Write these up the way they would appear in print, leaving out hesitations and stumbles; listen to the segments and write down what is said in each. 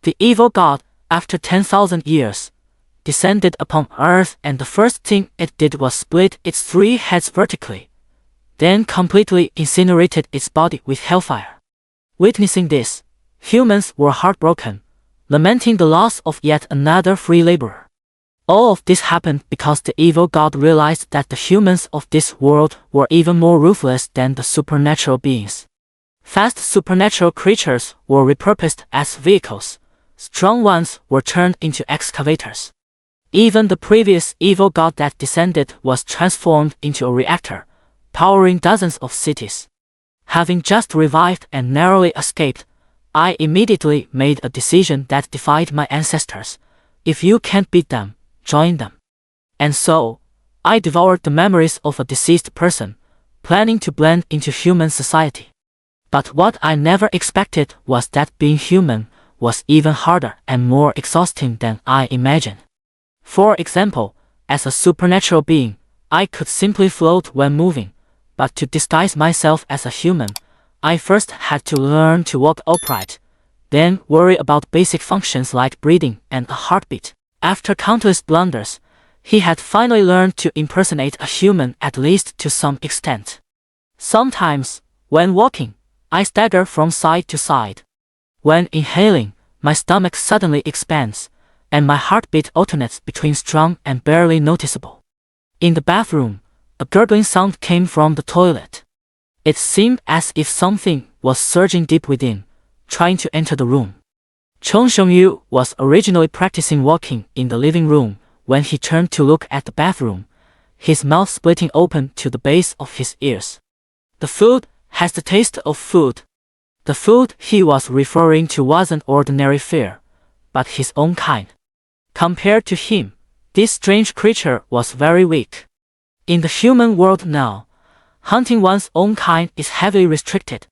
The evil god, after 10,000 years, descended upon Earth, and the first thing it did was split its 3 heads vertically, then completely incinerated its body with hellfire. Witnessing this, humans were heartbroken, lamenting the loss of yet another free laborer. All of this happened because the evil god realized that the humans of this world were even more ruthless than the supernatural beings. Fast supernatural creatures were repurposed as vehicles, strong ones were turned into excavators. Even the previous evil god that descended was transformed into a reactor, powering dozens of cities. Having just revived and narrowly escaped, I immediately made a decision that defied my ancestors. If you can't beat them, join them. And so, I devoured the memories of a deceased person, planning to blend into human society. But what I never expected was that being human was even harder and more exhausting than I imagined. For example, as a supernatural being, I could simply float when moving, but to disguise myself as a human, I first had to learn to walk upright, then worry about basic functions like breathing and a heartbeat. After countless blunders, he had finally learned to impersonate a human, at least to some extent. Sometimes, when walking, I stagger from side to side. When inhaling, my stomach suddenly expands, and my heartbeat alternates between strong and barely noticeable. In the bathroom, a gurgling sound came from the toilet. It seemed as if something was surging deep within, trying to enter the room. Chong Shengyu was originally practicing walking in the living room when he turned to look at the bathroom, his mouth splitting open to the base of his ears. The food has the taste of food. The food he was referring to wasn't ordinary fare, but his own kind. Compared to him, this strange creature was very weak. In the human world now, hunting one's own kind is heavily restricted.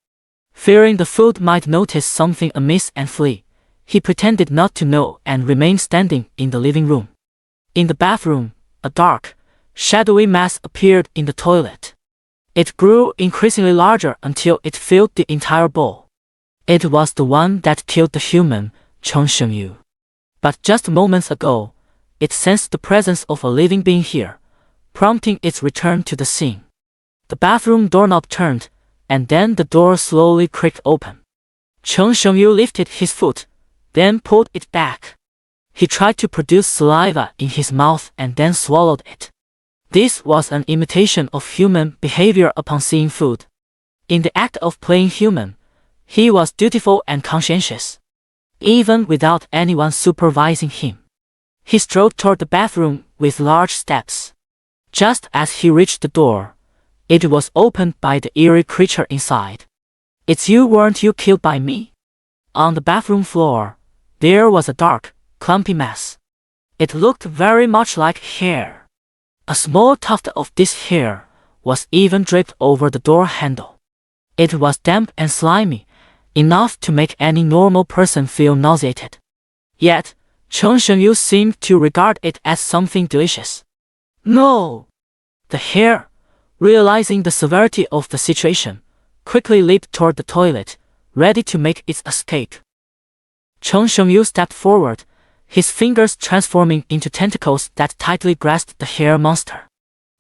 Fearing the food might notice something amiss and flee, he pretended not to know and remained standing in the living room. In the bathroom, a dark, shadowy mass appeared in the toilet. It grew increasingly larger until it filled the entire bowl. It was the one that killed the human, Chong Shengyu. But just moments ago, it sensed the presence of a living being here, prompting its return to the scene. The bathroom doorknob turned, and then the door slowly creaked open. Chong Shengyu lifted his foot, then pulled it back. He tried to produce saliva in his mouth and then swallowed it. This was an imitation of human behavior upon seeing food. In the act of playing human, he was dutiful and conscientious, even without anyone supervising him. He strode toward the bathroom with large steps. Just as he reached the door, it was opened by the eerie creature inside. "It's you, weren't you killed by me?" On the bathroom floor, there was a dark, clumpy mass. It looked very much like hair. A small tuft of this hair was even draped over the door handle. It was damp and slimy, enough to make any normal person feel nauseated. Yet, Chong Shengyu seemed to regard it as something delicious. "No!" The hair, realizing the severity of the situation, quickly leaped toward the toilet, ready to make its escape. Chong Shengyu stepped forward, his fingers transforming into tentacles that tightly grasped the hair monster.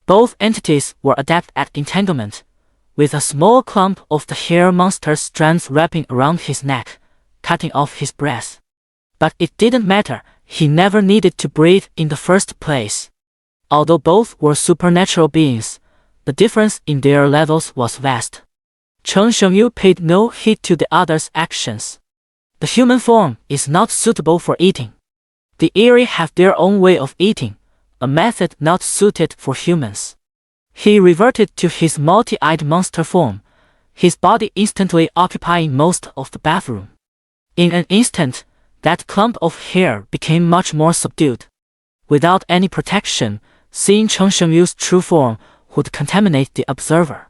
Both entities were adept at entanglement, with a small clump of the hair monster's strands wrapping around his neck, cutting off his breath. But it didn't matter, he never needed to breathe in the first place. Although both were supernatural beings, the difference in their levels was vast. Chong Shengyu paid no heed to the other's actions. The human form is not suitable for eating. The Eerie have their own way of eating, a method not suited for humans. He reverted to his multi-eyed monster form, his body instantly occupying most of the bathroom. In an instant, that clump of hair became much more subdued. Without any protection, seeing Chong Shengyu's true form would contaminate the observer.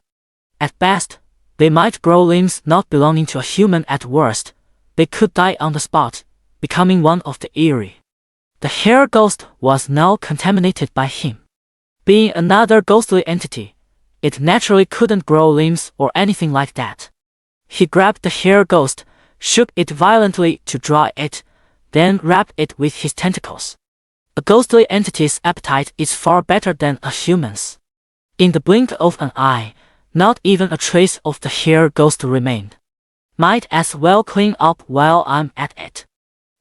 At best, they might grow limbs not belonging to a human. At worst, they could die on the spot, becoming one of the Eerie. The hair ghost was now contaminated by him. Being another ghostly entity, it naturally couldn't grow limbs or anything like that. He grabbed the hair ghost, shook it violently to draw it, then wrapped it with his tentacles. A ghostly entity's appetite is far better than a human's. In the blink of an eye, not even a trace of the hair ghost remained. Might as well clean up while I'm at it.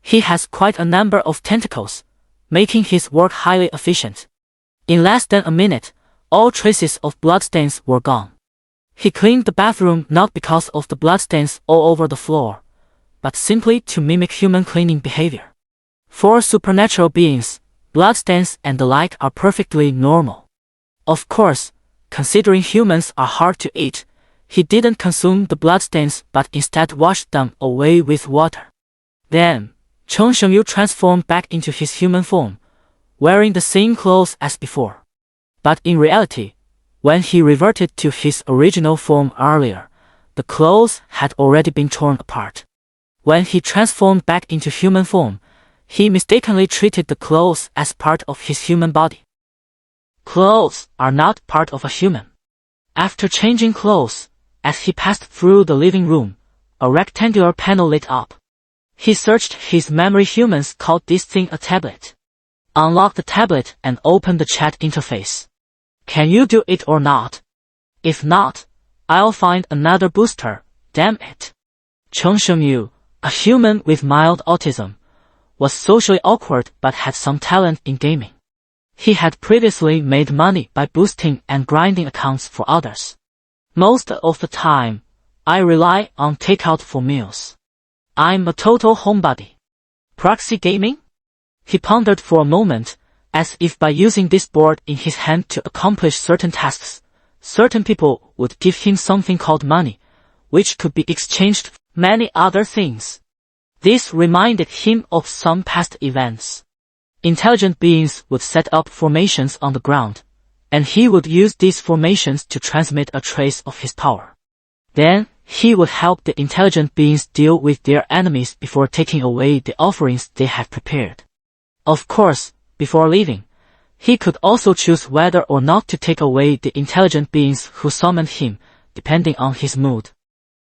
He has quite a number of tentacles, making his work highly efficient. In less than a minute, all traces of bloodstains were gone. He cleaned the bathroom not because of the bloodstains all over the floor, but simply to mimic human cleaning behavior. For supernatural beings, bloodstains and the like are perfectly normal. Of course, considering humans are hard to eat, he didn't consume the bloodstains but instead washed them away with water. Then, Cheng Shengyu transformed back into his human form, wearing the same clothes as before. But in reality, when he reverted to his original form earlier, the clothes had already been torn apart. When he transformed back into human form, he mistakenly treated the clothes as part of his human body. Clothes are not part of a human. After changing clothes, as he passed through the living room, a rectangular panel lit up. He searched his memory. Humans called this thing a tablet. Unlock the tablet and open the chat interface. Can you do it or not? If not, I'll find another booster, damn it. Cheng Shengyu, a human with mild autism, was socially awkward but had some talent in gaming. He had previously made money by boosting and grinding accounts for others. Most of the time, I rely on takeout for meals. I'm a total homebody. Proxy gaming? He pondered for a moment, as if by using this board in his hand to accomplish certain tasks, certain people would give him something called money, which could be exchanged for many other things. This reminded him of some past events. Intelligent beings would set up formations on the ground, and he would use these formations to transmit a trace of his power. Then, he would help the intelligent beings deal with their enemies before taking away the offerings they had prepared. Of course, before leaving, he could also choose whether or not to take away the intelligent beings who summoned him, depending on his mood.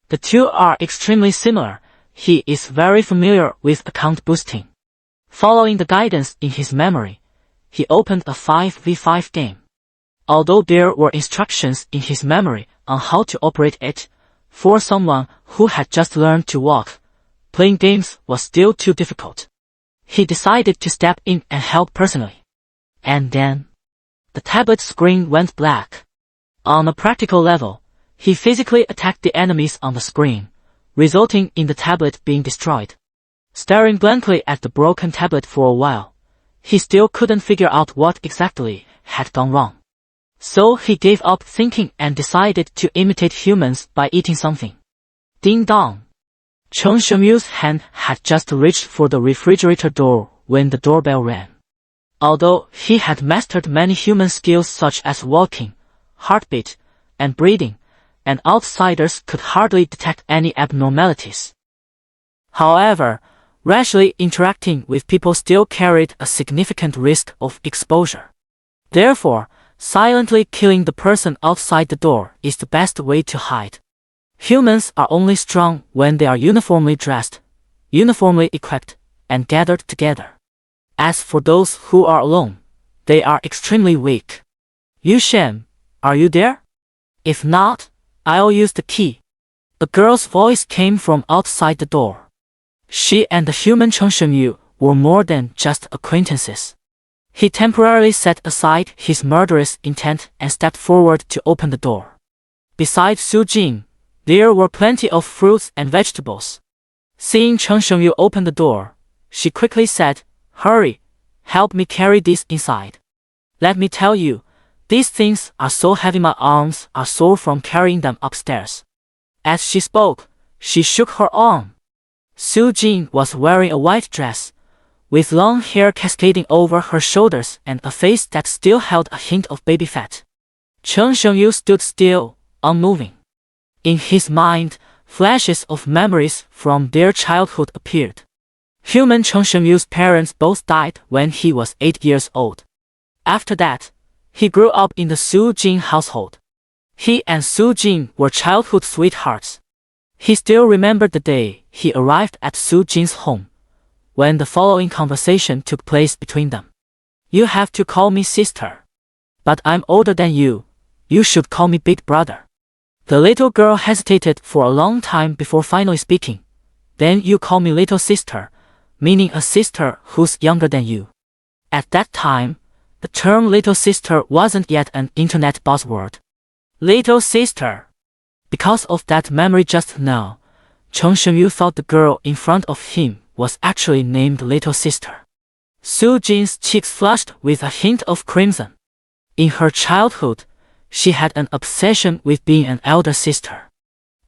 The two are extremely similar. He is very familiar with account boosting. Following the guidance in his memory, he opened a 5v5 game. Although there were instructions in his memory on how to operate it, for someone who had just learned to walk, playing games was still too difficult. He decided to step in and help personally. And then, the tablet screen went black. On a practical level, he physically attacked the enemies on the screen, resulting in the tablet being destroyed. Staring blankly at the broken tablet for a while, he still couldn't figure out what exactly had gone wrong. So he gave up thinking and decided to imitate humans by eating something. Ding dong. Cheng Shengyu's hand had just reached for the refrigerator door when the doorbell rang. Although he had mastered many human skills such as walking, heartbeat, and breathing, and outsiders could hardly detect any abnormalities. However, rashly interacting with people still carried a significant risk of exposure. Therefore, silently killing the person outside the door is the best way to hide. Humans are only strong when they are uniformly dressed, uniformly equipped, and gathered together. As for those who are alone, they are extremely weak. Yu Shen, are you there? If not, I'll use the key. A girl's voice came from outside the door. She and the human Cheng Shengyu were more than just acquaintances. He temporarily set aside his murderous intent and stepped forward to open the door. Besides Su Jing, there were plenty of fruits and vegetables. Seeing Cheng Shengyu open the door, she quickly said, "Hurry, help me carry this inside. Let me tell you, these things are so heavy my arms are sore from carrying them upstairs." As she spoke, she shook her arm. Su Jing was wearing a white dress, with long hair cascading over her shoulders and a face that still held a hint of baby fat. Cheng Shengyu stood still, unmoving. In his mind, flashes of memories from their childhood appeared. Human Cheng Shengyu's parents both died when he was 8 years old. After that, he grew up in the Su Jing household. He and Su Jing were childhood sweethearts. He still remembered the day he arrived at Su Jing's home, when the following conversation took place between them. "You have to call me sister. But I'm older than you. You should call me big brother." The little girl hesitated for a long time before finally speaking. "Then you call me little sister," meaning a sister who's younger than you. At that time, the term little sister wasn't yet an internet buzzword. Little sister. Because of that memory just now, Cheng Shengyu thought the girl in front of him was actually named Little Sister. Su Jin's cheeks flushed with a hint of crimson. In her childhood, she had an obsession with being an elder sister.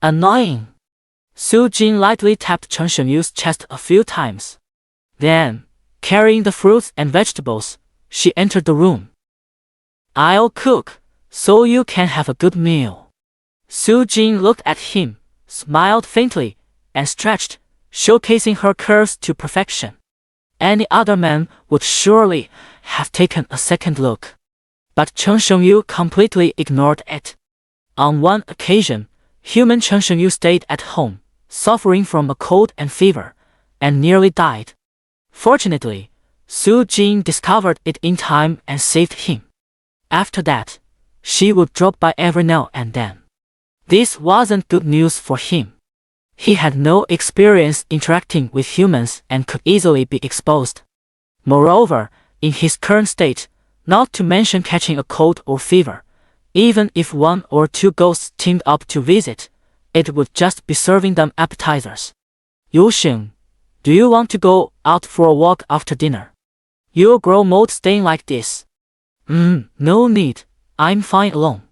Annoying. Su Jin lightly tapped Cheng Shengyu's chest a few times. Then, carrying the fruits and vegetables, she entered the room. "I'll cook, so you can have a good meal." Su Jin looked at him, smiled faintly, and stretched, showcasing her curves to perfection. Any other man would surely have taken a second look. But Cheng Shengyu completely ignored it. On one occasion, human Cheng Shengyu stayed at home, suffering from a cold and fever, and nearly died. Fortunately, Su Jin discovered it in time and saved him. After that, she would drop by every now and then. This wasn't good news for him. He had no experience interacting with humans and could easily be exposed. Moreover, in his current state, not to mention catching a cold or fever, even if one or two ghosts teamed up to visit, it would just be serving them appetizers. "Yusheng, do you want to go out for a walk after dinner? You'll grow mold staying like this." No need, I'm fine alone."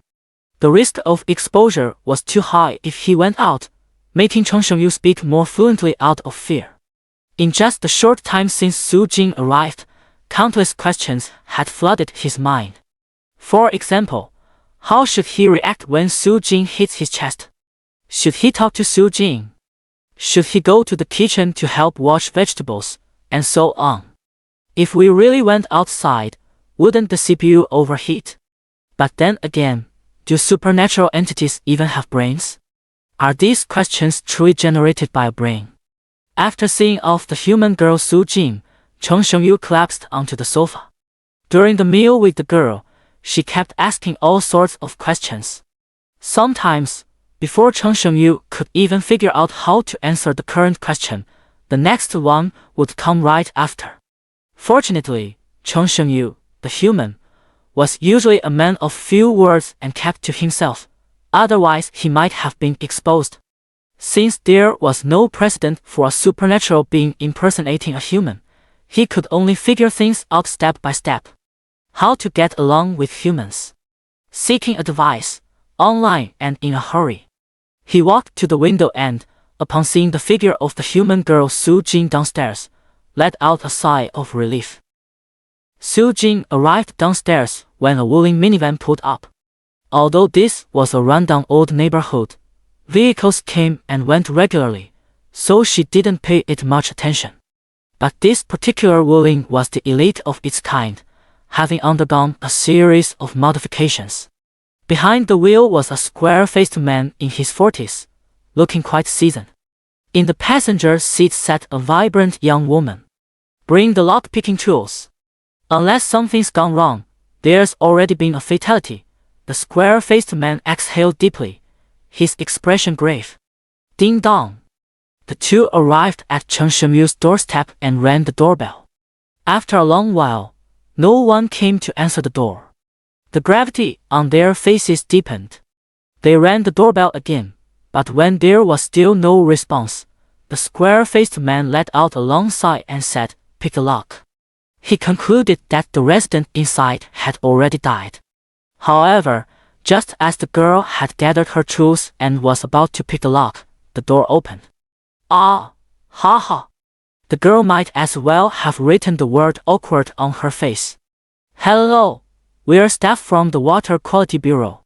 The risk of exposure was too high if he went out, making Cheng Shengyu speak more fluently out of fear. In just the short time since Su Jin arrived, countless questions had flooded his mind. For example, how should he react when Su Jin hits his chest? Should he talk to Su Jin? Should he go to the kitchen to help wash vegetables, and so on? If we really went outside, wouldn't the CPU overheat? But then again, do supernatural entities even have brains? Are these questions truly generated by a brain? After seeing off the human girl Su Jin, Cheng Shengyu collapsed onto the sofa. During the meal with the girl, she kept asking all sorts of questions. Sometimes, before Cheng Shengyu could even figure out how to answer the current question, the next one would come right after. Fortunately, Cheng Shengyu, the human, was usually a man of few words and kept to himself, otherwise he might have been exposed. Since there was no precedent for a supernatural being impersonating a human, he could only figure things out step by step. How to get along with humans. Seeking advice, online and in a hurry. He walked to the window and, upon seeing the figure of the human girl Su Jin downstairs, let out a sigh of relief. Su Jin arrived downstairs when a wooling minivan pulled up. Although this was a rundown old neighborhood, vehicles came and went regularly, so she didn't pay it much attention. But this particular wooling was the elite of its kind, having undergone a series of modifications. Behind the wheel was a square-faced man in his 40s, looking quite seasoned. In the passenger seat sat a vibrant young woman. "Bring the lock-picking tools. Unless something's gone wrong, there's already been a fatality." The square-faced man exhaled deeply, his expression grave. Ding dong. The two arrived at Cheng Shenyu's doorstep and rang the doorbell. After a long while, no one came to answer the door. The gravity on their faces deepened. They rang the doorbell again, but when there was still no response, the square-faced man let out a long sigh and said, "Pick the lock." He concluded that the resident inside had already died. However, just as the girl had gathered her tools and was about to pick the lock, the door opened. "Ah, haha." The girl might as well have written the word awkward on her face. "Hello, we're staff from the Water Quality Bureau.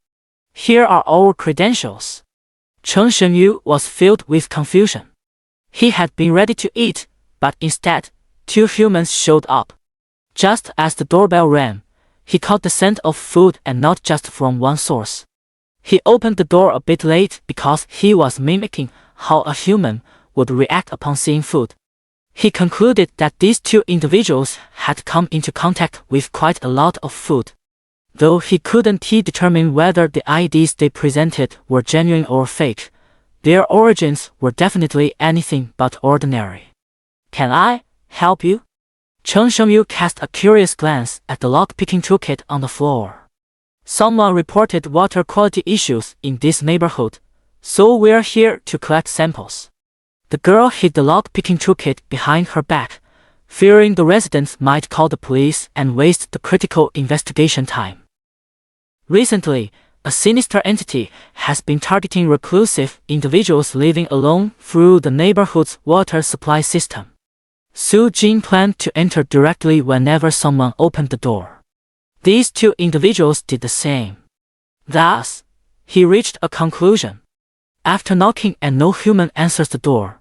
Here are our credentials." Cheng Shengyu was filled with confusion. He had been ready to eat, but instead, two humans showed up. Just as the doorbell rang, he caught the scent of food and not just from one source. He opened the door a bit late because he was mimicking how a human would react upon seeing food. He concluded that these two individuals had come into contact with quite a lot of food. Though he couldn't determine whether the IDs they presented were genuine or fake, their origins were definitely anything but ordinary. "Can I help you?" Cheng Shengyu cast a curious glance at the lock-picking toolkit on the floor. "Someone reported water quality issues in this neighborhood, so we're here to collect samples." The girl hid the lock-picking toolkit behind her back, fearing the residents might call the police and waste the critical investigation time. Recently, a sinister entity has been targeting reclusive individuals living alone through the neighborhood's water supply system. Su Jin planned to enter directly whenever someone opened the door. These two individuals did the same. Thus, he reached a conclusion. After knocking and no human answers the door,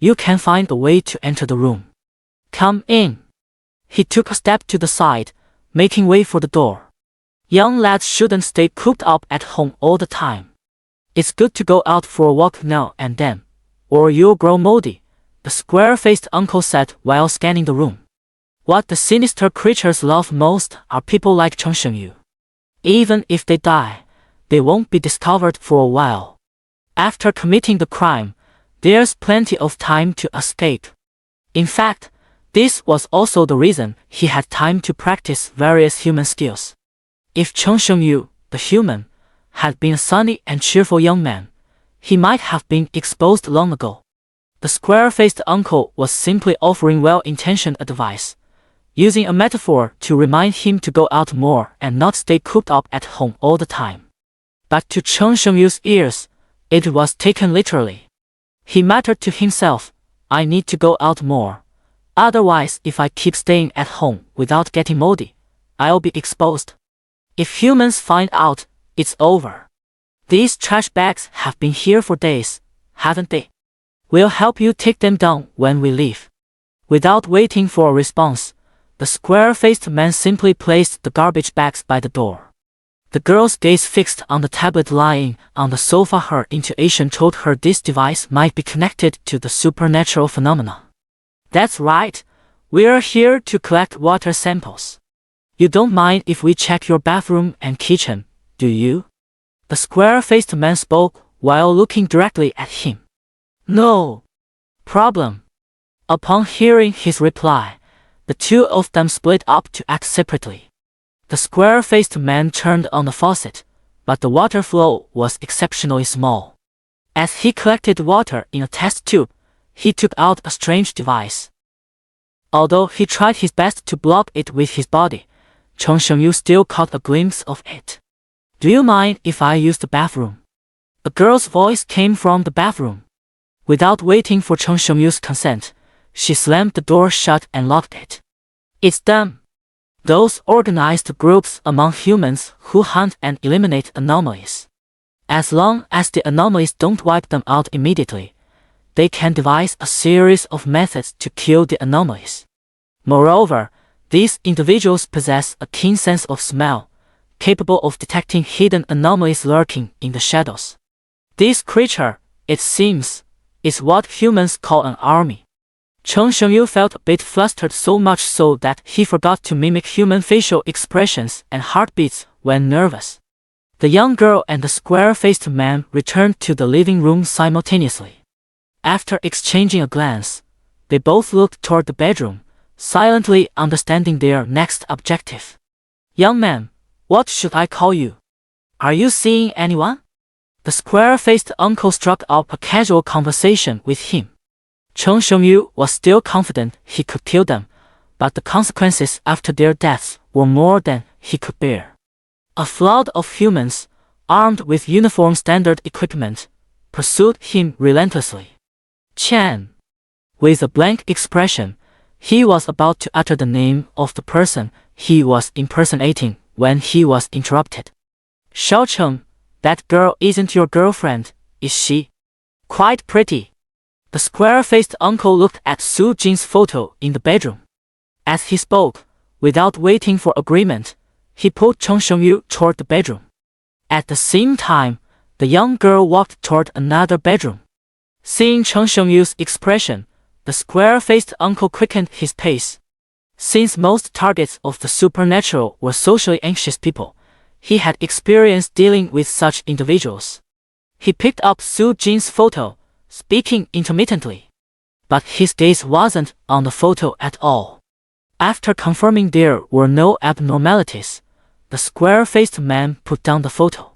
you can find a way to enter the room. "Come in." He took a step to the side, making way for the door. Young lads shouldn't stay cooped up at home all the time. It's good to go out for a walk now and then, or you'll grow moldy, the square-faced uncle said while scanning the room. What the sinister creatures love most are people like Cheng Shengyu. Even if they die, they won't be discovered for a while. After committing the crime, there's plenty of time to escape. In fact, this was also the reason he had time to practice various human skills. If Cheng Shengyu, the human, had been a sunny and cheerful young man, he might have been exposed long ago. The square-faced uncle was simply offering well-intentioned advice, using a metaphor to remind him to go out more and not stay cooped up at home all the time. But to Cheng Shengyu's ears, it was taken literally. He muttered to himself, "I need to go out more. Otherwise, if I keep staying at home without getting moldy, I'll be exposed. If humans find out, it's over. These trash bags have been here for days, haven't they? We'll help you take them down when we leave." Without waiting for a response, the square-faced man simply placed the garbage bags by the door. The girl's gaze fixed on the tablet lying on the sofa. Her intuition told her this device might be connected to the supernatural phenomena. "That's right, we're here to collect water samples. You don't mind if we check your bathroom and kitchen, do you?" The square-faced man spoke while looking directly at him. "No problem." Upon hearing his reply, the two of them split up to act separately. The square-faced man turned on the faucet, but the water flow was exceptionally small. As he collected water in a test tube, he took out a strange device. Although he tried his best to block it with his body, Cheng Shengyu still caught a glimpse of it. "Do you mind if I use the bathroom?" A girl's voice came from the bathroom. Without waiting for Cheng Shengyu's consent, she slammed the door shut and locked it. "It's them. Those organized groups among humans who hunt and eliminate anomalies. As long as the anomalies don't wipe them out immediately, they can devise a series of methods to kill the anomalies. Moreover, these individuals possess a keen sense of smell, capable of detecting hidden anomalies lurking in the shadows. This creature, it seems, is what humans call an army." Cheng Shengyu felt a bit flustered, so much so that he forgot to mimic human facial expressions and heartbeats when nervous. The young girl and the square-faced man returned to the living room simultaneously. After exchanging a glance, they both looked toward the bedroom, silently understanding their next objective. "Young man, what should I call you? Are you seeing anyone?" The square-faced uncle struck up a casual conversation with him. Cheng Shengyu was still confident he could kill them, but the consequences after their deaths were more than he could bear. A flood of humans, armed with uniform standard equipment, pursued him relentlessly. "Chen." With a blank expression, he was about to utter the name of the person he was impersonating when he was interrupted. "Xiao Cheng, that girl isn't your girlfriend, is she? Quite pretty." The square-faced uncle looked at Su Jin's photo in the bedroom. As he spoke, without waiting for agreement, he pulled Cheng Shengyu toward the bedroom. At the same time, the young girl walked toward another bedroom. Seeing Cheng Shengyu's expression, The square-faced uncle quickened his pace. Since most targets of the supernatural were socially anxious people, he had experience dealing with such individuals. He picked up Su Jin's photo, speaking intermittently. But his gaze wasn't on the photo at all. After confirming there were no abnormalities, the square-faced man put down the photo.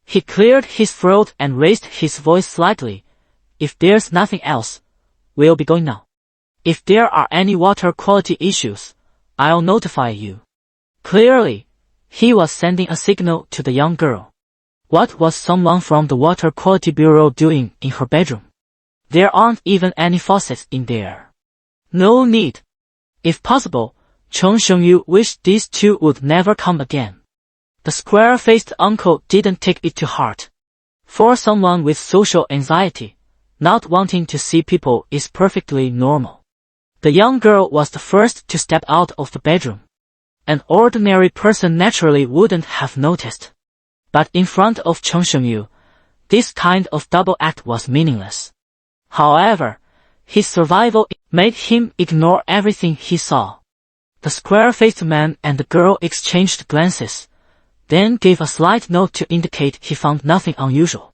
He cleared his throat and raised his voice slightly. If there's nothing else, we'll be going now. If there are any water quality issues, I'll notify you. Clearly, he was sending a signal to the young girl. What was someone from the Water Quality Bureau doing in her bedroom? There aren't even any faucets in there. No need. If possible, Cheng Shengyu wished these two would never come again. The square-faced uncle didn't take it to heart. For someone with social anxiety, not wanting to see people is perfectly normal. The young girl was the first to step out of the bedroom. An ordinary person naturally wouldn't have noticed. But in front of Cheng Shengyu, this kind of double act was meaningless. However, his survival made him ignore everything he saw. The square-faced man and the girl exchanged glances, then gave a slight nod to indicate he found nothing unusual.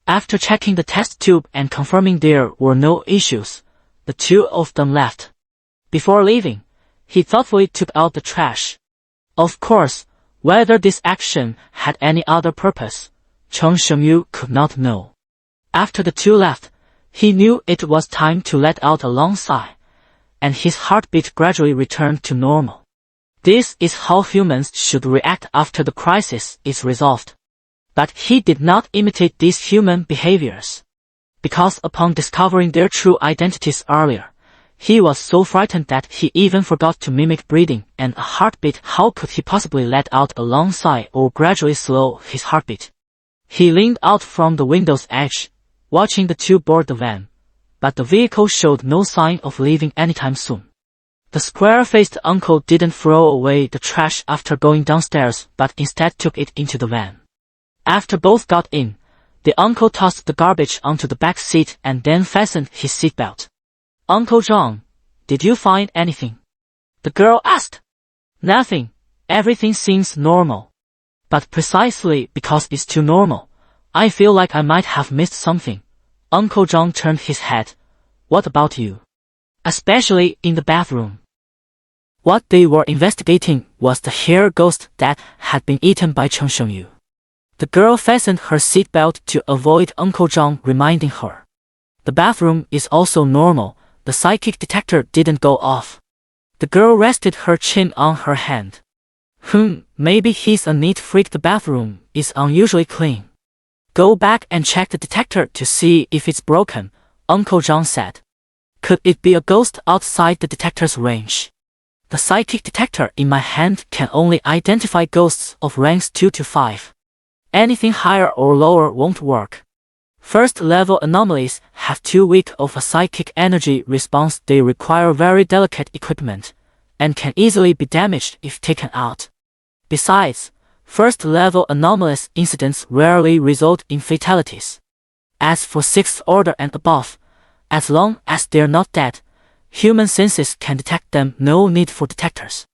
After checking the test tube and confirming there were no issues, the two of them left. Before leaving, he thoughtfully took out the trash. Of course, whether this action had any other purpose, Cheng Shengyu could not know. After the two left, he knew it was time to let out a long sigh, and his heartbeat gradually returned to normal. This is how humans should react after the crisis is resolved. But he did not imitate these human behaviors. Because upon discovering their true identities earlier, he was so frightened that he even forgot to mimic breathing and a heartbeat. How could he possibly let out a long sigh or gradually slow his heartbeat? He leaned out from the window's edge, watching the two board the van, but the vehicle showed no sign of leaving anytime soon. The square-faced uncle didn't throw away the trash after going downstairs, but instead took it into the van. After both got in, the uncle tossed the garbage onto the back seat and then fastened his seatbelt. Uncle John, did you find anything? The girl asked. Nothing, everything seems normal. But precisely because it's too normal, I feel like I might have missed something. Uncle John turned his head. What about you? Especially in the bathroom. What they were investigating was the hair ghost that had been eaten by Cheng Shengyu. The girl fastened her seatbelt to avoid Uncle John reminding her. The bathroom is also normal, the psychic detector didn't go off. The girl rested her chin on her hand. Maybe he's a neat freak. The bathroom is unusually clean. Go back and check the detector to see if it's broken, Uncle John said. Could it be a ghost outside the detector's range? The psychic detector in my hand can only identify ghosts of ranks 2 to 5. Anything higher or lower won't work. First-level anomalies have too weak of a psychic energy response. They require very delicate equipment, and can easily be damaged if taken out. Besides, first-level anomalous incidents rarely result in fatalities. As for 6th order and above, as long as they're not dead, human senses can detect them. No need for detectors.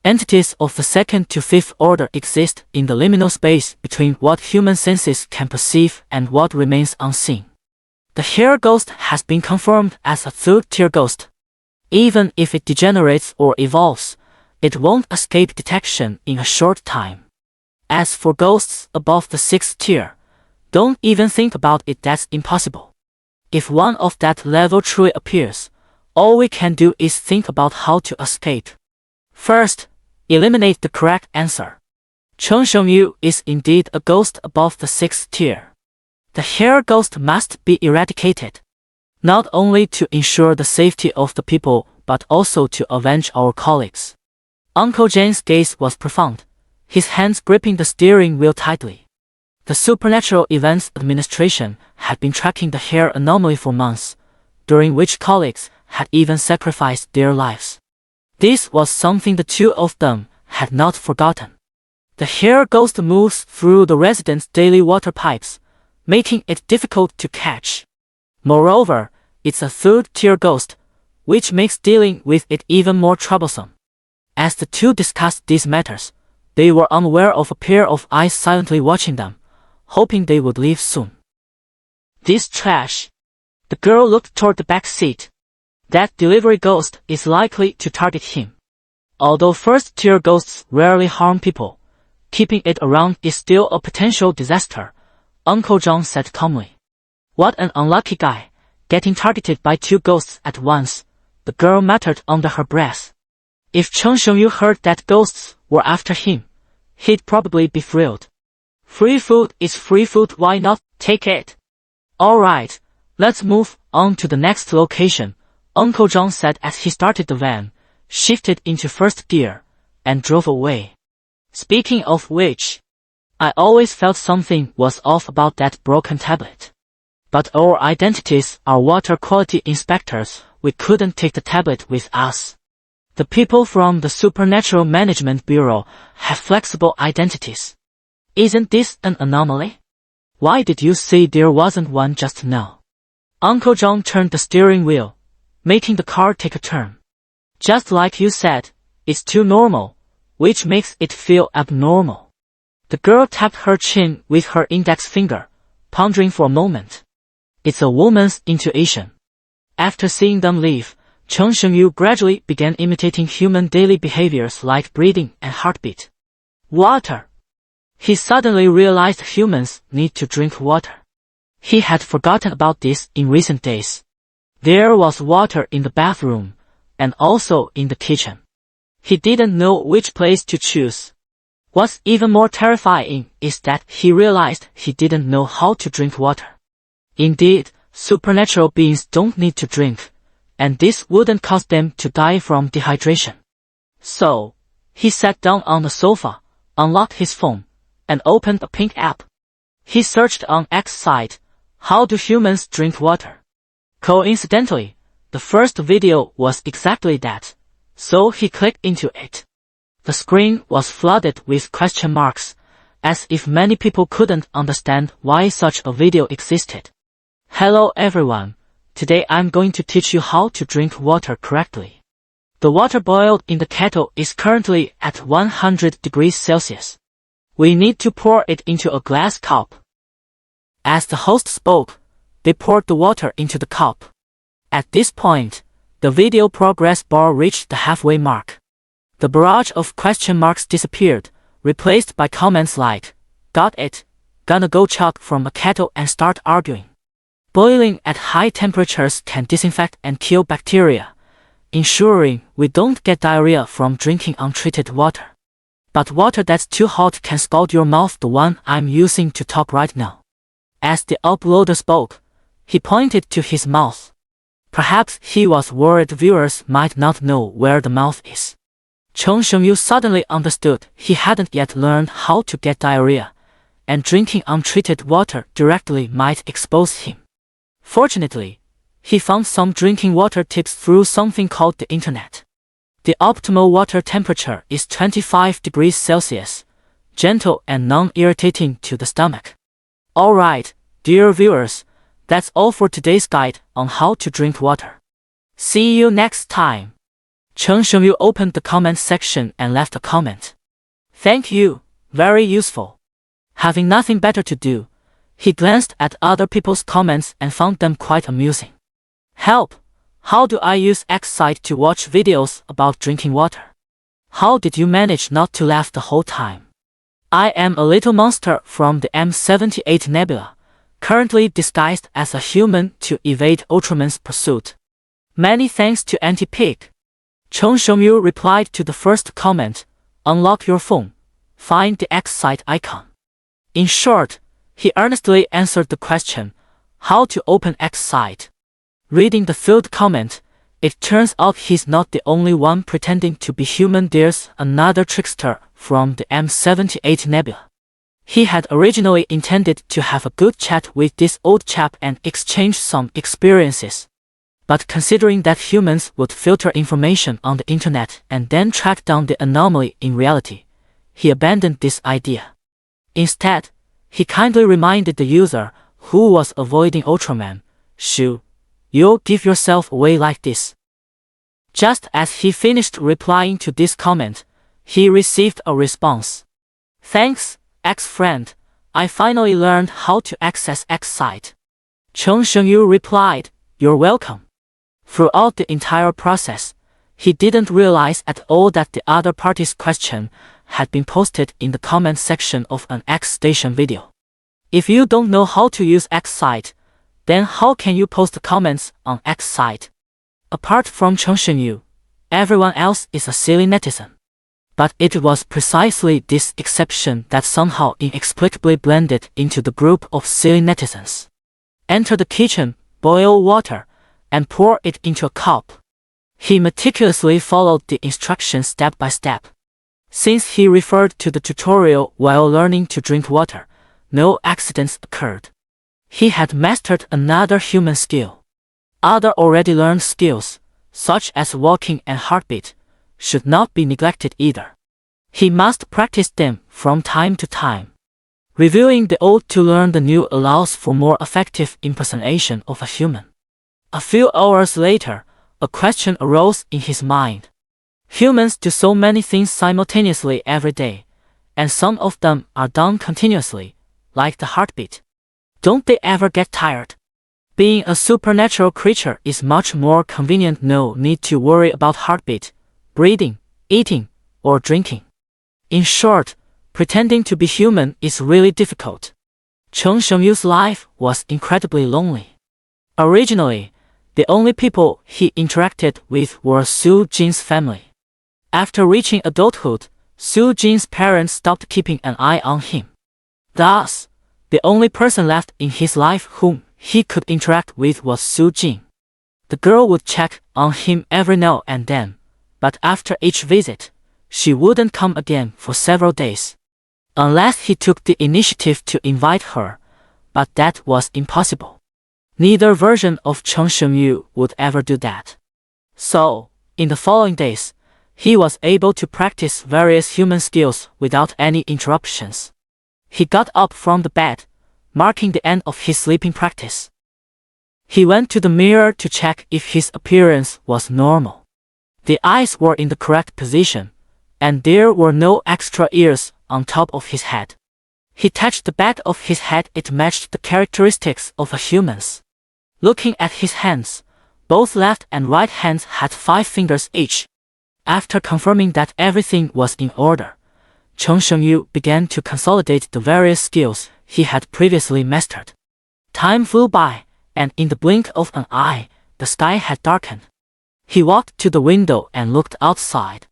Entities of the 2nd to 5th order exist in the liminal space between what human senses can perceive and what remains unseen. The hair ghost has been confirmed as a 3rd-tier ghost. Even if it degenerates or evolves, it won't escape detection in a short time. As for ghosts above the 6th tier, don't even think about it. That's impossible. If one of that level truly appears, all we can do is think about how to escape. First, eliminate the correct answer. Cheng Shengyu is indeed a ghost above the 6th tier. The hair ghost must be eradicated, not only to ensure the safety of the people but also to avenge our colleagues. Uncle Jane's gaze was profound, his hands gripping the steering wheel tightly. The Supernatural Events Administration had been tracking the hair anomaly for months, during which colleagues had even sacrificed their lives. This was something the two of them had not forgotten. The hair ghost moves through the residents' daily water pipes, making it difficult to catch. Moreover, It's a third-tier ghost, which makes dealing with it even more troublesome. As the two discussed these matters, they were unaware of a pair of eyes silently watching them, hoping they would leave soon. This trash. The girl looked toward the back seat. That delivery ghost is likely to target him. Although first-tier ghosts rarely harm people, keeping it around is still a potential disaster, Uncle John said calmly. What an unlucky guy, getting targeted by two ghosts at once, the girl muttered under her breath. If Cheng Shengyu heard that ghosts were after him, he'd probably be thrilled. Free food is free food, why not take it? Alright, let's move on to the next location, Uncle John said as he started the van, shifted into first gear, and drove away. Speaking of which, I always felt something was off about that broken tablet. But our identities are water quality inspectors, we couldn't take the tablet with us. The people from the Supernatural Management Bureau have flexible identities. Isn't this an anomaly? Why did you say there wasn't one just now? Uncle John turned the steering wheel, making the car take a turn. Just like you said, it's too normal, which makes it feel abnormal. The girl tapped her chin with her index finger, pondering for a moment. It's a woman's intuition. After seeing them leave, Cheng Shengyu gradually began imitating human daily behaviors like breathing and heartbeat. Water. He suddenly realized humans need to drink water. He had forgotten about this in recent days. There was water in the bathroom, and also in the kitchen. He didn't know which place to choose. What's even more terrifying is that he realized he didn't know how to drink water. Indeed, supernatural beings don't need to drink, and this wouldn't cause them to die from dehydration. So, he sat down on the sofa, unlocked his phone, and opened a pink app. He searched on X site, how do humans drink water? Coincidentally, the first video was exactly that, so he clicked into it. The screen was flooded with question marks, as if many people couldn't understand why such a video existed. Hello everyone, today I'm going to teach you how to drink water correctly. The water boiled in the kettle is currently at 100 degrees Celsius. We need to pour it into a glass cup. As the host spoke, they poured the water into the cup. At this point, the video progress bar reached the halfway mark. The barrage of question marks disappeared, replaced by comments like, got it, gonna go chug from a kettle and start arguing. Boiling at high temperatures can disinfect and kill bacteria, ensuring we don't get diarrhea from drinking untreated water. But water that's too hot can scald your mouth, the one I'm using to talk right now. As the uploader spoke, he pointed to his mouth. Perhaps he was worried viewers might not know where the mouth is. Cheng Shengyu suddenly understood he hadn't yet learned how to get diarrhea, and drinking untreated water directly might expose him. Fortunately, he found some drinking water tips through something called the internet. The optimal water temperature is 25 degrees Celsius, gentle and non-irritating to the stomach. Alright, dear viewers, that's all for today's guide on how to drink water. See you next time. Cheng Shengyu opened the comment section and left a comment. Thank you, very useful. Having nothing better to do, he glanced at other people's comments and found them quite amusing. Help! How do I use X site to watch videos about drinking water? How did you manage not to laugh the whole time? I am a little monster from the M78 Nebula, currently disguised as a human to evade Ultraman's pursuit. Many thanks to Anti-Pig. Cheng Shengyu replied to the first comment, unlock your phone, find the X site icon. In short, he earnestly answered the question, how to open X site. Reading the third comment, it turns out he's not the only one pretending to be human. There's another trickster from the M78 Nebula. He had originally intended to have a good chat with this old chap and exchange some experiences. But considering that humans would filter information on the internet and then track down the anomaly in reality, he abandoned this idea. Instead, he kindly reminded the user, who was avoiding Ultraman, Shu, You'll give yourself away like this." Just as he finished replying to this comment, he received a response. "Thanks, ex-friend. I finally learned how to access X site." Cheng Shengyu replied, "You're welcome." Throughout the entire process, he didn't realize at all that the other party's question had been posted in the comment section of an X Station video. If you don't know how to use X site, then how can you post comments on X site? Apart from Cheng Shengyu, everyone else is a silly netizen. But it was precisely this exception that somehow inexplicably blended into the group of silly netizens. Enter the kitchen, boil water, and pour it into a cup. He meticulously followed the instructions step by step. Since he referred to the tutorial while learning to drink water, no accidents occurred. He had mastered another human skill. Other already learned skills, such as walking and heartbeat, should not be neglected either. He must practice them from time to time. Reviewing the old to learn the new allows for more effective impersonation of a human. A few hours later, a question arose in his mind. Humans do so many things simultaneously every day, and some of them are done continuously, like the heartbeat. Don't they ever get tired? Being a supernatural creature is much more convenient. No need to worry about heartbeat, breathing, eating, or drinking. In short, pretending to be human is really difficult. Cheng Shengyu's life was incredibly lonely. Originally, the only people he interacted with were Su Jin's family. After reaching adulthood, Su Jin's parents stopped keeping an eye on him. Thus, the only person left in his life whom he could interact with was Su Jin. The girl would check on him every now and then, but after each visit, she wouldn't come again for several days. Unless he took the initiative to invite her, but that was impossible. Neither version of Cheng Shengyu would ever do that. So, in the following days, he was able to practice various human skills without any interruptions. He got up from the bed, marking the end of his sleeping practice. He went to the mirror to check if his appearance was normal. The eyes were in the correct position, and there were no extra ears on top of his head. He touched the back of his head. It matched the characteristics of a human's. Looking at his hands, both left and right hands had 5 fingers each. After confirming that everything was in order, Cheng Shengyu began to consolidate the various skills he had previously mastered. Time flew by, and in the blink of an eye, the sky had darkened. He walked to the window and looked outside.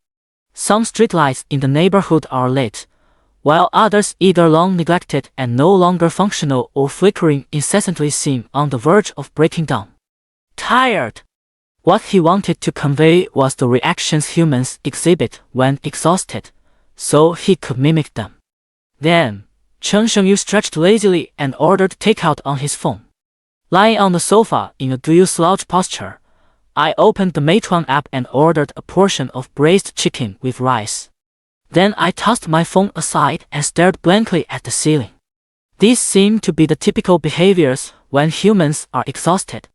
Some streetlights in the neighborhood are lit, while others either long neglected and no longer functional or flickering incessantly seem on the verge of breaking down. Tired. What he wanted to convey was the reactions humans exhibit when exhausted, so he could mimic them. Then, Cheng Shengyu stretched lazily and ordered takeout on his phone. Lying on the sofa in a do-you-slouch posture, I opened the Meituan app and ordered a portion of braised chicken with rice. Then I tossed my phone aside and stared blankly at the ceiling. These seem to be the typical behaviors when humans are exhausted.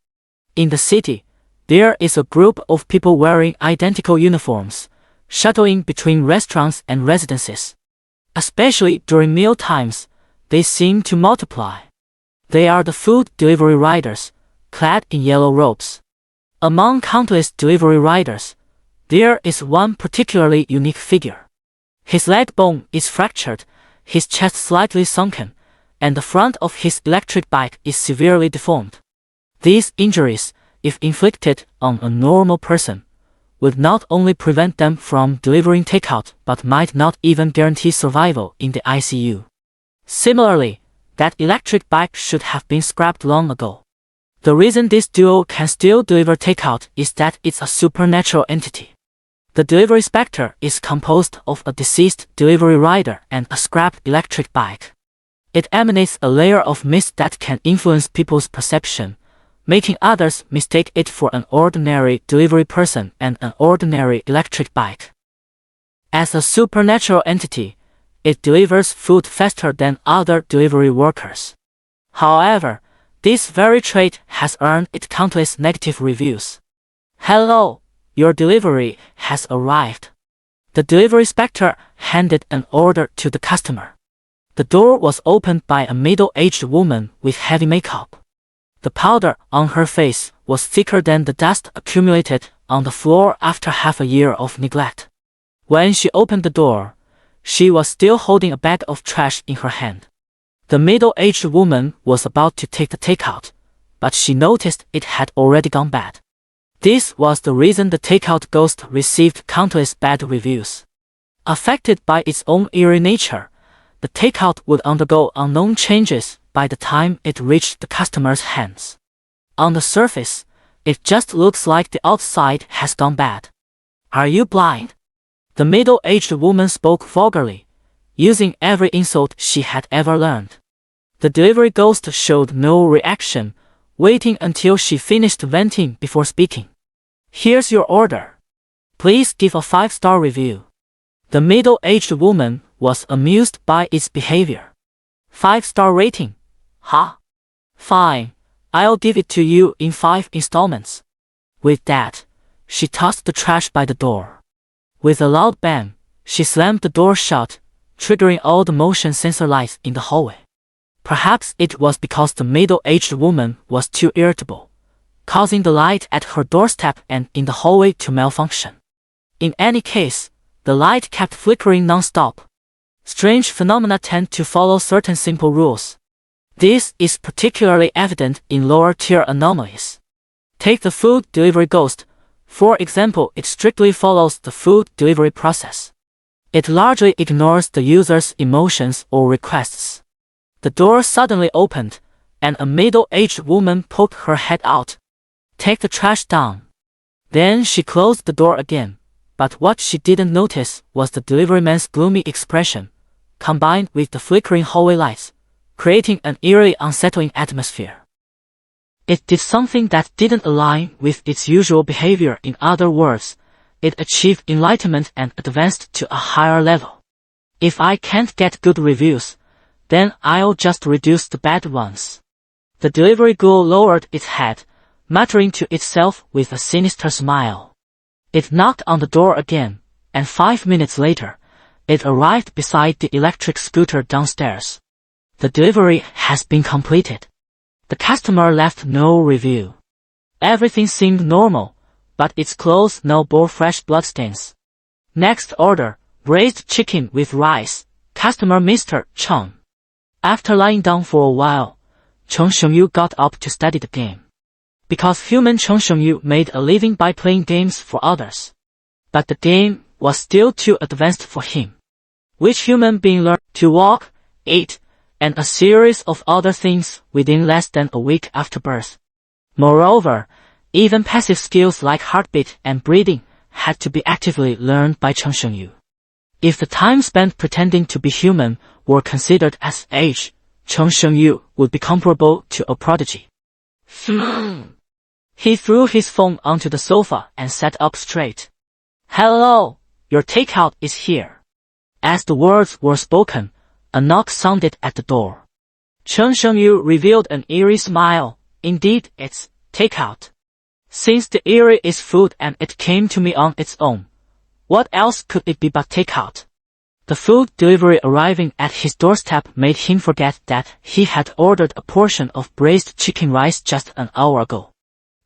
In the city, there is a group of people wearing identical uniforms, shuttling between restaurants and residences. Especially during meal times, they seem to multiply. They are the food delivery riders, clad in yellow robes. Among countless delivery riders, there is one particularly unique figure. His leg bone is fractured, his chest slightly sunken, and the front of his electric bike is severely deformed. These injuries, if inflicted on a normal person, would not only prevent them from delivering takeout but might not even guarantee survival in the ICU. Similarly, that electric bike should have been scrapped long ago. The reason this duo can still deliver takeout is that it's a supernatural entity. The delivery specter is composed of a deceased delivery rider and a scrapped electric bike. It emanates a layer of mist that can influence people's perception, making others mistake it for an ordinary delivery person and an ordinary electric bike. As a supernatural entity, it delivers food faster than other delivery workers. However, This very trait has earned it countless negative reviews. "Hello, your delivery has arrived." The delivery spectre handed an order to the customer. The door was opened by a middle-aged woman with heavy makeup. The powder on her face was thicker than the dust accumulated on the floor after half a year of neglect. When she opened the door, she was still holding a bag of trash in her hand. The middle-aged woman was about to take the takeout, but she noticed it had already gone bad. This was the reason the takeout ghost received countless bad reviews. Affected by its own eerie nature, the takeout would undergo unknown changes by the time it reached the customer's hands. On the surface, it just looks like the outside has gone bad. "Are you blind?" The middle-aged woman spoke vulgarly, using every insult she had ever learned. The delivery ghost showed no reaction, waiting until she finished venting before speaking. "Here's your order. Please give a 5-star review." The middle-aged woman was amused by its behavior. "5-star rating? Huh? Fine, I'll give it to you in 5 installments." With that, she tossed the trash by the door. With a loud bang, she slammed the door shut, triggering all the motion sensor lights in the hallway. Perhaps it was because the middle-aged woman was too irritable, causing the light at her doorstep and in the hallway to malfunction. In any case, the light kept flickering non-stop. Strange phenomena tend to follow certain simple rules. This is particularly evident in lower-tier anomalies. Take the food delivery ghost. For example, it strictly follows the food delivery process. It largely ignores the user's emotions or requests. The door suddenly opened, and a middle-aged woman poked her head out. "Take the trash down." Then she closed the door again, but what she didn't notice was the delivery man's gloomy expression, combined with the flickering hallway lights, creating an eerily unsettling atmosphere. It did something that didn't align with its usual behavior. In other words, it achieved enlightenment and advanced to a higher level. "If I can't get good reviews, then I'll just reduce the bad ones." The delivery ghoul lowered its head, muttering to itself with a sinister smile. It knocked on the door again, and 5 minutes later, it arrived beside the electric scooter downstairs. "The delivery has been completed." The customer left no review. Everything seemed normal, but its clothes now bore fresh bloodstains. "Next order, braised chicken with rice, customer Mr. Chung." After lying down for a while, Chung Shengyu got up to study the game. Because human Chung Shengyu made a living by playing games for others. But the game was still too advanced for him. Which human being learned to walk, eat, and a series of other things within less than a week after birth? Moreover, even passive skills like heartbeat and breathing had to be actively learned by Chung Shengyu. If the time spent pretending to be human were considered as age, Chung Shengyu would be comparable to a prodigy. He threw his phone onto the sofa and sat up straight. "Hello, your takeout is here." As the words were spoken, a knock sounded at the door. Chung Shengyu revealed an eerie smile. "Indeed, it's takeout. Since the eerie is food and it came to me on its own, what else could it be but takeout?" The food delivery arriving at his doorstep made him forget that he had ordered a portion of braised chicken rice just an hour ago.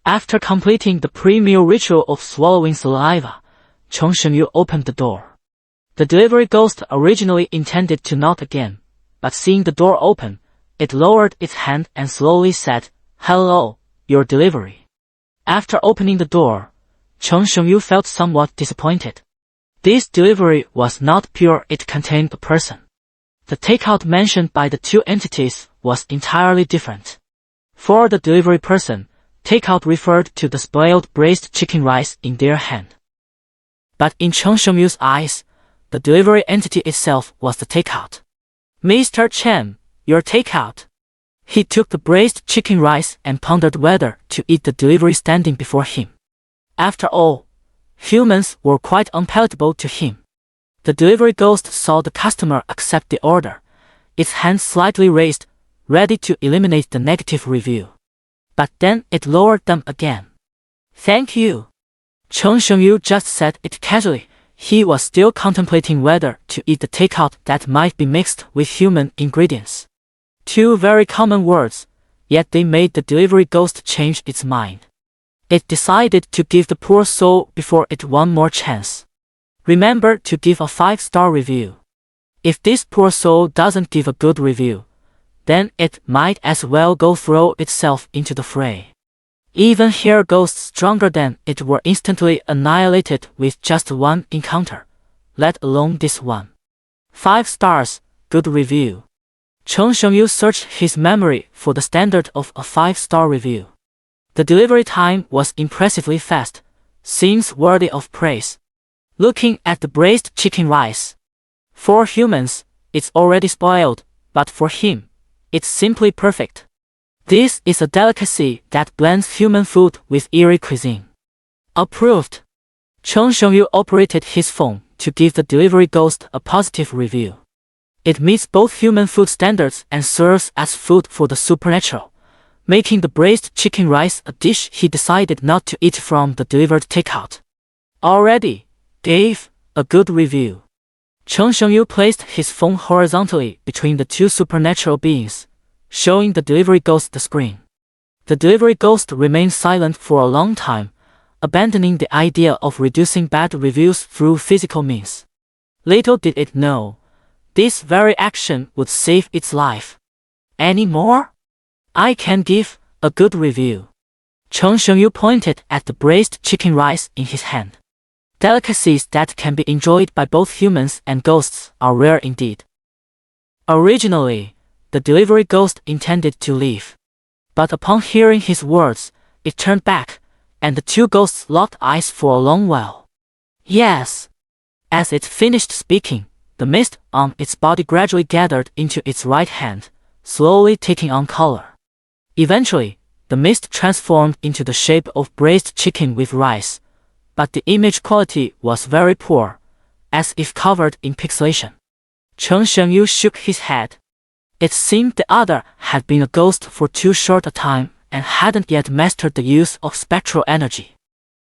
After completing the pre-meal ritual of swallowing saliva, Chung Shengyu opened the door. The delivery ghost originally intended to knock again, but seeing the door open, it lowered its hand and slowly said, "Hello, your delivery." After opening the door, Chung Shengyu felt somewhat disappointed. This delivery was not pure, it contained a person. The takeout mentioned by the two entities was entirely different. For the delivery person, takeout referred to the spoiled braised chicken rice in their hand. But in Chung Shengyu's eyes, the delivery entity itself was the takeout. "Mr. Chen, your takeout." He took the braised chicken rice and pondered whether to eat the delivery standing before him. After all, humans were quite unpalatable to him. The delivery ghost saw the customer accept the order, its hand slightly raised, ready to eliminate the negative review. But then it lowered them again. "Thank you." Cheng Shengyu just said it casually. He was still contemplating whether to eat the takeout that might be mixed with human ingredients. Two very common words, yet they made the delivery ghost change its mind. It decided to give the poor soul before it one more chance. Remember to give a 5-star review. If this poor soul doesn't give a good review, then it might as well go throw itself into the fray. Even here ghosts stronger than it were instantly annihilated with just one encounter, let alone this one. 5 stars, good review. Cheng Shengyu searched his memory for the standard of a 5-star review. The delivery time was impressively fast, seems worthy of praise. Looking at the braised chicken rice. For humans, it's already spoiled, but for him, it's simply perfect. This is a delicacy that blends human food with eerie cuisine. Approved. Cheng Shengyu operated his phone to give the delivery ghost a positive review. It meets both human food standards and serves as food for the supernatural, making the braised chicken rice a dish he decided not to eat from the delivered takeout. Already gave a good review. Cheng Shengyu placed his phone horizontally between the two supernatural beings, showing the delivery ghost the screen. The delivery ghost remained silent for a long time, abandoning the idea of reducing bad reviews through physical means. Little did it know, this very action would save its life. Any more? I can give a good review. Cheng Shengyu pointed at the braised chicken rice in his hand. Delicacies that can be enjoyed by both humans and ghosts are rare indeed. Originally, the delivery ghost intended to leave. But upon hearing his words, it turned back, and the two ghosts locked eyes for a long while. Yes. As it finished speaking, the mist on its body gradually gathered into its right hand, slowly taking on color. Eventually, the mist transformed into the shape of braised chicken with rice, but the image quality was very poor, as if covered in pixelation. Cheng Shengyu shook his head. It seemed the other had been a ghost for too short a time and hadn't yet mastered the use of spectral energy.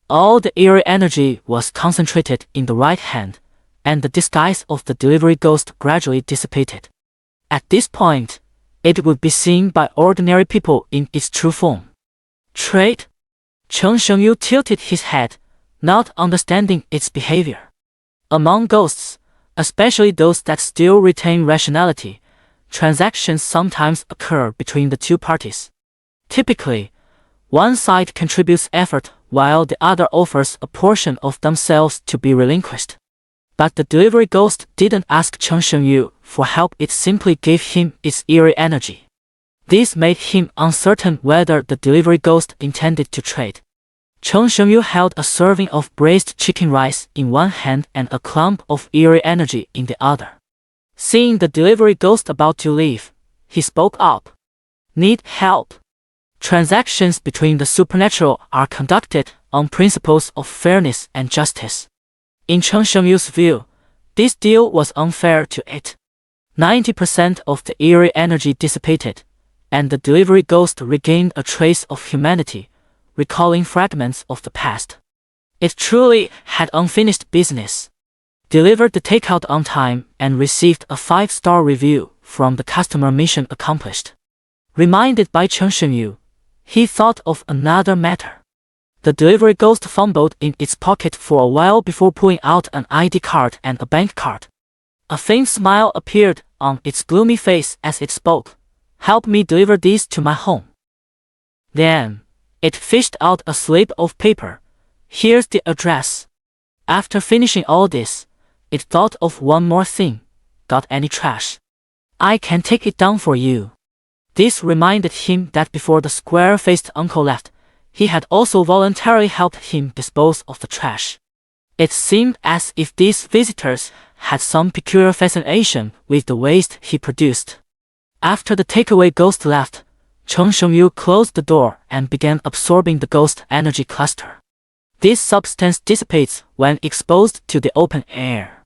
All the eerie energy was concentrated in the right hand, and the disguise of the delivery ghost gradually dissipated. At this point, it would be seen by ordinary people in its true form. Trade? Cheng Shengyu tilted his head, not understanding its behavior. Among ghosts, especially those that still retain rationality, transactions sometimes occur between the two parties. Typically, one side contributes effort while the other offers a portion of themselves to be relinquished. But the delivery ghost didn't ask Cheng Shengyu for help, it simply gave him its eerie energy. This made him uncertain whether the delivery ghost intended to trade. Cheng Shengyu held a serving of braised chicken rice in one hand and a clump of eerie energy in the other. Seeing the delivery ghost about to leave, he spoke up. Need help? Transactions between the supernatural are conducted on principles of fairness and justice. In Cheng Shengyu's view, this deal was unfair to it. 90% of the eerie energy dissipated, and the delivery ghost regained a trace of humanity, recalling fragments of the past. It truly had unfinished business. Delivered the takeout on time and received a 5-star review from the customer. Mission accomplished. Reminded by Cheng Shengyu, he thought of another matter. The delivery ghost fumbled in its pocket for a while before pulling out an ID card and a bank card. A faint smile appeared on its gloomy face as it spoke. Help me deliver these to my home. Then, it fished out a slip of paper. Here's the address. After finishing all this, it thought of one more thing. Got any trash? I can take it down for you. This reminded him that before the square-faced uncle left, he had also voluntarily helped him dispose of the trash. It seemed as if these visitors had some peculiar fascination with the waste he produced. After the takeaway ghost left, Cheng Shengyu closed the door and began absorbing the ghost energy cluster. This substance dissipates when exposed to the open air.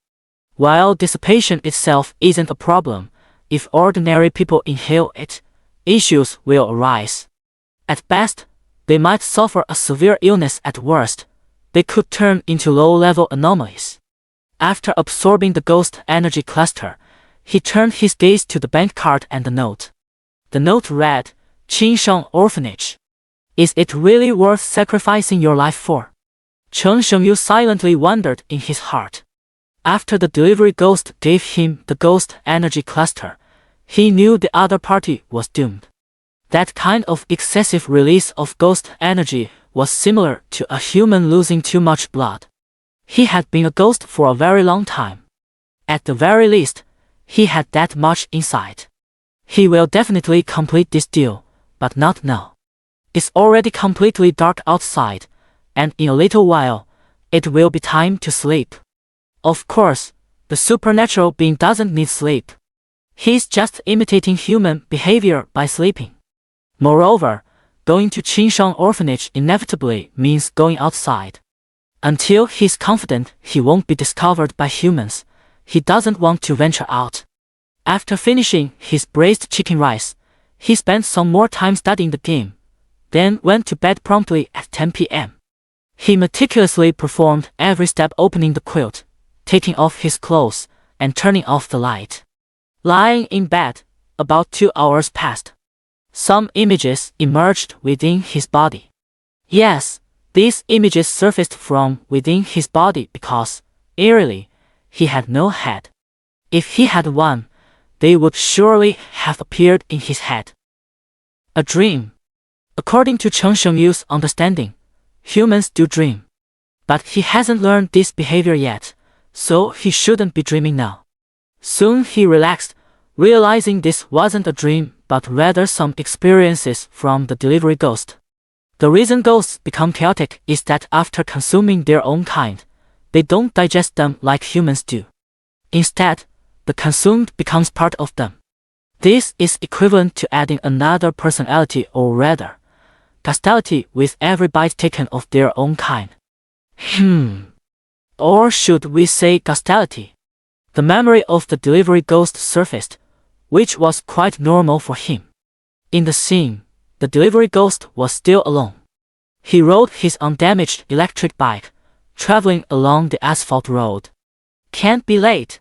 While dissipation itself isn't a problem, if ordinary people inhale it, issues will arise. At best, they might suffer a severe illness. At worst, they could turn into low-level anomalies. After absorbing the ghost energy cluster, he turned his gaze to the bank card and the note. The note read, Qinshan Orphanage. Is it really worth sacrificing your life for? Chen Shengyu silently wondered in his heart. After the delivery ghost gave him the ghost energy cluster, he knew the other party was doomed. That kind of excessive release of ghost energy was similar to a human losing too much blood. He had been a ghost for a very long time. At the very least, he had that much insight. He will definitely complete this deal, but not now. It's already completely dark outside, and in a little while, it will be time to sleep. Of course, the supernatural being doesn't need sleep. He's just imitating human behavior by sleeping. Moreover, going to Qinshan Orphanage inevitably means going outside. Until he's confident he won't be discovered by humans, he doesn't want to venture out. After finishing his braised chicken rice, he spent some more time studying the game, then went to bed promptly at 10 p.m. He meticulously performed every step, opening the quilt, taking off his clothes, and turning off the light. Lying in bed, about 2 hours passed. Some images emerged within his body. Yes, these images surfaced from within his body because, eerily, he had no head. If he had one, they would surely have appeared in his head. A dream. According to Chen Shengyu's understanding, humans do dream. But he hasn't learned this behavior yet, so he shouldn't be dreaming now. Soon he relaxed, realizing this wasn't a dream but rather some experiences from the delivery ghost. The reason ghosts become chaotic is that after consuming their own kind, they don't digest them like humans do. Instead, the consumed becomes part of them. This is equivalent to adding another personality, or rather, gustality, with every bite taken of their own kind. Or should we say gustality? The memory of the delivery ghost surfaced, which was quite normal for him. In the scene, the delivery ghost was still alone. He rode his undamaged electric bike, traveling along the asphalt road. Can't be late.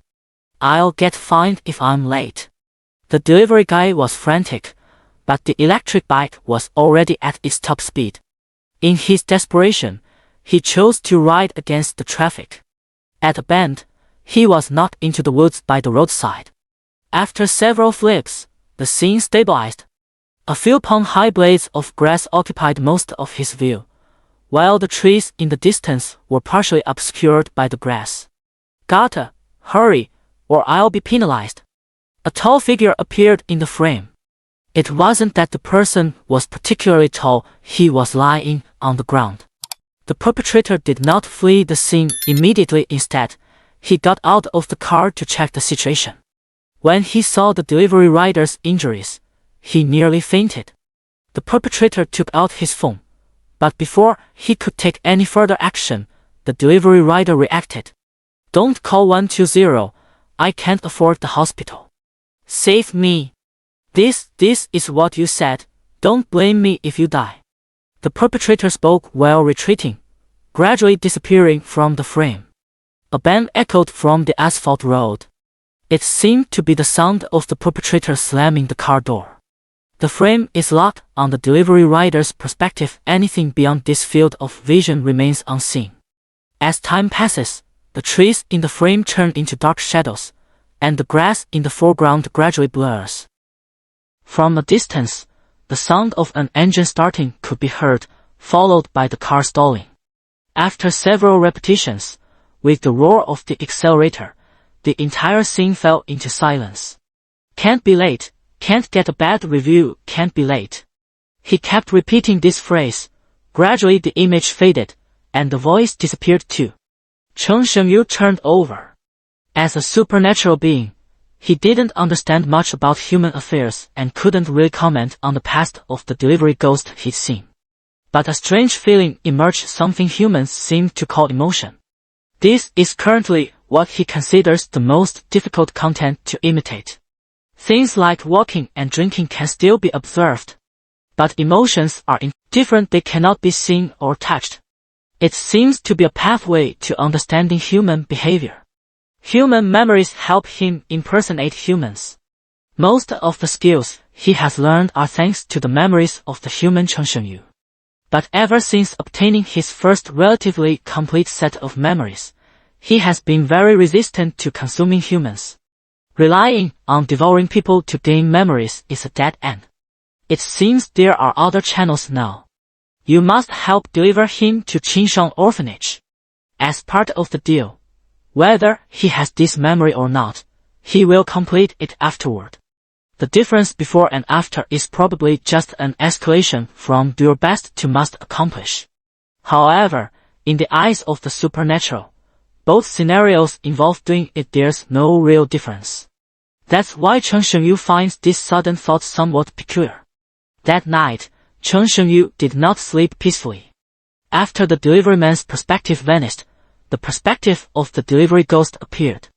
I'll get fined if I'm late. The delivery guy was frantic, but the electric bike was already at its top speed. In his desperation, he chose to ride against the traffic. At a bend, he was knocked into the woods by the roadside. After several flips, the scene stabilized. A few palm-high blades of grass occupied most of his view, while the trees in the distance were partially obscured by the grass. Gotta hurry, or I'll be penalized. A tall figure appeared in the frame. It wasn't that the person was particularly tall, he was lying on the ground. The perpetrator did not flee the scene immediately. Instead, he got out of the car to check the situation. When he saw the delivery rider's injuries, he nearly fainted. The perpetrator took out his phone, but before he could take any further action, the delivery rider reacted. Don't call 120, I can't afford the hospital. Save me. This is what you said, don't blame me if you die. The perpetrator spoke while retreating, gradually disappearing from the frame. A bang echoed from the asphalt road. It seemed to be the sound of the perpetrator slamming the car door. The frame is locked on the delivery rider's perspective. Anything beyond this field of vision remains unseen. As time passes, the trees in the frame turn into dark shadows, and the grass in the foreground gradually blurs. From a distance, the sound of an engine starting could be heard, followed by the car stalling. After several repetitions, with the roar of the accelerator, the entire scene fell into silence. Can't be late, can't get a bad review, can't be late. He kept repeating this phrase. Gradually the image faded, and the voice disappeared too. Chen Shengyu turned over. As a supernatural being, he didn't understand much about human affairs and couldn't really comment on the past of the delivery ghost he'd seen. But a strange feeling emerged, something humans seem to call emotion. This is currently what he considers the most difficult content to imitate. Things like walking and drinking can still be observed. But emotions are indifferent, they cannot be seen or touched. It seems to be a pathway to understanding human behavior. Human memories help him impersonate humans. Most of the skills he has learned are thanks to the memories of the human Chengshengyu. But ever since obtaining his first relatively complete set of memories, he has been very resistant to consuming humans. Relying on devouring people to gain memories is a dead end. It seems there are other channels now. You must help deliver him to Qinshan Orphanage. As part of the deal, whether he has this memory or not, he will complete it afterward. The difference before and after is probably just an escalation from do your best to must accomplish. However, in the eyes of the supernatural, both scenarios involve doing it, there's no real difference. That's why Chengshengyu finds this sudden thought somewhat peculiar. That night, Chengshengyu did not sleep peacefully. After the deliveryman's perspective vanished, the perspective of the delivery ghost appeared.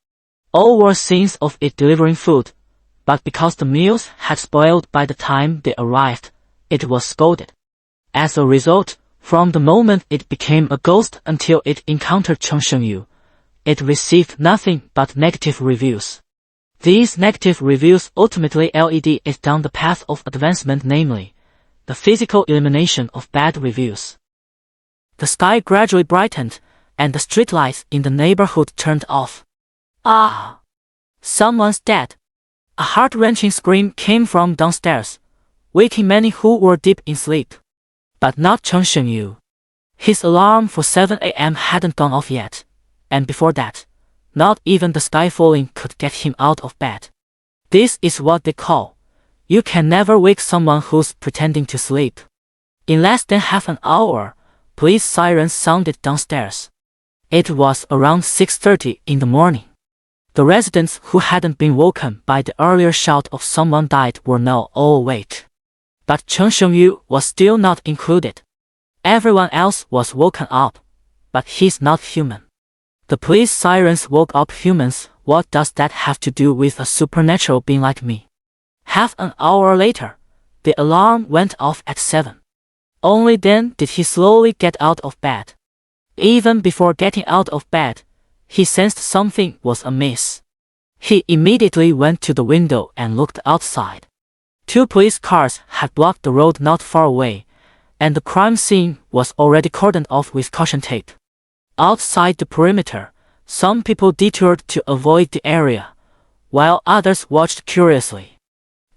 All were scenes of it delivering food, but because the meals had spoiled by the time they arrived, it was scolded. As a result, from the moment it became a ghost until it encountered Chengshengyu, it received nothing but negative reviews. These negative reviews ultimately led it down the path of advancement, namely, the physical elimination of bad reviews. The sky gradually brightened, and the streetlights in the neighborhood turned off. Ah! Someone's dead. A heart-wrenching scream came from downstairs, waking many who were deep in sleep. But not Chengshengyu. His alarm for 7 a.m. hadn't gone off yet, and before that, not even the sky falling could get him out of bed. This is what they call, you can never wake someone who's pretending to sleep. In less than half an hour, police sirens sounded downstairs. It was around 6:30 in the morning. The residents who hadn't been woken by the earlier shout of someone died were now all awake. But Chengshengyu was still not included. Everyone else was woken up, but he's not human. The police sirens woke up humans. What does that have to do with a supernatural being like me? Half an hour later, the alarm went off at 7. Only then did he slowly get out of bed. Even before getting out of bed, he sensed something was amiss. He immediately went to the window and looked outside. 2 police cars had blocked the road not far away, and the crime scene was already cordoned off with caution tape. Outside the perimeter, some people detoured to avoid the area, while others watched curiously.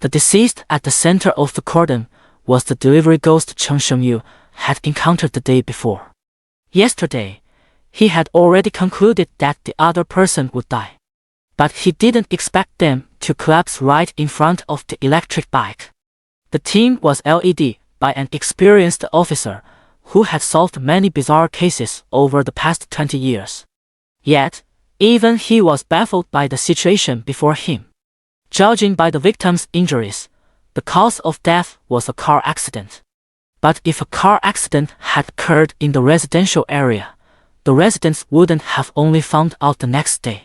The deceased at the center of the cordon was the delivery ghost Chengshengyu had encountered the day before. Yesterday, he had already concluded that the other person would die. But he didn't expect them to collapse right in front of the electric bike. The team was led by an experienced officer who had solved many bizarre cases over the past 20 years. Yet, even he was baffled by the situation before him. Judging by the victim's injuries, the cause of death was a car accident. But if a car accident had occurred in the residential area, the residents wouldn't have only found out the next day.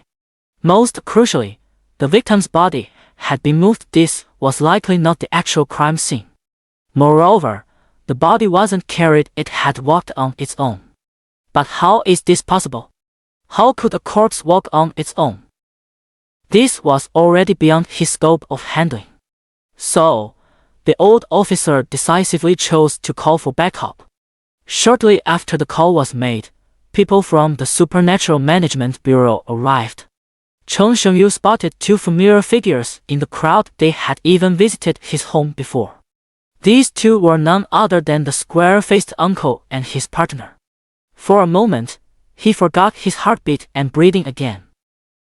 Most crucially, the victim's body had been moved. This was likely not the actual crime scene. Moreover, the body wasn't carried, it had walked on its own. But how is this possible? How could a corpse walk on its own? This was already beyond his scope of handling. So, the old officer decisively chose to call for backup. Shortly after the call was made, people from the Supernatural Management Bureau arrived. Chengshengyu spotted 2 familiar figures in the crowd. They had even visited his home before. These 2 were none other than the square-faced uncle and his partner. For a moment, he forgot his heartbeat and breathing again.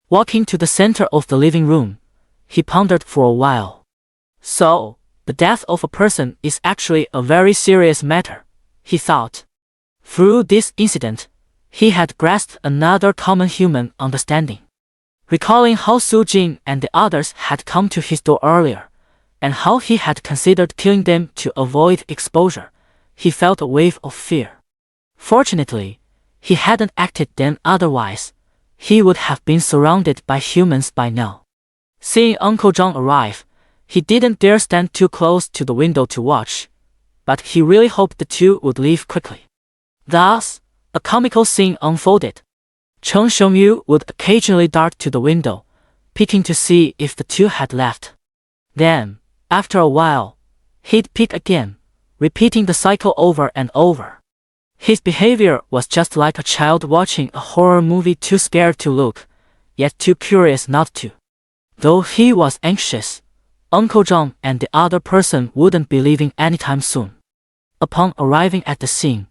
Walking to the center of the living room, he pondered for a while. So, the death of a person is actually a very serious matter, he thought. Through this incident, he had grasped another common human understanding. Recalling how Su Jing and the others had come to his door earlier, and how he had considered killing them to avoid exposure, he felt a wave of fear. Fortunately, he hadn't acted then, otherwise, he would have been surrounded by humans by now. Seeing Uncle Zhang arrive, He didn't dare stand too close to the window to watch, but he really hoped the two would leave quickly. Thus, a comical scene unfolded. Cheng Xiongyu would occasionally dart to the window, peeking to see if the two had left. Then, after a while, he'd peek again, repeating the cycle over and over. His behavior was just like a child watching a horror movie, too scared to look, yet too curious not to. Though he was anxious, Uncle Zhang and the other person wouldn't be leaving anytime soon. Upon arriving at the scene,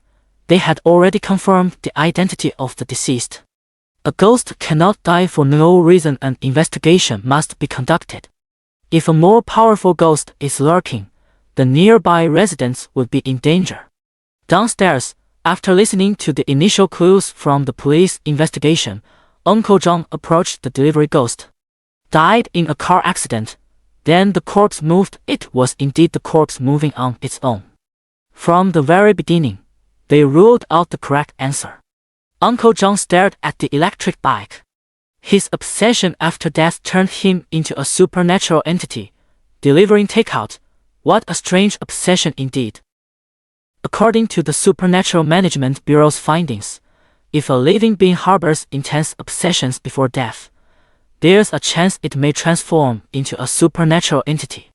they had already confirmed the identity of the deceased. A ghost cannot die for no reason. An investigation must be conducted. If a more powerful ghost is lurking, the nearby residents would be in danger. Downstairs, after listening to the initial clues from the police investigation, Uncle Zhang approached the delivery ghost. Died in a car accident. Then the corpse moved. It was indeed the corpse moving on its own. From the very beginning, they ruled out the correct answer. Uncle Zhang stared at the electric bike. His obsession after death turned him into a supernatural entity, delivering takeout. What a strange obsession indeed. According to the Supernatural Management Bureau's findings, if a living being harbors intense obsessions before death, there's a chance it may transform into a supernatural entity.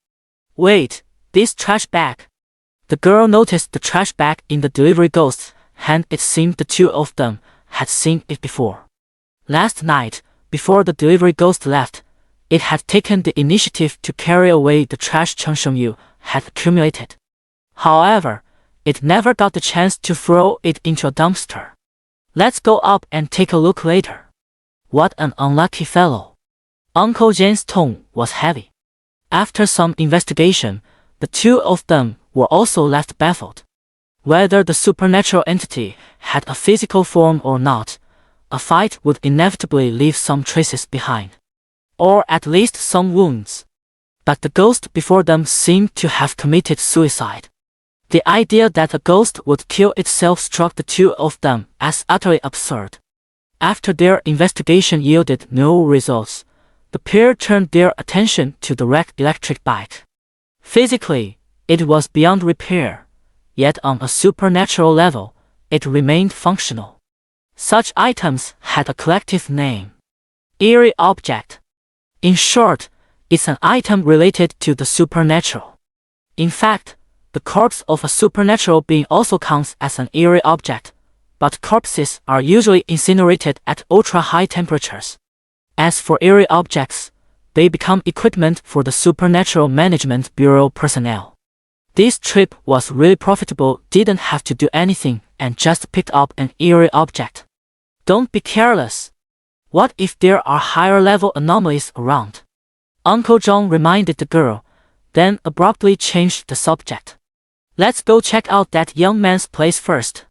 Wait, this trash bag. The girl noticed the trash bag in the delivery ghost's hand. It seemed the two of them had seen it before. Last night, before the delivery ghost left, it had taken the initiative to carry away the trash Cheng Xiongyu had accumulated. However, it never got the chance to throw it into a dumpster. Let's go up and take a look later. What an unlucky fellow. Uncle Zhen's tone was heavy. After some investigation, the two of them were also left baffled. Whether the supernatural entity had a physical form or not, a fight would inevitably leave some traces behind. Or at least some wounds. But the ghost before them seemed to have committed suicide. The idea that a ghost would kill itself struck the two of them as utterly absurd. After their investigation yielded no results, the pair turned their attention to the wrecked electric bike. Physically, it was beyond repair, yet on a supernatural level, it remained functional. Such items had a collective name: Eerie Object. In short, it's an item related to the supernatural. In fact, the corpse of a supernatural being also counts as an eerie object, but corpses are usually incinerated at ultra-high temperatures. As for eerie objects, they become equipment for the Supernatural Management Bureau personnel. This trip was really profitable. Didn't have to do anything and just picked up an eerie object. Don't be careless. What if there are higher-level anomalies around? Uncle Zhang reminded the girl, then abruptly changed the subject. Let's go check out that young man's place first.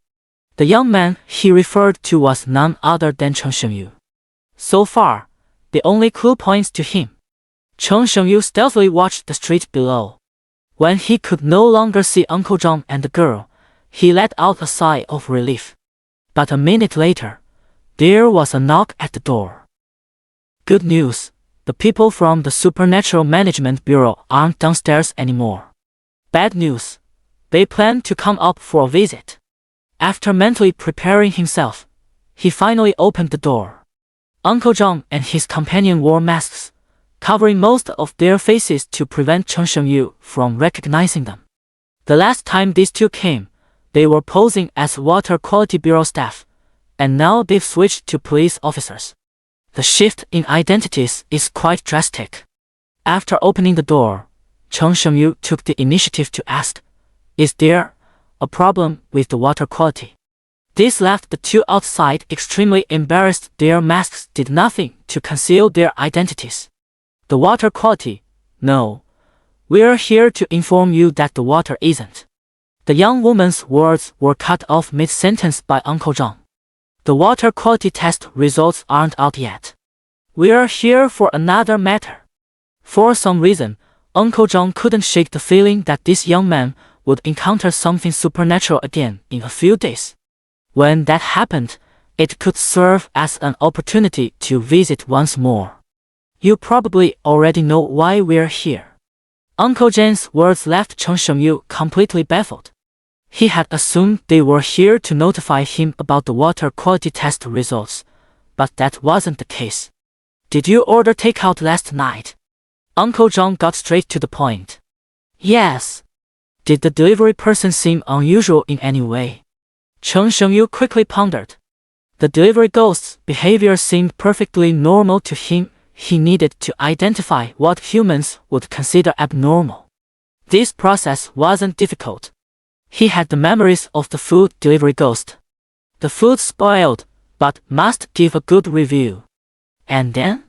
The young man he referred to was none other than Cheng Xiongyu. So far, the only clue points to him. Cheng Xiongyu stealthily watched the street below. When he could no longer see Uncle Zhang and the girl, he let out a sigh of relief. But a minute later, there was a knock at the door. Good news, the people from the Supernatural Management Bureau aren't downstairs anymore. Bad news, they plan to come up for a visit. After mentally preparing himself, he finally opened the door. Uncle Zhang and his companion wore masks, covering most of their faces to prevent Cheng Xiongyu from recognizing them. The last time these two came, they were posing as Water Quality Bureau staff, and now they've switched to police officers. The shift in identities is quite drastic. After opening the door, Cheng Xiongyu took the initiative to ask, "Is there a problem with the water quality?" This left the two outside extremely embarrassed. Their masks did nothing to conceal their identities. The water quality? No. We're here to inform you that the water isn't. The young woman's words were cut off mid-sentence by Uncle Zhang. The water quality test results aren't out yet. We're here for another matter. For some reason, Uncle Zhang couldn't shake the feeling that this young man would encounter something supernatural again in a few days. When that happened, it could serve as an opportunity to visit once more. You probably already know why we're here. Uncle Jane's words left Cheng Shengyu completely baffled. He had assumed they were here to notify him about the water quality test results, but that wasn't the case. Did you order takeout last night? Uncle John got straight to the point. Yes. Did the delivery person seem unusual in any way? Cheng Shengyu quickly pondered. The delivery ghost's behavior seemed perfectly normal to him. He needed to identify what humans would consider abnormal. This process wasn't difficult. He had the memories of the food delivery ghost. The food spoiled, but must give a good review. And then?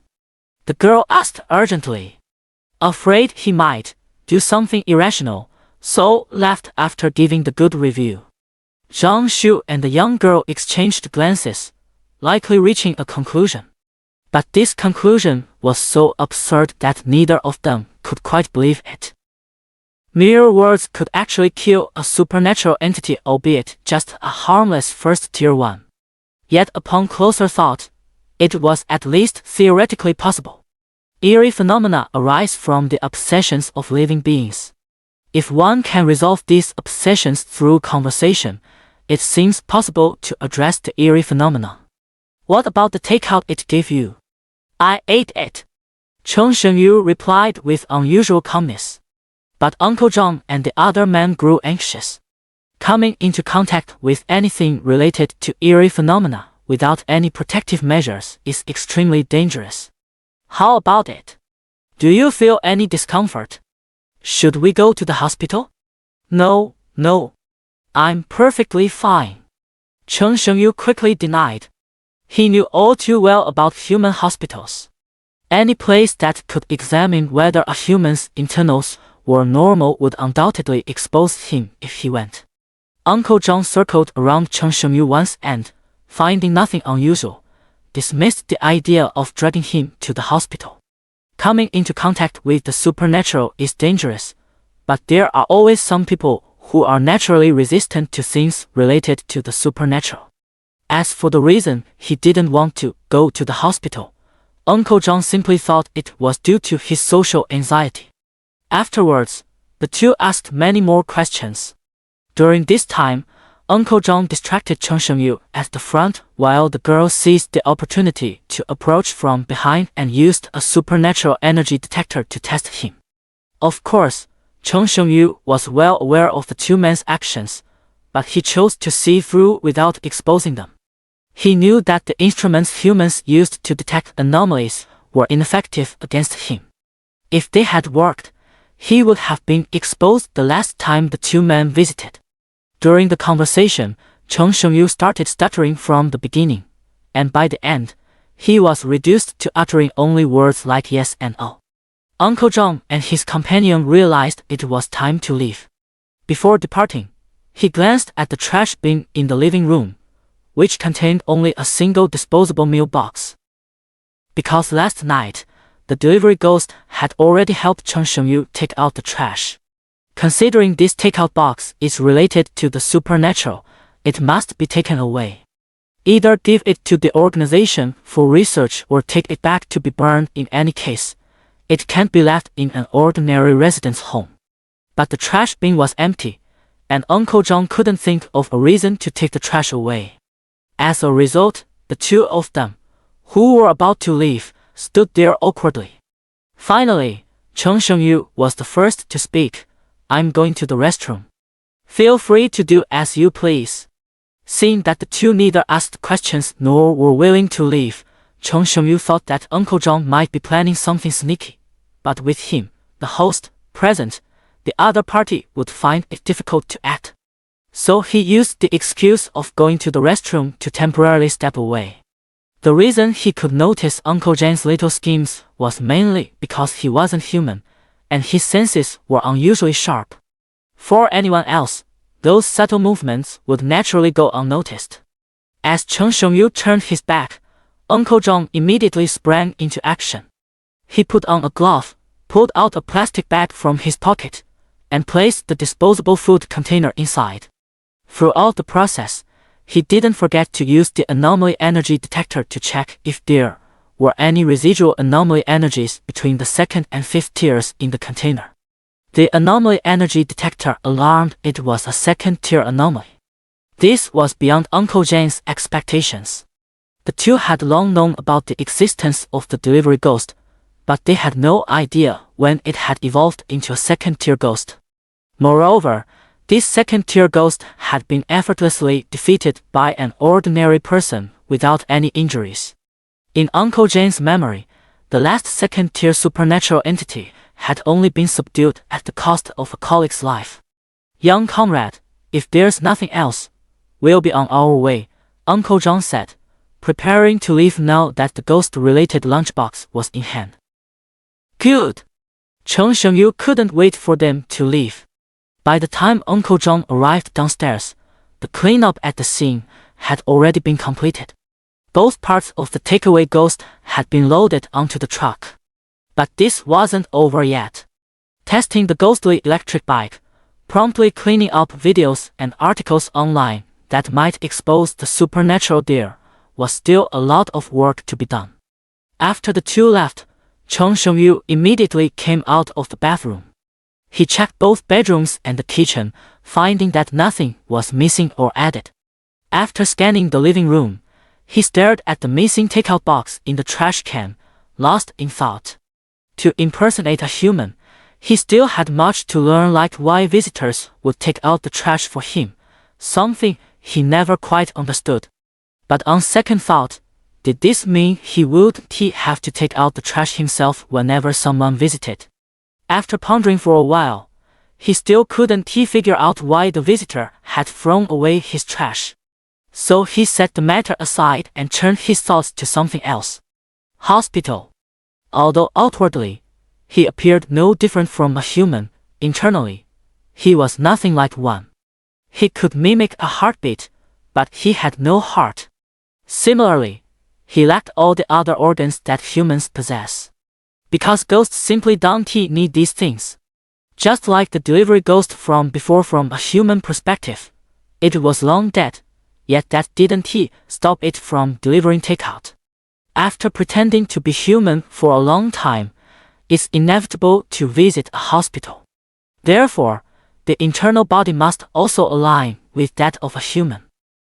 The girl asked urgently. Afraid he might do something irrational, so left after giving the good review. Zhang Shu and the young girl exchanged glances, likely reaching a conclusion. But this conclusion was so absurd that neither of them could quite believe it. Mere words could actually kill a supernatural entity, albeit just a harmless first-tier one. Yet upon closer thought, it was at least theoretically possible. Eerie phenomena arise from the obsessions of living beings. If one can resolve these obsessions through conversation, it seems possible to address the eerie phenomena. What about the takeout it gave you? I ate it. Cheng Shengyu replied with unusual calmness. But Uncle John and the other man grew anxious. Coming into contact with anything related to eerie phenomena without any protective measures is extremely dangerous. How about it? Do you feel any discomfort? Should we go to the hospital? No. I'm perfectly fine. Cheng Shengyu quickly denied. He knew all too well about human hospitals. Any place that could examine whether a human's internals were normal would undoubtedly expose him if he went. Uncle John circled around Cheng Shengyu once and, finding nothing unusual, dismissed the idea of dragging him to the hospital. Coming into contact with the supernatural is dangerous, but there are always some people who are naturally resistant to things related to the supernatural. As for the reason he didn't want to go to the hospital, Uncle John simply thought it was due to his social anxiety. Afterwards, the two asked many more questions. During this time, Uncle John distracted Cheng Shengyu at the front while the girl seized the opportunity to approach from behind and used a supernatural energy detector to test him. Of course, Cheng Shengyu was well aware of the two men's actions, but he chose to see through without exposing them. He knew that the instruments humans used to detect anomalies were ineffective against him. If they had worked, he would have been exposed the last time the two men visited. During the conversation, Cheng Shengyu started stuttering from the beginning, and by the end, he was reduced to uttering only words like yes and oh. Uncle John and his companion realized it was time to leave. Before departing, he glanced at the trash bin in the living room, which contained only a single disposable meal box. Because last night, the delivery ghost had already helped Cheng Shengyu take out the trash. Considering this takeout box is related to the supernatural, it must be taken away. Either give it to the organization for research or take it back to be burned. In any case, it can't be left in an ordinary residence home. But the trash bin was empty, and Uncle John couldn't think of a reason to take the trash away. As a result, the two of them, who were about to leave, stood there awkwardly. Finally, Cheng Shengyu was the first to speak. I'm going to the restroom. Feel free to do as you please. Seeing that the two neither asked questions nor were willing to leave, Cheng Shengyu thought that Uncle John might be planning something sneaky. But with him, the host, present, the other party would find it difficult to act. So he used the excuse of going to the restroom to temporarily step away. The reason he could notice Uncle Jane's little schemes was mainly because he wasn't human, and his senses were unusually sharp. For anyone else, those subtle movements would naturally go unnoticed. As Cheng Shengyu turned his back, Uncle John immediately sprang into action. He put on a glove, pulled out a plastic bag from his pocket, and placed the disposable food container inside. Throughout the process, he didn't forget to use the anomaly energy detector to check if there were any residual anomaly energies between the second and fifth tiers in the container. The anomaly energy detector alarmed it was a second-tier anomaly. This was beyond Uncle Jane's expectations. The two had long known about the existence of the delivery ghost, but they had no idea when it had evolved into a second-tier ghost. Moreover, this second-tier ghost had been effortlessly defeated by an ordinary person without any injuries. In Uncle Jane's memory, the last second-tier supernatural entity had only been subdued at the cost of a colleague's life. "Young comrade, if there's nothing else, we'll be on our way," Uncle John said, preparing to leave now that the ghost-related lunchbox was in hand. "Good." Cheng Shengyu couldn't wait for them to leave. By the time Uncle John arrived downstairs, the cleanup at the scene had already been completed. Both parts of the takeaway ghost had been loaded onto the truck. But this wasn't over yet. Testing the ghostly electric bike, promptly cleaning up videos and articles online that might expose the supernatural there, was still a lot of work to be done. After the two left, Cheng Shengyu immediately came out of the bathroom. He checked both bedrooms and the kitchen, finding that nothing was missing or added. After scanning the living room, he stared at the missing takeout box in the trash can, lost in thought. To impersonate a human, he still had much to learn, like why visitors would take out the trash for him, something he never quite understood. But on second thought, did this mean he wouldn't have to take out the trash himself whenever someone visited? After pondering for a while, he still couldn't figure out why the visitor had thrown away his trash. So he set the matter aside and turned his thoughts to something else. Hospital. Although outwardly, he appeared no different from a human, internally, he was nothing like one. He could mimic a heartbeat, but he had no heart. Similarly, he lacked all the other organs that humans possess. Because ghosts simply don't need these things. Just like the delivery ghost from before, from a human perspective, it was long dead, yet that didn't stop it from delivering takeout. After pretending to be human for a long time, it's inevitable to visit a hospital. Therefore, the internal body must also align with that of a human.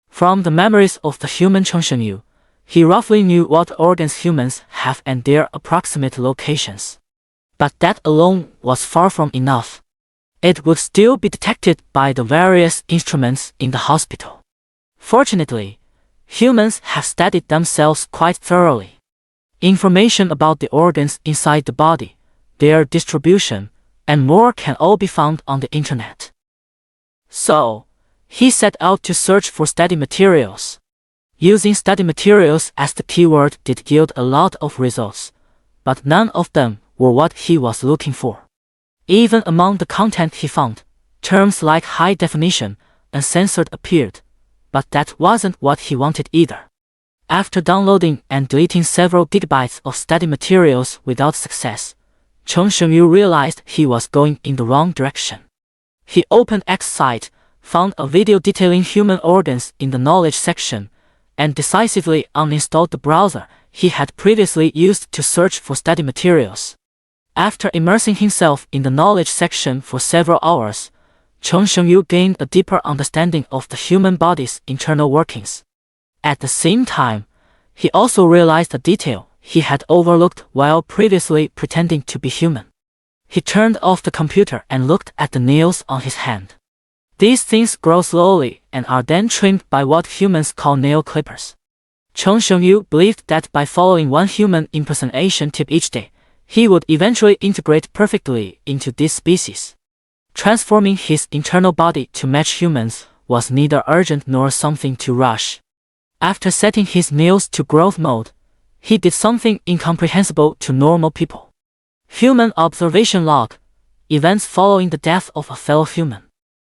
From the memories of the human Cheng Shengyu, he roughly knew what organs humans have and their approximate locations. But that alone was far from enough. It would still be detected by the various instruments in the hospital. Fortunately, humans have studied themselves quite thoroughly. Information about the organs inside the body, their distribution, and more can all be found on the internet. So, he set out to search for study materials. Using study materials as the keyword did yield a lot of results, but none of them were what he was looking for. Even among the content he found, terms like high definition, uncensored appeared, but that wasn't what he wanted either. After downloading and deleting several gigabytes of study materials without success, Cheng Shengyu realized he was going in the wrong direction. He opened X site, found a video detailing human organs in the knowledge section, and decisively uninstalled the browser he had previously used to search for study materials. After immersing himself in the knowledge section for several hours, Cheng Shengyu gained a deeper understanding of the human body's internal workings. At the same time, he also realized a detail he had overlooked while previously pretending to be human. He turned off the computer and looked at the nails on his hand. These things grow slowly and are then trimmed by what humans call nail clippers. Cheng Shengyu believed that by following one human impersonation tip each day, he would eventually integrate perfectly into this species. Transforming his internal body to match humans was neither urgent nor something to rush. After setting his nails to growth mode, he did something incomprehensible to normal people. Human observation log, events following the death of a fellow human.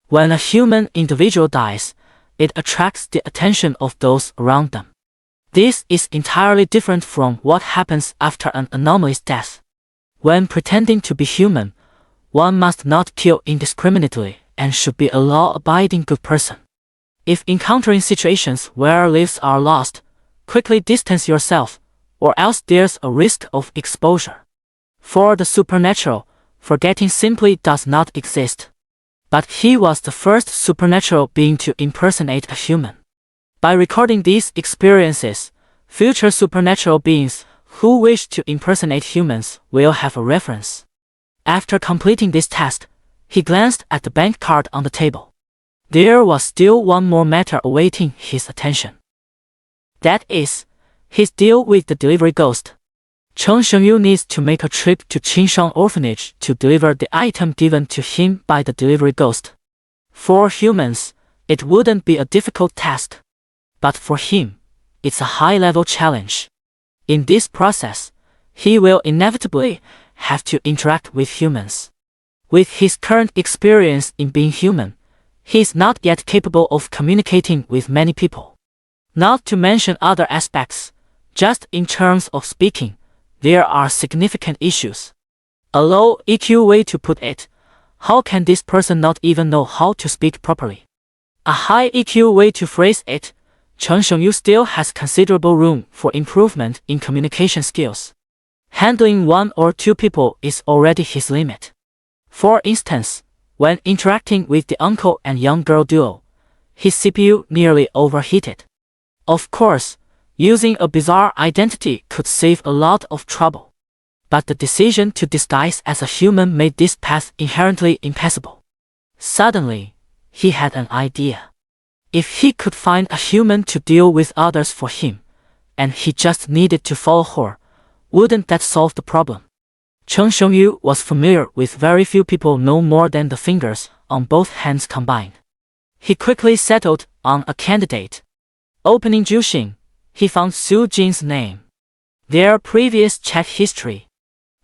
When a human individual dies, it attracts the attention of those around them. This is entirely different from what happens after an anomaly's death. When pretending to be human, one must not kill indiscriminately and should be a law-abiding good person. If encountering situations where lives are lost, quickly distance yourself, or else there's a risk of exposure. For the supernatural, forgetting simply does not exist. But he was the first supernatural being to impersonate a human. By recording these experiences, future supernatural beings who wish to impersonate humans will have a reference. After completing this test, he glanced at the bank card on the table. There was still one more matter awaiting his attention. That is, his deal with the delivery ghost. Cheng Shengyu needs to make a trip to Qinshan Orphanage to deliver the item given to him by the delivery ghost. For humans, it wouldn't be a difficult task. But for him, it's a high-level challenge. In this process, he will inevitably have to interact with humans. With his current experience in being human, he is not yet capable of communicating with many people. Not to mention other aspects, just in terms of speaking, there are significant issues. A low EQ way to put it, how can this person not even know how to speak properly? A high EQ way to phrase it, Cheng Shengyu still has considerable room for improvement in communication skills. Handling 1 or 2 people is already his limit. For instance, when interacting with the uncle and young girl duo, his CPU nearly overheated. Of course, using a bizarre identity could save a lot of trouble. But the decision to disguise as a human made this path inherently impassable. Suddenly, he had an idea. If he could find a human to deal with others for him, and he just needed to follow her, wouldn't that solve the problem? Cheng Shengyu was familiar with very few people no more than the fingers on both hands combined. He quickly settled on a candidate. Opening Jushin, he found Su Jin's name. Their previous chat history.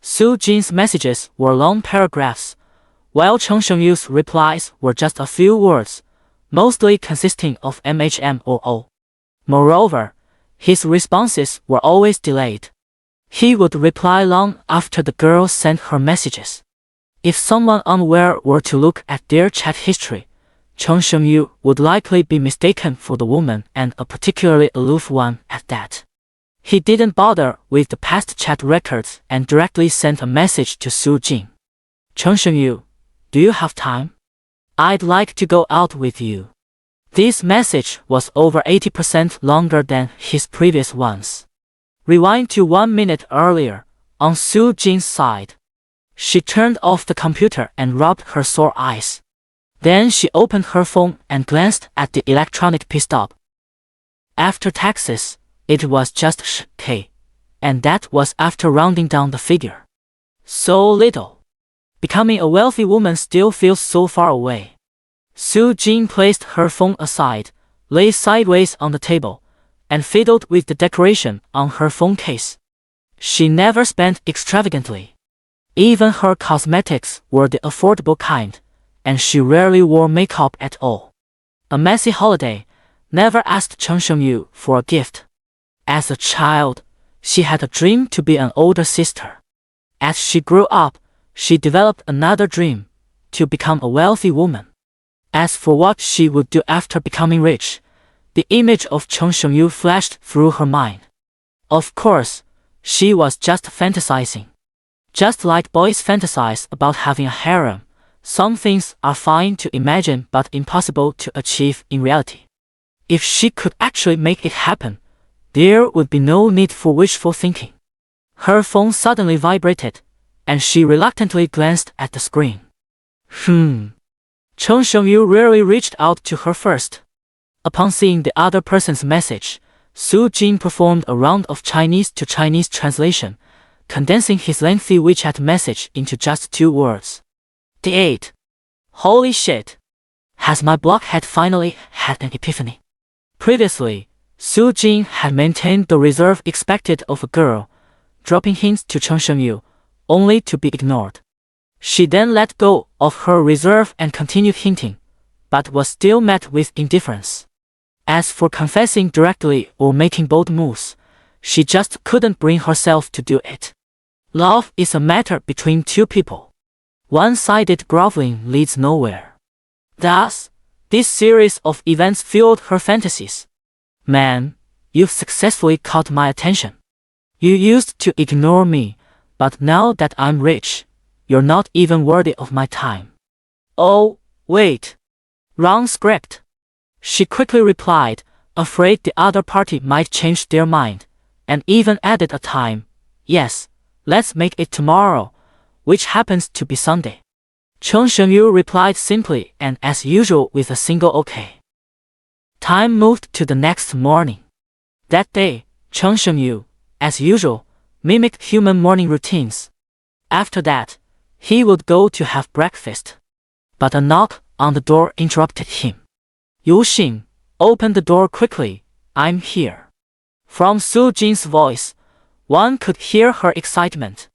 Su Jin's messages were long paragraphs, while Cheng Shengyu's replies were just a few words, mostly consisting of MHM or O. Moreover, his responses were always delayed. He would reply long after the girl sent her messages. If someone unaware were to look at their chat history, Cheng Shengyu would likely be mistaken for the woman, and a particularly aloof one at that. He didn't bother with the past chat records and directly sent a message to Su Jin. Cheng Shengyu, do you have time? I'd like to go out with you. This message was over 80% longer than his previous ones. Rewind to 1 minute earlier, on Su Jin's side. She turned off the computer and rubbed her sore eyes. Then she opened her phone and glanced at the electronic pay stub. After taxes, it was just K, and that was after rounding down the figure. So little. Becoming a wealthy woman still feels so far away. Su Jin placed her phone aside, lay sideways on the table, and fiddled with the decoration on her phone case. She never spent extravagantly. Even her cosmetics were the affordable kind, and she rarely wore makeup at all. A messy holiday, never asked Cheng Shengyu for a gift. As a child, she had a dream to be an older sister. As she grew up, she developed another dream, to become a wealthy woman. As for what she would do after becoming rich, the image of Cheng Shengyu flashed through her mind. Of course, she was just fantasizing. Just like boys fantasize about having a harem, some things are fine to imagine but impossible to achieve in reality. If she could actually make it happen, there would be no need for wishful thinking. Her phone suddenly vibrated, and she reluctantly glanced at the screen. Cheng Shengyu rarely reached out to her first. Upon seeing the other person's message, Su Jin performed a round of Chinese to Chinese translation, condensing his lengthy WeChat message into just 2 words. D8. Holy shit. Has my blockhead finally had an epiphany? Previously, Su Jin had maintained the reserve expected of a girl, dropping hints to Cheng Shengyu, only to be ignored. She then let go of her reserve and continued hinting, but was still met with indifference. As for confessing directly or making bold moves, she just couldn't bring herself to do it. Love is a matter between 2 people. One-sided groveling leads nowhere. Thus, this series of events fueled her fantasies. Man, you've successfully caught my attention. You used to ignore me, but now that I'm rich, you're not even worthy of my time. Oh, wait. Wrong script. She quickly replied, afraid the other party might change their mind, and even added a time. Yes, let's make it tomorrow, which happens to be Sunday. Chung Shengyu replied simply and as usual with a single okay. Time moved to the next morning. That day, Chung Shengyu, as usual, mimicked human morning routines. After that, he would go to have breakfast. But a knock on the door interrupted him. Yu Xing, open the door quickly, I'm here. From Su Jin's voice, one could hear her excitement.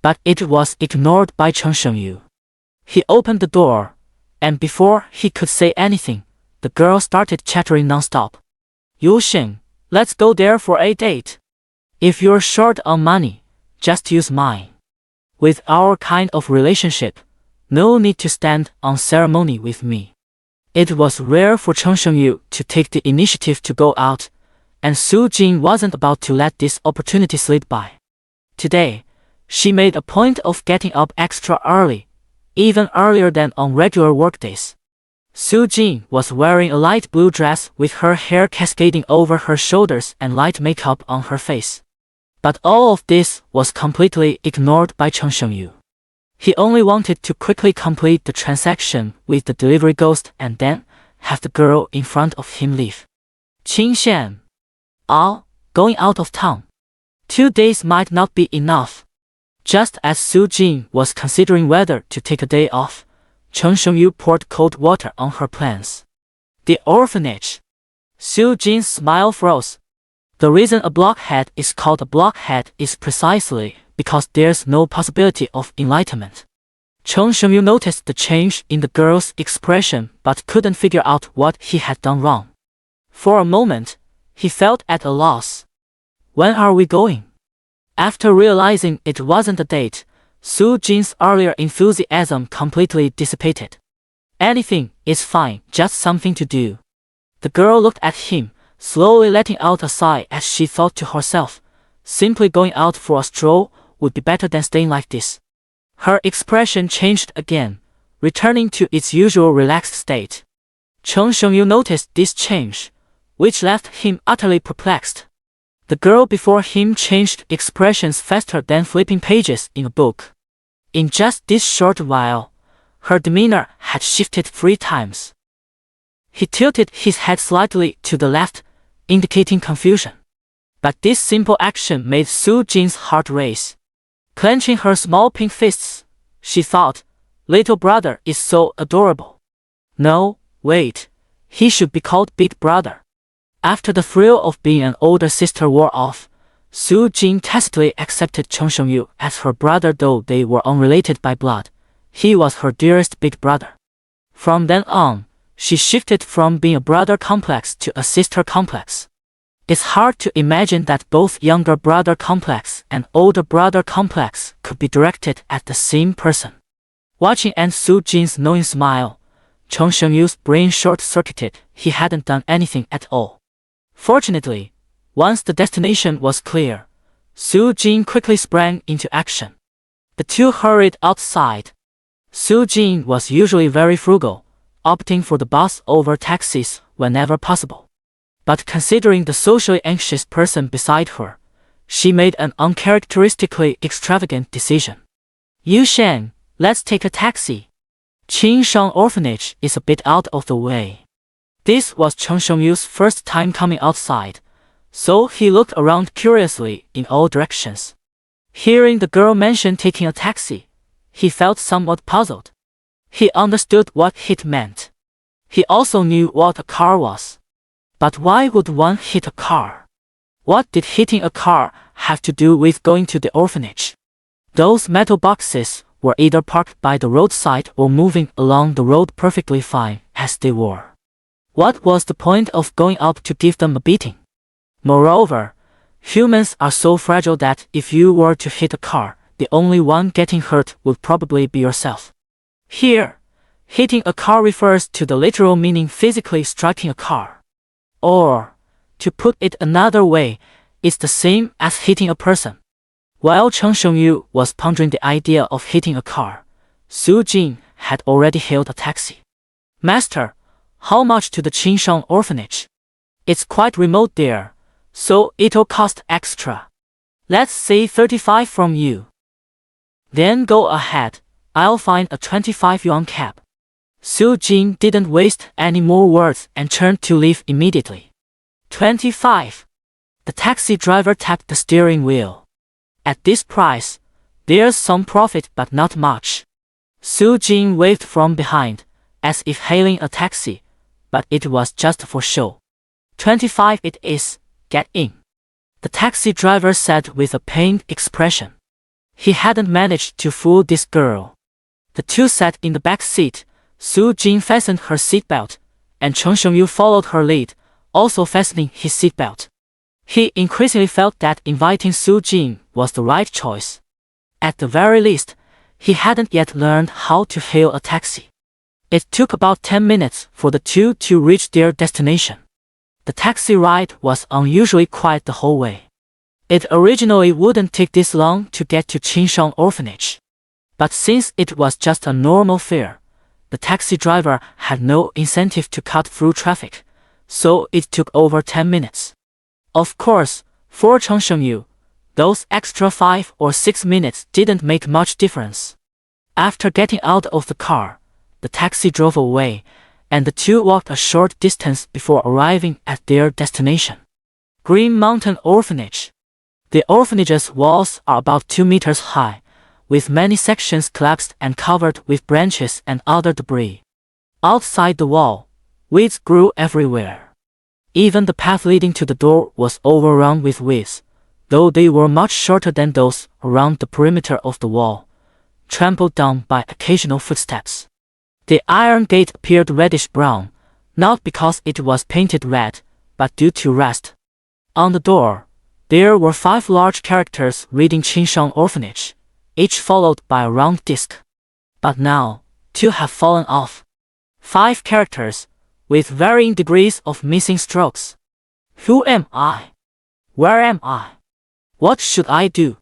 But it was ignored by Chung Shengyu. He opened the door, and before he could say anything, the girl started chattering non-stop. Yu Xing, let's go there for a date. If you're short on money, just use mine. With our kind of relationship, no need to stand on ceremony with me. It was rare for Chung Shengyu to take the initiative to go out, and Su Jin wasn't about to let this opportunity slip by. Today, she made a point of getting up extra early, even earlier than on regular workdays. Su Jin was wearing a light blue dress with her hair cascading over her shoulders and light makeup on her face. But all of this was completely ignored by Chung Shengyu. He only wanted to quickly complete the transaction with the delivery ghost and then have the girl in front of him leave. Qin Xian. Going out of town. 2 days might not be enough. Just as Su Jin was considering whether to take a day off, Chung Shengyu poured cold water on her plans. The orphanage. Su Jin's smile froze. The reason a blockhead is called a blockhead is precisely because there's no possibility of enlightenment. Chung Shengyu noticed the change in the girl's expression but couldn't figure out what he had done wrong. For a moment, he felt at a loss. When are we going? After realizing it wasn't a date, Su Jin's earlier enthusiasm completely dissipated. Anything is fine, just something to do. The girl looked at him, slowly letting out a sigh as she thought to herself, simply going out for a stroll would be better than staying like this. Her expression changed again, returning to its usual relaxed state. Chung Shengyu noticed this change, which left him utterly perplexed. The girl before him changed expressions faster than flipping pages in a book. In just this short while, her demeanor had shifted 3 times. He tilted his head slightly to the left, indicating confusion. But this simple action made Su Jin's heart race. Clenching her small pink fists, she thought, little brother is so adorable. No, wait, he should be called big brother. After the thrill of being an older sister wore off, Su Jin tacitly accepted Chung Shengyu as her brother though they were unrelated by blood. He was her dearest big brother. From then on, she shifted from being a brother complex to a sister complex. It's hard to imagine that both younger brother complex and older brother complex could be directed at the same person. Watching Aunt Su Jin's knowing smile, Chung Shengyu's brain short-circuited. He hadn't done anything at all. Fortunately, once the destination was clear, Su Jin quickly sprang into action. The two hurried outside. Su Jin was usually very frugal, opting for the bus over taxis whenever possible. But considering the socially anxious person beside her, she made an uncharacteristically extravagant decision. Yu Shen, let's take a taxi. Qinshan Orphanage is a bit out of the way. This was Chung Shengyu's first time coming outside, so he looked around curiously in all directions. Hearing the girl mention taking a taxi, he felt somewhat puzzled. He understood what it meant. He also knew what a car was. But why would one hit a car? What did hitting a car have to do with going to the orphanage? Those metal boxes were either parked by the roadside or moving along the road perfectly fine as they were. What was the point of going up to give them a beating? Moreover, humans are so fragile that if you were to hit a car, the only one getting hurt would probably be yourself. Here, hitting a car refers to the literal meaning physically striking a car. Or, to put it another way, it's the same as hitting a person. While Cheng Shengyu was pondering the idea of hitting a car, Su Jing had already hailed a taxi. Master, how much to the Qinshan orphanage? It's quite remote there, so it'll cost extra. Let's say 35 from you. Then go ahead, I'll find a 25 yuan cab. Su Jing didn't waste any more words and turned to leave immediately. 25. The taxi driver tapped the steering wheel. At this price, there's some profit but not much. Su Jing waved from behind, as if hailing a taxi, but it was just for show. 25 it is, get in. The taxi driver said with a pained expression. He hadn't managed to fool this girl. The two sat in the back seat. Su Jing fastened her seatbelt, and Cheng Shengyu followed her lead, also fastening his seatbelt. He increasingly felt that inviting Su Jing was the right choice. At the very least, he hadn't yet learned how to hail a taxi. It took about 10 minutes for the two to reach their destination. The taxi ride was unusually quiet the whole way. It originally wouldn't take this long to get to Qinshan Orphanage. But since it was just a normal fare, the taxi driver had no incentive to cut through traffic, so it took over 10 minutes. Of course, for Cheng Shengyu, those extra 5 or 6 minutes didn't make much difference. After getting out of the car, the taxi drove away, and the two walked a short distance before arriving at their destination. Green Mountain Orphanage. The orphanage's walls are about 2 meters high, with many sections collapsed and covered with branches and other debris. Outside the wall, weeds grew everywhere. Even the path leading to the door was overrun with weeds, though they were much shorter than those around the perimeter of the wall, trampled down by occasional footsteps. The iron gate appeared reddish-brown, not because it was painted red, but due to rust. On the door, there were 5 large characters reading Qinshan Orphanage, each followed by a round disc. But now, 2 have fallen off. 5 characters, with varying degrees of missing strokes. Who am I? Where am I? What should I do?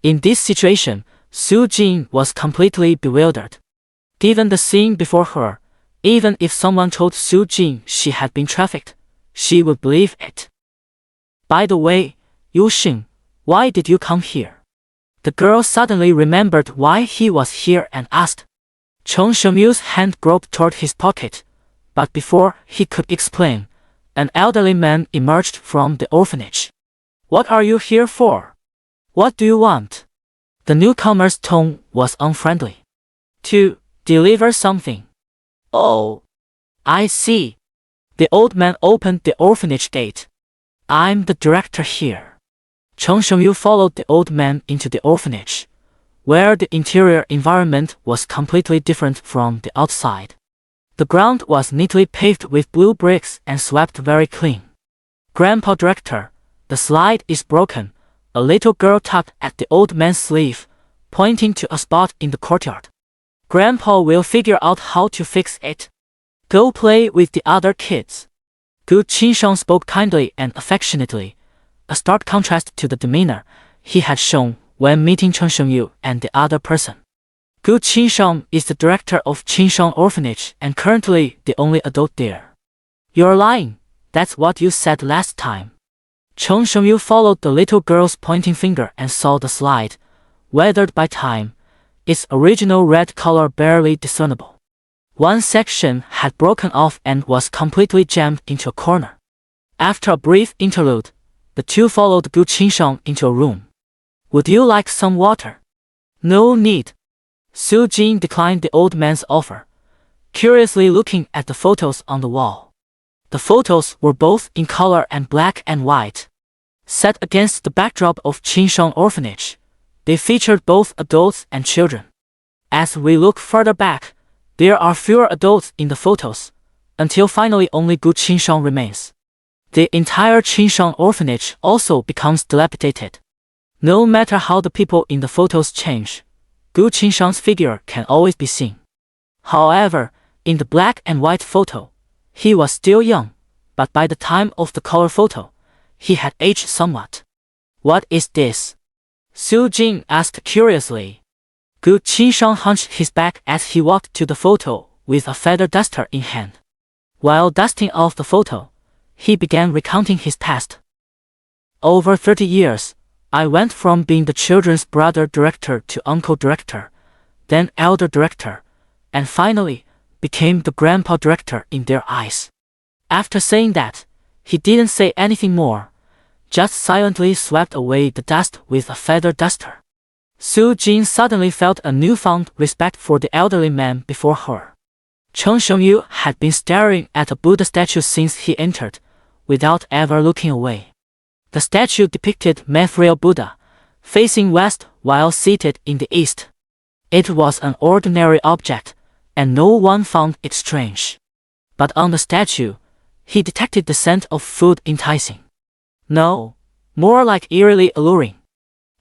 In this situation, Su Jing was completely bewildered. Given the scene before her, even if someone told Su Jing she had been trafficked, she would believe it. By the way, Yu Xing, why did you come here? The girl suddenly remembered why he was here and asked. Cheng Shenyu's hand groped toward his pocket, but before he could explain, an elderly man emerged from the orphanage. What are you here for? What do you want? The newcomer's tone was unfriendly. To deliver something. Oh, I see. The old man opened the orphanage gate. I'm the director here. Cheng Shengyu followed the old man into the orphanage, where the interior environment was completely different from the outside. The ground was neatly paved with blue bricks and swept very clean. Grandpa Director, the slide is broken, a little girl tugged at the old man's sleeve, pointing to a spot in the courtyard. Grandpa will figure out how to fix it. Go play with the other kids. Gu Qinshan spoke kindly and affectionately, a stark contrast to the demeanor he had shown when meeting Cheng Shengyu and the other person. Gu Qinshan is the director of Qinshan Orphanage and currently the only adult there. You're lying, that's what you said last time. Cheng Shengyu followed the little girl's pointing finger and saw the slide, weathered by time, its original red color barely discernible. One section had broken off and was completely jammed into a corner. After a brief interlude, the two followed Gu Qinshan into a room. Would you like some water? No need. Su Jing declined the old man's offer, curiously looking at the photos on the wall. The photos were both in color and black and white. Set against the backdrop of Qinshan Orphanage, they featured both adults and children. As we look further back, there are fewer adults in the photos, until finally only Gu Qinshan remains. The entire Qinshan Orphanage also becomes dilapidated. No matter how the people in the photos change, Gu Qinshan's figure can always be seen. However, in the black and white photo, he was still young, but by the time of the color photo, he had aged somewhat. What is this? Su Jing asked curiously. Gu Qinshang hunched his back as he walked to the photo with a feather duster in hand. While dusting off the photo, he began recounting his past. Over 30 years, I went from being the children's brother director to uncle director, then elder director, and finally became the grandpa director in their eyes. After saying that, he didn't say anything more, just silently swept away the dust with a feather duster. Su Jing suddenly felt a newfound respect for the elderly man before her. Cheng Shengyu had been staring at a Buddha statue since he entered, without ever looking away. The statue depicted Mithril Buddha, facing west while seated in the east. It was an ordinary object, and no one found it strange. But on the statue, he detected the scent of food enticing. No, more like eerily alluring.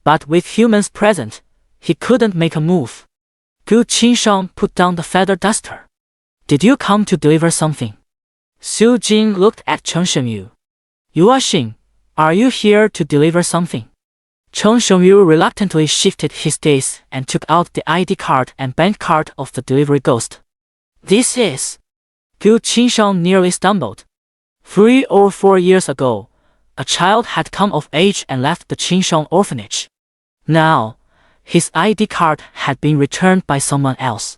But with humans present, he couldn't make a move. Gu Qinshang put down the feather duster. Did you come to deliver something? Su Jing looked at Cheng Shengyu. You are Xing. Are you here to deliver something? Cheng Shengyu reluctantly shifted his gaze and took out the ID card and bank card of the delivery ghost. This is... Gu Qinshang nearly stumbled. 3 or 4 years ago, a child had come of age and left the Qinshang orphanage. Now, his ID card had been returned by someone else.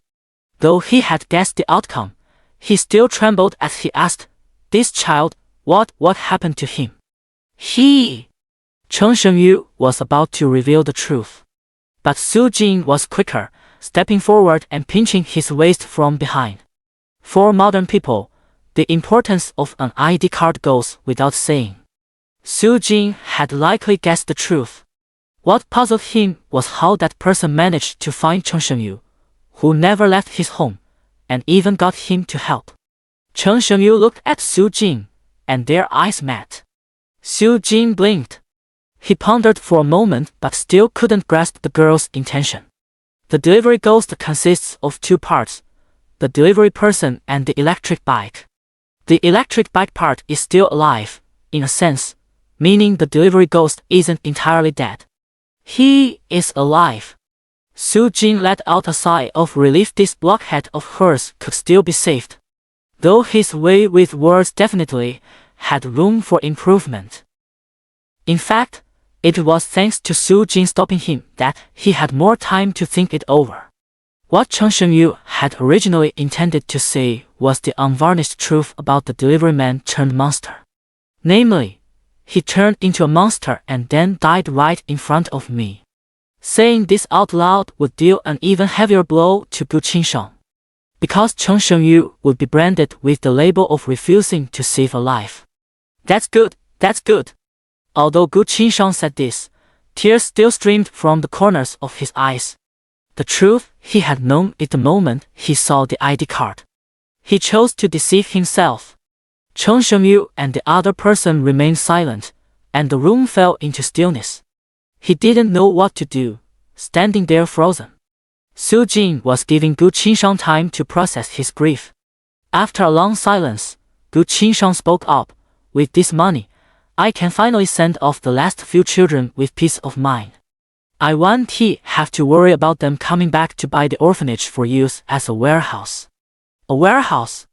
Though he had guessed the outcome, he still trembled as he asked, "This child, what happened to him?" Cheng Shengyu was about to reveal the truth. But Su Jing was quicker, stepping forward and pinching his waist from behind. For modern people, the importance of an ID card goes without saying. Su Jing had likely guessed the truth. What puzzled him was how that person managed to find Cheng Shengyu, who never left his home, and even got him to help. Cheng Shengyu looked at Su Jing, and their eyes met. Su Jing blinked. He pondered for a moment but still couldn't grasp the girl's intention. The delivery ghost consists of 2 parts, the delivery person and the electric bike. The electric bike part is still alive, in a sense, meaning the delivery ghost isn't entirely dead. He is alive. Su Jing let out a sigh of relief. This blockhead of hers could still be saved. Though his way with words definitely had room for improvement. In fact, it was thanks to Su Jing stopping him that he had more time to think it over. What Cheng Shengyu had originally intended to say was the unvarnished truth about the delivery man turned monster. Namely, he turned into a monster and then died right in front of me. Saying this out loud would deal an even heavier blow to Gu Qinshang. Because Cheng Shengyu would be branded with the label of refusing to save a life. That's good, that's good. Although Gu Qinshang said this, tears still streamed from the corners of his eyes. The truth he had known it the moment he saw the ID card. He chose to deceive himself. Cheng Shengyu and the other person remained silent, and the room fell into stillness. He didn't know what to do, standing there frozen. Su Jing was giving Gu Qinshang time to process his grief. After a long silence, Gu Qinshang spoke up, "With this money, I can finally send off the last few children with peace of mind. I won't have to worry about them coming back to buy the orphanage for use as a warehouse." A warehouse?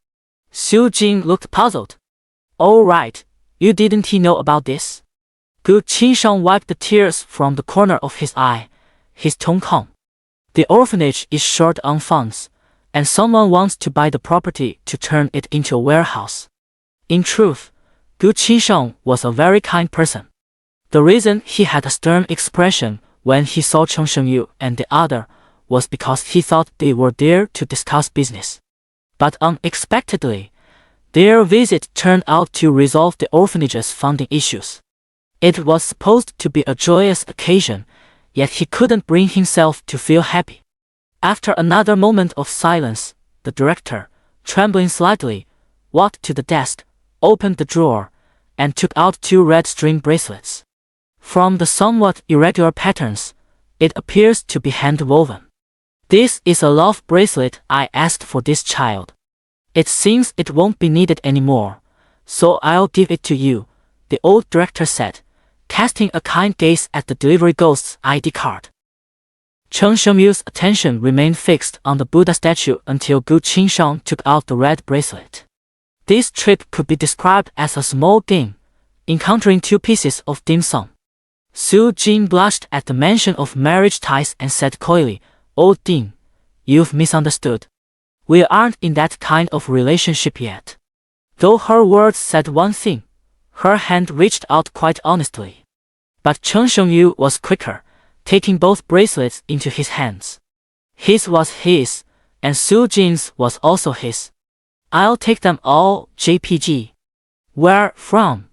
Su Jing looked puzzled. "Oh right, you didn't know about this?" Gu Qinshang wiped the tears from the corner of his eye, his tone calm. "The orphanage is short on funds, and someone wants to buy the property to turn it into a warehouse." In truth, Gu Qinshang was a very kind person. The reason he had a stern expression when he saw Cheng Shengyu and the other was because he thought they were there to discuss business. But unexpectedly, their visit turned out to resolve the orphanage's funding issues. It was supposed to be a joyous occasion, yet he couldn't bring himself to feel happy. After another moment of silence, the director, trembling slightly, walked to the desk, opened the drawer, and took out 2 red string bracelets. From the somewhat irregular patterns, it appears to be hand-woven. "This is a love bracelet I asked for this child. It seems it won't be needed anymore, so I'll give it to you," the old director said, casting a kind gaze at the delivery ghost's ID card. Chen Shengyu's attention remained fixed on the Buddha statue until Gu Qingshang took out the red bracelet. This trip could be described as a small game, encountering 2 pieces of dim sum. Su Jin blushed at the mention of marriage ties and said coyly, "Old Dean, you've misunderstood. We aren't in that kind of relationship yet." Though her words said one thing, her hand reached out quite honestly. But Chen Shengyu was quicker, taking both bracelets into his hands. His was his, and Su Jin's was also his. "I'll take them all, JPG. Where from?"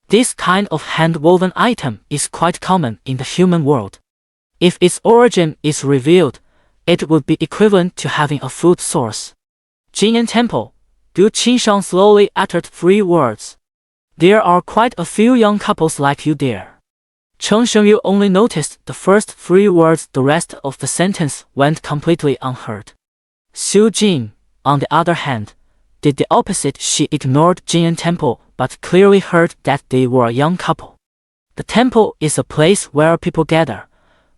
This kind of hand-woven item is quite common in the human world. If its origin is revealed, it would be equivalent to having a food source. Jing'an Temple, Gu Qingshang slowly uttered 3 words. "There are quite a few young couples like you there." Chen Shengyu only noticed the first 3 words, the rest of the sentence went completely unheard. Su Jin, on the other hand, did the opposite. She ignored Jing'an Temple but clearly heard that they were a young couple. The temple is a place where people gather,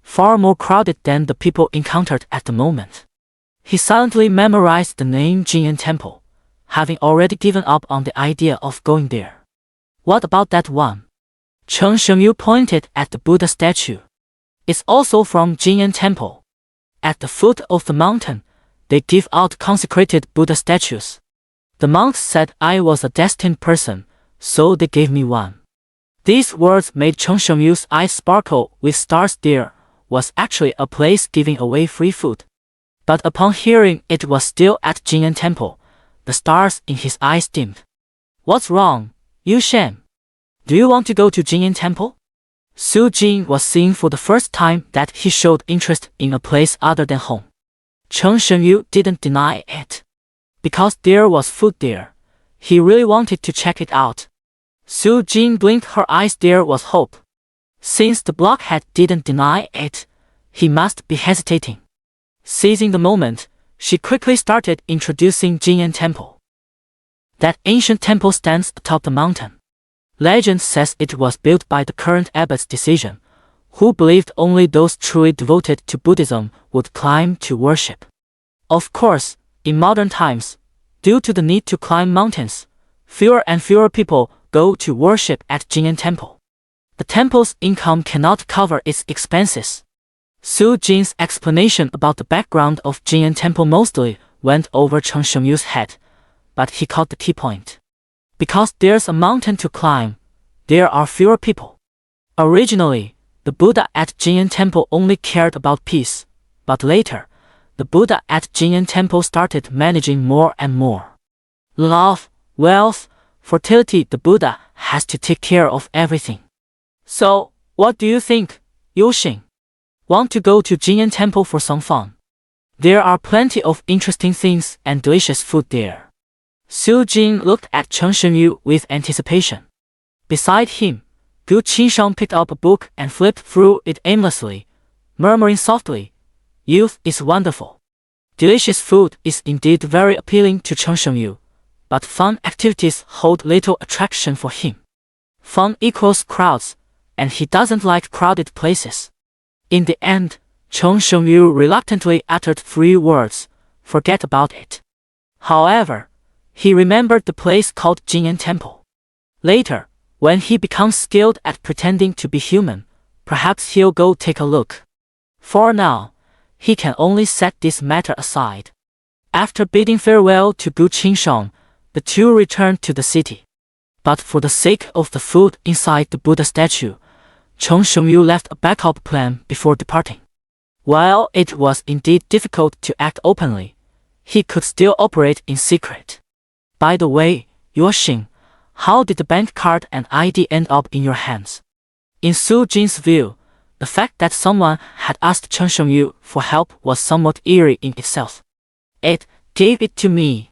far more crowded than the people encountered at the moment. He silently memorized the name Jing'an Temple, having already given up on the idea of going there. "What about that one?" Chen Shengyu pointed at the Buddha statue. "It's also from Jing'an Temple. At the foot of the mountain, they give out consecrated Buddha statues. The monks said I was a destined person, so they gave me one." These words made Chen Shengyu's eyes sparkle with stars. There was actually a place giving away free food. But upon hearing it was still at Jing'an Temple, the stars in his eyes dimmed. "What's wrong, Yu Shen? Do you want to go to Jing'an Temple?" Su Jin was seeing for the first time that he showed interest in a place other than home. Chen Shengyu didn't deny it. Because there was food there, he really wanted to check it out. Su Jin blinked her eyes. There was hope. Since the blockhead didn't deny it, he must be hesitating. Seizing the moment, she quickly started introducing Jing'an Temple. That ancient temple stands atop the mountain. Legend says it was built by the current abbot's decision, who believed only those truly devoted to Buddhism would climb to worship. Of course, in modern times, due to the need to climb mountains, fewer and fewer people go to worship at Jing'an Temple. The temple's income cannot cover its expenses. Su Jin's explanation about the background of Jing'an Temple mostly went over Chen Shengyu's head, but he caught the key point. Because there's a mountain to climb, there are fewer people. Originally, the Buddha at Jing'an Temple only cared about peace, but later, the Buddha at Jing'an Temple started managing more and more. Love, wealth, fertility. The Buddha has to take care of everything. So, what do you think, Yu Xing? Want to go to Jing'an Temple for some fun? There are plenty of interesting things and delicious food there. Su Jin looked at Chen Shengyu with anticipation. Beside him, Gu Qingshang picked up a book and flipped through it aimlessly, murmuring softly, "Youth is wonderful." Delicious food is indeed very appealing to Chen Shengyu, but fun activities hold little attraction for him. Fun equals crowds, and he doesn't like crowded places. In the end, Chen Shengyu reluctantly uttered 3 words, "Forget about it." However, he remembered the place called Jing'an Temple. Later, when he becomes skilled at pretending to be human, perhaps he'll go take a look. For now, he can only set this matter aside. After bidding farewell to Gu Qingshang, the 2 returned to the city. But for the sake of the food inside the Buddha statue, Chen Shengyu left a backup plan before departing. While it was indeed difficult to act openly, he could still operate in secret. "By the way, Yu Xing, how did the bank card and ID end up in your hands?" In Su Jin's view, the fact that someone had asked Chen Shengyu for help was somewhat eerie in itself. "It gave it to me."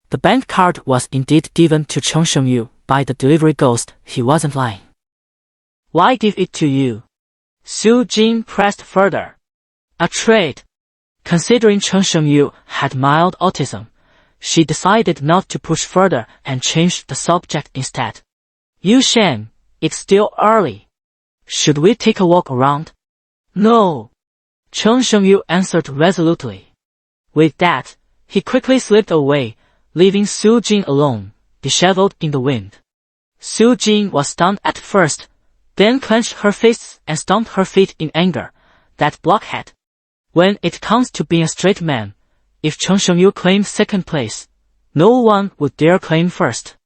The bank card was indeed given to Chen Shengyu by the delivery ghost. He wasn't lying. "Why give it to you?" Su Jin pressed further. "A trade." Considering Chen Shengyu had mild autism, she decided not to push further and changed the subject instead. "Yu Shen, it's still early. Should we take a walk around? No. Chen Shengyu answered resolutely. With that, he quickly slipped away, leaving Su Jing alone, disheveled in the wind. Su Jing was stunned at first, then clenched her fists and stomped her feet in anger. That blockhead. When it comes to being a straight man, if Chen Shengyu claimed second place, no one would dare claim first.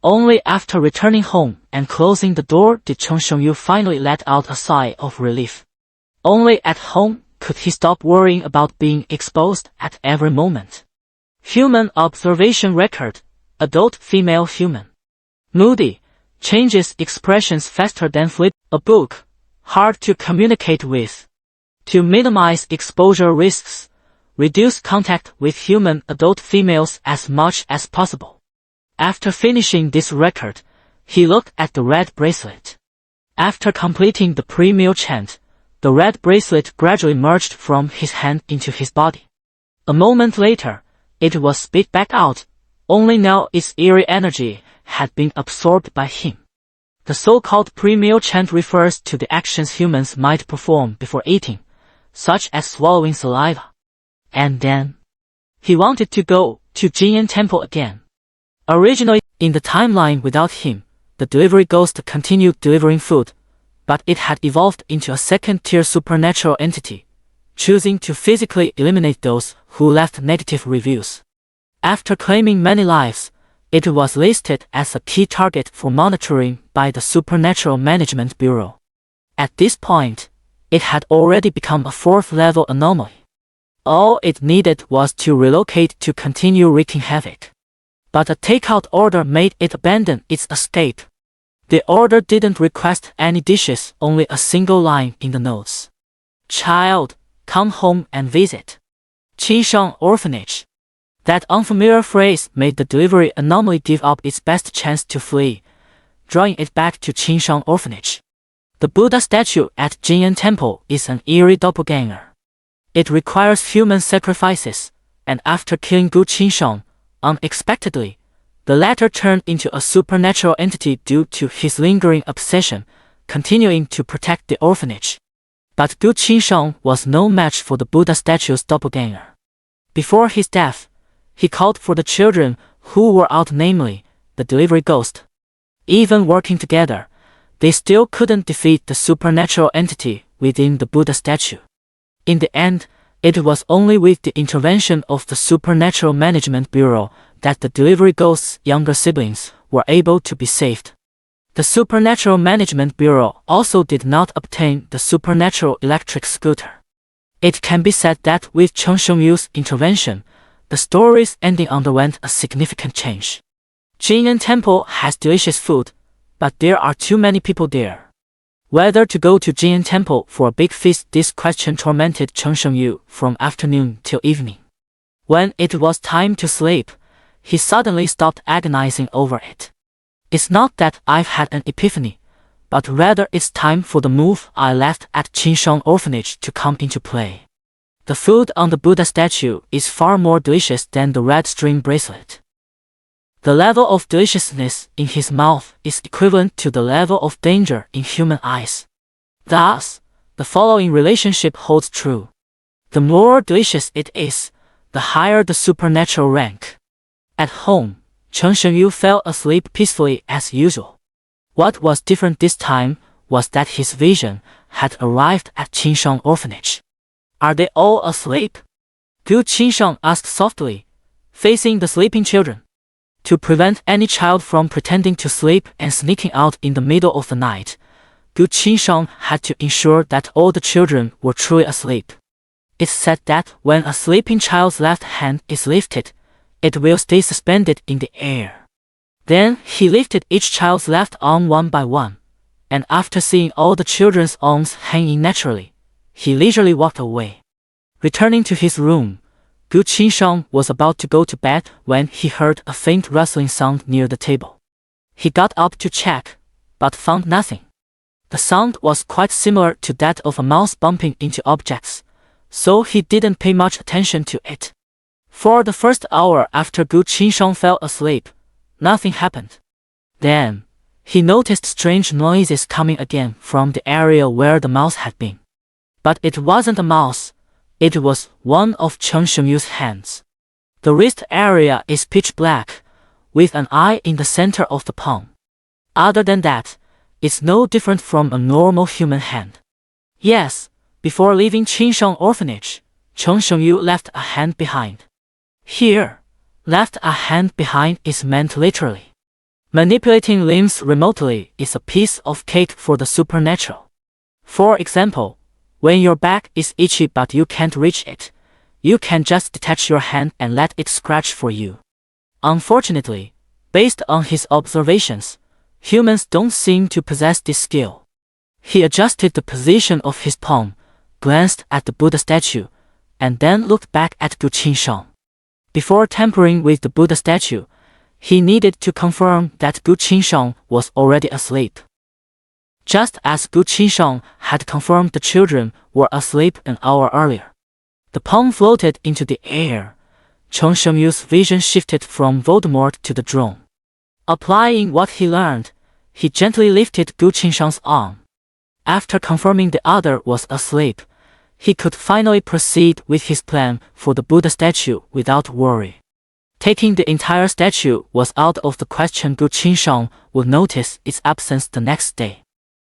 Only after returning home and closing the door did Chen Shengyu finally let out a sigh of relief. Only at home could he stop worrying about being exposed at every moment. Human observation record, adult female human. Moody, changes expressions faster than flip, a book, hard to communicate with. To minimize exposure risks, reduce contact with human adult females as much as possible. After finishing this record, he looked at the red bracelet. After completing the pre-meal chant, the red bracelet gradually merged from his hand into his body. A moment later, it was spit back out, only now its eerie energy had been absorbed by him. The so-called pre-meal chant refers to the actions humans might perform before eating, such as swallowing saliva. And then, he wanted to go to Jinyan Temple again. Originally, in the timeline without him, the delivery ghost continued delivering food, but it had evolved into a second-tier supernatural entity, choosing to physically eliminate those who left negative reviews. After claiming many lives, it was listed as a key target for monitoring by the Supernatural Management Bureau. At this point, it had already become a fourth-level anomaly. All it needed was to relocate to continue wreaking havoc. But a takeout order made it abandon its escape. The order didn't request any dishes, only a single line in the notes. Child, come home and visit. Qinshan Orphanage. That unfamiliar phrase made the delivery anomaly give up its best chance to flee, drawing it back to Qinshan Orphanage. The Buddha statue at Jinyan Temple is an eerie doppelganger. It requires human sacrifices, and after killing Gu Qinshan, unexpectedly, the latter turned into a supernatural entity due to his lingering obsession, continuing to protect the orphanage. But Gu Qinshan was no match for the Buddha statue's doppelganger. Before his death, he called for the children who were out, namely, the delivery ghost. Even working together, they still couldn't defeat the supernatural entity within the Buddha statue. In the end, it was only with the intervention of the Supernatural Management Bureau that the delivery ghost's younger siblings were able to be saved. The Supernatural Management Bureau also did not obtain the supernatural electric scooter. It can be said that with Chen Shengyu's intervention, the story's ending underwent a significant change. Jinyan Temple has delicious food, but there are too many people there. Whether to go to Jinyan Temple for a big feast, this question tormented Chen Shengyu from afternoon till evening. When it was time to sleep, he suddenly stopped agonizing over it. It's not that I've had an epiphany, but rather it's time for the move I left at Qinshan Orphanage to come into play. The food on the Buddha statue is far more delicious than the red string bracelet. The level of deliciousness in his mouth is equivalent to the level of danger in human eyes. Thus, the following relationship holds true. The more delicious it is, the higher the supernatural rank. At home, Chen Shengyu fell asleep peacefully as usual. What was different this time was that his vision had arrived at Qinshan Orphanage. Are they all asleep? Gu Qinshan asked softly, facing the sleeping children. To prevent any child from pretending to sleep and sneaking out in the middle of the night, Gu Qinshan had to ensure that all the children were truly asleep. It's said that when a sleeping child's left hand is lifted, it will stay suspended in the air. Then he lifted each child's left arm one by one, and after seeing all the children's arms hanging naturally, he leisurely walked away. Returning to his room, Gu Qinshan was about to go to bed when he heard a faint rustling sound near the table. He got up to check, but found nothing. The sound was quite similar to that of a mouse bumping into objects, so he didn't pay much attention to it. For the first hour after Gu Qinshan fell asleep, nothing happened. Then, he noticed strange noises coming again from the area where the mouse had been. But it wasn't a mouse, it was one of Cheng Xiongyu's hands. The wrist area is pitch black, with an eye in the center of the palm. Other than that, it's no different from a normal human hand. Yes, before leaving Qinsheng Orphanage, Cheng Xiongyu left a hand behind. Here, left a hand behind is meant literally. Manipulating limbs remotely is a piece of cake for the supernatural. For example, when your back is itchy but you can't reach it, you can just detach your hand and let it scratch for you. Unfortunately, based on his observations, humans don't seem to possess this skill. He adjusted the position of his palm, glanced at the Buddha statue, and then looked back at Gu Qinsheng. Before tampering with the Buddha statue, he needed to confirm that Gu Qinsheng was already asleep. Just as Gu Qinsheng had confirmed the children were asleep an hour earlier. The palm floated into the air. Cheng Xiongyu's vision shifted from Voldemort to the drone. Applying what he learned, he gently lifted Gu Qinsheng's arm. After confirming the other was asleep, he could finally proceed with his plan for the Buddha statue without worry. Taking the entire statue was out of the question. Gu Qinsheng would notice its absence the next day.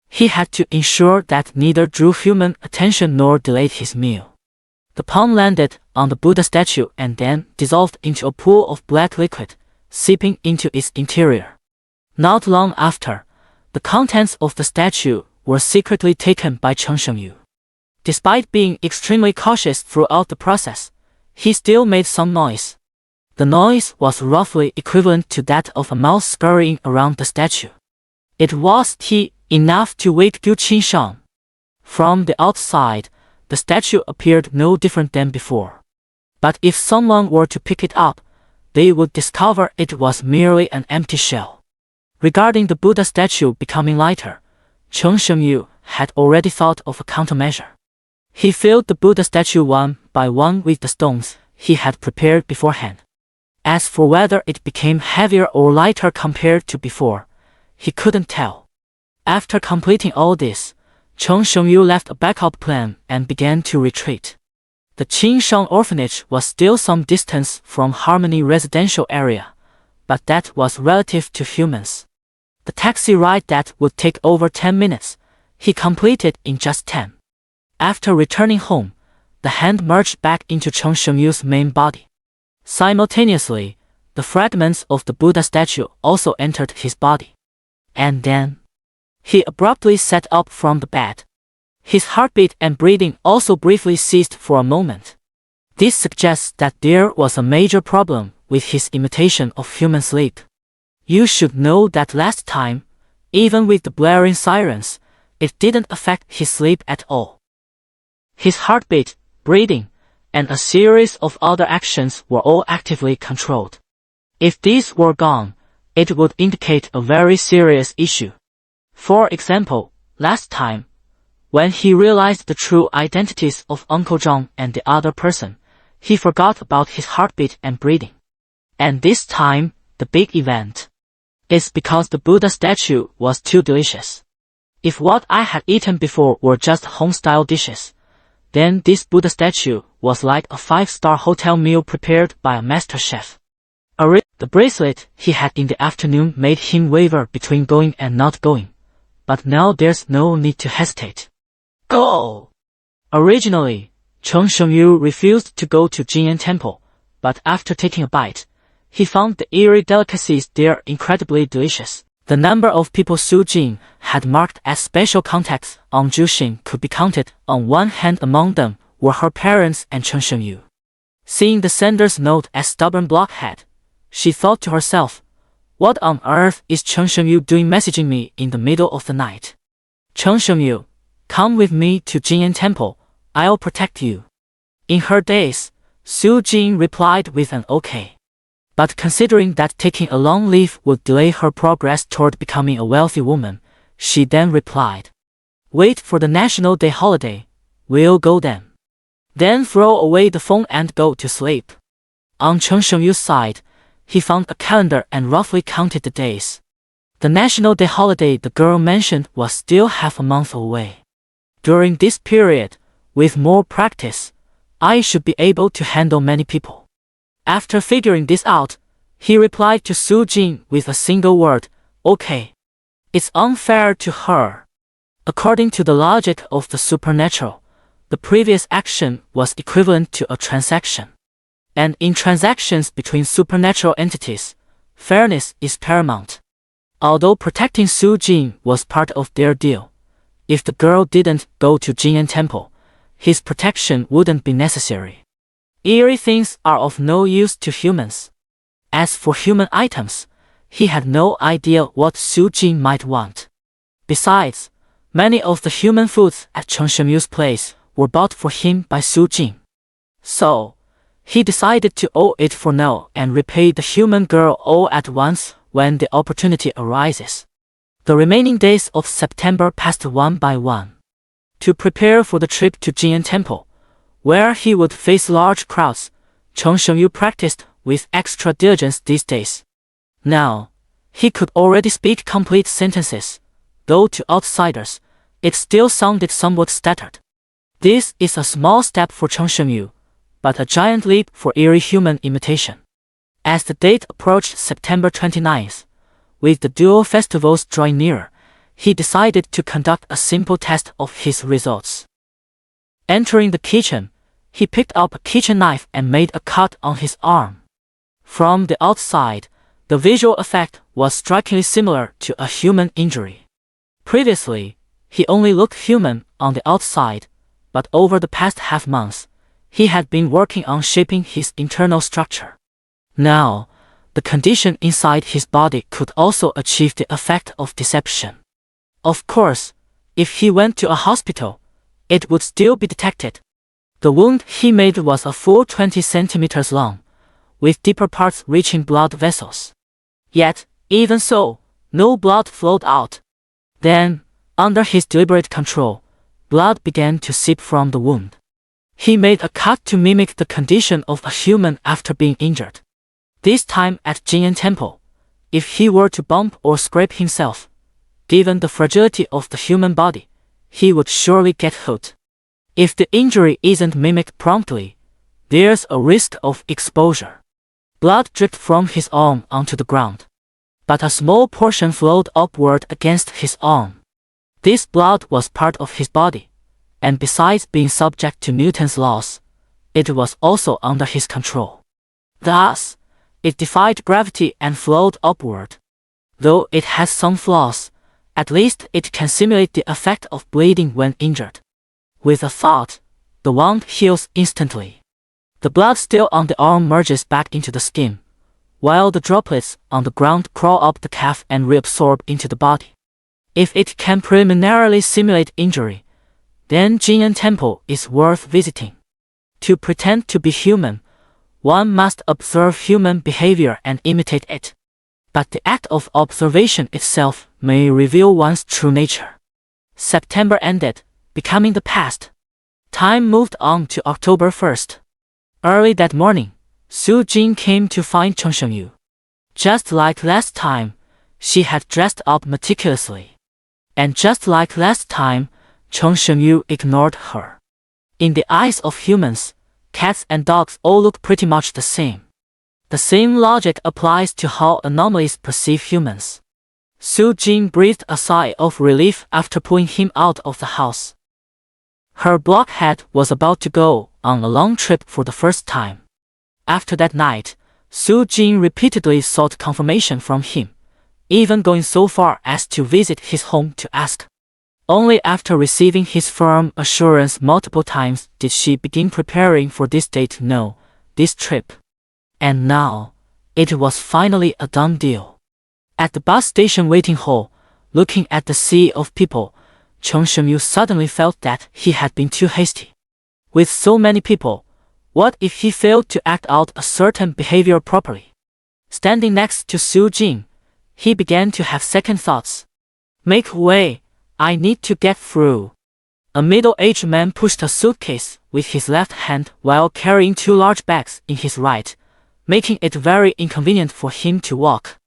He had to ensure that neither drew human attention nor delayed his meal. The palm landed on the Buddha statue and then dissolved into a pool of black liquid, seeping into its interior. Not long after, the contents of the statue were secretly taken by Cheng Xiongyu. Despite being extremely cautious throughout the process, he still made some noise. The noise was roughly equivalent to that of a mouse scurrying around the statue. It was enough to wake Gu Qinsheng. From the outside, the statue appeared no different than before. But if someone were to pick it up, they would discover it was merely an empty shell. Regarding the Buddha statue becoming lighter, Cheng Xiongyu had already thought of a countermeasure. He filled the Buddha statue one by one with the stones he had prepared beforehand. As for whether it became heavier or lighter compared to before, he couldn't tell. After completing all this, Cheng Xiongyu left a backup plan and began to retreat. The Qinsheng Orphanage was still some distance from Harmony residential area, but that was relative to humans. The taxi ride that would take over 10 minutes, he completed in just 10. After returning home, the hand merged back into Cheng Xiongyu's main body. Simultaneously, the fragments of the Buddha statue also entered his body. And then, he abruptly sat up from the bed. His heartbeat and breathing also briefly ceased for a moment. This suggests that there was a major problem with his imitation of human sleep. You should know that last time, even with the blaring sirens, it didn't affect his sleep at all. His heartbeat, breathing, and a series of other actions were all actively controlled. If these were gone, it would indicate a very serious issue. For example, last time, when he realized the true identities of Uncle Zhang and the other person, he forgot about his heartbeat and breathing. And this time, the big event is because the Buddha statue was too delicious. If what I had eaten before were just home-style dishes, then this Buddha statue was like a 5-star hotel meal prepared by a master chef. The bracelet he had in the afternoon made him waver between going and not going. But now there's no need to hesitate. Go! Originally, Cheng Xiongyu refused to go to Jinyan Temple, but after taking a bite, he found the eerie delicacies there incredibly delicious. The number of people Su Jing had marked as special contacts on Jushin could be counted on one hand. Among them were her parents and Cheng Xiongyu. Seeing the sender's note as stubborn blockhead, she thought to herself, what on earth is Cheng Xiongyu doing messaging me in the middle of the night? Cheng Xiongyu, come with me to Jinyan Temple, I'll protect you. In her daze, Su Jing replied with an okay. But considering that taking a long leave would delay her progress toward becoming a wealthy woman, she then replied, wait for the National Day holiday, we'll go then. Then throw away the phone and go to sleep. On Cheng Xiongyu's side, he found a calendar and roughly counted the days. The National Day holiday the girl mentioned was still half a month away. During this period, with more practice, I should be able to handle many people. After figuring this out, he replied to Su Jin with a single word, okay. It's unfair to her. According to the logic of the supernatural, the previous action was equivalent to a transaction. And in transactions between supernatural entities, fairness is paramount. Although protecting Su Jin was part of their deal, if the girl didn't go to Jin'an Temple, his protection wouldn't be necessary. Eerie things are of no use to humans. As for human items, he had no idea what Su Jin might want. Besides, many of the human foods at Cheng Shenmu's place were bought for him by Su Jin. So, he decided to owe it for now and repay the human girl all at once when the opportunity arises. The remaining days of September passed one by one. To prepare for the trip to Jin'an Temple, where he would face large crowds, Cheng Shenmu practiced with extra diligence these days. Now, he could already speak complete sentences, though to outsiders, it still sounded somewhat stuttered. This is a small step for Cheng Shenmu, but a giant leap for eerie human imitation. As the date approached September 29th, with the dual festivals drawing nearer, he decided to conduct a simple test of his results. Entering the kitchen, he picked up a kitchen knife and made a cut on his arm. From the outside, the visual effect was strikingly similar to a human injury. Previously, he only looked human on the outside, but over the past half-month, he had been working on shaping his internal structure. Now, the condition inside his body could also achieve the effect of deception. Of course, if he went to a hospital, it would still be detected. The wound he made was a full 20 centimeters long, with deeper parts reaching blood vessels. Yet, even so, no blood flowed out. Then, under his deliberate control, blood began to seep from the wound. He made a cut to mimic the condition of a human after being injured. This time at Jin'an Temple, if he were to bump or scrape himself, given the fragility of the human body, he would surely get hurt. If the injury isn't mimicked promptly, there's a risk of exposure. Blood dripped from his arm onto the ground, but a small portion flowed upward against his arm. This blood was part of his body, and besides being subject to Newton's laws, it was also under his control. Thus, it defied gravity and flowed upward. Though it has some flaws, at least it can simulate the effect of bleeding when injured. With a thought, the wound heals instantly. The blood still on the arm merges back into the skin, while the droplets on the ground crawl up the calf and reabsorb into the body. If it can preliminarily simulate injury, then Jin'an Temple is worth visiting. To pretend to be human, one must observe human behavior and imitate it. But the act of observation itself may reveal one's true nature. September ended, becoming the past. Time moved on to October 1st. Early that morning, Su Jin came to find Cheng Shenmu. Just like last time, she had dressed up meticulously. And just like last time, Cheng Shenmu ignored her. In the eyes of humans, cats and dogs all look pretty much the same. The same logic applies to how anomalies perceive humans. Su Jin breathed a sigh of relief after pulling him out of the house. Her blockhead was about to go on a long trip for the first time. After that night, Su Jin repeatedly sought confirmation from him, even going so far as to visit his home to ask. Only after receiving his firm assurance multiple times did she begin preparing for this date, no, this trip. And now, it was finally a done deal. At the bus station waiting hall, looking at the sea of people, Cheng Shenmu suddenly felt that he had been too hasty. With so many people, what if he failed to act out a certain behavior properly? Standing next to Su Jin, he began to have second thoughts. Make way, I need to get through. A middle-aged man pushed a suitcase with his left hand while carrying two large bags in his right, making it very inconvenient for him to walk.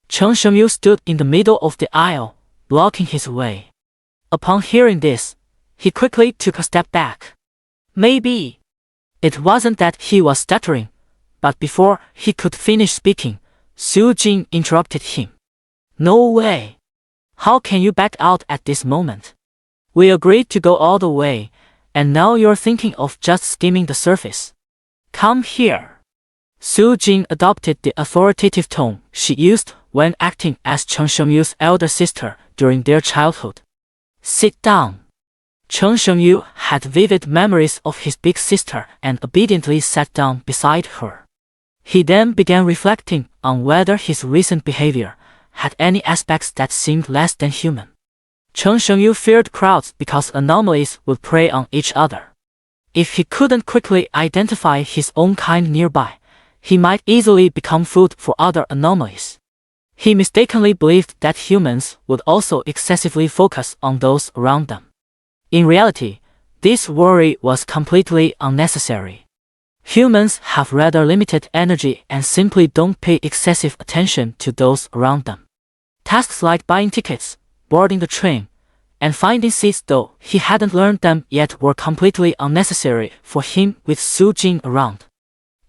Chen Shengyu stood in the middle of the aisle, blocking his way. Upon hearing this, he quickly took a step back. Maybe. It wasn't that he was stuttering, but before he could finish speaking, Su Jing interrupted him. No way. How can you back out at this moment? We agreed to go all the way, and now you're thinking of just skimming the surface. Come here. Su Jing adopted the authoritative tone she used when acting as Chen Shengyu's elder sister during their childhood. Sit down. Chen Shengyu had vivid memories of his big sister and obediently sat down beside her. He then began reflecting on whether his recent behavior had any aspects that seemed less than human. Chen Shengyu feared crowds because anomalies would prey on each other. If he couldn't quickly identify his own kind nearby, he might easily become food for other anomalies. He mistakenly believed that humans would also excessively focus on those around them. In reality, this worry was completely unnecessary. Humans have rather limited energy and simply don't pay excessive attention to those around them. Tasks like buying tickets, boarding the train, and finding seats, though he hadn't learned them yet, were completely unnecessary for him with Su Jing around.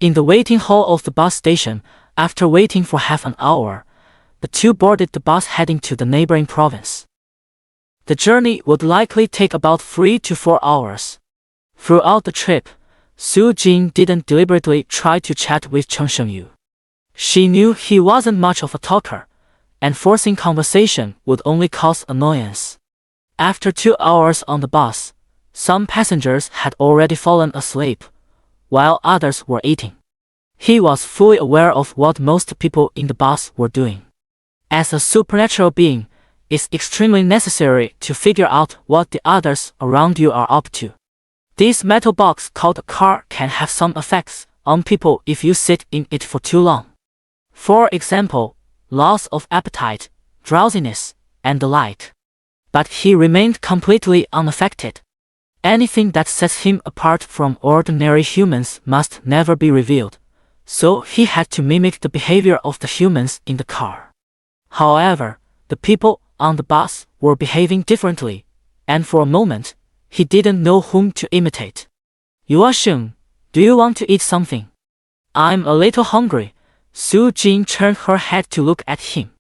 In the waiting hall of the bus station, after waiting for half an hour, the two boarded the bus heading to the neighboring province. The journey would likely take about 3 to 4 hours. Throughout the trip, Su Jing didn't deliberately try to chat with Chen Shengyu. She knew he wasn't much of a talker, and forcing conversation would only cause annoyance. After 2 hours on the bus, some passengers had already fallen asleep, while others were eating. He was fully aware of what most people in the bus were doing. As a supernatural being, it's extremely necessary to figure out what the others around you are up to. This metal box called a car can have some effects on people if you sit in it for too long. For example, loss of appetite, drowsiness, and the like. But he remained completely unaffected. Anything that sets him apart from ordinary humans must never be revealed, so he had to mimic the behavior of the humans in the car. However, the people on the bus were behaving differently, and for a moment, he didn't know whom to imitate. Yuasheng, do you want to eat something? I'm a little hungry. Su Jing turned her head to look at him.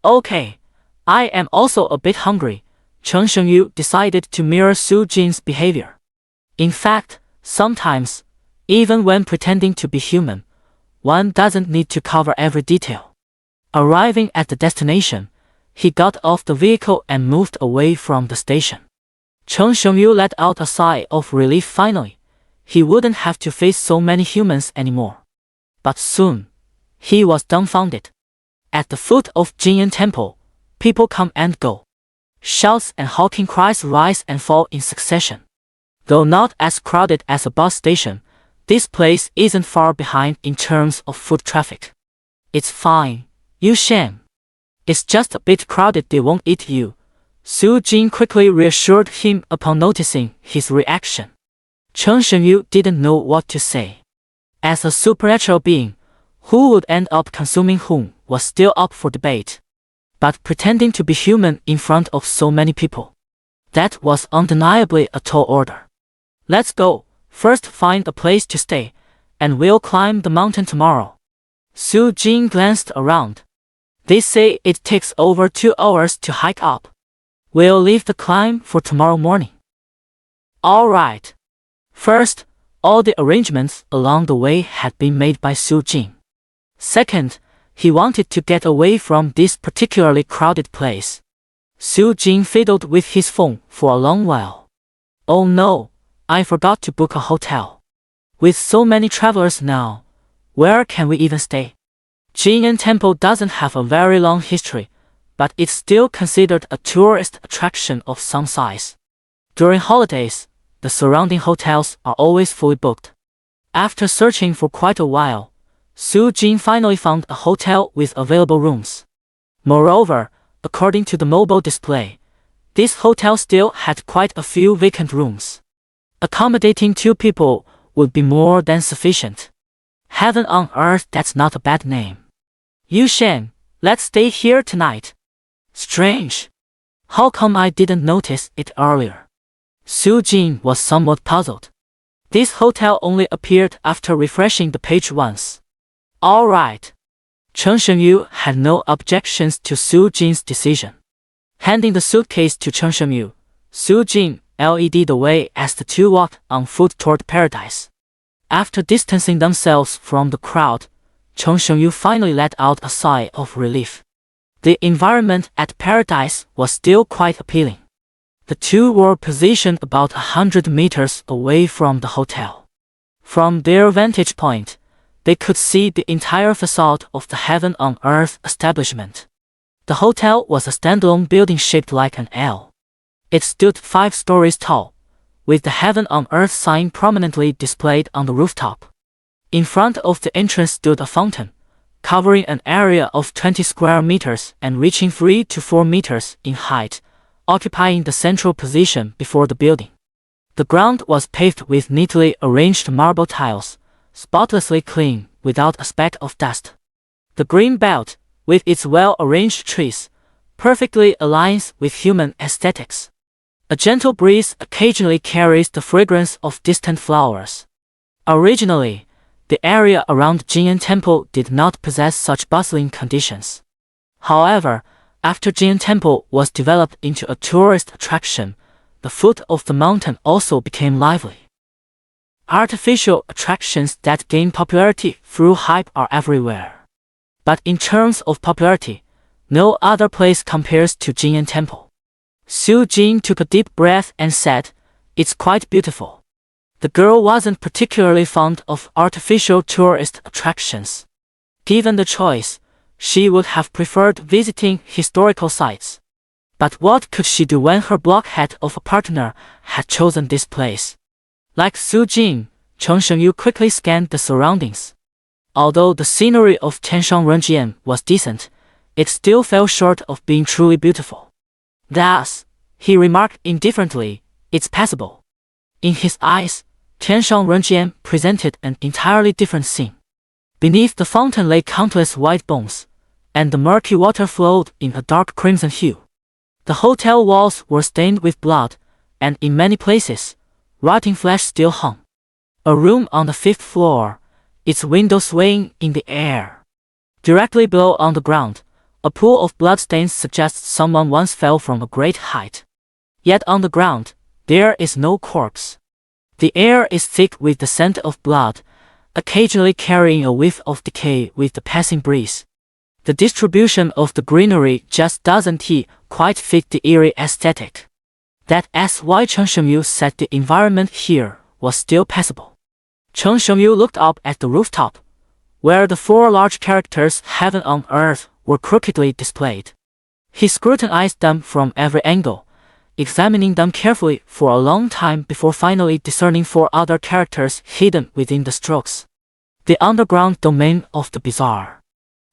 Okay, I am also a bit hungry. Chen Shengyu decided to mirror Su Jing's behavior. In fact, sometimes, even when pretending to be human, one doesn't need to cover every detail. Arriving at the destination, he got off the vehicle and moved away from the station. Chen Shengyu let out a sigh of relief finally. He wouldn't have to face so many humans anymore. But soon, he was dumbfounded. At the foot of Jinyan Temple, people come and go. Shouts and hawking cries rise and fall in succession. Though not as crowded as a bus station, this place isn't far behind in terms of foot traffic. It's fine, you Shen. It's just a bit crowded, they won't eat you. Su Jing quickly reassured him upon noticing his reaction. Chen Shengyu didn't know what to say. As a supernatural being, who would end up consuming whom was still up for debate. But pretending to be human in front of so many people, that was undeniably a tall order. Let's go, first find a place to stay, and we'll climb the mountain tomorrow. Su Jing glanced around. They say it takes over 2 hours to hike up. We'll leave the climb for tomorrow morning. All right. First, all the arrangements along the way had been made by Su Jing. Second, he wanted to get away from this particularly crowded place. Su Jing fiddled with his phone for a long while. Oh no, I forgot to book a hotel. With so many travelers now, where can we even stay? Jinyan Temple doesn't have a very long history, but it's still considered a tourist attraction of some size. During holidays, the surrounding hotels are always fully booked. After searching for quite a while, Su Jing finally found a hotel with available rooms. Moreover, according to the mobile display, this hotel still had quite a few vacant rooms. Accommodating 2 people would be more than sufficient. Heaven on earth, that's not a bad name. Yu Shen, Let's stay here tonight. Strange. How come I didn't notice it earlier? Su Jin was somewhat puzzled. This hotel only appeared after refreshing the page once. All right. Chen Shengyu had no objections to Su Jin's decision. Handing the suitcase to Chen Shengyu, Su Jin led the way as the two walked on foot toward paradise. After distancing themselves from the crowd, Chen Shengyu finally let out a sigh of relief. The environment at paradise was still quite appealing. The two were positioned about 100 meters away from the hotel. From their vantage point, they could see the entire facade of the Heaven on Earth establishment. The hotel was a standalone building shaped like an L. It stood 5 stories tall, with the Heaven on Earth sign prominently displayed on the rooftop. In front of the entrance stood a fountain, covering an area of 20 square meters and reaching 3 to 4 meters in height, occupying the central position before the building. The ground was paved with neatly arranged marble tiles, spotlessly clean, without a speck of dust. The green belt, with its well-arranged trees, perfectly aligns with human aesthetics. A gentle breeze occasionally carries the fragrance of distant flowers. Originally, the area around Jinyan Temple did not possess such bustling conditions. However, after Jinyan Temple was developed into a tourist attraction, the foot of the mountain also became lively. Artificial attractions that gain popularity through hype are everywhere. But in terms of popularity, no other place compares to Jinyan Temple. Su Jin took a deep breath and said, "It's quite beautiful." The girl wasn't particularly fond of artificial tourist attractions. Given the choice, she would have preferred visiting historical sites. But what could she do when her blockhead of a partner had chosen this place? Like Su Jin, Chen Shengyu quickly scanned the surroundings. Although the scenery of Tianshanrenjian was decent, it still fell short of being truly beautiful. Thus, he remarked indifferently, "It's passable." In his eyes, Tianshanrenjian presented an entirely different scene. Beneath the fountain lay countless white bones, and the murky water flowed in a dark crimson hue. The hotel walls were stained with blood, and in many places, rotting flesh still hung. A room on the 5th floor, its window swaying in the air. Directly below on the ground, a pool of bloodstains suggests someone once fell from a great height. Yet on the ground, there is no corpse. The air is thick with the scent of blood, occasionally carrying a whiff of decay with the passing breeze. The distribution of the greenery just doesn't quite fit the eerie aesthetic. That's why Chen Shengyu said the environment here was still passable. Chen Shengyu looked up at the rooftop, where the 4 large characters Heaven on Earth were crookedly displayed. He scrutinized them from every angle, examining them carefully for a long time before finally discerning 4 other characters hidden within the strokes. The underground domain of the bizarre.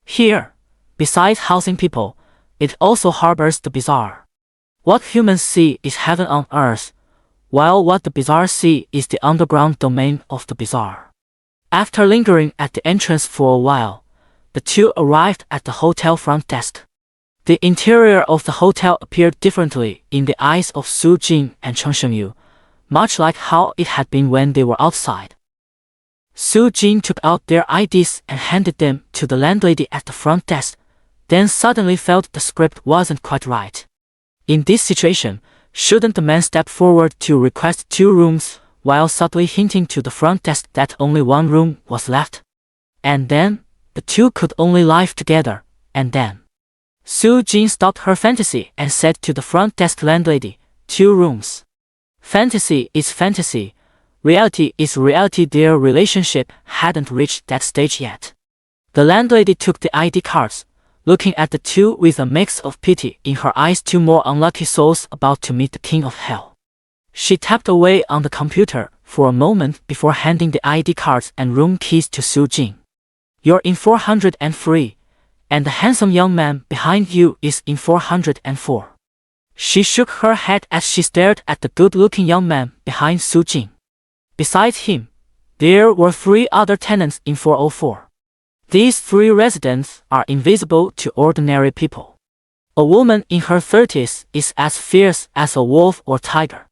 Here, besides housing people, it also harbors the bizarre. What humans see is Heaven on Earth, while what the bizarre see is the underground domain of the bizarre. After lingering at the entrance for a while, the two arrived at the hotel front desk. The interior of the hotel appeared differently in the eyes of Su Jin and Chen Shengyu, much like how it had been when they were outside. Su Jin took out their IDs and handed them to the landlady at the front desk, then suddenly felt the script wasn't quite right. In this situation, shouldn't the man step forward to request 2 rooms while subtly hinting to the front desk that only 1 room was left? And then, the two could only live together, and then. Su Jin stopped her fantasy and said to the front desk landlady, 2 rooms. Fantasy is fantasy, reality is reality. Their relationship hadn't reached that stage yet. The landlady took the ID cards, looking at the two with a mix of pity in her eyes. 2 more unlucky souls about to meet the king of hell. She tapped away on the computer for a moment before handing the ID cards and room keys to Su Jin. You're in 403. And the handsome young man behind you is in 404. She shook her head as she stared at the good-looking young man behind Su Jin. Besides him, there were 3 other tenants in 404. These 3 residents are invisible to ordinary people. A woman in her 30s is as fierce as a wolf or tiger.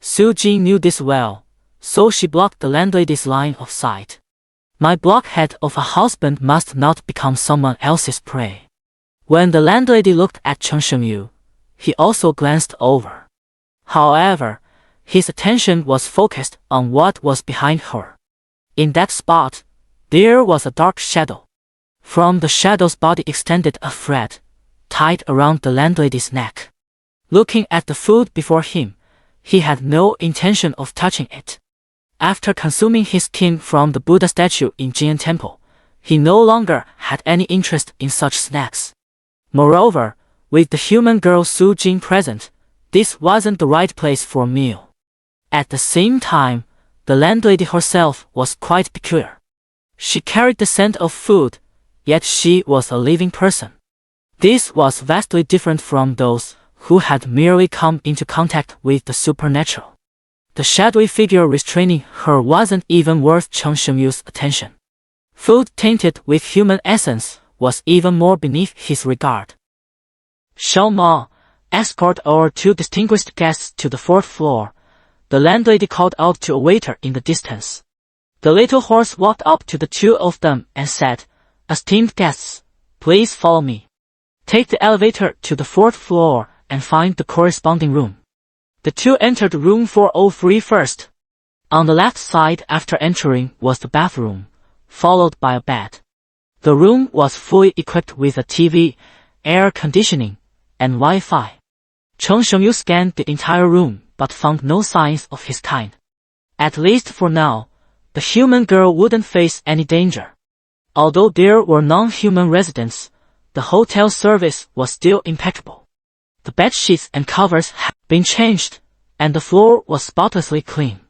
Su-jin knew this well, so she blocked the landlady's line of sight. My blockhead of a husband must not become someone else's prey. When the landlady looked at Chung Sheng-yu, he also glanced over. However, his attention was focused on what was behind her. In that spot, there was a dark shadow. From the shadow's body extended a thread, tied around the landlady's neck. Looking at the food before him, he had no intention of touching it. After consuming his kin from the Buddha statue in Jing'an Temple, he no longer had any interest in such snacks. Moreover, with the human girl Su-jin present, this wasn't the right place for a meal. At the same time, the landlady herself was quite peculiar. She carried the scent of food, yet she was a living person. This was vastly different from those who had merely come into contact with the supernatural. The shadowy figure restraining her wasn't even worth Chung Sheng-yu's attention. Food tainted with human essence was even more beneath his regard. Shao Ma, escort our 2 distinguished guests to the 4th floor, the landlady called out to a waiter in the distance. The little horse walked up to the 2 of them and said, "Esteemed guests, please follow me. Take the elevator to the 4th floor and find the corresponding room." The 2 entered room 403 first. On the left side after entering was the bathroom, followed by a bed. The room was fully equipped with a TV, air conditioning, and Wi-Fi. Chung Sheng-yu scanned the entire room but found no signs of his kind. At least for now, the human girl wouldn't face any danger. Although there were non-human residents, the hotel service was still impeccable. The bedsheets and covers had been changed, and the floor was spotlessly clean.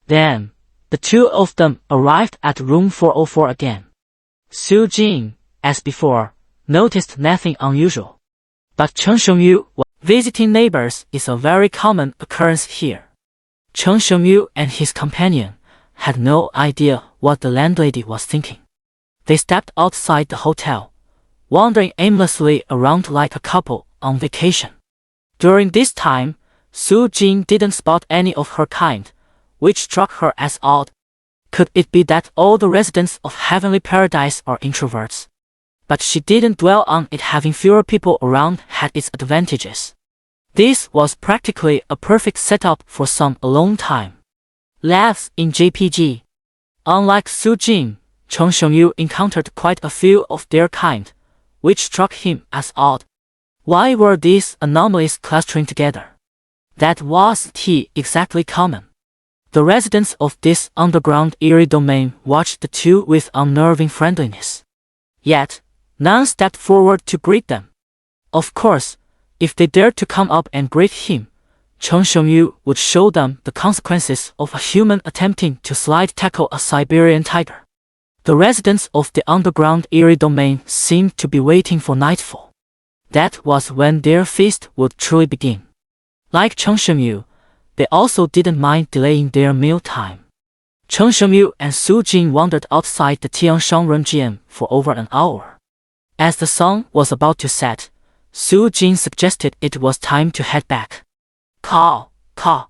Then, the 2 of them arrived at room 404 again. Su-jin, as before, noticed nothing unusual. But Chung Sheng-yu, visiting neighbors is a very common occurrence here. Chung Sheng-yu and his companion had no idea what the landlady was thinking. They stepped outside the hotel, wandering aimlessly around like a couple on vacation. During this time, Su-jin didn't spot any of her kind, which struck her as odd. Could it be that all the residents of Heavenly Paradise are introverts? But she didn't dwell on it. Having fewer people around had its advantages. This was practically a perfect setup for some alone time. Laughs in JPG. Unlike Su-jin, Chung Sheng-yu encountered quite a few of their kind, which struck him as odd. Why were these anomalies clustering together? That wasn't exactly common. The residents of this underground eerie domain watched the 2 with unnerving friendliness. Yet, none stepped forward to greet them. Of course, if they dared to come up and greet him, Chung Sheng-yu would show them the consequences of a human attempting to slide tackle a Siberian tiger. The residents of the underground eerie domain seemed to be waiting for nightfall. That was when their feast would truly begin. Like Chung Sheng-yu, they also didn't mind delaying their meal time. Chung Sheng-yu and Su-jin wandered outside the Tianshanren Gym for over an hour. As the sun was about to set, Su-jin suggested it was time to head back. Caw, caw.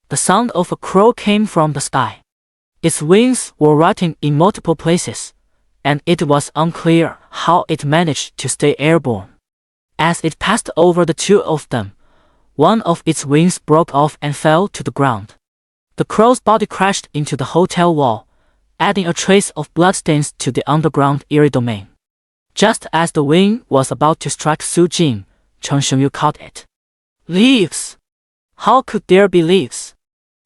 The sound of a crow came from the sky. Its wings were rotting in multiple places, and it was unclear how it managed to stay airborne. As it passed over the 2 of them, one of its wings broke off and fell to the ground. The crow's body crashed into the hotel wall, adding a trace of bloodstains to the underground eerie domain. Just as the wing was about to strike Su-jin, Chung Sheng-yu caught it. Leaves! How could there be leaves?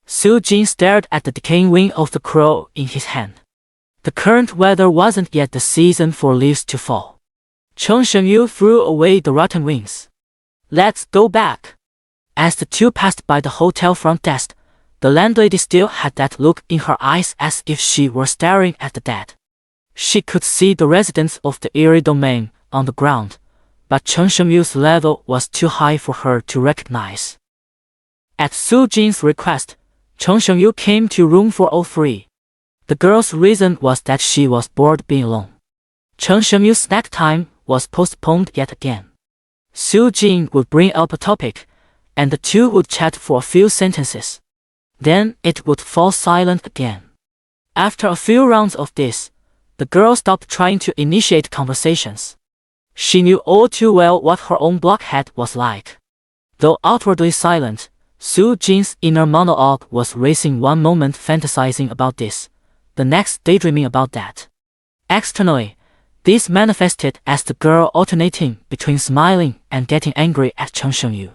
Su-jin stared at the decaying wing of the crow in his hand. The current weather wasn't yet the season for leaves to fall. Chung Sheng-yu threw away the rotten wings. Let's go back. As the 2 passed by the hotel front desk, the landlady still had that look in her eyes as if she were staring at the dead. She could see the residents of the eerie domain on the ground, but Chung Sheng-yu's level was too high for her to recognize. At Su-jin's request, Chung Sheng-yu came to room 403. The girl's reason was that she was bored being alone. Chen Xianyu's snack time was postponed yet again. Su Jing would bring up a topic, and the two would chat for a few sentences. Then it would fall silent again. After a few rounds of this, the girl stopped trying to initiate conversations. She knew all too well what her own blockhead was like. Though outwardly silent, Su Jing's inner monologue was racing, one moment fantasizing about this, the next daydreaming about that. Externally, this manifested as the girl alternating between smiling and getting angry at Chen Xianyu.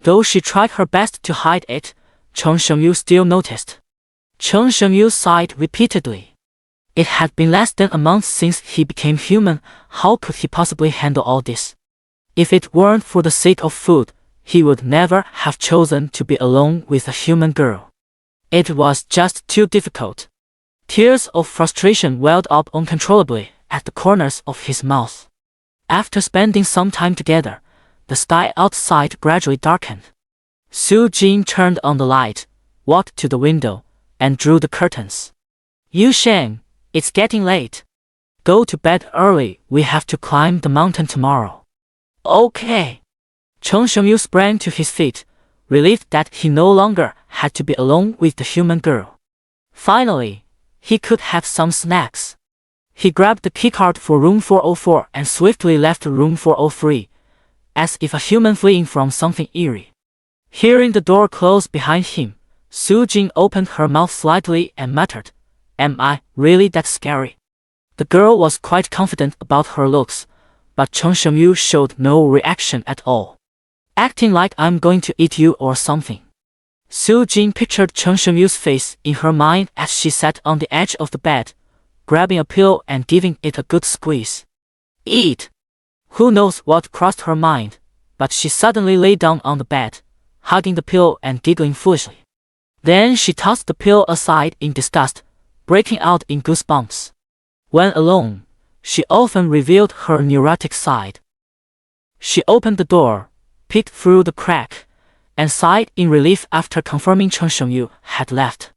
Though she tried her best to hide it, Chen Xianyu still noticed. Chen Xianyu sighed repeatedly. It had been less than a month since he became human. How could he possibly handle all this? If it weren't for the sake of food, he would never have chosen to be alone with a human girl. It was just too difficult. Tears of frustration welled up uncontrollably at the corners of his mouth. After spending some time together, the sky outside gradually darkened. Su Jing turned on the light, walked to the window, and drew the curtains. Yu Sheng, it's getting late. Go to bed early, we have to climb the mountain tomorrow. Okay. Chen Xianyu sprang to his feet, relieved that he no longer had to be alone with the human girl. Finally, he could have some snacks. He grabbed the keycard for room 404 and swiftly left room 403, as if a human fleeing from something eerie. Hearing the door close behind him, Su Jing opened her mouth slightly and muttered, "Am I really that scary?" The girl was quite confident about her looks, but Chen Xianyu showed no reaction at all. Acting like I'm going to eat you or something. Su Jing pictured Chen Xianyu's face in her mind as she sat on the edge of the bed, grabbing a pillow and giving it a good squeeze. Eat! Who knows what crossed her mind, but she suddenly lay down on the bed, hugging the pillow and giggling foolishly. Then she tossed the pillow aside in disgust, breaking out in goosebumps. When alone, she often revealed her neurotic side. She opened the door, peeked through the crack, and sighed in relief after confirming Chen Xianyu had left.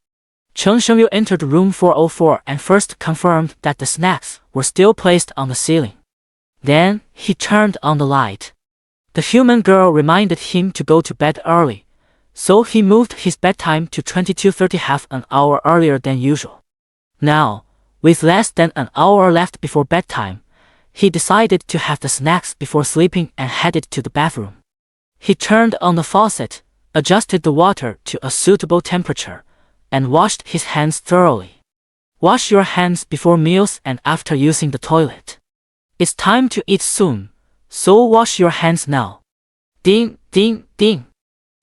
Chen Xianyu entered room 404 and first confirmed that the snacks were still placed on the ceiling. Then he turned on the light. The human girl reminded him to go to bed early, so he moved his bedtime to 22:30, half an hour earlier than usual. Now, with less than an hour left before bedtime, he decided to have the snacks before sleeping and headed to the bathroom. He turned on the faucet, adjusted the water to a suitable temperature, and washed his hands thoroughly. Wash your hands before meals and after using the toilet. It's time to eat soon, so wash your hands now. Ding, ding, ding.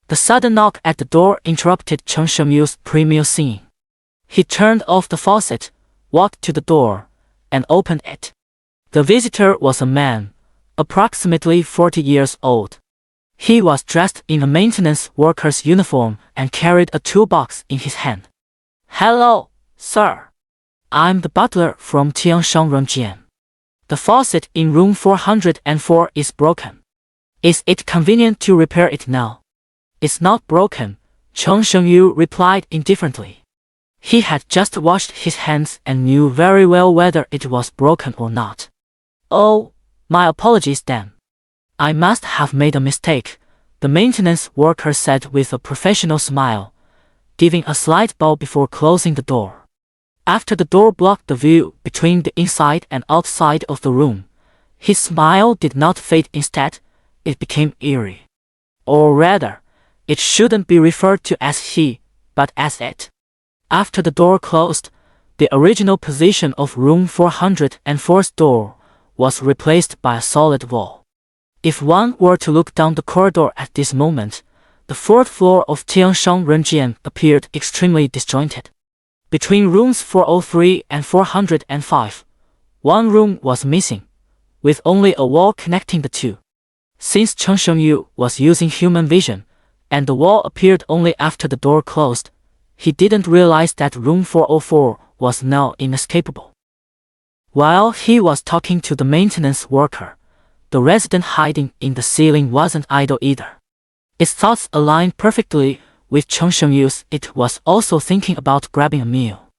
The sudden knock at the door interrupted Chen Xianyu's premier singing. He turned off the faucet, walked to the door, and opened it. The visitor was a man, approximately 40 years old. He was dressed in a maintenance worker's uniform and carried a toolbox in his hand. Hello, sir. I'm the butler from Tianshan Renjian. The faucet in room 404 is broken. Is it convenient to repair it now? It's not broken, Chen Xianyu replied indifferently. He had just washed his hands and knew very well whether it was broken or not. Oh, my apologies then. I must have made a mistake, the maintenance worker said with a professional smile, giving a slight bow before closing the door. After the door blocked the view between the inside and outside of the room, his smile did not fade. Instead, it became eerie. Or rather, it shouldn't be referred to as he, but as it. After the door closed, the original position of room 404's door was replaced by a solid wall. If one were to look down the corridor at this moment, the fourth floor of Tianshan Renjian appeared extremely disjointed. Between rooms 403 and 405, one room was missing, with only a wall connecting the two. Since Chen Xianyu was using human vision, and the wall appeared only after the door closed, he didn't realize that room 404 was now inescapable. While he was talking to the maintenance worker, the resident hiding in the ceiling wasn't idle either. Its thoughts aligned perfectly with Chen Xianyu's. It was also thinking about grabbing a meal.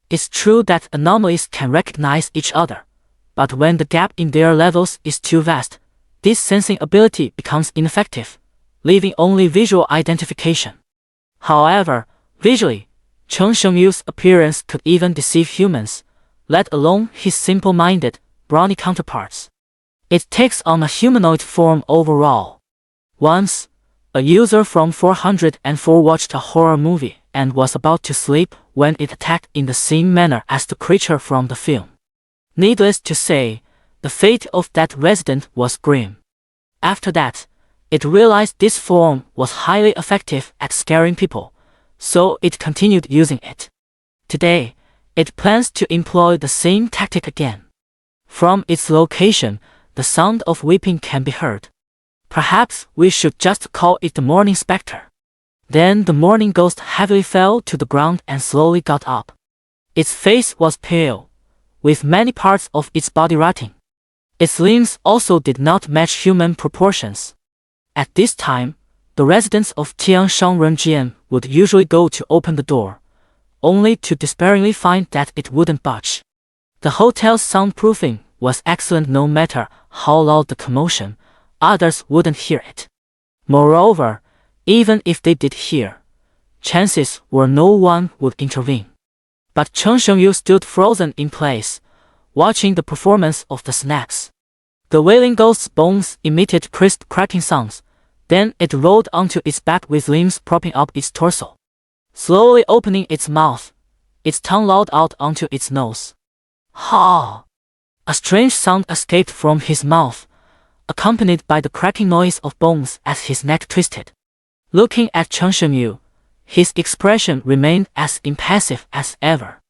It's true that anomalies can recognize each other, but when the gap in their levels is too vast, this sensing ability becomes ineffective, leaving only visual identification. However, visually, Cheng Shengyu's appearance could even deceive humans, let alone his simple-minded, brawny counterparts. It takes on a humanoid form overall. Once, a user from 404 watched a horror movie and was about to sleep when it attacked in the same manner as the creature from the film. Needless to say, the fate of that resident was grim. After that, it realized this form was highly effective at scaring people, so it continued using it. Today, it plans to employ the same tactic again. From its location, the sound of weeping can be heard. Perhaps we should just call it the Morning Spectre. Then the morning ghost heavily fell to the ground and slowly got up. Its face was pale, with many parts of its body rotting. Its limbs also did not match human proportions. At this time, the residents of Tianshan Renjian would usually go to open the door, only to despairingly find that it wouldn't budge. The hotel's soundproofing was excellent no matter how loud the commotion, others wouldn't hear it. Moreover, even if they did hear, chances were no one would intervene. But Cheng Shengyu stood frozen in place, watching the performance of the snacks. The wailing ghost's bones emitted crisp cracking sounds, then it rolled onto its back with limbs propping up its torso. Slowly opening its mouth, its tongue lolled out onto its nose. Ha! A strange sound escaped from his mouth, accompanied by the cracking noise of bones as his neck twisted. Looking at Cheng Shengyu, his expression remained as impassive as ever.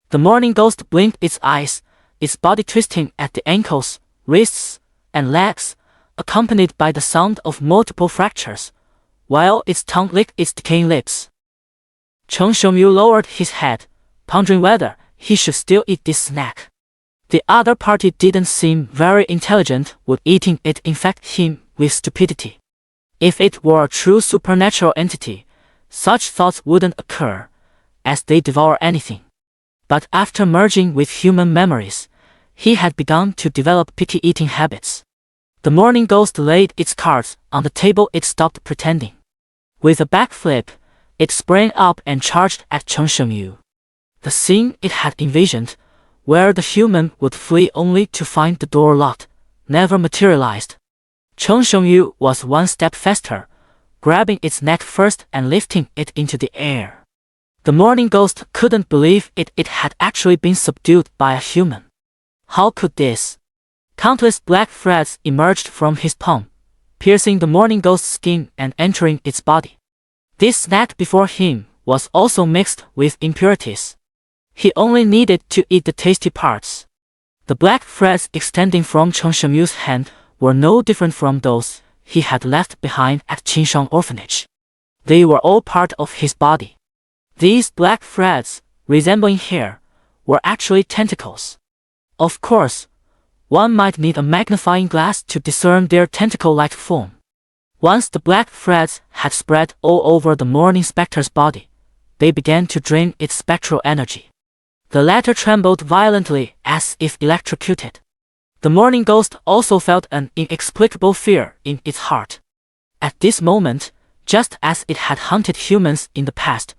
The morning ghost blinked its eyes, its body twisting at the ankles, wrists, and legs, accompanied by the sound of multiple fractures, while its tongue licked its decaying lips. Cheng Shengyu lowered his head, pondering whether he should still eat this snack. The other party didn't seem very intelligent, would eating it infect him with stupidity? If it were a true supernatural entity, such thoughts wouldn't occur, as they devour anything. But after merging with human memories, he had begun to develop picky eating habits. The morning ghost laid its cards on the table. It stopped pretending. With a backflip, it sprang up and charged at Cheng Shengyu. The scene it had envisioned, where the human would flee only to find the door locked, never materialized. Cheng Shengyu was one step faster, grabbing its neck first and lifting it into the air. The morning ghost couldn't believe it had actually been subdued by a human. How could this? Countless black threads emerged from his palm, piercing the morning ghost's skin and entering its body. This snack before him was also mixed with impurities. He only needed to eat the tasty parts. The black threads extending from Cheng Shenyu's hand were no different from those he had left behind at Qinshan Orphanage. They were all part of his body. These black threads, resembling hair, were actually tentacles. Of course, one might need a magnifying glass to discern their tentacle-like form. Once the black threads had spread all over the morning specter's body, they began to drain its spectral energy. The latter trembled violently as if electrocuted. The morning ghost also felt an inexplicable fear in its heart. At this moment, just as it had hunted humans in the past,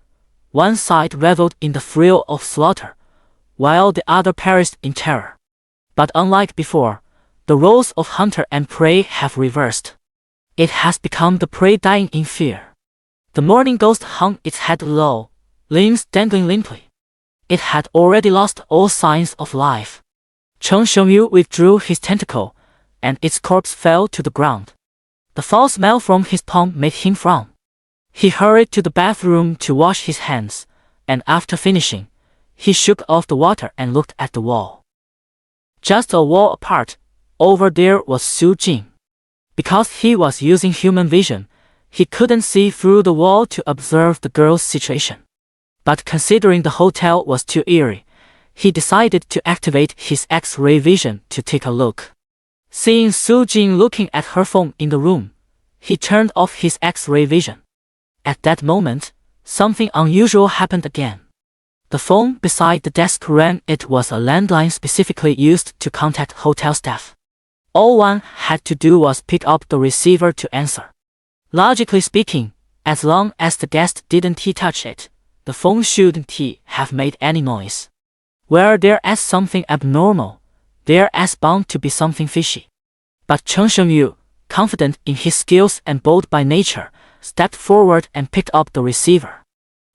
one side reveled in the thrill of slaughter, while the other perished in terror. But unlike before, the roles of hunter and prey have reversed. It has become the prey dying in fear. The morning ghost hung its head low, limbs dangling limply. It had already lost all signs of life. Cheng Shengyu withdrew his tentacle, and its corpse fell to the ground. The foul smell from his palm made him frown. He hurried to the bathroom to wash his hands, and after finishing, he shook off the water and looked at the wall. Just a wall apart, over there was Su Jing. Because he was using human vision, he couldn't see through the wall to observe the girl's situation. But considering the hotel was too eerie, he decided to activate his X-ray vision to take a look. Seeing Su Jing looking at her phone in the room, he turned off his X-ray vision. At that moment, something unusual happened again. The phone beside the desk rang. It was a landline specifically used to contact hotel staff. All one had to do was pick up the receiver to answer. Logically speaking, as long as the guest didn't touch it, the phone shouldn't have made any noise. Where there is something abnormal, there is bound to be something fishy. But Cheng Shengyu, confident in his skills and bold by nature, stepped forward and picked up the receiver.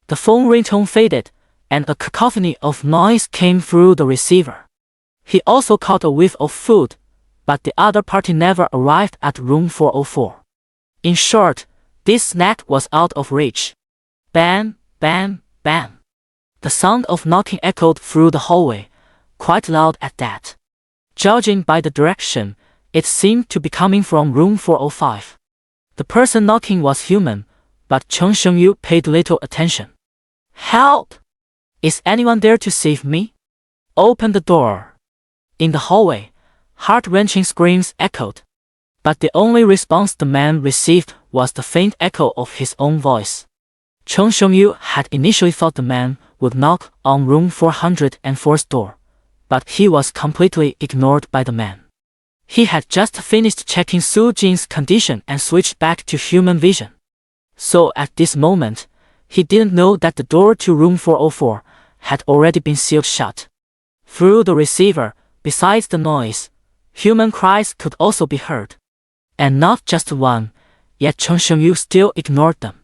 The phone ringtone faded, and a cacophony of noise came through the receiver. He also caught a whiff of food, but the other party never arrived at room 404. In short, this snack was out of reach. Bam, bam, bam. The sound of knocking echoed through the hallway, quite loud at that. Judging by the direction, it seemed to be coming from room 405. The person knocking was human, but Cheng Shengyu paid little attention. Help! Is anyone there to save me? Open the door. In the hallway, heart-wrenching screams echoed. But the only response the man received was the faint echo of his own voice. Cheng Shengyu had initially thought the man would knock on room 404's door, but he was completely ignored by the man. He had just finished checking Su Jin's condition and switched back to human vision. So at this moment, he didn't know that the door to room 404 had already been sealed shut. Through the receiver, besides the noise, human cries could also be heard. And not just one, yet Cheng Shengyu still ignored them.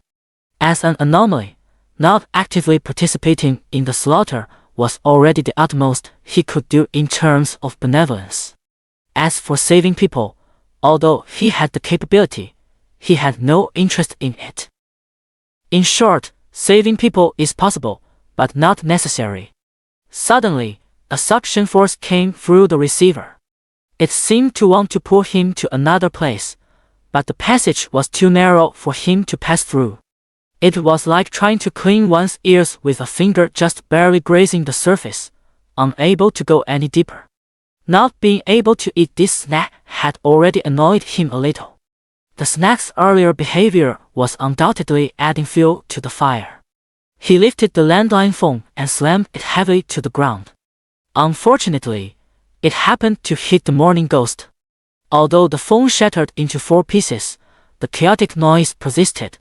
As an anomaly, not actively participating in the slaughter was already the utmost he could do in terms of benevolence. As for saving people, although he had the capability, he had no interest in it. In short, saving people is possible, but not necessary. Suddenly, a suction force came through the receiver. It seemed to want to pull him to another place, but the passage was too narrow for him to pass through. It was like trying to clean one's ears with a finger just barely grazing the surface, unable to go any deeper. Not being able to eat this snack had already annoyed him a little. The snack's earlier behavior was undoubtedly adding fuel to the fire. He lifted the landline phone and slammed it heavily to the ground. Unfortunately, it happened to hit the morning ghost. Although the phone shattered into 4 pieces, the chaotic noise persisted.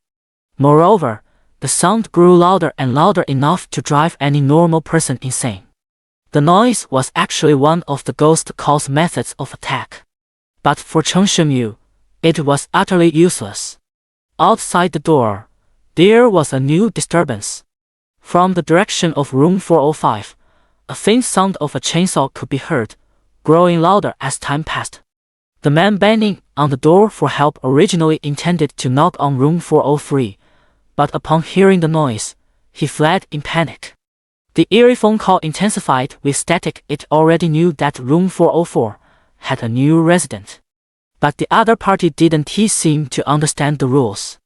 Moreover, the sound grew louder and louder enough to drive any normal person insane. The noise was actually one of the ghost call's methods of attack. But for Cheng Shengyu, it was utterly useless. Outside the door, there was a new disturbance. From the direction of room 405, a faint sound of a chainsaw could be heard, growing louder as time passed. The man banging on the door for help originally intended to knock on room 403, but upon hearing the noise, he fled in panic. The eerie phone call intensified with static. It already knew that room 404 had a new resident. But the other party didn't seem to understand the rules.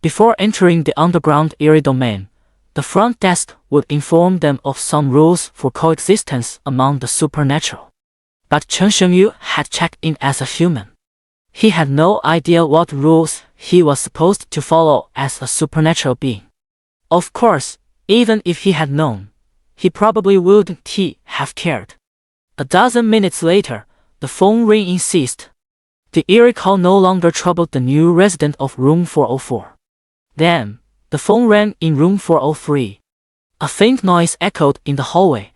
Before entering the underground eerie domain, the front desk would inform them of some rules for coexistence among the supernatural. But Cheng Shengyu had checked in as a human. He had no idea what rules he was supposed to follow as a supernatural being. Of course, even if he had known, he probably wouldn't have cared. A dozen minutes later, the phone ringing ceased. The eerie call no longer troubled the new resident of room 404. Then, the phone rang in room 403. A faint noise echoed in the hallway,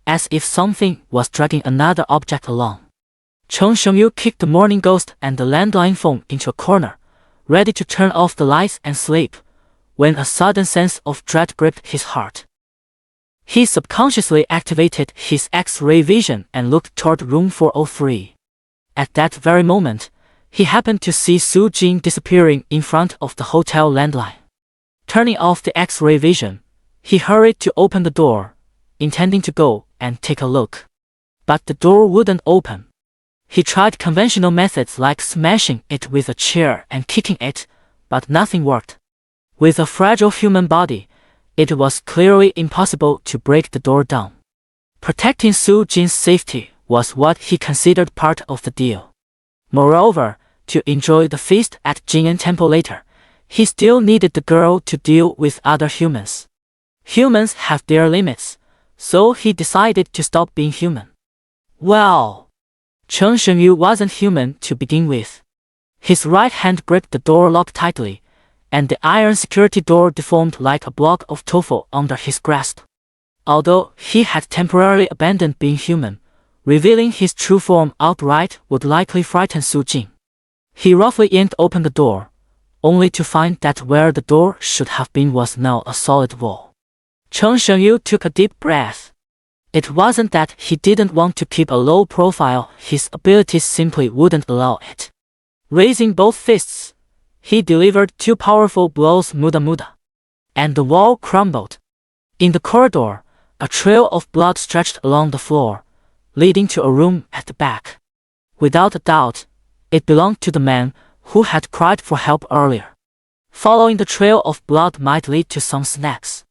as if something was dragging another object along. Cheng Shengyu kicked the morning ghost and the landline phone into a corner, ready to turn off the lights and sleep, when a sudden sense of dread gripped his heart. He subconsciously activated his X-ray vision and looked toward room 403. At that very moment, he happened to see Su Jin disappearing in front of the hotel landline. Turning off the X-ray vision, he hurried to open the door, intending to go and take a look. But the door wouldn't open. He tried conventional methods like smashing it with a chair and kicking it, but nothing worked. With a fragile human body, it was clearly impossible to break the door down. Protecting Su Jin's safety was what he considered part of the deal. Moreover, to enjoy the feast at Jing'an Temple later, he still needed the girl to deal with other humans. Humans have their limits, so he decided to stop being human. Well, Chen Shengyu wasn't human to begin with. His right hand gripped the door lock tightly, and the iron security door deformed like a block of tofu under his grasp. Although he had temporarily abandoned being human, revealing his true form outright would likely frighten Su Jing. He roughly yanked open the door, only to find that where the door should have been was now a solid wall. Chen Shengyu took a deep breath. It wasn't that he didn't want to keep a low profile, his abilities simply wouldn't allow it. Raising both fists, he delivered 2 powerful blows muda, and the wall crumbled. In the corridor, a trail of blood stretched along the floor, leading to a room at the back. Without a doubt, it belonged to the man who had cried for help earlier. Following the trail of blood might lead to some snacks.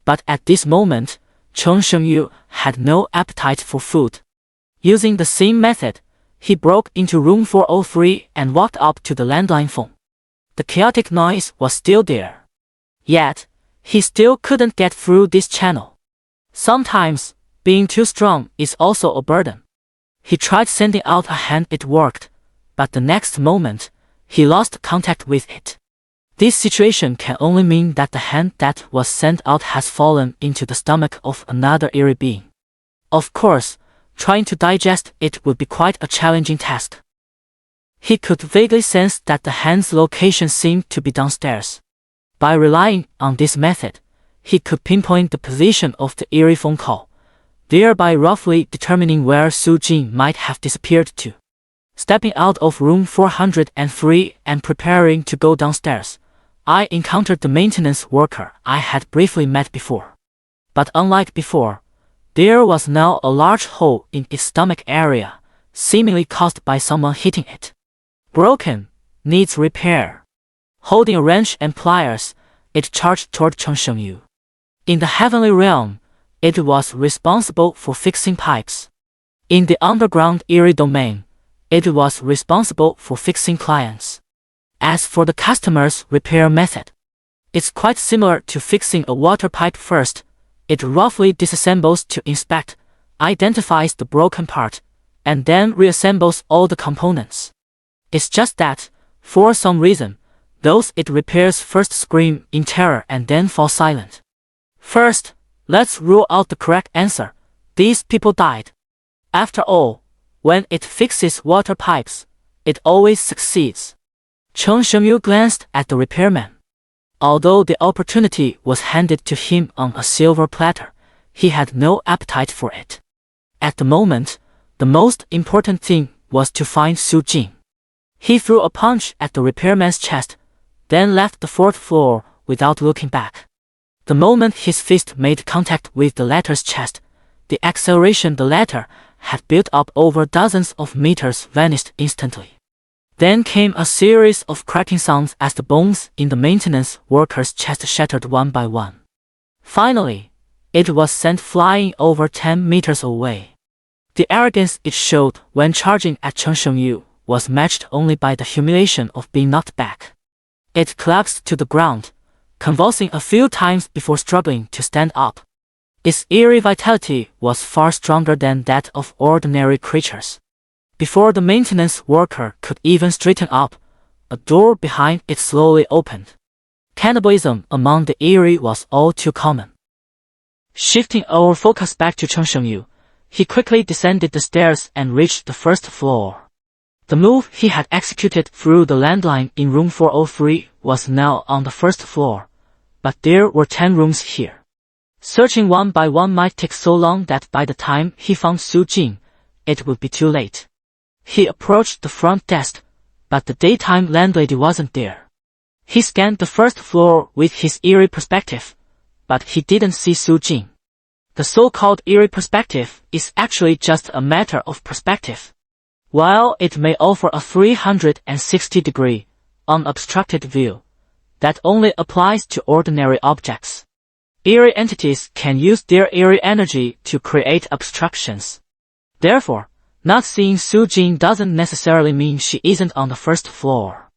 But at this moment, Chen Shengyu had no appetite for food. Using the same method, he broke into room 403 and walked up to the landline phone. The chaotic noise was still there. Yet, he still couldn't get through this channel. Sometimes, being too strong is also a burden. He tried sending out a hand, it worked, but the next moment, he lost contact with it. This situation can only mean that the hand that was sent out has fallen into the stomach of another eerie being. Of course, trying to digest it would be quite a challenging task. He could vaguely sense that the hand's location seemed to be downstairs. By relying on this method, he could pinpoint the position of the eerie phone call, thereby roughly determining where Su Jing might have disappeared to. Stepping out of room 403 and preparing to go downstairs, I encountered the maintenance worker I had briefly met before. But unlike before, there was now a large hole in its stomach area, seemingly caused by someone hitting it. Broken, needs repair. Holding a wrench and pliers, it charged toward Chen Shengyu. In the heavenly realm, it was responsible for fixing pipes. In the underground eerie domain, it was responsible for fixing clients. As for the customer's repair method, it's quite similar to fixing a water pipe first. It roughly disassembles to inspect, identifies the broken part, and then reassembles all the components. It's just that, for some reason, those it repairs first scream in terror and then fall silent. First, let's rule out the correct answer. These people died. After all, when it fixes water pipes, it always succeeds. Chen Shengyu glanced at the repairman. Although the opportunity was handed to him on a silver platter, he had no appetite for it. At the moment, the most important thing was to find Su Jing. He threw a punch at the repairman's chest, then left the 4th floor without looking back. The moment his fist made contact with the latter's chest, the acceleration the latter had built up over dozens of meters vanished instantly. Then came a series of cracking sounds as the bones in the maintenance worker's chest shattered one by one. Finally, it was sent flying over 10 meters away. The arrogance it showed when charging at Chen Shengyu was matched only by the humiliation of being knocked back. It collapsed to the ground, convulsing a few times before struggling to stand up. Its eerie vitality was far stronger than that of ordinary creatures. Before the maintenance worker could even straighten up, a door behind it slowly opened. Cannibalism among the eerie was all too common. Shifting our focus back to Chen Shengyu, he quickly descended the stairs and reached the 1st floor. The move he had executed through the landline in room 403 was now on the 1st floor, but there were 10 rooms here. Searching one by one might take so long that by the time he found Su Jing, it would be too late. He approached the front desk, but the daytime landlady wasn't there. He scanned the 1st floor with his eerie perspective, but he didn't see Su Jing. The so-called eerie perspective is actually just a matter of perspective. While it may offer a 360-degree, unobstructed view, that only applies to ordinary objects. Eerie entities can use their eerie energy to create obstructions. Therefore, not seeing Su Jing doesn't necessarily mean she isn't on the 1st floor.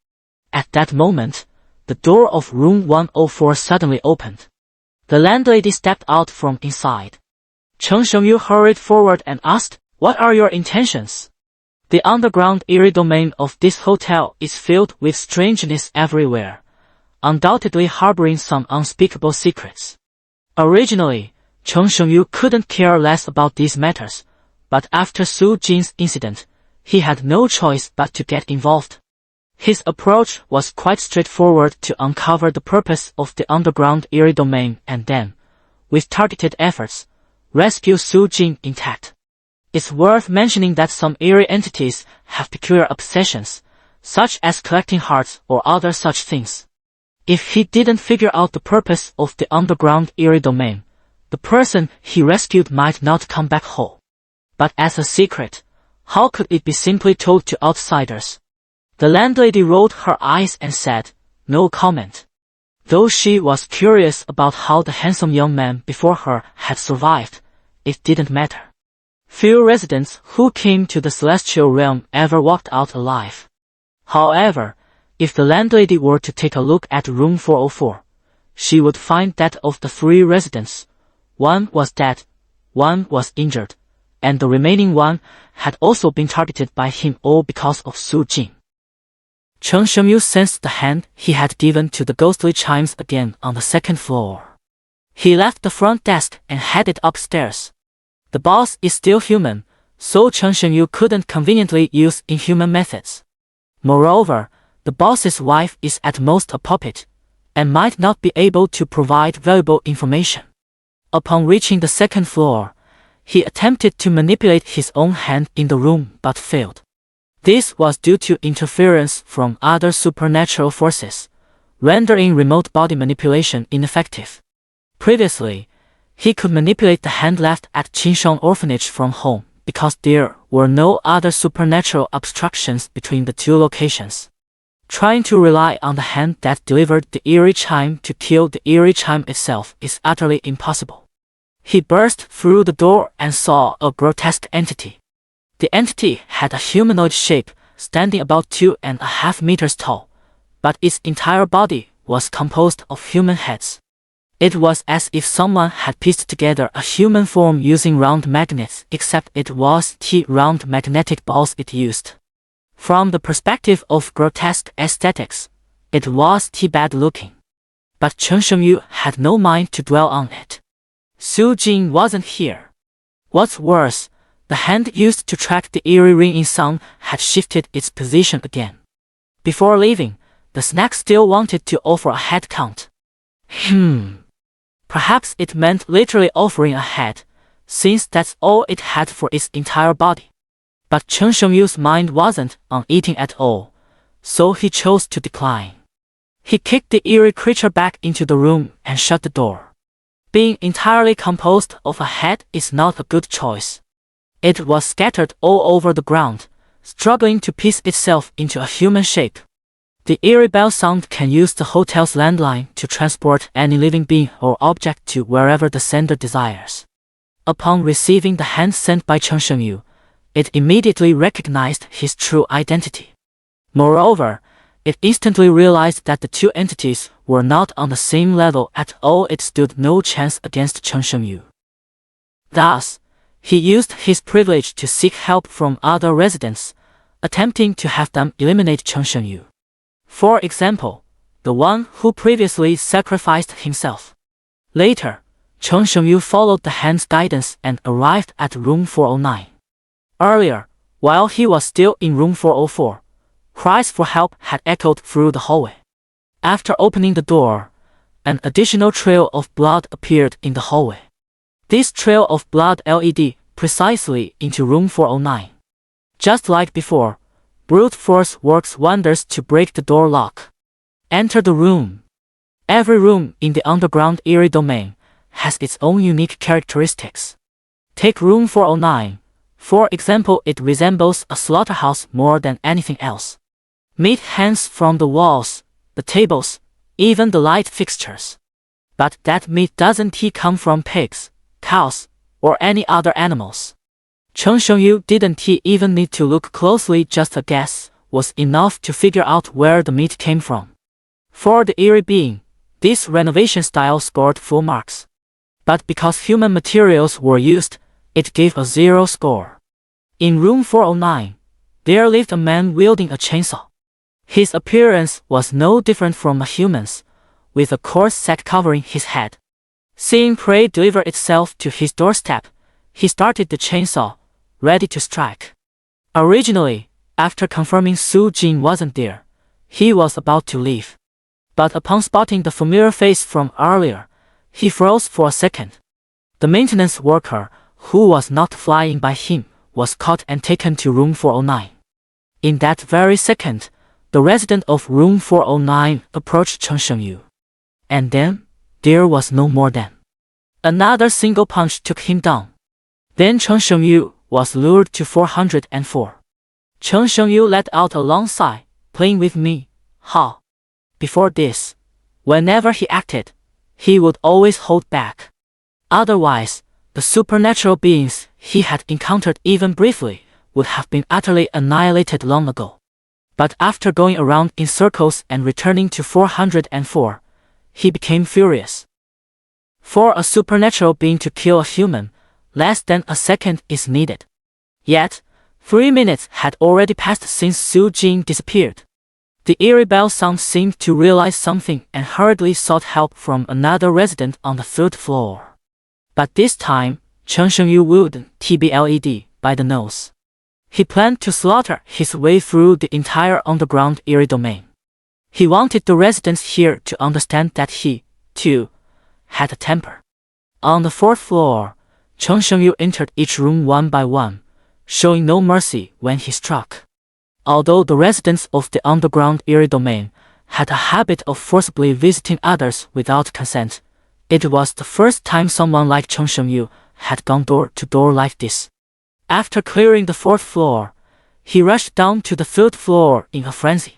At that moment, the door of room 104 suddenly opened. The landlady stepped out from inside. Chen Shengyu hurried forward and asked, "What are your intentions?" The underground eerie domain of this hotel is filled with strangeness everywhere, undoubtedly harboring some unspeakable secrets. Originally, Chen Shengyu couldn't care less about these matters, but after Su Jin's incident, he had no choice but to get involved. His approach was quite straightforward: to uncover the purpose of the underground eerie domain and then, with targeted efforts, rescue Su Jin intact. It's worth mentioning that some eerie entities have peculiar obsessions, such as collecting hearts or other such things. If he didn't figure out the purpose of the underground eerie domain, the person he rescued might not come back whole. But as a secret, how could it be simply told to outsiders? The landlady rolled her eyes and said, "No comment." Though she was curious about how the handsome young man before her had survived, it didn't matter. Few residents who came to the celestial realm ever walked out alive. However, if the landlady were to take a look at room 404, she would find that of the 3 residents, one was dead, one was injured, and the remaining one had also been targeted by him, all because of Su Jin. Chen Shengyu sensed the hand he had given to the ghostly chimes again on the 2nd floor. He left the front desk and headed upstairs. The boss is still human, so Chen Shengyu couldn't conveniently use inhuman methods. Moreover, the boss's wife is at most a puppet, and might not be able to provide valuable information. Upon reaching the 2nd floor, he attempted to manipulate his own hand in the room but failed. This was due to interference from other supernatural forces, rendering remote body manipulation ineffective. Previously, he could manipulate the hand left at Qinsheng Orphanage from home because there were no other supernatural obstructions between the 2 locations. Trying to rely on the hand that delivered the eerie chime to kill the eerie chime itself is utterly impossible. He burst through the door and saw a grotesque entity. The entity had a humanoid shape, standing about 2.5 meters tall, but its entire body was composed of human heads. It was as if someone had pieced together a human form using round magnets, except it was round magnetic balls it used. From the perspective of grotesque aesthetics, it was bad looking. But Chen Shengyu had no mind to dwell on it. Su Jin wasn't here. What's worse, the hand used to track the eerie ring in sound had shifted its position again. Before leaving, the snack still wanted to offer a head count. Perhaps it meant literally offering a head, since that's all it had for its entire body. But Chen Shengyu's mind wasn't on eating at all, so he chose to decline. He kicked the eerie creature back into the room and shut the door. Being entirely composed of a head is not a good choice. It was scattered all over the ground, struggling to piece itself into a human shape. The eerie bell sound can use the hotel's landline to transport any living being or object to wherever the sender desires. Upon receiving the hand sent by Chen Shengyu, it immediately recognized his true identity. Moreover, it instantly realized that the 2 entities were not on the same level at all. It stood no chance against Chen Shengyu. Thus, he used his privilege to seek help from other residents, attempting to have them eliminate Chen Shengyu. For example, the one who previously sacrificed himself. Later, Chen Shengyu followed the hand's guidance and arrived at room 409. Earlier, while he was still in room 404, cries for help had echoed through the hallway. After opening the door, an additional trail of blood appeared in the hallway. This trail of blood led precisely into room 409. Just like before, brute force works wonders to break the door lock. Enter the room. Every room in the underground eerie domain has its own unique characteristics. Take room 409. For example, it resembles a slaughterhouse more than anything else. Meat hangs from the walls, the tables, even the light fixtures. But that meat doesn't come from pigs, cows, or any other animals. Chen Shengyu didn't even need to look closely, just a guess was enough to figure out where the meat came from. For the eerie being, this renovation style scored full marks. But because human materials were used, it gave a 0 score. In room 409, there lived a man wielding a chainsaw. His appearance was no different from a human's, with a coarse sack covering his head. Seeing prey deliver itself to his doorstep, he started the chainsaw, ready to strike. Originally, after confirming Su Jin wasn't there, he was about to leave. But upon spotting the familiar face from earlier, he froze for a second. The maintenance worker, who was not flying by him, was caught and taken to room 409. In that very second, the resident of room 409 approached Cheng Shengyu. And then, there was no more than. Another single punch took him down. Then Cheng Shengyu was lured to 404. Cheng Shengyu let out a long sigh, playing with me, ha. Before this, whenever he acted, he would always hold back. Otherwise, the supernatural beings he had encountered even briefly would have been utterly annihilated long ago. But after going around in circles and returning to 404, he became furious. For a supernatural being to kill a human, less than a second is needed. Yet, 3 minutes had already passed since Su Jin disappeared. The eerie bell sound seemed to realize something and hurriedly sought help from another resident on the 3rd floor. But this time, Cheng Shengyu wielded TBLED by the nose. He planned to slaughter his way through the entire underground eerie domain. He wanted the residents here to understand that he, too, had a temper. On the 4th floor, Cheng Shengyu entered each room one by one, showing no mercy when he struck. Although the residents of the underground eerie domain had a habit of forcibly visiting others without consent, it was the first time someone like Cheng Shengyu had gone door to door like this. After clearing the 4th floor, he rushed down to the 3rd floor in a frenzy.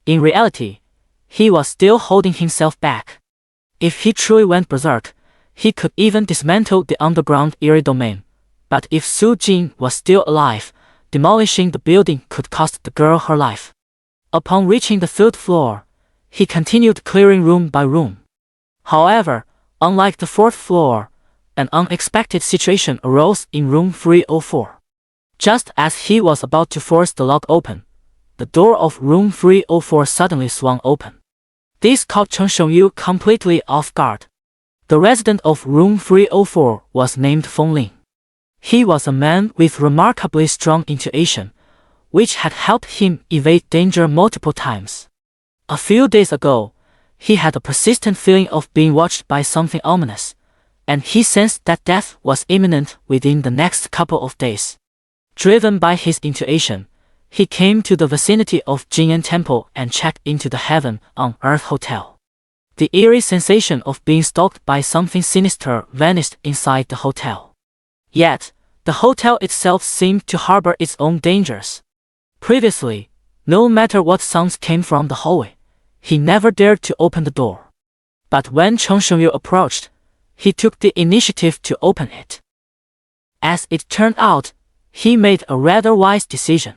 In reality, he was still holding himself back. If he truly went berserk, he could even dismantle the underground eerie domain. But if Su Jin was still alive, demolishing the building could cost the girl her life. Upon reaching the 3rd floor, he continued clearing room by room. However, unlike the 4th floor, an unexpected situation arose in room 304. Just as he was about to force the lock open, the door of room 304 suddenly swung open. This caught Cheng Shengyu completely off guard. The resident of room 304 was named Feng Ling. He was a man with remarkably strong intuition, which had helped him evade danger multiple times. A few days ago, he had a persistent feeling of being watched by something ominous, and he sensed that death was imminent within the next couple of days. Driven by his intuition, he came to the vicinity of Jing'an Temple and checked into the Heaven on Earth Hotel. The eerie sensation of being stalked by something sinister vanished inside the hotel. Yet, the hotel itself seemed to harbor its own dangers. Previously, no matter what sounds came from the hallway, he never dared to open the door. But when Cheng Shengyu approached, he took the initiative to open it. As it turned out, he made a rather wise decision.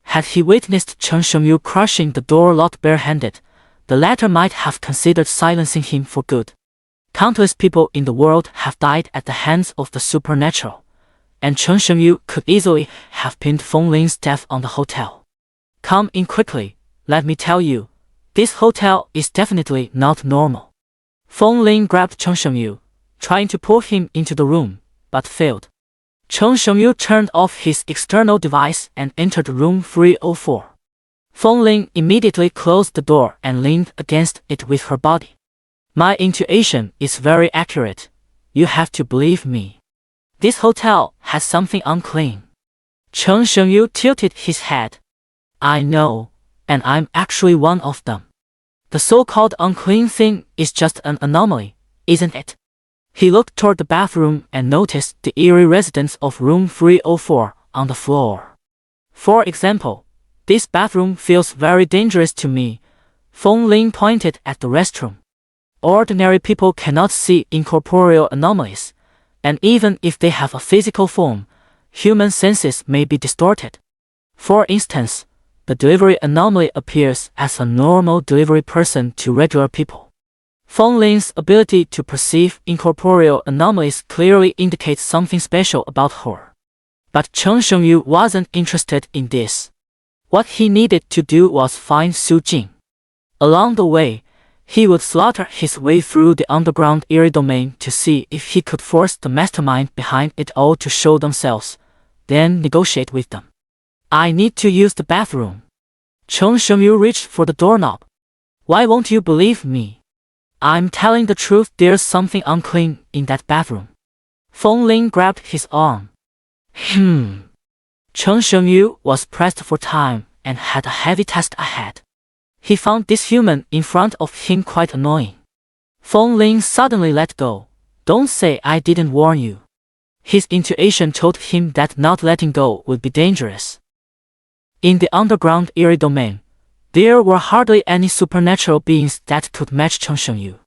Had he witnessed Cheng Shengyu crushing the door lock barehanded, the latter might have considered silencing him for good. Countless people in the world have died at the hands of the supernatural, and Cheng Shengyu could easily have pinned Feng Ling's death on the hotel. Come in quickly, let me tell you, this hotel is definitely not normal. Feng Ling grabbed Cheng Shengyu, trying to pull him into the room, but failed. Cheng Shengyu turned off his external device and entered room 304. Feng Ling immediately closed the door and leaned against it with her body. My intuition is very accurate. You have to believe me. This hotel has something unclean. Cheng Shengyu tilted his head. I know, and I'm actually one of them. The so-called unclean thing is just an anomaly, isn't it? He looked toward the bathroom and noticed the eerie residence of room 304 on the floor. For example, this bathroom feels very dangerous to me. Feng Ling pointed at the restroom. Ordinary people cannot see incorporeal anomalies, and even if they have a physical form, human senses may be distorted. For instance, the delivery anomaly appears as a normal delivery person to regular people. Feng Ling's ability to perceive incorporeal anomalies clearly indicates something special about her. But Chen Shengyu wasn't interested in this. What he needed to do was find Su Jing. Along the way, he would slaughter his way through the underground Eerie domain to see if he could force the mastermind behind it all to show themselves, then negotiate with them. I need to use the bathroom. Chen Shengyu reached for the doorknob. Why won't you believe me? I'm telling the truth, there's something unclean in that bathroom. Feng Ling grabbed his arm. Chen Shengyu was pressed for time and had a heavy task ahead. He found this human in front of him quite annoying. Feng Ling suddenly let go. Don't say I didn't warn you. His intuition told him that not letting go would be dangerous. In the underground Eerie domain, there were hardly any supernatural beings that could match Chen Shengyu.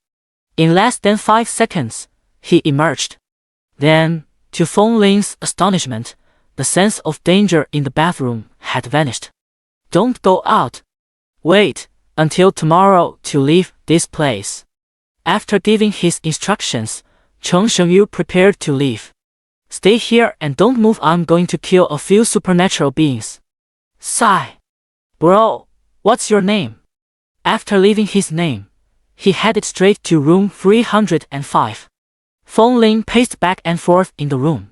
In less than 5 seconds, he emerged. Then, to Feng Ling's astonishment, the sense of danger in the bathroom had vanished. Don't go out. Wait until tomorrow to leave this place. After giving his instructions, Chen Shengyu prepared to leave. Stay here and don't move, I'm going to kill a few supernatural beings. Sigh. Bro, what's your name? After leaving his name, he headed straight to room 305. Feng Ling paced back and forth in the room.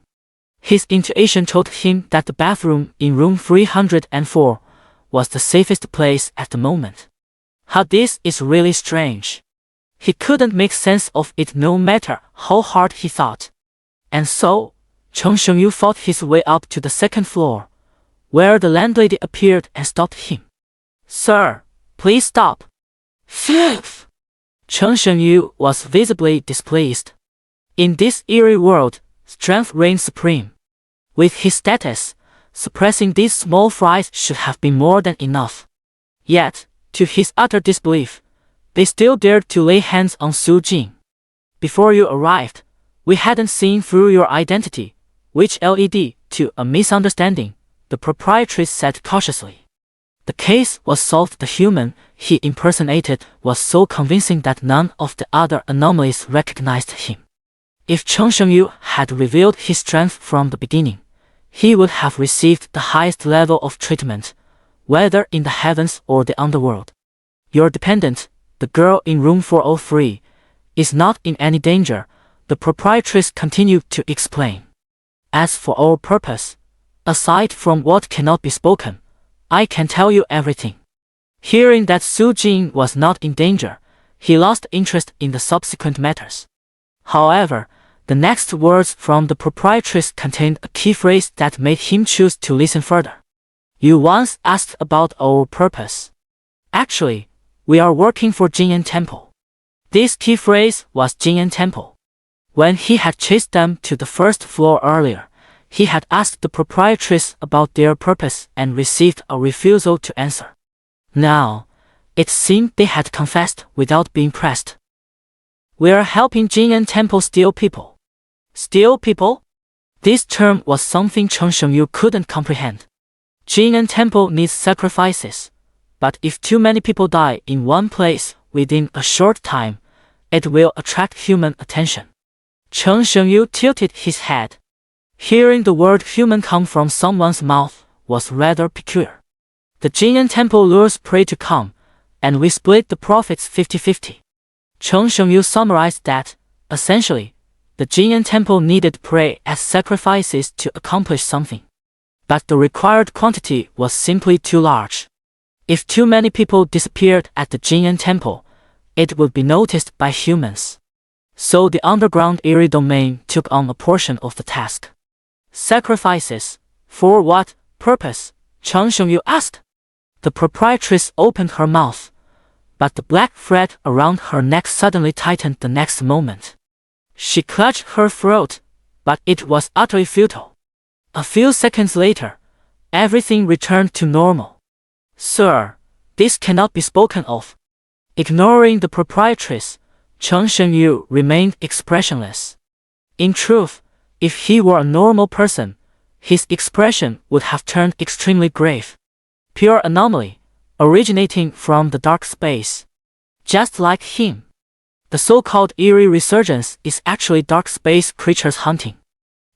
His intuition told him that the bathroom in room 304 was the safest place at the moment. How this is really strange. He couldn't make sense of it no matter how hard he thought. And so, Chen Shengyu fought his way up to the second floor, where the landlady appeared and stopped him. Sir, please stop. Phew! Chen Shengyu was visibly displeased. In this eerie world, strength reigned supreme. With his status, suppressing these small fries should have been more than enough. Yet, to his utter disbelief, they still dared to lay hands on Su Jing. Before you arrived, we hadn't seen through your identity, which led to a misunderstanding, the proprietress said cautiously. The case was solved. The human he impersonated was so convincing that none of the other anomalies recognized him. If Chen Shengyu had revealed his strength from the beginning, he would have received the highest level of treatment, whether in the heavens or the underworld. Your dependent, the girl in room 403, is not in any danger, the proprietress continued to explain. As for our purpose, aside from what cannot be spoken, I can tell you everything. Hearing that Su Jing was not in danger, he lost interest in the subsequent matters. However, the next words from the proprietress contained a key phrase that made him choose to listen further. You once asked about our purpose. Actually, we are working for Jing'an Temple. This key phrase was Jing'an Temple. When he had chased them to the first floor earlier, he had asked the proprietress about their purpose and received a refusal to answer. Now, it seemed they had confessed without being pressed. We are helping Jing'an Temple steal people. Steal people? This term was something Chen Shengyu couldn't comprehend. Jing'an Temple needs sacrifices, but if too many people die in one place within a short time, it will attract human attention. Chen Shengyu tilted his head. Hearing the word human come from someone's mouth was rather peculiar. The Jing'an Temple lures prey to come, and we split the profits 50-50. Chen Shengyu summarized that, essentially, the Jing'an Temple needed prey as sacrifices to accomplish something. But the required quantity was simply too large. If too many people disappeared at the Jing'an Temple, it would be noticed by humans. So the underground Eerie domain took on a portion of the task. Sacrifices? For what purpose? Chen Shengyu asked. The proprietress opened her mouth, but the black thread around her neck suddenly tightened the next moment. She clutched her throat, but it was utterly futile. A few seconds later, everything returned to normal. Sir, this cannot be spoken of. Ignoring the proprietress, Chen Shengyu remained expressionless. In truth, if he were a normal person, his expression would have turned extremely grave. Pure anomaly, originating from the dark space. Just like him. The so-called Eerie Resurgence is actually dark space creatures hunting.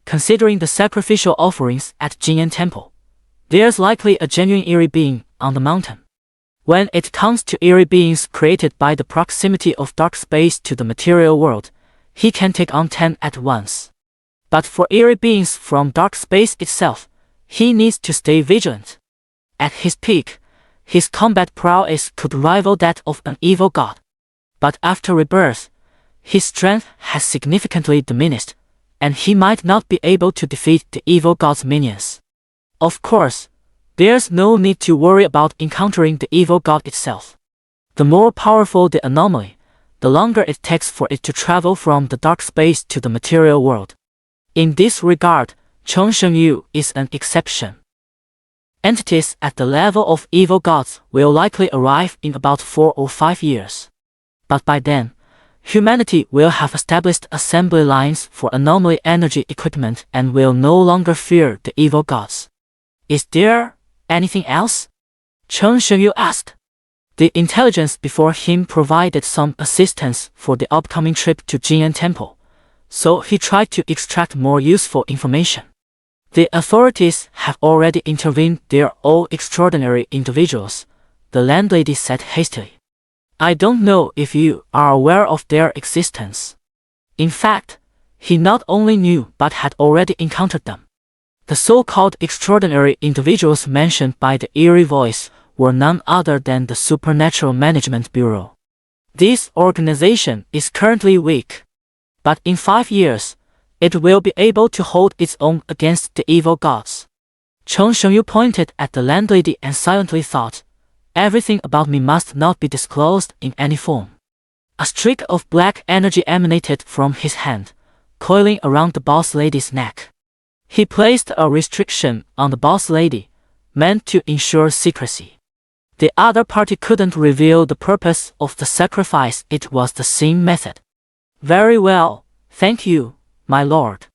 Considering the sacrificial offerings at JUNKE Temple, there's likely a genuine eerie being on the mountain. When it comes to eerie beings created by the proximity of dark space to the material world, he can take on 10 at once. But for eerie beings from dark space itself, he needs to stay vigilant. At his peak, his combat prowess could rival that of an evil god. But after Rebirth, his strength has significantly diminished, and he might not be able to defeat the evil god's minions. Of course, there's no need to worry about encountering the evil god itself. The more powerful the anomaly, the longer it takes for it to travel from the dark space to the material world. In this regard, Chongshengyu is an exception. Entities at the level of evil gods will likely arrive in about 4 or 5 years. But by then, humanity will have established assembly lines for anomaly energy equipment and will no longer fear the evil gods. Is there anything else? Chongshengyu asked. The intelligence before him provided some assistance for the upcoming trip to JUNKE Temple, so he tried to extract more useful information. The authorities have already intervened. They're all extraordinary individuals, the landlady said hastily. I don't know if you are aware of their existence. In fact, he not only knew but had already encountered them. The so-called extraordinary individuals mentioned by the eerie voice were none other than the Supernatural Management Bureau. This organization is currently weak, but in 5 years, it will be able to hold its own against the evil gods. Chongshengyu pointed at the landlady and silently thought, everything about me must not be disclosed in any form. A streak of black energy emanated from his hand, coiling around the boss lady's neck. He placed a restriction on the boss lady, meant to ensure secrecy. The other party couldn't reveal the purpose of the sacrifice. It was the same method. Very well, thank you, my lord.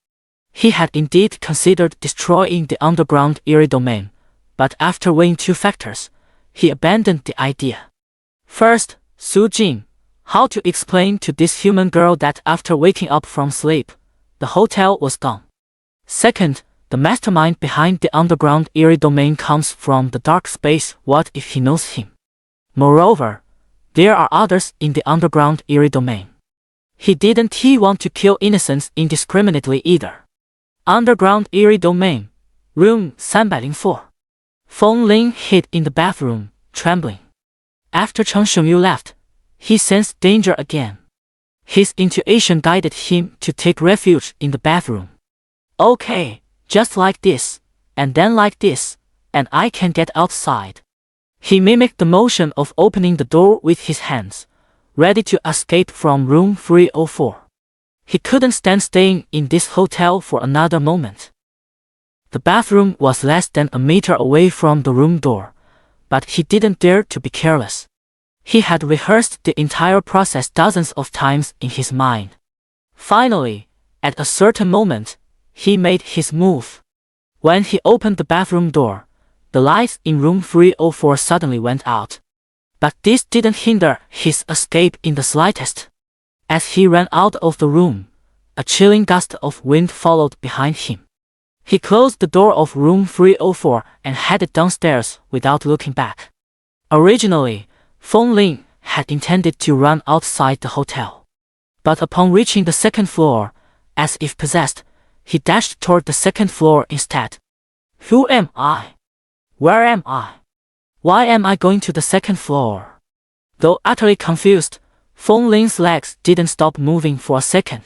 He had indeed considered destroying the underground eerie domain, but after weighing 2 factors, he abandoned the idea. First, Su Jing, how to explain to this human girl that after waking up from sleep, the hotel was gone? Second, the mastermind behind the underground eerie domain comes from the dark space. What if he knows him? Moreover, there are others in the underground eerie domain. Didn't he want to kill innocents indiscriminately either? Underground eerie domain, room 304. Feng Ling hid in the bathroom, trembling. After Chongshengyu left, he sensed danger again. His intuition guided him to take refuge in the bathroom. Okay, just like this, and then like this, and I can get outside. He mimicked the motion of opening the door with his hands, ready to escape from room 304. He couldn't stand staying in this hotel for another moment. The bathroom was less than a meter away from the room door, but he didn't dare to be careless. He had rehearsed the entire process dozens of times in his mind. Finally, at a certain moment, he made his move. When he opened the bathroom door, the lights in room 304 suddenly went out. But this didn't hinder his escape in the slightest. As he ran out of the room, a chilling gust of wind followed behind him. He closed the door of room 304 and headed downstairs without looking back. Originally, Feng Ling had intended to run outside the hotel. But upon reaching the 2nd floor, as if possessed, he dashed toward the 2nd floor instead. Who am I? Where am I? Why am I going to the 2nd floor? Though utterly confused, Feng Ling's legs didn't stop moving for a second.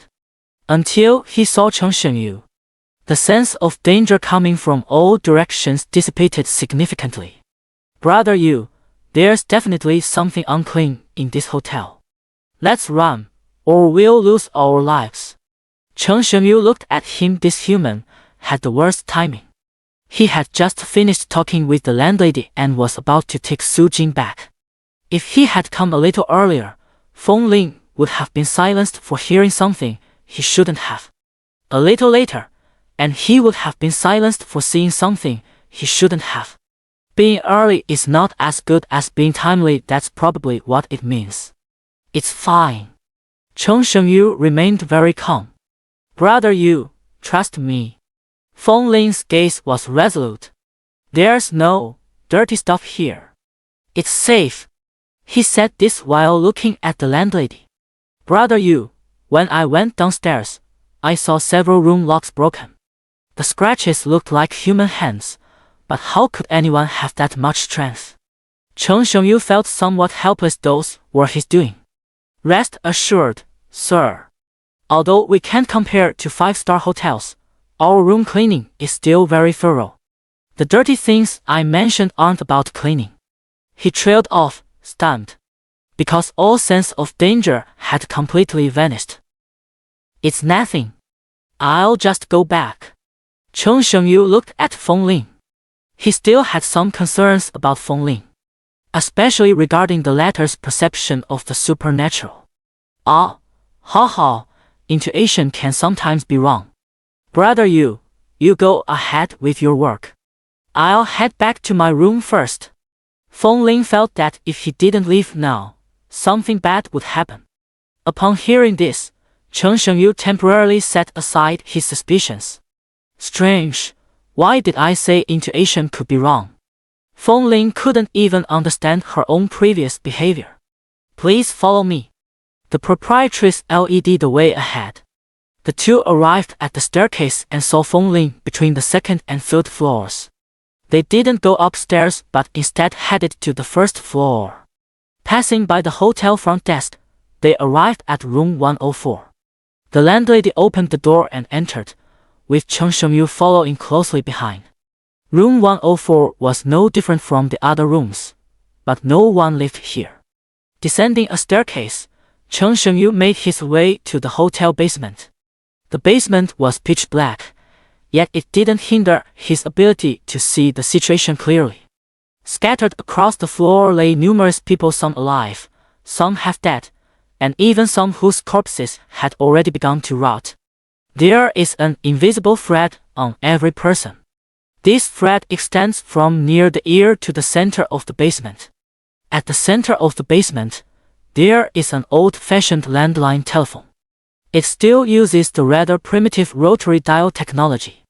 Until he saw Chongshengyu. The sense of danger coming from all directions dissipated significantly. Brother Yu, there's definitely something unclean in this hotel. Let's run, or we'll lose our lives. Chongshengyu looked at him. This human had the worst timing. He had just finished talking with the landlady and was about to take Su Jing back. If he had come a little earlier, Feng Ling would have been silenced for hearing something he shouldn't have. A little later, and he would have been silenced for seeing something he shouldn't have. Being early is not as good as being timely. That's probably what it means. It's fine. Cheng Shengyu remained very calm. Brother Yu, trust me. Feng Ling's gaze was resolute. There's no dirty stuff here. It's safe. He said this while looking at the landlady. Brother Yu, when I went downstairs, I saw several room locks broken. The scratches looked like human hands, but how could anyone have that much strength? Cheng Shengyu felt somewhat helpless. Those were his doing. Rest assured, sir. Although we can't compare to 5-star hotels, our room cleaning is still very thorough. The dirty things I mentioned aren't about cleaning. He trailed off, stunned, because all sense of danger had completely vanished. It's nothing. I'll just go back. Cheng Shengyu looked at Feng Ling. He still had some concerns about Feng Ling, especially regarding the latter's perception of the supernatural. Intuition can sometimes be wrong. Brother Yu, you go ahead with your work. I'll head back to my room first. Feng Ling felt that if he didn't leave now, something bad would happen. Upon hearing this, Cheng Shengyu temporarily set aside his suspicions. Strange, why did I say intuition could be wrong? Feng Ling couldn't even understand her own previous behavior. Please follow me. The proprietress led the way ahead. The two arrived at the staircase and saw Feng Ling between the second and third floors. They didn't go upstairs but instead headed to the first floor. Passing by the hotel front desk, they arrived at room 104. The landlady opened the door and entered, with Cheng Shengyu following closely behind. Room 104 was no different from the other rooms, but no one lived here. Descending a staircase, Cheng Shengyu made his way to the hotel basement. The basement was pitch black, yet it didn't hinder his ability to see the situation clearly. Scattered across the floor lay numerous people, some alive, some half dead, and even some whose corpses had already begun to rot. There is an invisible thread on every person. This thread extends from near the ear to the center of the basement. At the center of the basement, there is an old-fashioned landline telephone. It still uses the rather primitive rotary dial technology.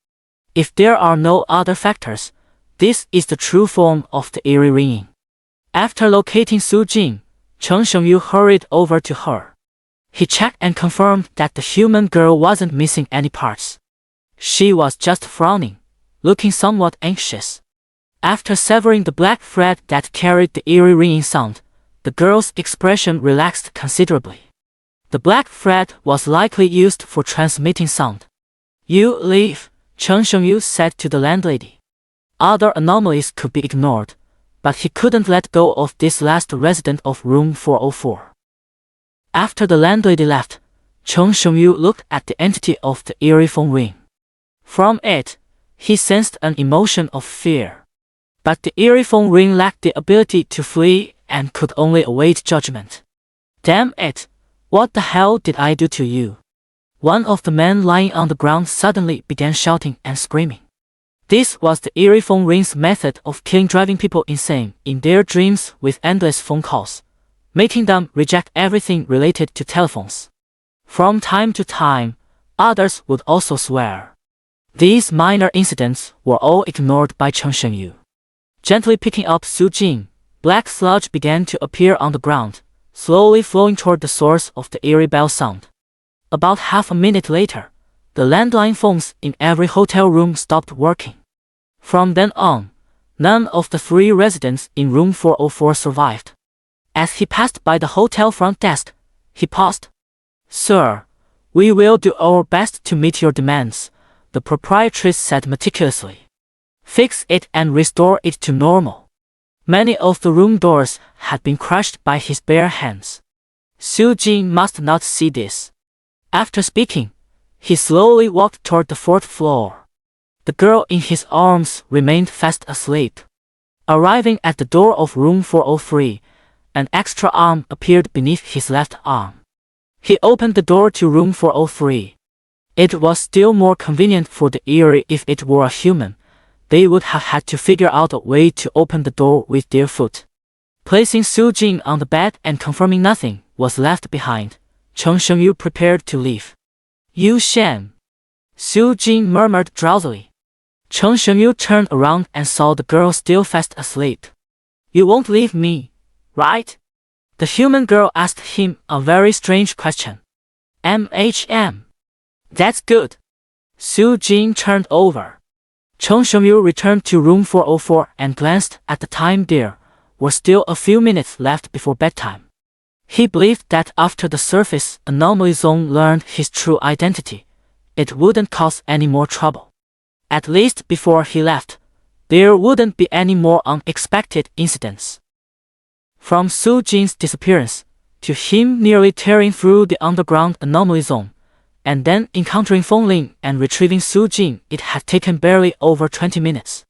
If there are no other factors, this is the true form of the eerie ringing. After locating Su Jing, Cheng Shengyu hurried over to her. He checked and confirmed that the human girl wasn't missing any parts. She was just frowning, looking somewhat anxious. After severing the black thread that carried the eerie ringing sound, the girl's expression relaxed considerably. The black thread was likely used for transmitting sound. You leave, Cheng Shengyu said to the landlady. Other anomalies could be ignored, but he couldn't let go of this last resident of room 404. After the landlady left, Cheng Shengyu looked at the entity of the eerie phone ring. From it, he sensed an emotion of fear. But the eerie phone ring lacked the ability to flee and could only await judgment. Damn it! What the hell did I do to you? One of the men lying on the ground suddenly began shouting and screaming. This was the eerie phone ring's method of killing, driving people insane in their dreams with endless phone calls, making them reject everything related to telephones. From time to time, others would also swear. These minor incidents were all ignored by Cheng Shengyu. Gently picking up Su Jing, black sludge began to appear on the ground, slowly flowing toward the source of the eerie bell sound. About half a minute later, the landline phones in every hotel room stopped working. From then on, none of the 3 residents in room 404 survived. As he passed by the hotel front desk, he paused. Sir, we will do our best to meet your demands, the proprietress said meticulously. Fix it and restore it to normal. Many of the room doors had been crushed by his bare hands. Su Jing must not see this. After speaking, he slowly walked toward the 4th floor. The girl in his arms remained fast asleep. Arriving at the door of room 403, an extra arm appeared beneath his left arm. He opened the door to room 403. It was still more convenient for the eerie if it were a human. They would have had to figure out a way to open the door with their foot. Placing Su Jing on the bed and confirming nothing was left behind, Cheng Shengyu prepared to leave. You Shen, Su Jing murmured drowsily. Cheng Shengyu turned around and saw the girl still fast asleep. You won't leave me, right? The human girl asked him a very strange question. That's good. Su Jing turned over. Cheng Shengyu returned to room 404 and glanced at the time. There were still a few minutes left before bedtime. He believed that after the surface anomaly zone learned his true identity, it wouldn't cause any more trouble. At least before he left, there wouldn't be any more unexpected incidents. From Su Jing's disappearance, to him nearly tearing through the underground anomaly zone, and then encountering Feng Ling and retrieving Su Jing, it had taken barely over 20 minutes.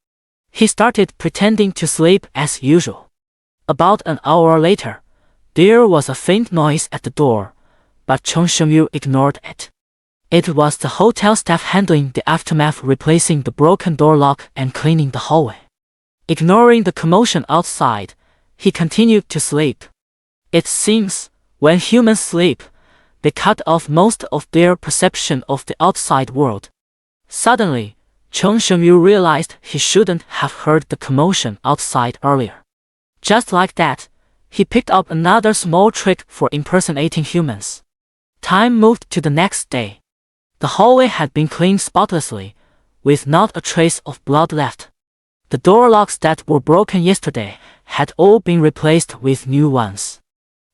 He started pretending to sleep as usual. About an hour later, there was a faint noise at the door, but Cheng Shengyu ignored it. It was the hotel staff handling the aftermath, replacing the broken door lock and cleaning the hallway. Ignoring the commotion outside, he continued to sleep. It seems, when humans sleep, they cut off most of their perception of the outside world. Suddenly, Cheng Shengyu realized he shouldn't have heard the commotion outside earlier. Just like that, he picked up another small trick for impersonating humans. Time moved to the next day. The hallway had been cleaned spotlessly, with not a trace of blood left. The door locks that were broken yesterday had all been replaced with new ones.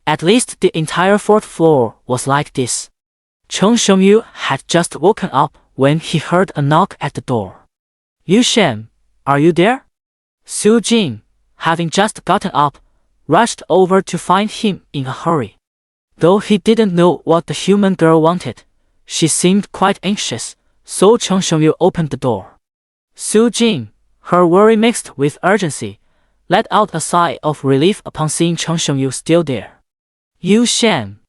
At least the entire 4th floor was like this. Cheng Shengyu had just woken up when he heard a knock at the door. Yu Shen, are you there? Su Jing, having just gotten up, rushed over to find him in a hurry. Though he didn't know what the human girl wanted, she seemed quite anxious, so Cheng Shengyu opened the door. Su Jing, her worry mixed with urgency, let out a sigh of relief upon seeing Cheng Shengyu still there. Yu Shen.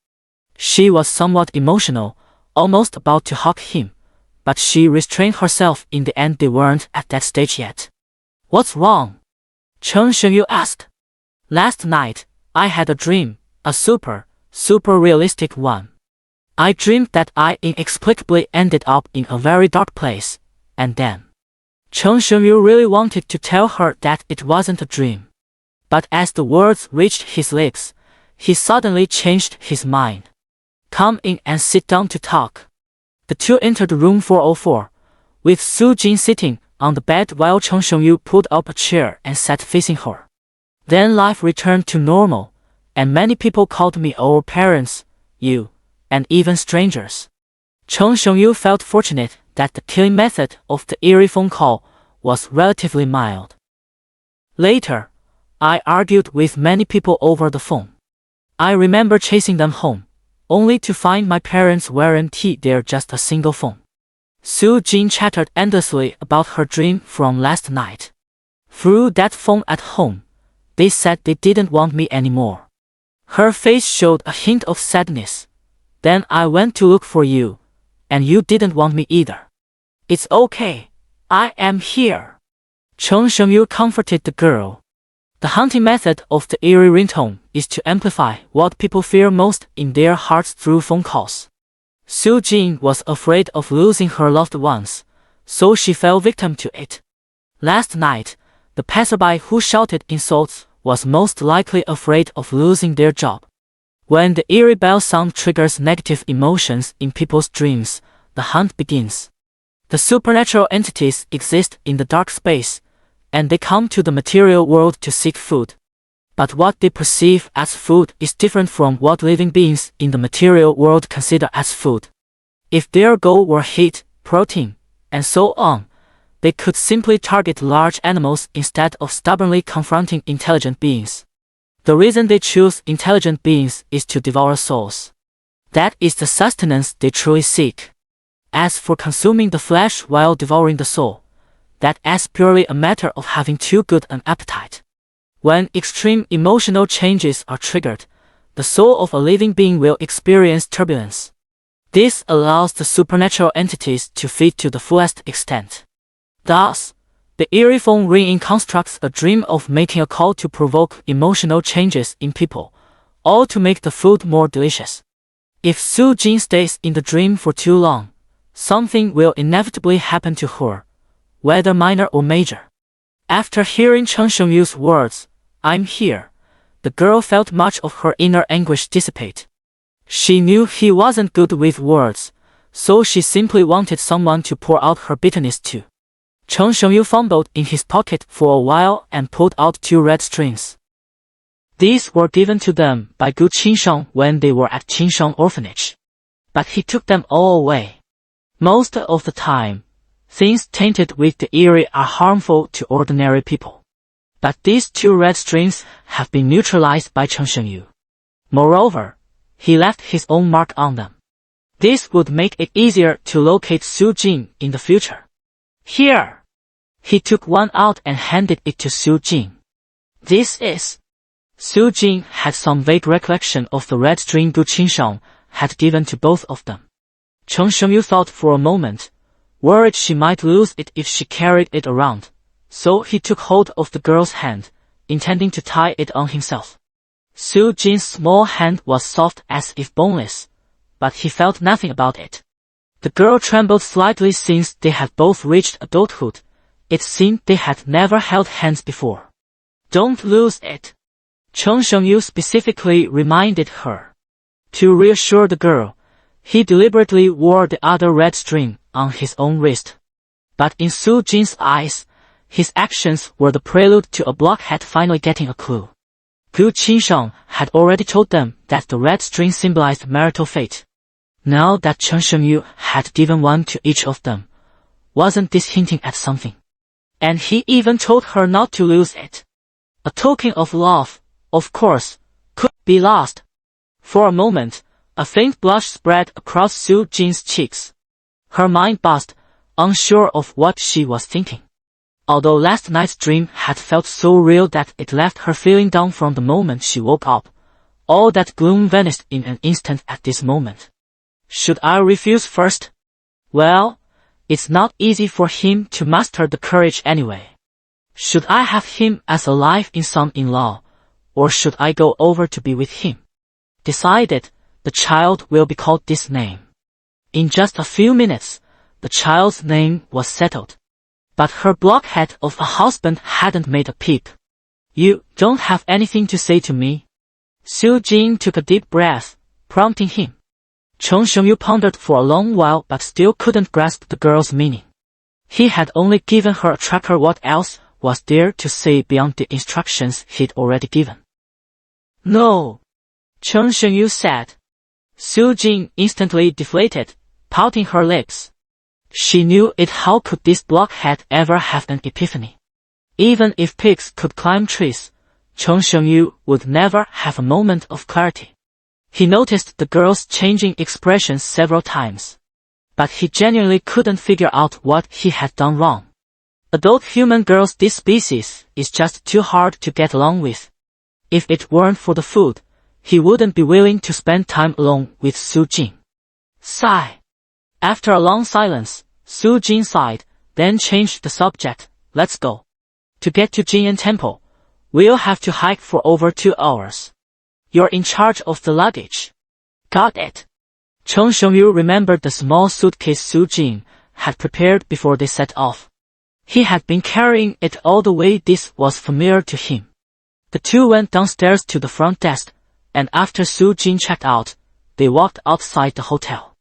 She was somewhat emotional, almost about to hug him, but she restrained herself. In the end, they weren't at that stage yet. What's wrong? Cheng Shengyu asked. Last night, I had a dream, a super realistic one. I dreamed that I inexplicably ended up in a very dark place, and then Cheng Shengyu really wanted to tell her that it wasn't a dream. But as the words reached his lips, he suddenly changed his mind. Come in and sit down to talk. The two entered room 404, with Su Jing sitting on the bed while Cheng Shengyu pulled up a chair and sat facing her. Then life returned to normal, and many people called me our parents, you, and even strangers. Cheng Shengyu felt fortunate that the killing method of the eerie phone call was relatively mild. Later, I argued with many people over the phone. I remember chasing them home, only to find my parents weren't there, just a single phone. Su Jing chattered endlessly about her dream from last night. Through that phone at home, they said they didn't want me anymore. Her face showed a hint of sadness. Then I went to look for you, and you didn't want me either. It's okay, I am here. Cheng Shengyu comforted the girl. The hunting method of the eerie ringtone is to amplify what people fear most in their hearts through phone calls. Su Jing was afraid of losing her loved ones, so she fell victim to it. Last night, the passerby who shouted insults was most likely afraid of losing their job. When the eerie bell sound triggers negative emotions in people's dreams, the hunt begins. The supernatural entities exist in the dark space, and they come to the material world to seek food. But what they perceive as food is different from what living beings in the material world consider as food. If their goal were heat, protein, and so on, they could simply target large animals instead of stubbornly confronting intelligent beings. The reason they choose intelligent beings is to devour souls. That is the sustenance they truly seek. As for consuming the flesh while devouring the soul, that is purely a matter of having too good an appetite. When extreme emotional changes are triggered, the soul of a living being will experience turbulence. This allows the supernatural entities to feed to the fullest extent. Thus, the eerie phone ringing constructs a dream of making a call to provoke emotional changes in people, all to make the food more delicious. If Su Jin stays in the dream for too long, something will inevitably happen to her, whether minor or major. After hearing Cheng Xiangyu's words, "I'm here," the girl felt much of her inner anguish dissipate. She knew he wasn't good with words, so she simply wanted someone to pour out her bitterness to. Cheng Xiangyu fumbled in his pocket for a while and pulled out 2 red strings. These were given to them by Gu Qinsheng when they were at Qinsheng Orphanage. But he took them all away. Most of the time, things tainted with the eerie are harmful to ordinary people. But these 2 red strings have been neutralized by Cheng Xiangyu. Moreover, he left his own mark on them. This would make it easier to locate Su Jin in the future. Here! He took one out and handed it to Su Jin. This is... Su Jin had some vague recollection of the red string Gu Qinsheng had given to both of them. Cheng Xiangyu thought for a moment, worried she might lose it if she carried it around, so he took hold of the girl's hand, intending to tie it on himself. Su Jin's small hand was soft as if boneless, but he felt nothing about it. The girl trembled slightly since they had both reached adulthood. It seemed they had never held hands before. Don't lose it, Cheng Xiangyu specifically reminded her. To reassure the girl, he deliberately wore the other red string on his own wrist. But in Su Jin's eyes, his actions were the prelude to a blockhead finally getting a clue. Gu Qinsheng had already told them that the red string symbolized marital fate. Now that Cheng Xiangyu had given one to each of them, wasn't this hinting at something? And he even told her not to lose it. A token of love, of course, could be lost. For a moment, a faint blush spread across Su Jin's cheeks. Her mind buzzed, unsure of what she was thinking. Although last night's dream had felt so real that it left her feeling down from the moment she woke up, all that gloom vanished in an instant at this moment. Should I refuse first? Well, it's not easy for him to muster the courage anyway. Should I have him as a live-in son-in-law, or should I go over to be with him? Decided, the child will be called this name. In just a few minutes, the child's name was settled. But her blockhead of a husband hadn't made a peep. You don't have anything to say to me? Su Jin took a deep breath, prompting him. Cheng Xiangyu pondered for a long while but still couldn't grasp the girl's meaning. He had only given her a tracker. What else was there to say beyond the instructions he'd already given? No, Cheng Xiangyu said. Su Jin instantly deflated, pouting her lips. She knew it. How could this blockhead ever have an epiphany? Even if pigs could climb trees, Cheng Xiangyu would never have a moment of clarity. He noticed the girl's changing expressions several times. But he genuinely couldn't figure out what he had done wrong. Adult human girls this species is just too hard to get along with. If it weren't for the food, he wouldn't be willing to spend time alone with Su Jin. Sigh. After a long silence, Su Jin sighed, then changed the subject. Let's go. To get to Jinyan Temple, we'll have to hike for over 2 hours. You're in charge of the luggage. Got it. Cheng Xiangyu remembered the small suitcase Su Jin had prepared before they set off. He had been carrying it all the way. This was familiar to him. The two went downstairs to the front desk, and after Su Jin checked out, they walked outside the hotel.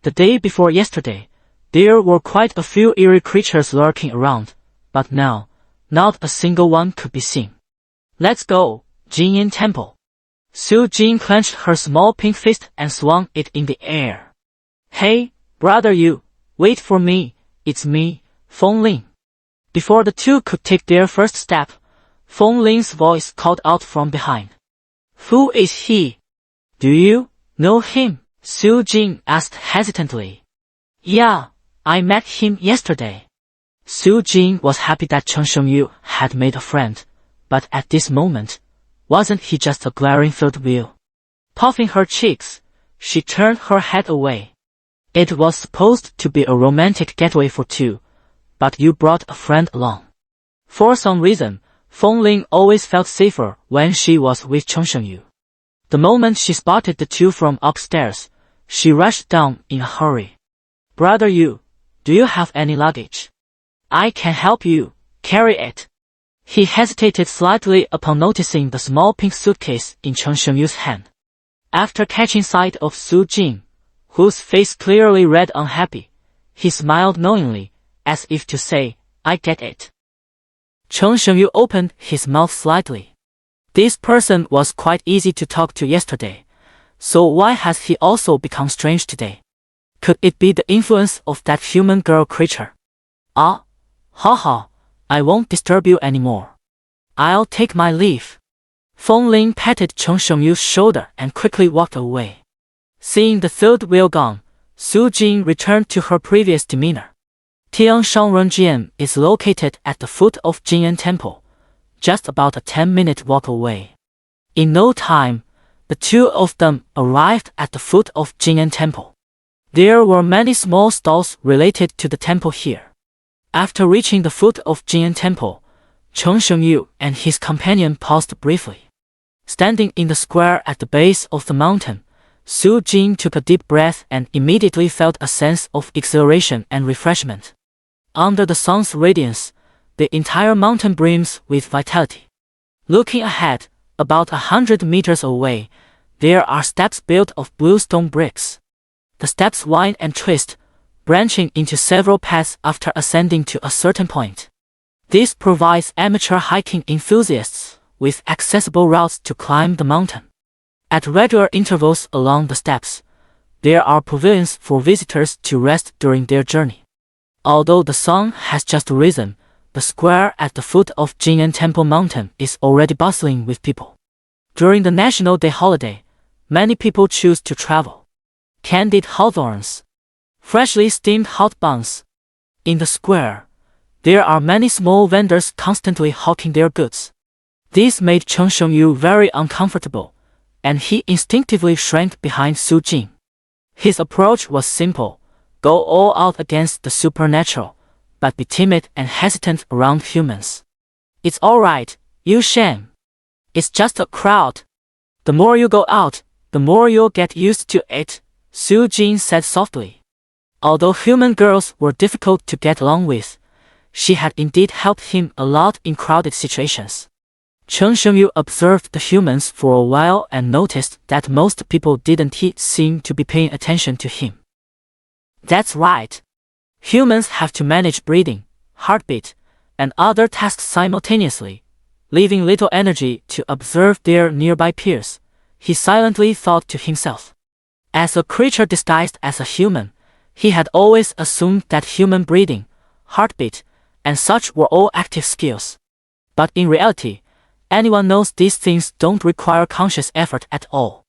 The day before yesterday, there were quite a few eerie creatures lurking around, but now, not a single one could be seen. Let's go, Jinyan Temple. Su Jin clenched her small pink fist and swung it in the air. Hey, brother, you, wait for me, it's me, Feng Ling. Before the two could take their first step, Feng Ling's voice called out from behind. Who is he? Do you know him? Su Jin asked hesitantly. Yeah, I met him yesterday. Su Jin was happy that Cheng Xiangyu had made a friend, but at this moment, wasn't he just a glaring third wheel? Puffing her cheeks, she turned her head away. It was supposed to be a romantic getaway for two, but you brought a friend along. For some reason, Feng Ling always felt safer when she was with Cheng Xiangyu. The moment she spotted the two from upstairs, she rushed down in a hurry. Brother Yu, do you have any luggage? I can help you carry it. He hesitated slightly upon noticing the small pink suitcase in Chen Shengyu's hand. After catching sight of Su Jing, whose face clearly read unhappy, he smiled knowingly, as if to say, I get it. Chen Shengyu opened his mouth slightly. This person was quite easy to talk to yesterday, so why has he also become strange today? Could it be the influence of that human girl creature? Ah, haha, I won't disturb you anymore. I'll take my leave. Feng Ling patted Chen Shengyu's shoulder and quickly walked away. Seeing the third wheel gone, Su Jing returned to her previous demeanor. Tianshan Renjian is located at the foot of Jing'an Temple, just about a 10-minute walk away. In no time, the two of them arrived at the foot of Jing'an Temple. There were many small stalls related to the temple here. After reaching the foot of Jing'an Temple, Chen Shengyu and his companion paused briefly. Standing in the square at the base of the mountain, Su Jing took a deep breath and immediately felt a sense of exhilaration and refreshment. Under the sun's radiance, the entire mountain brims with vitality. Looking ahead, about 100 meters away, there are steps built of blue stone bricks. The steps wind and twist, branching into several paths after ascending to a certain point. This provides amateur hiking enthusiasts with accessible routes to climb the mountain. At regular intervals along the steps, there are pavilions for visitors to rest during their journey. Although the sun has just risen, the square at the foot of Jing'an Temple Mountain is already bustling with people. During the National Day holiday, many people choose to travel. Candied hawthorns, freshly steamed hot buns. In the square, there are many small vendors constantly hawking their goods. This made Chen Shengyu very uncomfortable, and he instinctively shrank behind Su Jing. His approach was simple: go all out against the supernatural, but be timid and hesitant around humans. It's alright, Yu Shen. It's just a crowd. The more you go out, the more you'll get used to it, Su Jing said softly. Although human girls were difficult to get along with, she had indeed helped him a lot in crowded situations. Chen Shengyu observed the humans for a while and noticed that most people didn't seem to be paying attention to him. That's right. Humans have to manage breathing, heartbeat, and other tasks simultaneously, leaving little energy to observe their nearby peers, he silently thought to himself. As a creature disguised as a human, he had always assumed that human breathing, heartbeat, and such were all active skills. But in reality, anyone knows these things don't require conscious effort at all.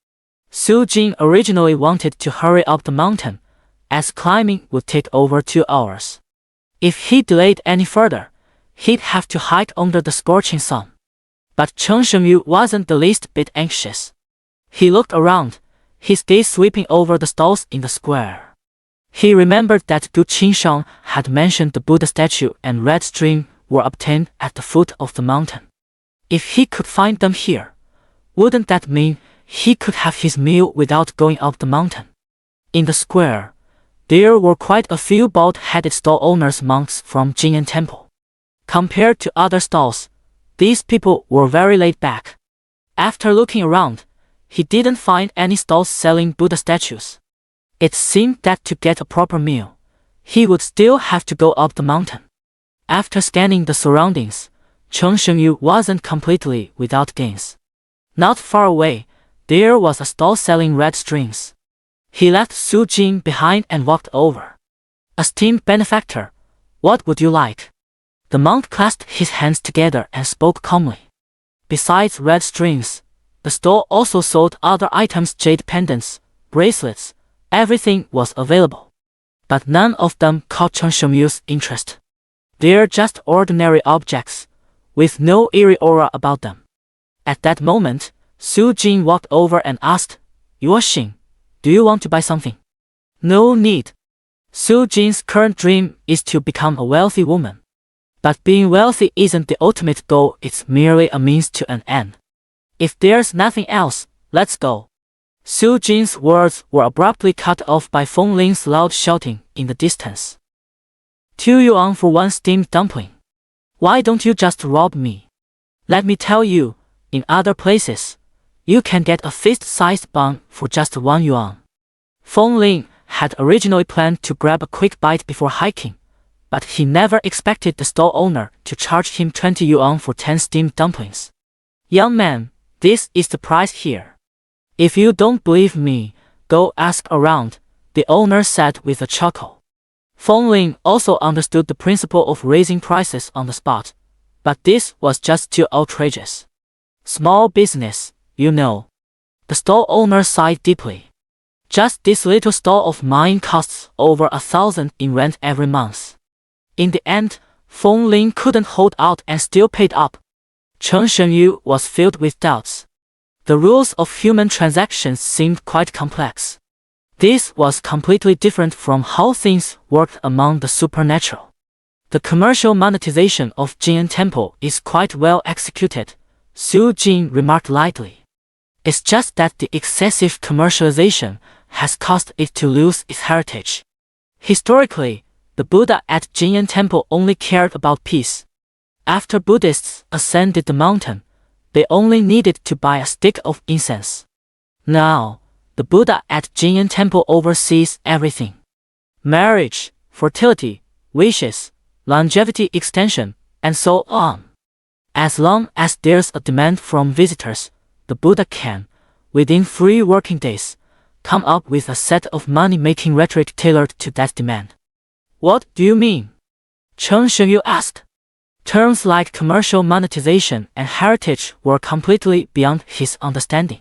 Su Jing originally wanted to hurry up the mountain, as climbing would take over 2 hours. If he delayed any further, he'd have to hike under the scorching sun. But Chen Shengyu wasn't the least bit anxious. He looked around, his gaze sweeping over the stalls in the square. He remembered that Gu Qingshan had mentioned the Buddha statue and red string were obtained at the foot of the mountain. If he could find them here, wouldn't that mean he could have his meal without going up the mountain? In the square, there were quite a few bald-headed stall owners monks from Jing'an Temple. Compared to other stalls, these people were very laid back. After looking around, he didn't find any stalls selling Buddha statues. It seemed that to get a proper meal, he would still have to go up the mountain. After scanning the surroundings, Chen Shengyu wasn't completely without gains. Not far away, there was a stall selling red strings. He left Su Jing behind and walked over. Esteemed benefactor, what would you like? The monk clasped his hands together and spoke calmly. Besides red strings, the stall also sold other items: jade pendants, bracelets, everything was available. But none of them caught Chen Shengyu's interest. They're just ordinary objects, with no eerie aura about them. At that moment, Su Jing walked over and asked, Yuo Xing, do you want to buy something? No need. Su Jing's current dream is to become a wealthy woman. But being wealthy isn't the ultimate goal, it's merely a means to an end. If there's nothing else, let's go. Su Jin's words were abruptly cut off by Feng Ling's loud shouting in the distance. 2 yuan for 1 steamed dumpling. Why don't you just rob me? Let me tell you, in other places, you can get a fist-sized bun for just 1 yuan. Feng Ling had originally planned to grab a quick bite before hiking, but he never expected the stall owner to charge him 20 yuan for 10 steamed dumplings. Young man, this is the price here. If you don't believe me, go ask around, the owner said with a chuckle. Feng Ling also understood the principle of raising prices on the spot, but this was just too outrageous. Small business, you know. The stall owner sighed deeply. Just this little stall of mine costs over 1,000 in rent every month. In the end, Feng Ling couldn't hold out and still paid up. Chen Shenyu was filled with doubts. The rules of human transactions seemed quite complex. This was completely different from how things worked among the supernatural. The commercial monetization of Jin'an Temple is quite well executed, Su Jin remarked lightly. It's just that the excessive commercialization has caused it to lose its heritage. Historically, the Buddha at Jin'an Temple only cared about peace. After Buddhists ascended the mountain, they only needed to buy a stick of incense. Now, the Buddha at Jin'an Temple oversees everything. Marriage, fertility, wishes, longevity extension, and so on. As long as there's a demand from visitors, the Buddha can, within 3 working days, come up with a set of money-making rhetoric tailored to that demand. What do you mean? Chen Shenyu asked. Terms like commercial monetization and heritage were completely beyond his understanding.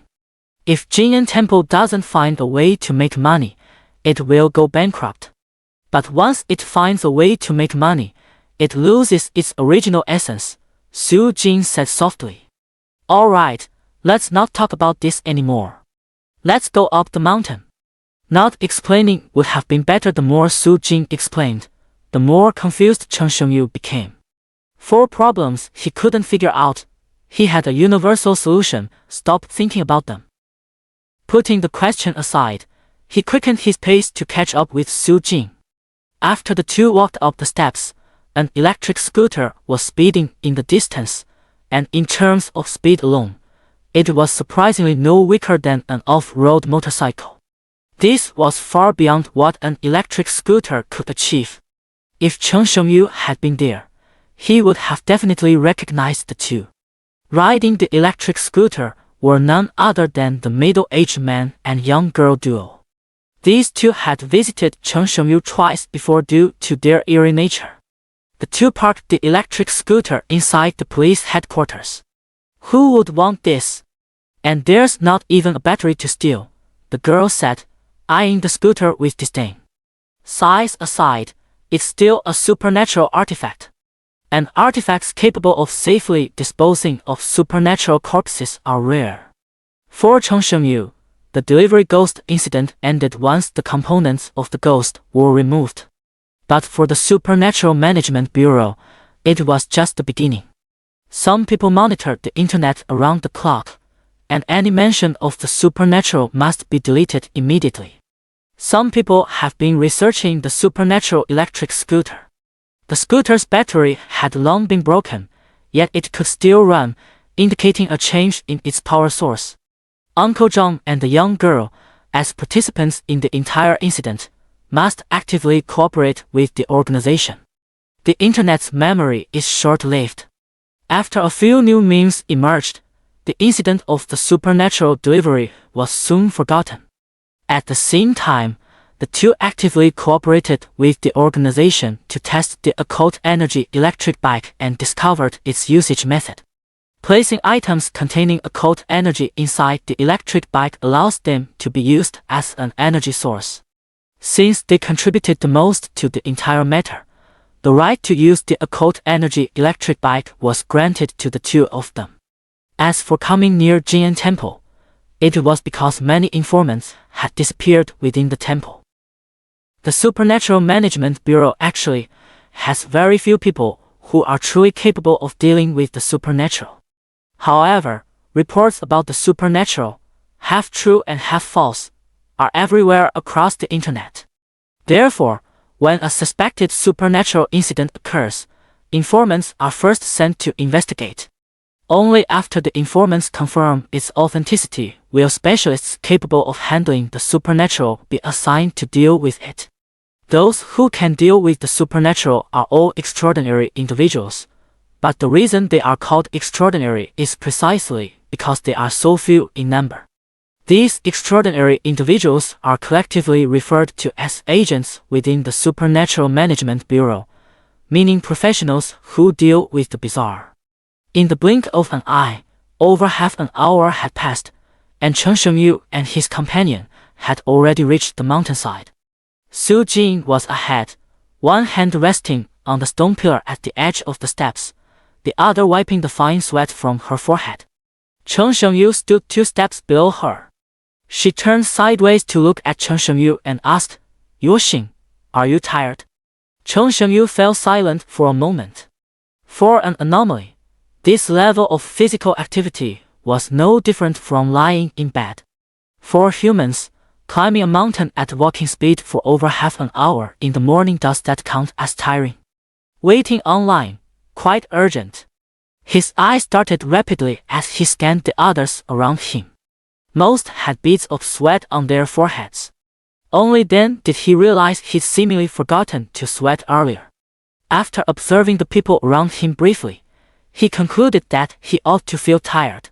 If Jin'an Temple doesn't find a way to make money, it will go bankrupt. But once it finds a way to make money, it loses its original essence, Su Jin said softly. All right, let's not talk about this anymore. Let's go up the mountain. Not explaining would have been better. The more Su Jin explained, the more confused Chen Shenyu became. 4 problems he couldn't figure out. He had a universal solution. Stop thinking about them. Putting the question aside, he quickened his pace to catch up with Su Jin. After the two walked up the steps, an electric scooter was speeding in the distance, and in terms of speed alone, it was surprisingly no weaker than an off-road motorcycle. This was far beyond what an electric scooter could achieve. If Chen Shenyu had been there, he would have definitely recognized the two. Riding the electric scooter were none other than the middle-aged man and young girl duo. These two had visited Chen Shenyu twice before due to their eerie nature. The two parked the electric scooter inside the police headquarters. Who would want this? And there's not even a battery to steal, the girl said, eyeing the scooter with disdain. Size aside, it's still a supernatural artifact. And artifacts capable of safely disposing of supernatural corpses are rare. For Chen Shenyu, the delivery ghost incident ended once the components of the ghost were removed. But for the Supernatural Management Bureau, it was just the beginning. Some people monitored the internet around the clock, and any mention of the supernatural must be deleted immediately. Some people have been researching the supernatural electric scooter. The scooter's battery had long been broken, yet it could still run, indicating a change in its power source. Uncle Zhang and the young girl, as participants in the entire incident, must actively cooperate with the organization. The internet's memory is short-lived. After a few new memes emerged, the incident of the supernatural delivery was soon forgotten. At the same time, the two actively cooperated with the organization to test the occult energy electric bike and discovered its usage method. Placing items containing occult energy inside the electric bike allows them to be used as an energy source. Since they contributed the most to the entire matter, the right to use the occult energy electric bike was granted to the two of them. As for coming near Jin'an Temple, it was because many informants had disappeared within the temple. The Supernatural Management Bureau actually has very few people who are truly capable of dealing with the supernatural. However, reports about the supernatural, half true and half false, are everywhere across the internet. Therefore, when a suspected supernatural incident occurs, informants are first sent to investigate. Only after the informants confirm its authenticity will specialists capable of handling the supernatural be assigned to deal with it. Those who can deal with the supernatural are all extraordinary individuals, but the reason they are called extraordinary is precisely because they are so few in number. These extraordinary individuals are collectively referred to as agents within the Supernatural Management Bureau, meaning professionals who deal with the bizarre. In the blink of an eye, over half an hour had passed, and Chen Shengyu and his companion had already reached the mountainside. Su Jing was ahead, one hand resting on the stone pillar at the edge of the steps, the other wiping the fine sweat from her forehead. Chen Shengyu stood 2 steps below her. She turned sideways to look at Chen Shengyu and asked, "Yuo Xing, are you tired?" Chen Shengyu fell silent for a moment. For an anomaly, this level of physical activity was no different from lying in bed. For humans, climbing a mountain at walking speed for over half an hour in the morning, does that count as tiring? Waiting online, quite urgent. His eyes darted rapidly as he scanned the others around him. Most had beads of sweat on their foreheads. Only then did he realize he'd seemingly forgotten to sweat earlier. After observing the people around him briefly, he concluded that he ought to feel tired.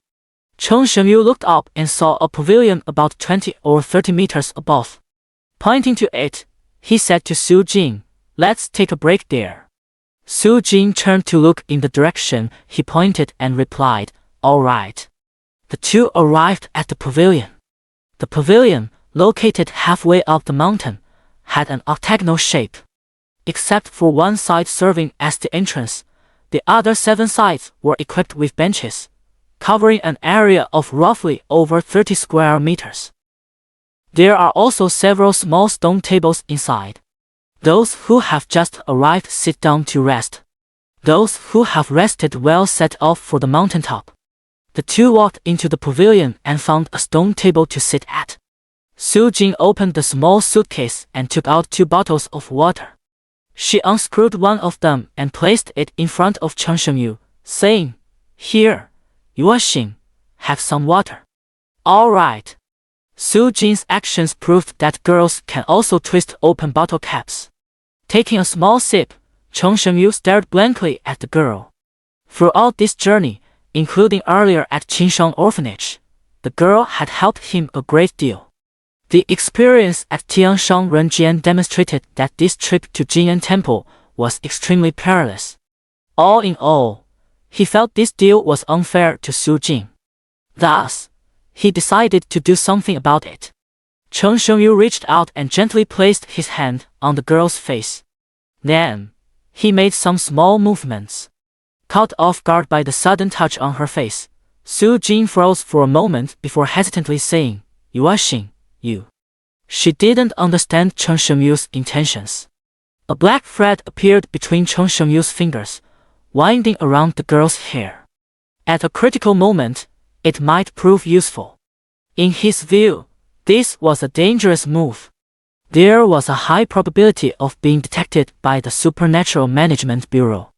Chen Shengyu looked up and saw a pavilion about 20 or 30 meters above. Pointing to it, he said to Su Jing, "Let's take a break there." Su Jing turned to look in the direction he pointed and replied, "All right." The two arrived at the pavilion. The pavilion, located halfway up the mountain, had an octagonal shape. Except for one side serving as the entrance, the other 7 sides were equipped with benches, covering an area of roughly over 30 square meters. There are also several small stone tables inside. Those who have just arrived sit down to rest. Those who have rested well set off for the mountaintop. The two walked into the pavilion and found a stone table to sit at. Su Jing opened the small suitcase and took out 2 bottles of water. She unscrewed one of them and placed it in front of Chen Shengyu, saying, "Here, Yuo Xing, have some water." "All right." Su Jing's actions proved that girls can also twist open bottle caps. Taking a small sip, Chen Shengyu stared blankly at the girl. Throughout this journey, including earlier at Qinshan Orphanage, the girl had helped him a great deal. The experience at Tianshan Renjian demonstrated that this trip to Jinyan Temple was extremely perilous. All in all, he felt this deal was unfair to Su Jing. Thus, he decided to do something about it. Chen Shengyu reached out and gently placed his hand on the girl's face. Then, he made some small movements. Caught off guard by the sudden touch on her face, Su Jing froze for a moment before hesitantly saying, "Yuo Xing, you." She didn't understand Chen Shengyu's intentions. A black thread appeared between Chen Shengyu's fingers, winding around the girl's hair. At a critical moment, it might prove useful. In his view, this was a dangerous move. There was a high probability of being detected by the Supernatural Management Bureau.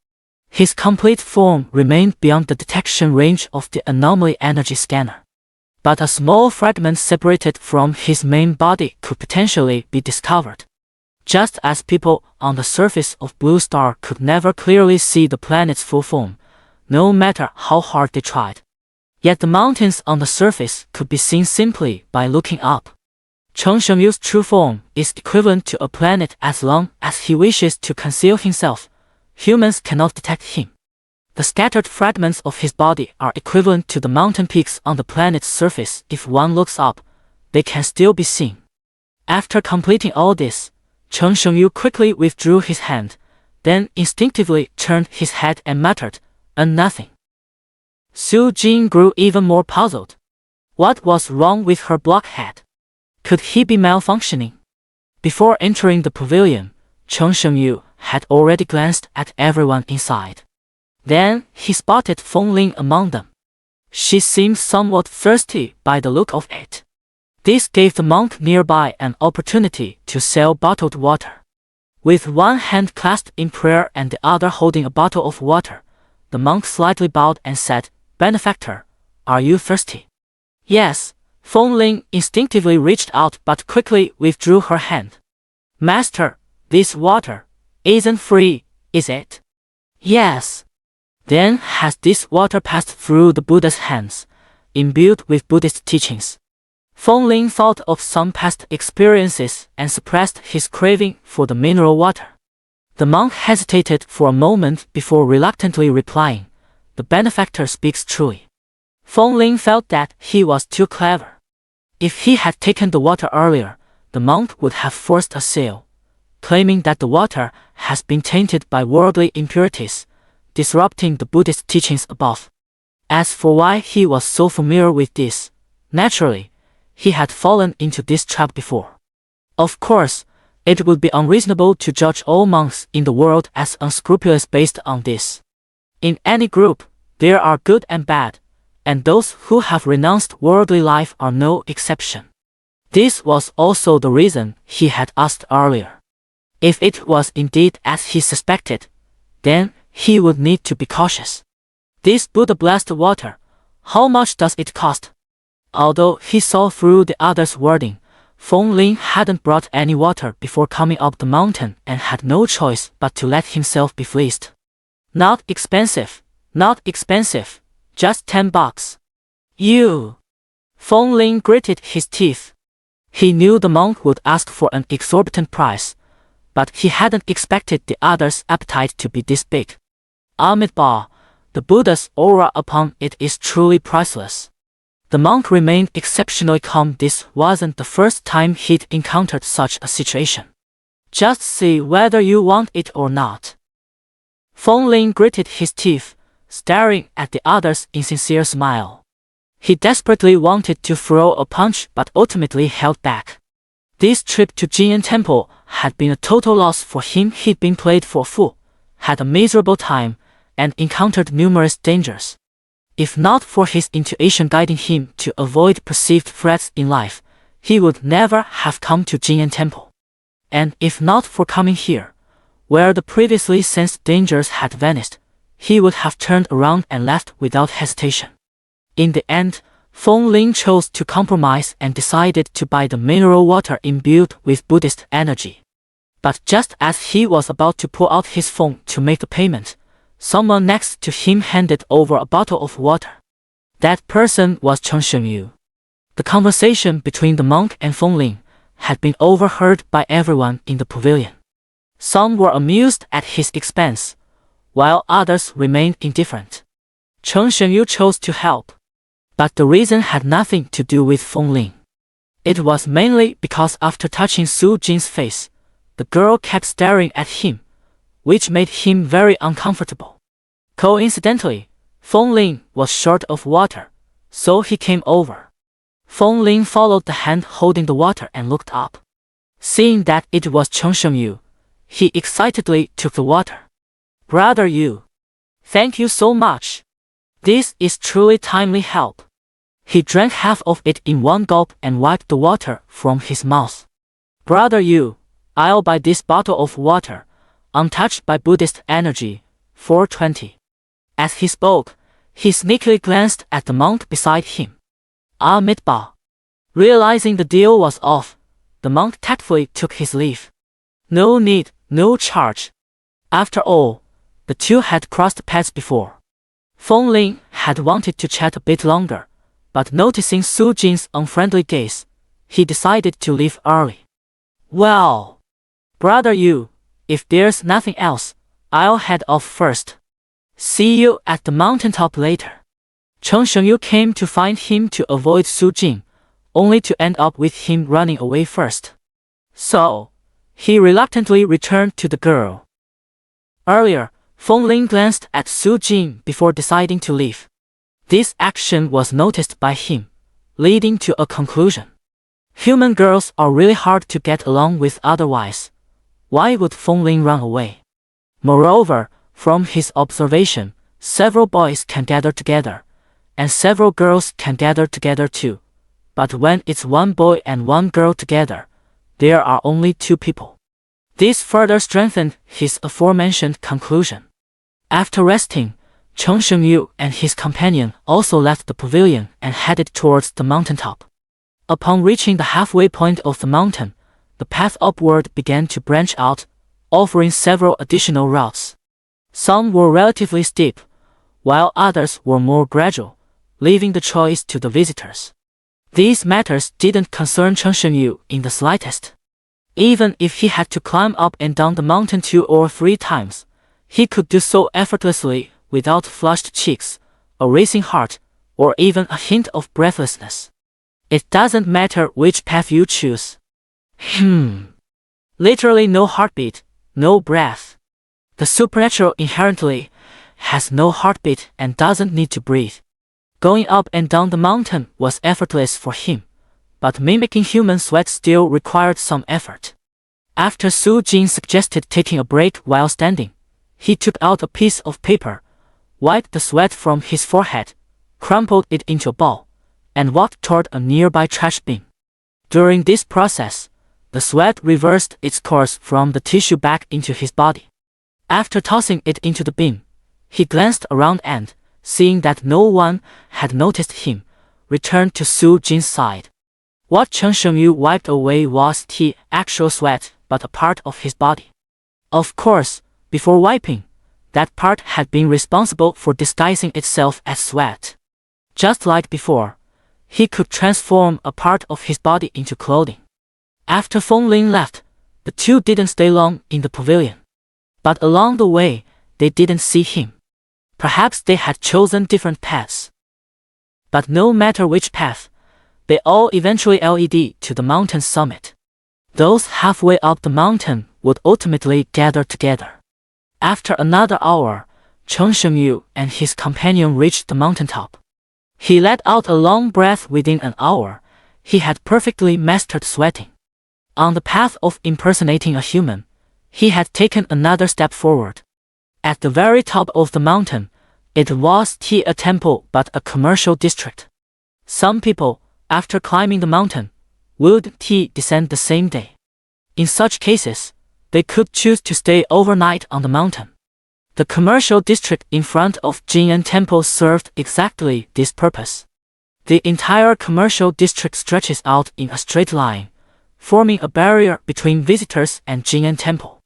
His complete form remained beyond the detection range of the anomaly energy scanner. But a small fragment separated from his main body could potentially be discovered. Just as people on the surface of Blue Star could never clearly see the planet's full form, no matter how hard they tried. Yet the mountains on the surface could be seen simply by looking up. Chen Shengyu's true form is equivalent to a planet as long as he wishes to conceal himself. Humans cannot detect him. The scattered fragments of his body are equivalent to the mountain peaks on the planet's surface. If one looks up, they can still be seen. After completing all this, Chen Shengyu quickly withdrew his hand, then instinctively turned his head and muttered, "Nothing." Su Jing grew even more puzzled. What was wrong with her blockhead? Could he be malfunctioning? Before entering the pavilion, Chen Shengyu had already glanced at everyone inside. Then he spotted Feng Ling among them. She seemed somewhat thirsty by the look of it. This gave the monk nearby an opportunity to sell bottled water. With one hand clasped in prayer and the other holding a bottle of water, the monk slightly bowed and said, "Benefactor, are you thirsty?" "Yes." Feng Ling instinctively reached out but quickly withdrew her hand. "Master, this water isn't free, is it?" "Yes." "Then has this water passed through the Buddha's hands, imbued with Buddhist teachings?" Feng Ling thought of some past experiences and suppressed his craving for the mineral water. The monk hesitated for a moment before reluctantly replying, "The benefactor speaks truly." Feng Ling felt that he was too clever. If he had taken the water earlier, the monk would have forced a sale, claiming that the water has been tainted by worldly impurities, disrupting the Buddhist teachings above. As for why he was so familiar with this, naturally, he had fallen into this trap before. Of course, it would be unreasonable to judge all monks in the world as unscrupulous based on this. In any group, there are good and bad, and those who have renounced worldly life are no exception. This was also the reason he had asked earlier. If it was indeed as he suspected, then he would need to be cautious. This Buddha-blessed water, how much does it cost? Although he saw through the other's wording, Feng Ling hadn't brought any water before coming up the mountain and had no choice but to let himself be fleeced. "Not expensive, not expensive, just $10. You." Feng Ling gritted his teeth. He knew the monk would ask for an exorbitant price, but he hadn't expected the other's appetite to be this big. Amitabha, the Buddha's aura upon it is truly priceless. The monk remained exceptionally calm. This wasn't the first time he'd encountered such a situation. "Just see whether you want it or not." Feng Ling gritted his teeth, staring at the other's insincere smile. He desperately wanted to throw a punch but ultimately held back. This trip to Jinyan Temple had been a total loss for him. He'd been played for a fool, had a miserable time, and encountered numerous dangers. If not for his intuition guiding him to avoid perceived threats in life, he would never have come to Jinyan Temple. And if not for coming here, where the previously sensed dangers had vanished, he would have turned around and left without hesitation. In the end, Feng Ling chose to compromise and decided to buy the mineral water imbued with Buddhist energy. But just as he was about to pull out his phone to make the payment, someone next to him handed over a bottle of water. That person was Chen Shengyu. The conversation between the monk and Feng Ling had been overheard by everyone in the pavilion. Some were amused at his expense, while others remained indifferent. Chen Shengyu chose to help, but the reason had nothing to do with Feng Ling. It was mainly because after touching Su Jin's face, the girl kept staring at him, which made him very uncomfortable. Coincidentally, Feng Ling was short of water, so he came over. Feng Ling followed the hand holding the water and looked up. Seeing that it was Chen Shengyu, he excitedly took the water. "Brother Yu, thank you so much. This is truly timely help." He drank half of it in one gulp and wiped the water from his mouth. "Brother Yu, I'll buy this bottle of water, untouched by Buddhist energy, for 20. As he spoke, he sneakily glanced at the monk beside him. Amitabha. Realizing the deal was off, the monk tactfully took his leave. No need, no charge. After all, the two had crossed paths before. Feng Ling had wanted to chat a bit longer, but noticing Su Jin's unfriendly gaze, he decided to leave early. "Well, brother Yu, if there's nothing else, I'll head off first. See you at the mountaintop later." Chen Shengyu came to find him to avoid Su Jin, only to end up with him running away first. So, he reluctantly returned to the girl. Earlier, Feng Ling glanced at Su Jin before deciding to leave. This action was noticed by him, leading to a conclusion. Human girls are really hard to get along with otherwise. Why would Feng Ling run away? Moreover, from his observation, several boys can gather together, and several girls can gather together too. But when it's one boy and one girl together, there are only 2 people. This further strengthened his aforementioned conclusion. After resting, Cheng Shengyu and his companion also left the pavilion and headed towards the mountaintop. Upon reaching the halfway point of the mountain, the path upward began to branch out, offering several additional routes. Some were relatively steep, while others were more gradual, leaving the choice to the visitors. These matters didn't concern Cheng Shengyu in the slightest. Even if he had to climb up and down the mountain 2 or 3 times, he could do so effortlessly without flushed cheeks, a racing heart, or even a hint of breathlessness. It doesn't matter which path you choose. Literally no heartbeat, no breath. The supernatural inherently has no heartbeat and doesn't need to breathe. Going up and down the mountain was effortless for him, but mimicking human sweat still required some effort. After Su Jin suggested taking a break while standing, he took out a piece of paper, wiped the sweat from his forehead, crumpled it into a ball, and walked toward a nearby trash bin. During this process, the sweat reversed its course from the tissue back into his body. After tossing it into the bin, he glanced around and, seeing that no one had noticed him, returned to Su Jin's side. What Cheng Shengyu wiped away was the actual sweat, but a part of his body. Of course, before wiping, that part had been responsible for disguising itself as sweat. Just like before, he could transform a part of his body into clothing. After Feng Ling left, the 2 didn't stay long in the pavilion. But along the way, they didn't see him. Perhaps they had chosen different paths. But no matter which path, they all eventually led to the mountain summit. Those halfway up the mountain would ultimately gather together. After another hour, Cheng Shengyu and his companion reached the mountaintop. He let out a long breath. Within an hour, he had perfectly mastered sweating. On the path of impersonating a human, he had taken another step forward. At the very top of the mountain, it was not a temple but a commercial district. Some people, after climbing the mountain, would descend the same day. In such cases, they could choose to stay overnight on the mountain. The commercial district in front of Jing'an Temple served exactly this purpose. The entire commercial district stretches out in a straight line, forming a barrier between visitors and Jing'an Temple.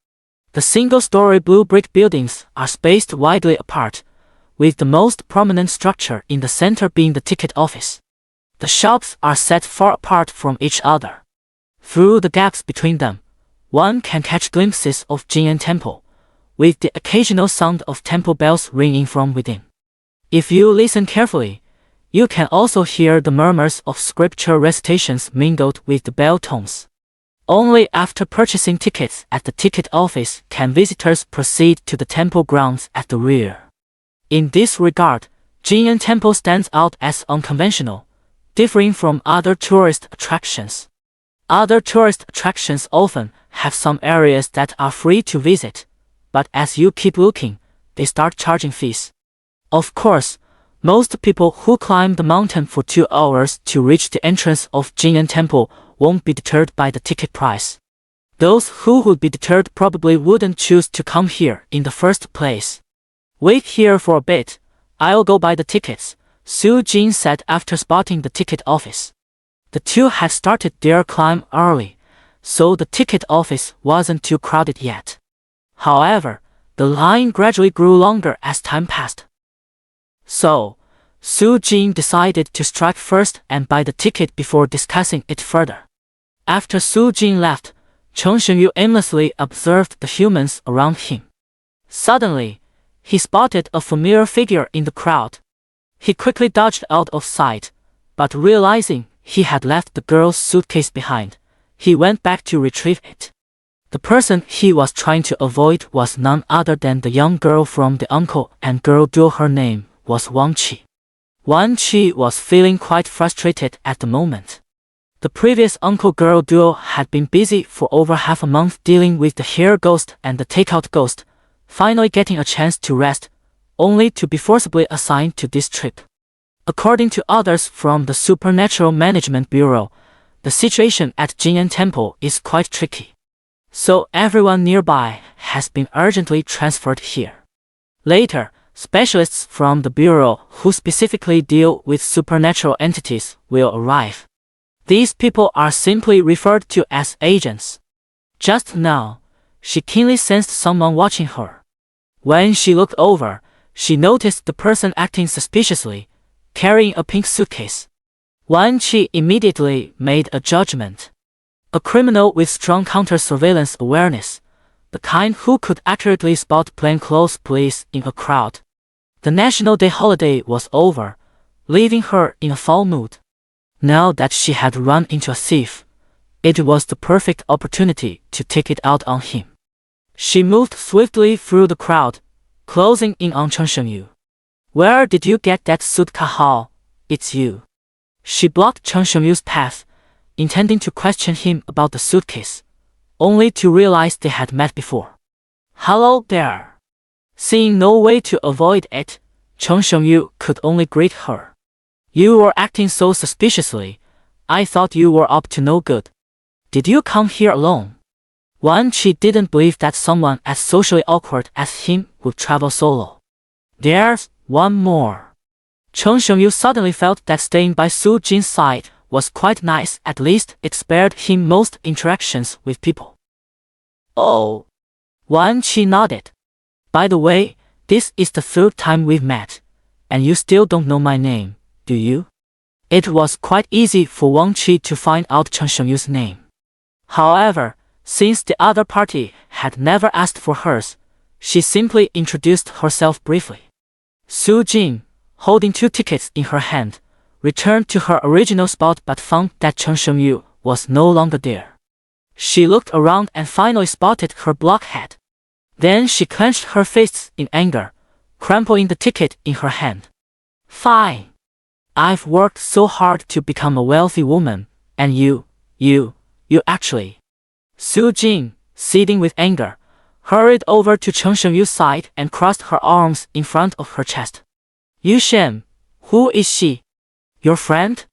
The single-story blue brick buildings are spaced widely apart, with the most prominent structure in the center being the ticket office. The shops are set far apart from each other. Through the gaps between them, one can catch glimpses of Jing'an Temple, with the occasional sound of temple bells ringing from within. If you listen carefully, you can also hear the murmurs of scripture recitations mingled with the bell tones. Only after purchasing tickets at the ticket office can visitors proceed to the temple grounds at the rear. In this regard, Jing'an Temple stands out as unconventional, differing from other tourist attractions. Other tourist attractions often have some areas that are free to visit, but as you keep looking, they start charging fees. Of course, most people who climb the mountain for 2 hours to reach the entrance of Jing'an Temple won't be deterred by the ticket price. Those who would be deterred probably wouldn't choose to come here in the first place. Wait here for a bit, I'll go buy the tickets, Su Jin said after spotting the ticket office. The 2 had started their climb early, so the ticket office wasn't too crowded yet. However, the line gradually grew longer as time passed. So, Su Jin decided to strike first and buy the ticket before discussing it further. After Su Jin left, Cheng Shengyu aimlessly observed the humans around him. Suddenly, he spotted a familiar figure in the crowd. He quickly dodged out of sight, but realizing he had left the girl's suitcase behind, he went back to retrieve it. The person he was trying to avoid was none other than the young girl from the uncle and girl duo. Her name was Wang Qi. Wang Qi was feeling quite frustrated at the moment. The previous uncle-girl duo had been busy for over half a month dealing with the hair ghost and the takeout ghost, finally getting a chance to rest, only to be forcibly assigned to this trip. According to others from the Supernatural Management Bureau, the situation at Jinyan Temple is quite tricky. So everyone nearby has been urgently transferred here. Later, specialists from the Bureau who specifically deal with supernatural entities will arrive. These people are simply referred to as agents. Just now, she keenly sensed someone watching her. When she looked over, she noticed the person acting suspiciously, carrying a pink suitcase. Wan Qi immediately made a judgment. A criminal with strong counter-surveillance awareness, the kind who could accurately spot plainclothes police in a crowd. The National Day holiday was over, leaving her in a foul mood. Now that she had run into a thief, it was the perfect opportunity to take it out on him. She moved swiftly through the crowd, closing in on Chen Shengyu. "Where did you get that suit, Kahao? It's you." She blocked Chen Shengyu's path, intending to question him about the suitcase, only to realize they had met before. "Hello there." Seeing no way to avoid it, Chen Shengyu could only greet her. "You were acting so suspiciously, I thought you were up to no good. Did you come here alone?" Wan Qi didn't believe that someone as socially awkward as him would travel solo. "There's one more." Chen Shengyu suddenly felt that staying by Su Jin's side was quite nice. At least it spared him most interactions with people. "Oh." Wan Qi nodded. "By the way, this is the third time we've met, and you still don't know my name, do you?" It was quite easy for Wang Qi to find out Chen Shengyu's name. However, since the other party had never asked for hers, she simply introduced herself briefly. Su Jin, holding 2 tickets in her hand, returned to her original spot but found that Chen Shengyu was no longer there. She looked around and finally spotted her blockhead. Then she clenched her fists in anger, crumpling the ticket in her hand. "Fine. I've worked so hard to become a wealthy woman, and you actually." Su Jin, seething with anger, hurried over to Chen Shengyu's side and crossed her arms in front of her chest. "Yu Shen, who is she? Your friend?"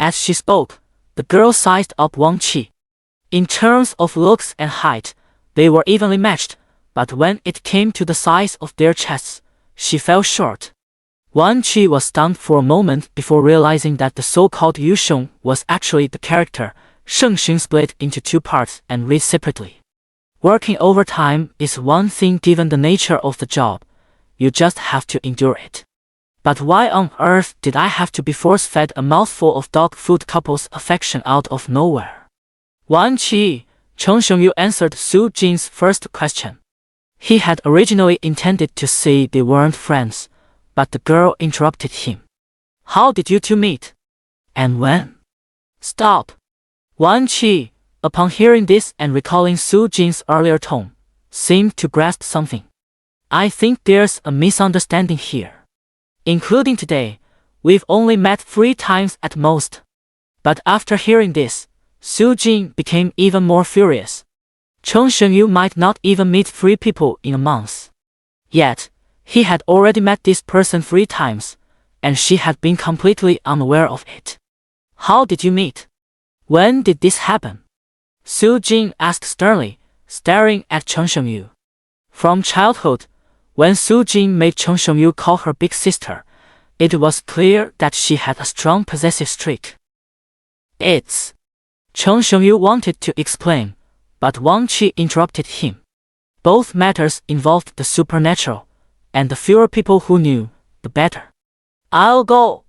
As she spoke, the girl sized up Wang Qi. In terms of looks and height, they were evenly matched, but when it came to the size of their chests, she fell short. Wang Qi was stunned for a moment before realizing that the so-called Yu Sheng was actually the character Sheng Xing split into 2 parts and read separately. Working overtime is one thing given the nature of the job. You just have to endure it. But why on earth did I have to be force-fed a mouthful of dog food couple's affection out of nowhere? "Wan Qi," Chen Shengyu answered Su Jin's first question. He had originally intended to say they weren't friends, but the girl interrupted him. "How did you 2 meet? And when?" "Stop." Wan Qi, upon hearing this and recalling Su Jin's earlier tone, seemed to grasp something. "I think there's a misunderstanding here. Including today, we've only met 3 times at most." But after hearing this, Su Jin became even more furious. Chen Shengyu might not even meet 3 people in a month. Yet, he had already met this person 3 times, and she had been completely unaware of it. "How did you meet? When did this happen?" Su Jin asked sternly, staring at Chen Shengyu. From childhood, when Su Jin made Chen Shengyu call her big sister, it was clear that she had a strong possessive streak. "It's..." Chen Shengyu wanted to explain, but Wang Qi interrupted him. Both matters involved the supernatural, and the fewer people who knew, the better. I'll go,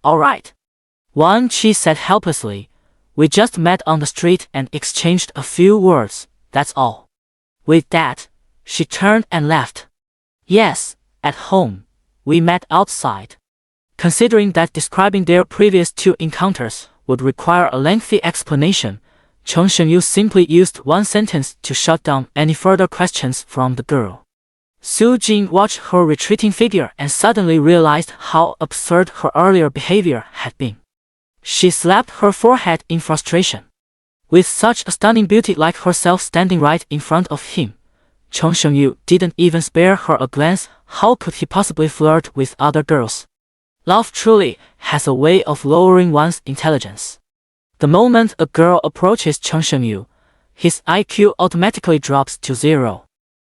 alright," Wang Qi said helplessly. "We just met on the street and exchanged a few words, that's all." With that, she turned and left. "Yes, at home. We met outside." Considering that describing their previous 2 encounters would require a lengthy explanation, Chen Shengyu simply used 1 sentence to shut down any further questions from the girl. Su Jin watched her retreating figure and suddenly realized how absurd her earlier behavior had been. She slapped her forehead in frustration. With such a stunning beauty like herself standing right in front of him, Chen Shengyu didn't even spare her a glance. How could he possibly flirt with other girls? Love truly has a way of lowering one's intelligence. The moment a girl approaches Cheng Shengyu, his IQ automatically drops to 0.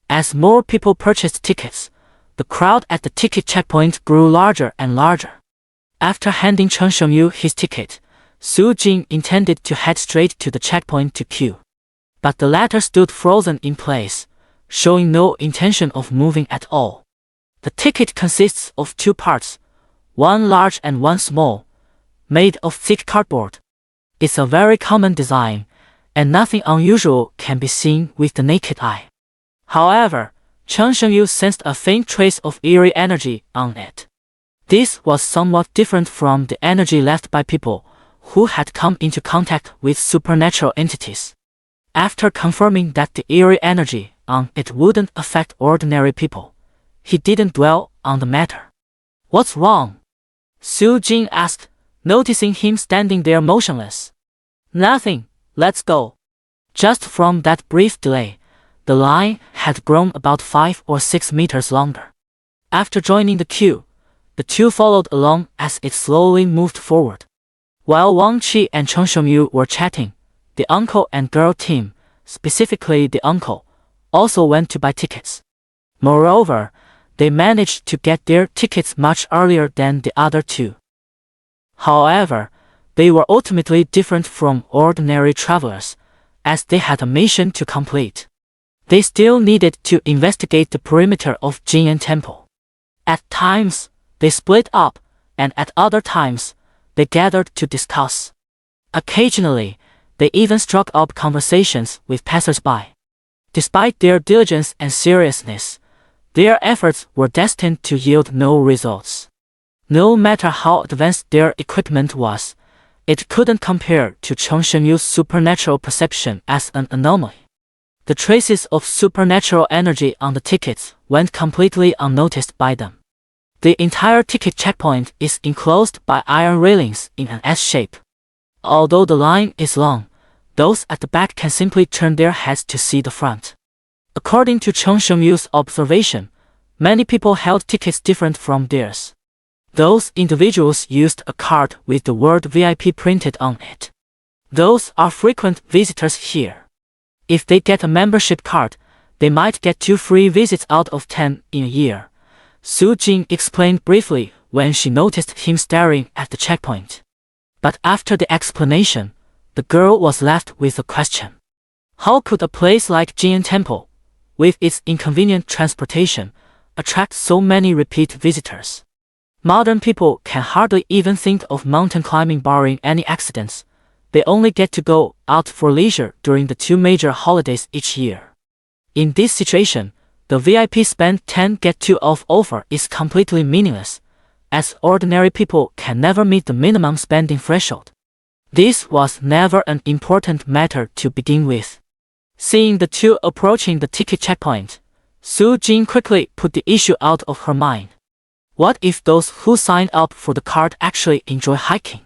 As more people purchased tickets, the crowd at the ticket checkpoint grew larger and larger. After handing Cheng Shengyu his ticket, Su Jing intended to head straight to the checkpoint to queue. But the latter stood frozen in place, showing no intention of moving at all. The ticket consists of 2 parts, one large and one small, made of thick cardboard. It's a very common design, and nothing unusual can be seen with the naked eye. However, Cheng Shengyu sensed a faint trace of eerie energy on it. This was somewhat different from the energy left by people who had come into contact with supernatural entities. After confirming that the eerie energy on it wouldn't affect ordinary people, he didn't dwell on the matter. "What's wrong?" Su Jing asked, noticing him standing there motionless. "Nothing, let's go." Just from that brief delay, the line had grown about 5 or 6 meters longer. After joining the queue, the two followed along as it slowly moved forward. While Wang Qi and Cheng Shengyu were chatting, the uncle and girl team, specifically the uncle, also went to buy tickets. Moreover, they managed to get their tickets much earlier than the other two. However, they were ultimately different from ordinary travelers, as they had a mission to complete. They still needed to investigate the perimeter of Jinyan Temple. At times, they split up, and at other times, they gathered to discuss. Occasionally, they even struck up conversations with passers-by. Despite their diligence and seriousness, their efforts were destined to yield no results. No matter how advanced their equipment was, it couldn't compare to Cheng Shengyu's supernatural perception as an anomaly. The traces of supernatural energy on the tickets went completely unnoticed by them. The entire ticket checkpoint is enclosed by iron railings in an S shape. Although the line is long, those at the back can simply turn their heads to see the front. According to Cheng Shengyu's observation, many people held tickets different from theirs. Those individuals used a card with the word VIP printed on it. Those are frequent visitors here. If they get a membership card, they might get 2 free visits out of 10 in a year, Su Jing explained briefly when she noticed him staring at the checkpoint. But after the explanation, the girl was left with a question. How could a place like Jinyan Temple, with its inconvenient transportation, attract so many repeat visitors? Modern people can hardly even think of mountain climbing barring any accidents. They only get to go out for leisure during the 2 major holidays each year. In this situation, the VIP spend 10 get 2 off offer is completely meaningless, as ordinary people can never meet the minimum spending threshold. This was never an important matter to begin with. Seeing the two approaching the ticket checkpoint, Su Jing quickly put the issue out of her mind. What if those who signed up for the card actually enjoy hiking?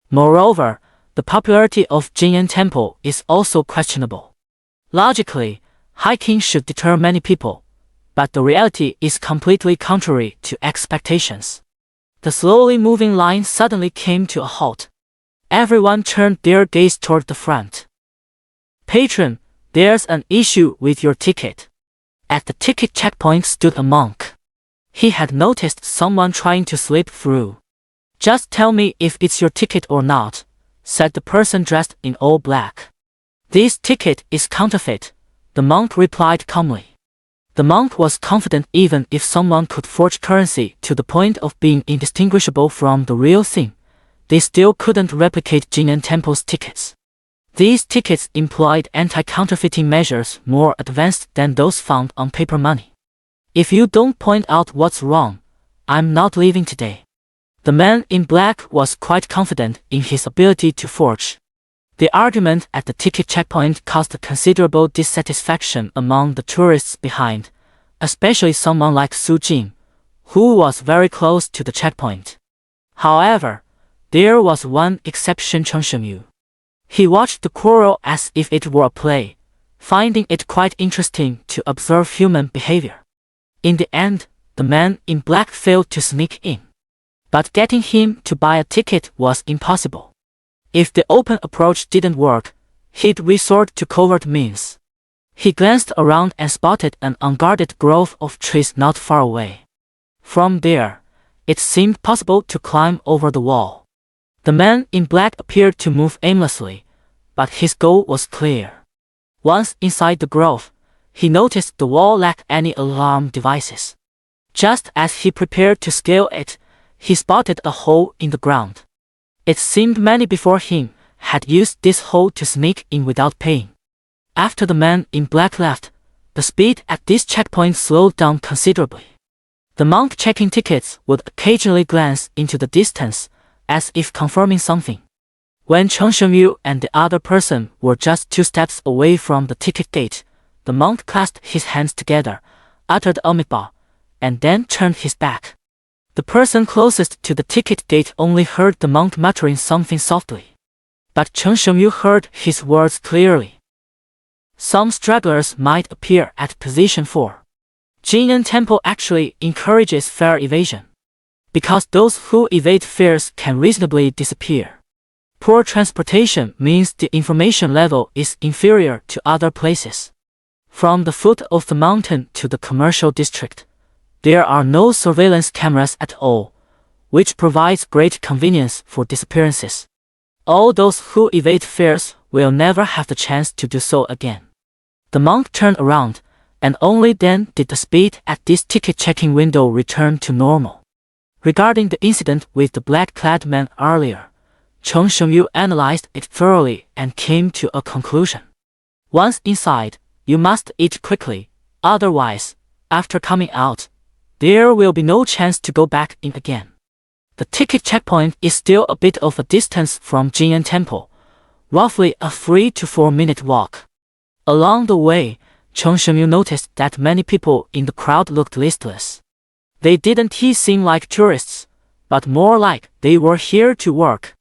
Moreover, the popularity of Jinyan Temple is also questionable. Logically, hiking should deter many people, but the reality is completely contrary to expectations. The slowly moving line suddenly came to a halt. Everyone turned their gaze toward the front. Patron, there's an issue with your ticket. At the ticket checkpoint stood a monk. He had noticed someone trying to slip through. Just tell me if it's your ticket or not, said the person dressed in all black. This ticket is counterfeit, the monk replied calmly. The monk was confident even if someone could forge currency to the point of being indistinguishable from the real thing, they still couldn't replicate Jinyan Temple's tickets. These tickets employed anti-counterfeiting measures more advanced than those found on paper money. If you don't point out what's wrong, I'm not leaving today. The man in black was quite confident in his ability to forge. The argument at the ticket checkpoint caused considerable dissatisfaction among the tourists behind, especially someone like Su Jing, who was very close to the checkpoint. However, there was one exception: Cheng Shengyu. He watched the quarrel as if it were a play, finding it quite interesting to observe human behavior. In the end, the man in black failed to sneak in. but getting him to buy a ticket was impossible. If the open approach didn't work, he'd resort to covert means. He glanced around and spotted an unguarded grove of trees not far away. From there, it seemed possible to climb over the wall. The man in black appeared to move aimlessly, but his goal was clear. Once inside the grove, he noticed the wall lacked any alarm devices. Just as he prepared to scale it, he spotted a hole in the ground. It seemed many before him had used this hole to sneak in without paying. After the man in black left, the speed at this checkpoint slowed down considerably. The monk checking tickets would occasionally glance into the distance, as if confirming something. When Chen Shengyu and the other person were just 2 steps away from the ticket gate, the monk clasped his hands together, uttered Amitabha, and then turned his back. The person closest to the ticket gate only heard the monk muttering something softly. But Chen Shengyu heard his words clearly. Some stragglers might appear at position 4. Jinyan Temple actually encourages fare evasion, because those who evade fares can reasonably disappear. Poor transportation means the information level is inferior to other places. From the foot of the mountain to the commercial district, there are no surveillance cameras at all, which provides great convenience for disappearances. All those who evade fares will never have the chance to do so again. The monk turned around, and only then did the speed at this ticket checking window return to normal. Regarding the incident with the black-clad man earlier, Chen Shengyu analyzed it thoroughly and came to a conclusion. Once inside, you must eat quickly, otherwise, after coming out, there will be no chance to go back in again. The ticket checkpoint is still a bit of a distance from Jinyan Temple, roughly a 3 to 4 minute walk. Along the way, Chen Shengyu noticed that many people in the crowd looked listless. They didn't seem like tourists, but more like they were here to work.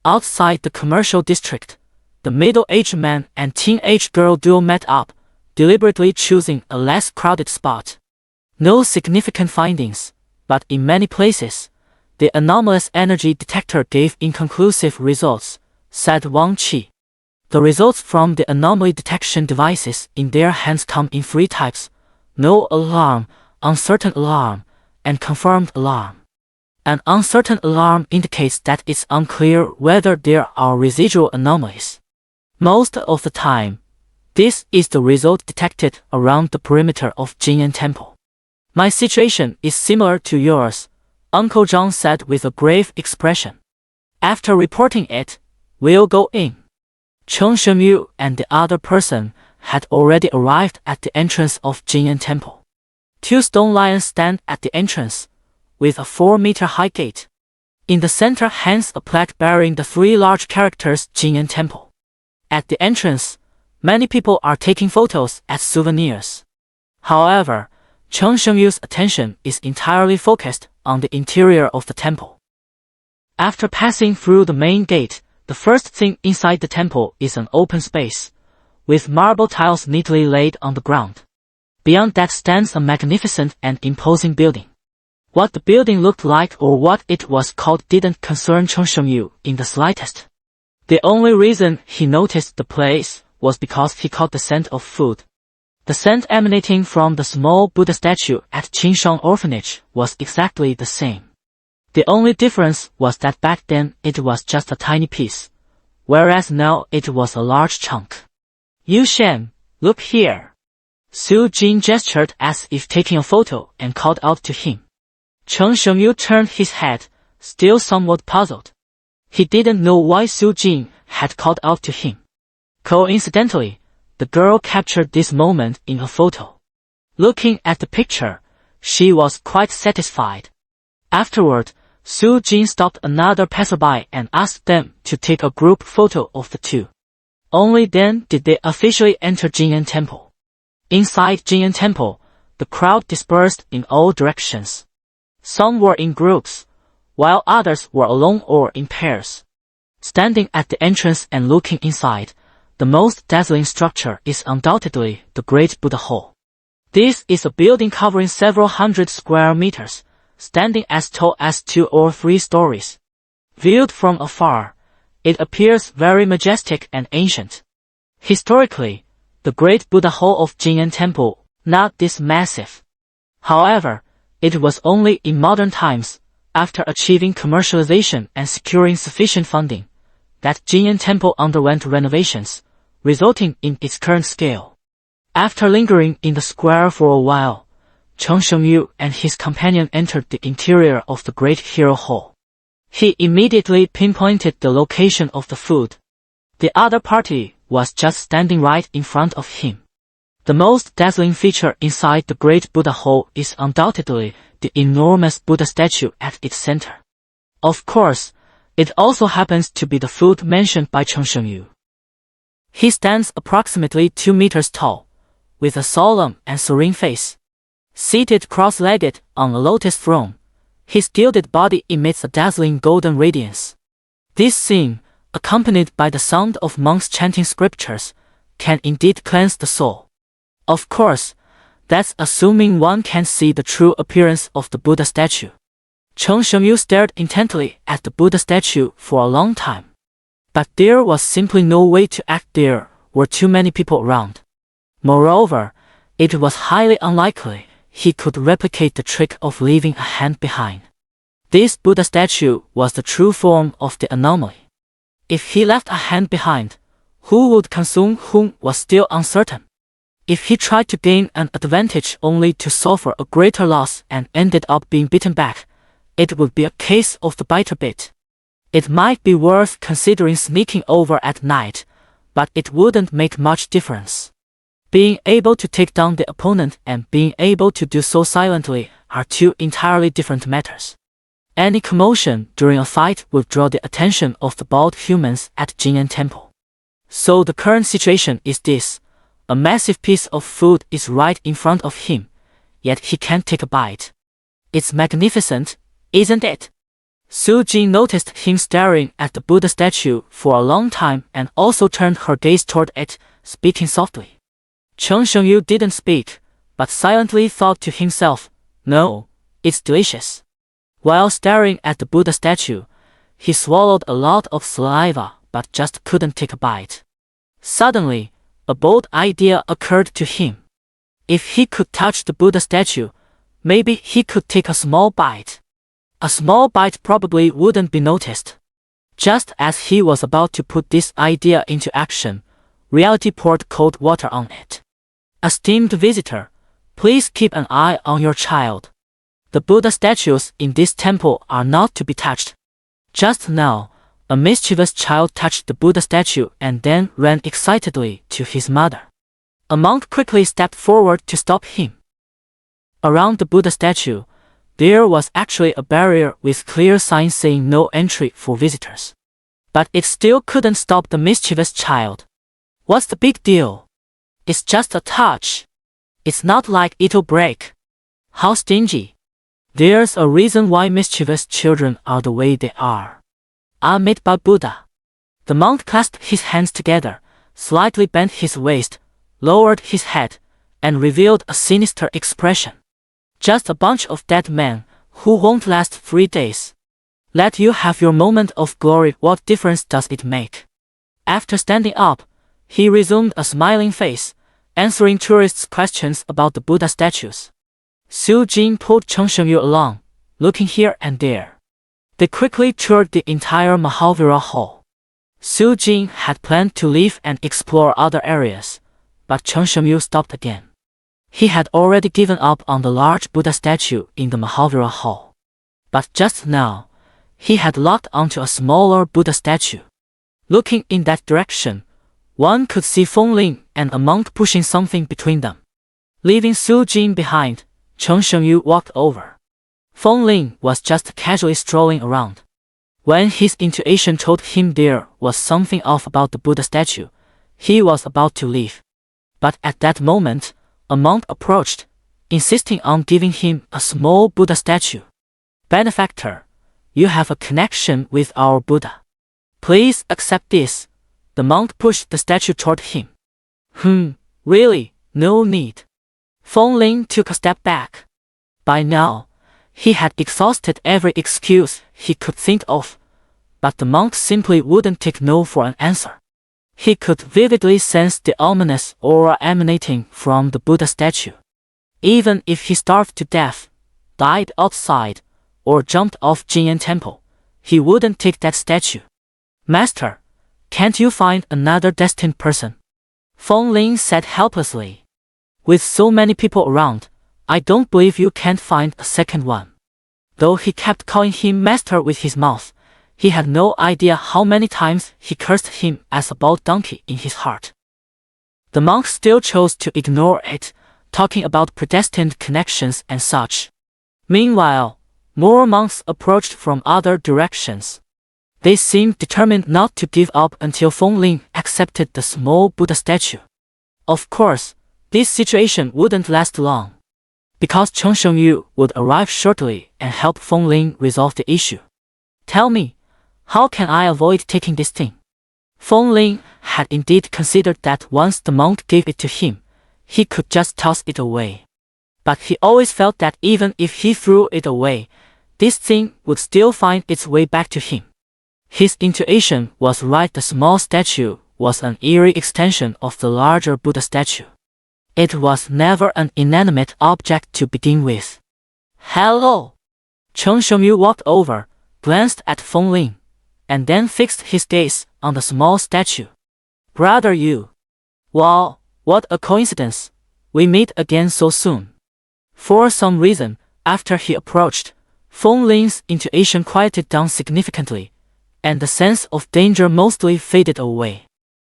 Outside the commercial district, the middle-aged man and teenage girl duo met up, deliberately choosing a less crowded spot. No significant findings, but in many places, the anomalous energy detector gave inconclusive results, said Wang Qi. The results from the anomaly detection devices in their hands come in 3 types: no alarm, uncertain alarm, and confirmed alarm. An uncertain alarm indicates that it's unclear whether there are residual anomalies. Most of the time, this is the result detected around the perimeter of Jinyan Temple. My situation is similar to yours, Uncle Zhang said with a grave expression. After reporting it, we'll go in. Chen Shengyu and the other person had already arrived at the entrance of Jinyan Temple. 2 stone lions stand at the entrance, with a 4-meter-high gate. In the center hangs a plaque bearing the 3 large characters Jinyan Temple. At the entrance, many people are taking photos as souvenirs. However, Chen Shengyu's attention is entirely focused on the interior of the temple. After passing through the main gate, the first thing inside the temple is an open space, with marble tiles neatly laid on the ground. Beyond that stands a magnificent and imposing building. What the building looked like or what it was called didn't concern Chen Shengyu in the slightest. The only reason he noticed the place was because he caught the scent of food. The scent emanating from the small Buddha statue at Qingshan Orphanage was exactly the same. The only difference was that back then it was just a tiny piece, whereas now it was a large chunk. Yu Shen, look here. Su Jin gestured as if taking a photo and called out to him. Chen Shengyu turned his head, still somewhat puzzled. He didn't know why Su Jin had called out to him. Coincidentally, the girl captured this moment in a photo. Looking at the picture, she was quite satisfied. Afterward, Su Jin stopped another passerby and asked them to take a group photo of the 2. Only then did they officially enter Jinyan Temple. Inside Jinyan Temple, the crowd dispersed in all directions. Some were in groups, while others were alone or in pairs. Standing at the entrance and looking inside, the most dazzling structure is undoubtedly the Great Buddha Hall. This is a building covering several hundred square meters, standing as tall as 2 or 3 stories. Viewed from afar, it appears very majestic and ancient. Historically, the Great Buddha Hall of Jinyan Temple, not this massive. However, it was only in modern times, after achieving commercialization and securing sufficient funding, that Jinyan Temple underwent renovations, resulting in its current scale. After lingering in the square for a while, Cheng Shengyu and his companion entered the interior of the Great Hero Hall. He immediately pinpointed the location of the food. The other party was just standing right in front of him. The most dazzling feature inside the Great Buddha Hall is undoubtedly the enormous Buddha statue at its center. Of course, it also happens to be the food mentioned by Cheng Shengyu. He stands approximately 2 meters tall, with a solemn and serene face. Seated cross-legged on a lotus throne, his gilded body emits a dazzling golden radiance. This scene, accompanied by the sound of monks chanting scriptures, can indeed cleanse the soul. Of course, that's assuming one can see the true appearance of the Buddha statue. Cheng Shengyu stared intently at the Buddha statue for a long time. But there was simply no way to act. There were too many people around. Moreover, it was highly unlikely he could replicate the trick of leaving a hand behind. This Buddha statue was the true form of the anomaly. If he left a hand behind, who would consume whom was still uncertain. If he tried to gain an advantage only to suffer a greater loss and ended up being beaten back, it would be a case of the biter bit. It might be worth considering sneaking over at night, but it wouldn't make much difference. Being able to take down the opponent and being able to do so silently are two entirely different matters. Any commotion during a fight would draw the attention of the bald humans at Jinyan Temple. So the current situation is this: a massive piece of food is right in front of him, yet he can't take a bite. It's magnificent, isn't it? Su Jin noticed him staring at the Buddha statue for a long time and also turned her gaze toward it, speaking softly. Cheng Shengyu didn't speak, but silently thought to himself, "No, it's delicious." While staring at the Buddha statue, he swallowed a lot of saliva but just couldn't take a bite. Suddenly, a bold idea occurred to him. If he could touch the Buddha statue, maybe he could take a small bite. A small bite probably wouldn't be noticed. Just as he was about to put this idea into action, reality poured cold water on it. "Esteemed visitor, please keep an eye on your child. The Buddha statues in this temple are not to be touched." Just now, a mischievous child touched the Buddha statue and then ran excitedly to his mother. A monk quickly stepped forward to stop him. Around the Buddha statue, there was actually a barrier with clear signs saying no entry for visitors. But it still couldn't stop the mischievous child. What's the big deal? It's just a touch. It's not like it'll break. How stingy. There's a reason why mischievous children are the way they are. I'm made by Buddha. The monk clasped his hands together, slightly bent his waist, lowered his head, and revealed a sinister expression. "Just a bunch of dead men, who won't last 3 days. Let you have your moment of glory. What difference does it make?" After standing up, he resumed a smiling face, answering tourists' questions about the Buddha statues. Su Jin pulled Cheng Shengyu along, looking here and there. They quickly toured the entire Mahavira Hall. Su Jin had planned to leave and explore other areas, but Cheng Shengyu stopped again. He had already given up on the large Buddha statue in the Mahavira Hall. But just now, he had locked onto a smaller Buddha statue. Looking in that direction, one could see Feng Ling and a monk pushing something between them. Leaving Su Jin behind, Cheng Shengyu walked over. Feng Ling was just casually strolling around. When his intuition told him there was something off about the Buddha statue, he was about to leave. But at that moment, a monk approached, insisting on giving him a small Buddha statue. "Benefactor, you have a connection with our Buddha. Please accept this." The monk pushed the statue toward him. Really, no need." Feng Ling took a step back. By now, He had exhausted every excuse he could think of, but the monk simply wouldn't take no for an answer. He could vividly sense the ominous aura emanating from the Buddha statue. Even if he starved to death, died outside, or jumped off Jinyan Temple, he wouldn't take that statue. Master, can't you find another destined person? Feng Ling said helplessly. With so many people around, I don't believe you can't find a second one. Though he kept calling him master with his mouth, he had no idea how many times he cursed him as a bald donkey in his heart. The monk still chose to ignore it, talking about predestined connections and such. Meanwhile, more monks approached from other directions. They seemed determined not to give up until Feng Ling accepted the small Buddha statue. Of course, this situation wouldn't last long, because Chen Shengyu would arrive shortly and help Feng Ling resolve the issue. Tell me, how can I avoid taking this thing? Feng Ling had indeed considered that once the monk gave it to him, he could just toss it away. But he always felt that even if he threw it away, this thing would still find its way back to him. His intuition was right. The small statue was an eerie extension of the larger Buddha statue. It was never an inanimate object to begin with. Hello! Chen Shengyu walked over, glanced at Feng Ling, and then fixed his gaze on the small statue. Brother Yu. Wow, what a coincidence. We meet again so soon. For some reason, after he approached, Feng Ling's intuition quieted down significantly, and the sense of danger mostly faded away.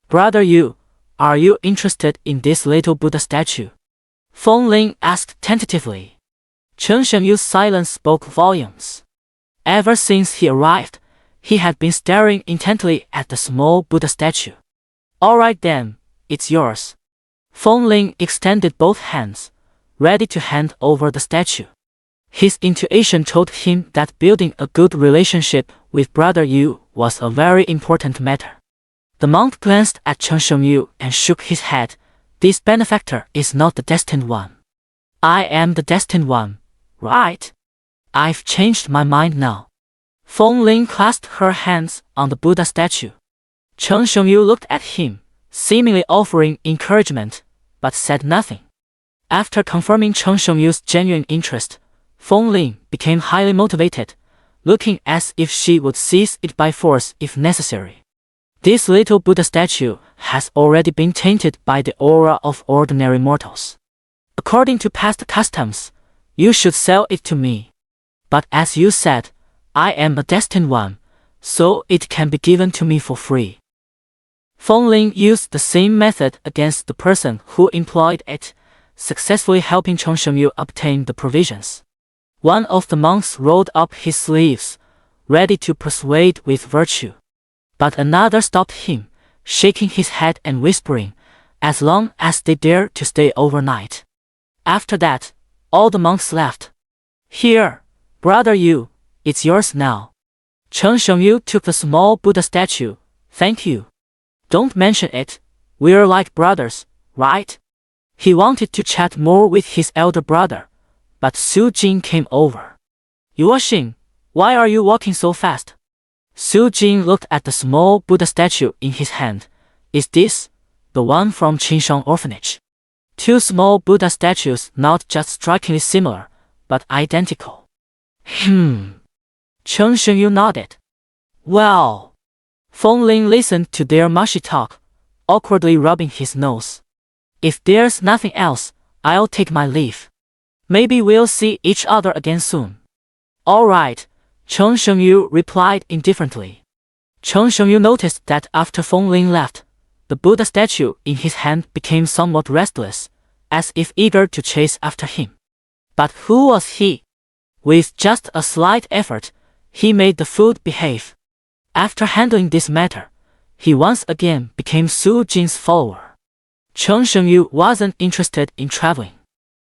Brother Yu, are you interested in this little Buddha statue? Feng Ling asked tentatively. Chen Shengyu's silence spoke volumes. Ever since he arrived, he had been staring intently at the small Buddha statue. All right then, it's yours. Feng Ling extended both hands, ready to hand over the statue. His intuition told him that building a good relationship with Brother Yu was a very important matter. The monk glanced at Chen Shengyu and shook his head. This benefactor is not the destined one. I am the destined one, right? I've changed my mind now. Feng Ling clasped her hands on the Buddha statue. Chen Shengyu looked at him, seemingly offering encouragement, but said nothing. After confirming Chen Shengyu's genuine interest, Feng Ling became highly motivated, looking as if she would seize it by force if necessary. This little Buddha statue has already been tainted by the aura of ordinary mortals. According to past customs, you should sell it to me. But as you said, I am a destined one, so it can be given to me for free. Feng Ling used the same method against the person who employed it, successfully helping Chen Shengyu obtain the provisions. One of the monks rolled up his sleeves, ready to persuade with virtue. But another stopped him, shaking his head and whispering, as long as they dare to stay overnight. After that, all the monks left. Here, Brother Yu, it's yours now. Chen Shengyu took the small Buddha statue. Thank you. Don't mention it, we're like brothers, right? He wanted to chat more with his elder brother, but Su Jing came over. Yuoxing, why are you walking so fast? Su Jing looked at the small Buddha statue in his hand. Is this the one from Qinshan Orphanage? Two small Buddha statues, not just strikingly similar, but identical. Chen Shengyu nodded. Well. Feng Ling listened to their mushy talk, awkwardly rubbing his nose. If there's nothing else, I'll take my leave. Maybe we'll see each other again soon. All right, Chen Shengyu replied indifferently. Chen Shengyu noticed that after Feng Ling left, the Buddha statue in his hand became somewhat restless, as if eager to chase after him. But who was he? With just a slight effort, he made the food behave. After handling this matter, he once again became Su Jing's follower. Chen Shengyu wasn't interested in traveling.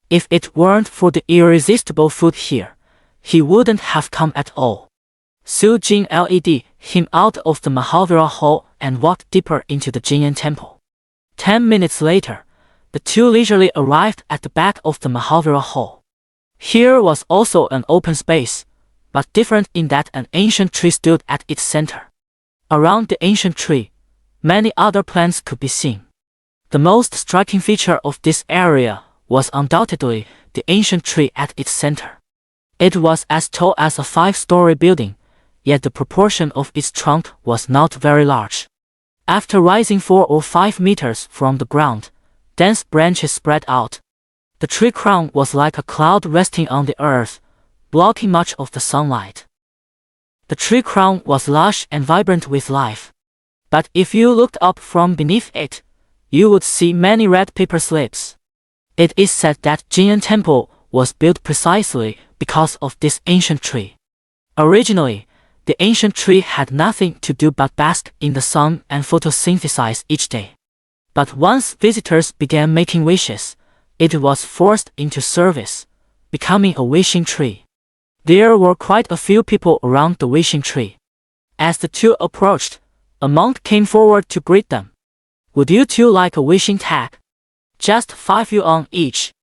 If it weren't for the irresistible food here, he wouldn't have come at all. Su Jing led him out of the Mahavira Hall and walked deeper into the Jinyan Temple. 10 minutes later, the two leisurely arrived at the back of the Mahavira Hall. Here was also an open space, but different in that an ancient tree stood at its center. Around the ancient tree, many other plants could be seen. The most striking feature of this area was undoubtedly the ancient tree at its center. It was as tall as a 5-story building, yet the proportion of its trunk was not very large. After rising 4 or 5 meters from the ground, dense branches spread out. The tree crown was like a cloud resting on the earth, blocking much of the sunlight. The tree crown was lush and vibrant with life. But if you looked up from beneath it, you would see many red paper slips. It is said that Jin'an Temple was built precisely because of this ancient tree. Originally, the ancient tree had nothing to do but bask in the sun and photosynthesize each day. But once visitors began making wishes, it was forced into service, becoming a wishing tree. There were quite a few people around the wishing tree. As the two approached, a monk came forward to greet them. Would you two like a wishing tag? Just 5 yuan each.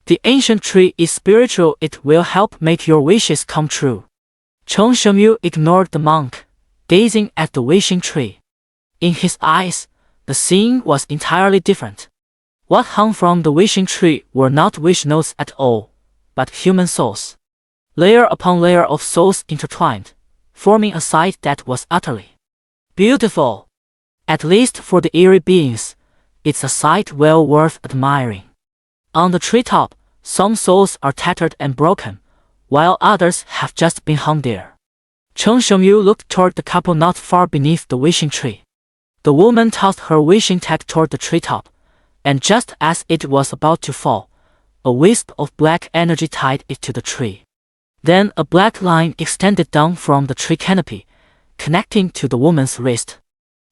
The ancient tree is spiritual, it will help make your wishes come true. Cheng Shengyu ignored the monk, gazing at the wishing tree. In his eyes, the scene was entirely different. What hung from the wishing tree were not wish notes at all, but human souls. Layer upon layer of souls intertwined, forming a sight that was utterly beautiful. At least for the eerie beings, it's a sight well worth admiring. On the treetop, some souls are tattered and broken, while others have just been hung there. Cheng Shengyu looked toward the couple not far beneath the wishing tree. The woman tossed her wishing tag toward the treetop, and just as it was about to fall, a wisp of black energy tied it to the tree. Then a black line extended down from the tree canopy, connecting to the woman's wrist.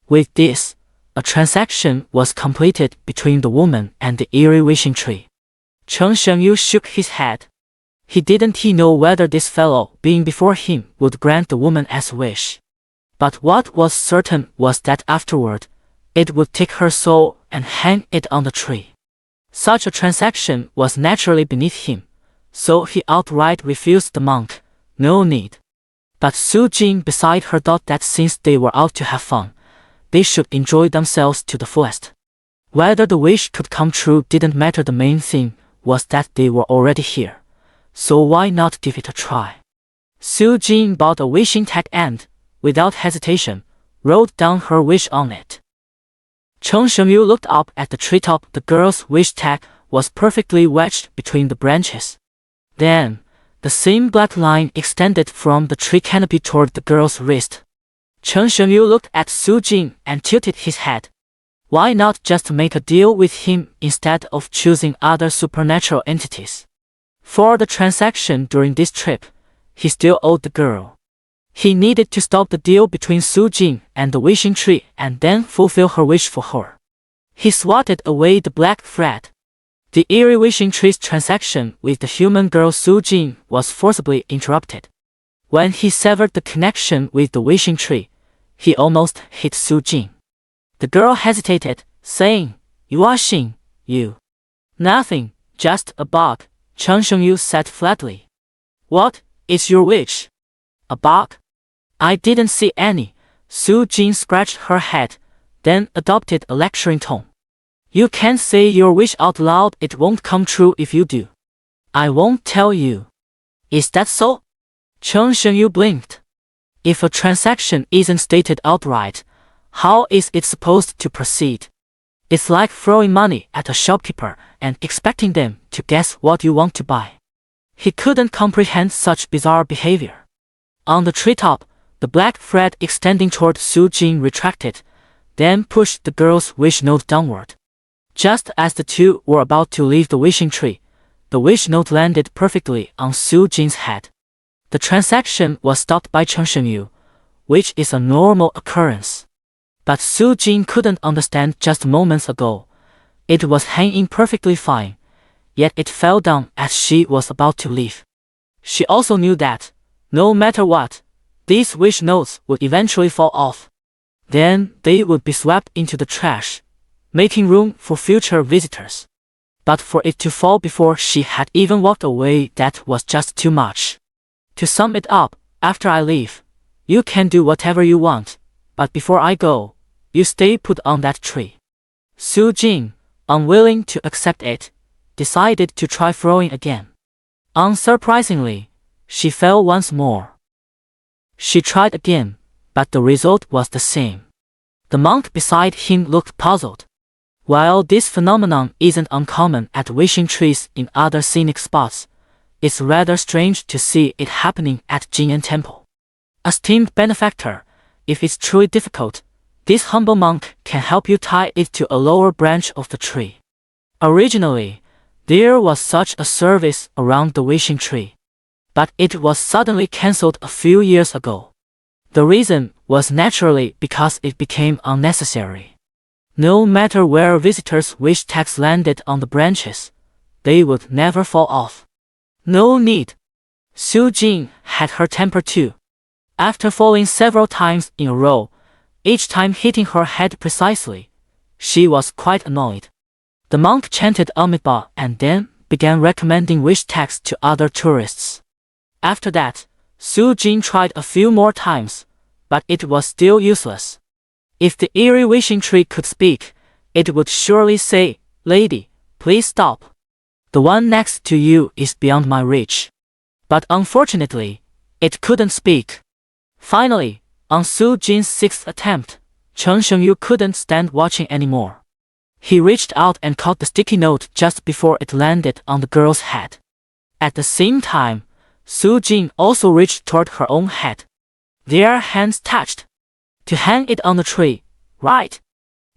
With this, a transaction was completed between the woman and the eerie wishing tree. Cheng Shengyu shook his head. He didn't know whether this fellow being before him would grant the woman as wish. But what was certain was that afterward, it would take her soul and hang it on the tree. Such a transaction was naturally beneath him, so he outright refused the monk. No need. But Su Jing beside her thought that since they were out to have fun, they should enjoy themselves to the fullest. Whether the wish could come true didn't matter, the main thing was that they were already here, so why not give it a try? Su Jing bought a wishing tag and, without hesitation, wrote down her wish on it. Cheng Shengyu looked up at the treetop. The girl's wish tag was perfectly wedged between the branches. Then, the same black line extended from the tree canopy toward the girl's wrist. Cheng Shengyu looked at Su Jing and tilted his head. Why not just make a deal with him instead of choosing other supernatural entities? For the transaction during this trip, he still owed the girl. He needed to stop the deal between Su Jing and the wishing tree and then fulfill her wish for her. He swatted away the black thread. The eerie wishing tree's transaction with the human girl Su Jing was forcibly interrupted. When he severed the connection with the wishing tree, he almost hit Su Jing. The girl hesitated, saying, "You are Xin, you." "Nothing, just a bug," Cheng Shengyu said flatly. "What is your wish? A bug?" "I didn't see any." Su Jing scratched her head, then adopted a lecturing tone. "You can't say your wish out loud, it won't come true if you do." "I won't tell you." "Is that so?" Cheng Shengyu blinked. If a transaction isn't stated outright, how is it supposed to proceed? It's like throwing money at a shopkeeper and expecting them to guess what you want to buy. He couldn't comprehend such bizarre behavior. On the treetop, the black thread extending toward Su Jing retracted, then pushed the girl's wish note downward. Just as the two were about to leave the wishing tree, the wish note landed perfectly on Su Jing's head. The transaction was stopped by Cheng Shengyu, which is a normal occurrence. But Su Jing couldn't understand just moments ago. It was hanging perfectly fine, yet it fell down as she was about to leave. She also knew that, no matter what, these wish notes would eventually fall off. Then they would be swept into the trash, making room for future visitors. but for it to fall before she had even walked away, that was just too much. To sum it up, after I leave, you can do whatever you want, but before I go, you stay put on that tree. Su Jing, unwilling to accept it, decided to try throwing again. Unsurprisingly, she fell once more. She tried again, but the result was the same. The monk beside him looked puzzled. While this phenomenon isn't uncommon at wishing trees in other scenic spots, it's rather strange to see it happening at Jinyan Temple. Esteemed benefactor, if it's truly difficult, this humble monk can help you tie it to a lower branch of the tree. Originally, there was such a service around the wishing tree, but it was suddenly cancelled a few years ago. The reason was naturally because it became unnecessary. No matter where visitors' wish tags landed on the branches, they would never fall off. No need. Su Jing had her temper too. After falling several times in a row, each time hitting her head precisely, she was quite annoyed. The monk chanted Amitabha and then began recommending wish tags to other tourists. After that, Su Jing tried a few more times, but it was still useless. If the eerie wishing tree could speak, it would surely say, "Lady, please stop. The one next to you is beyond my reach." But unfortunately, it couldn't speak. Finally, on Su Jing's sixth attempt, Chen Shengyu couldn't stand watching anymore. He reached out and caught the sticky note just before it landed on the girl's head. At the same time, Su Jing also reached toward her own head. Their hands touched. "To hang it on the tree, right?"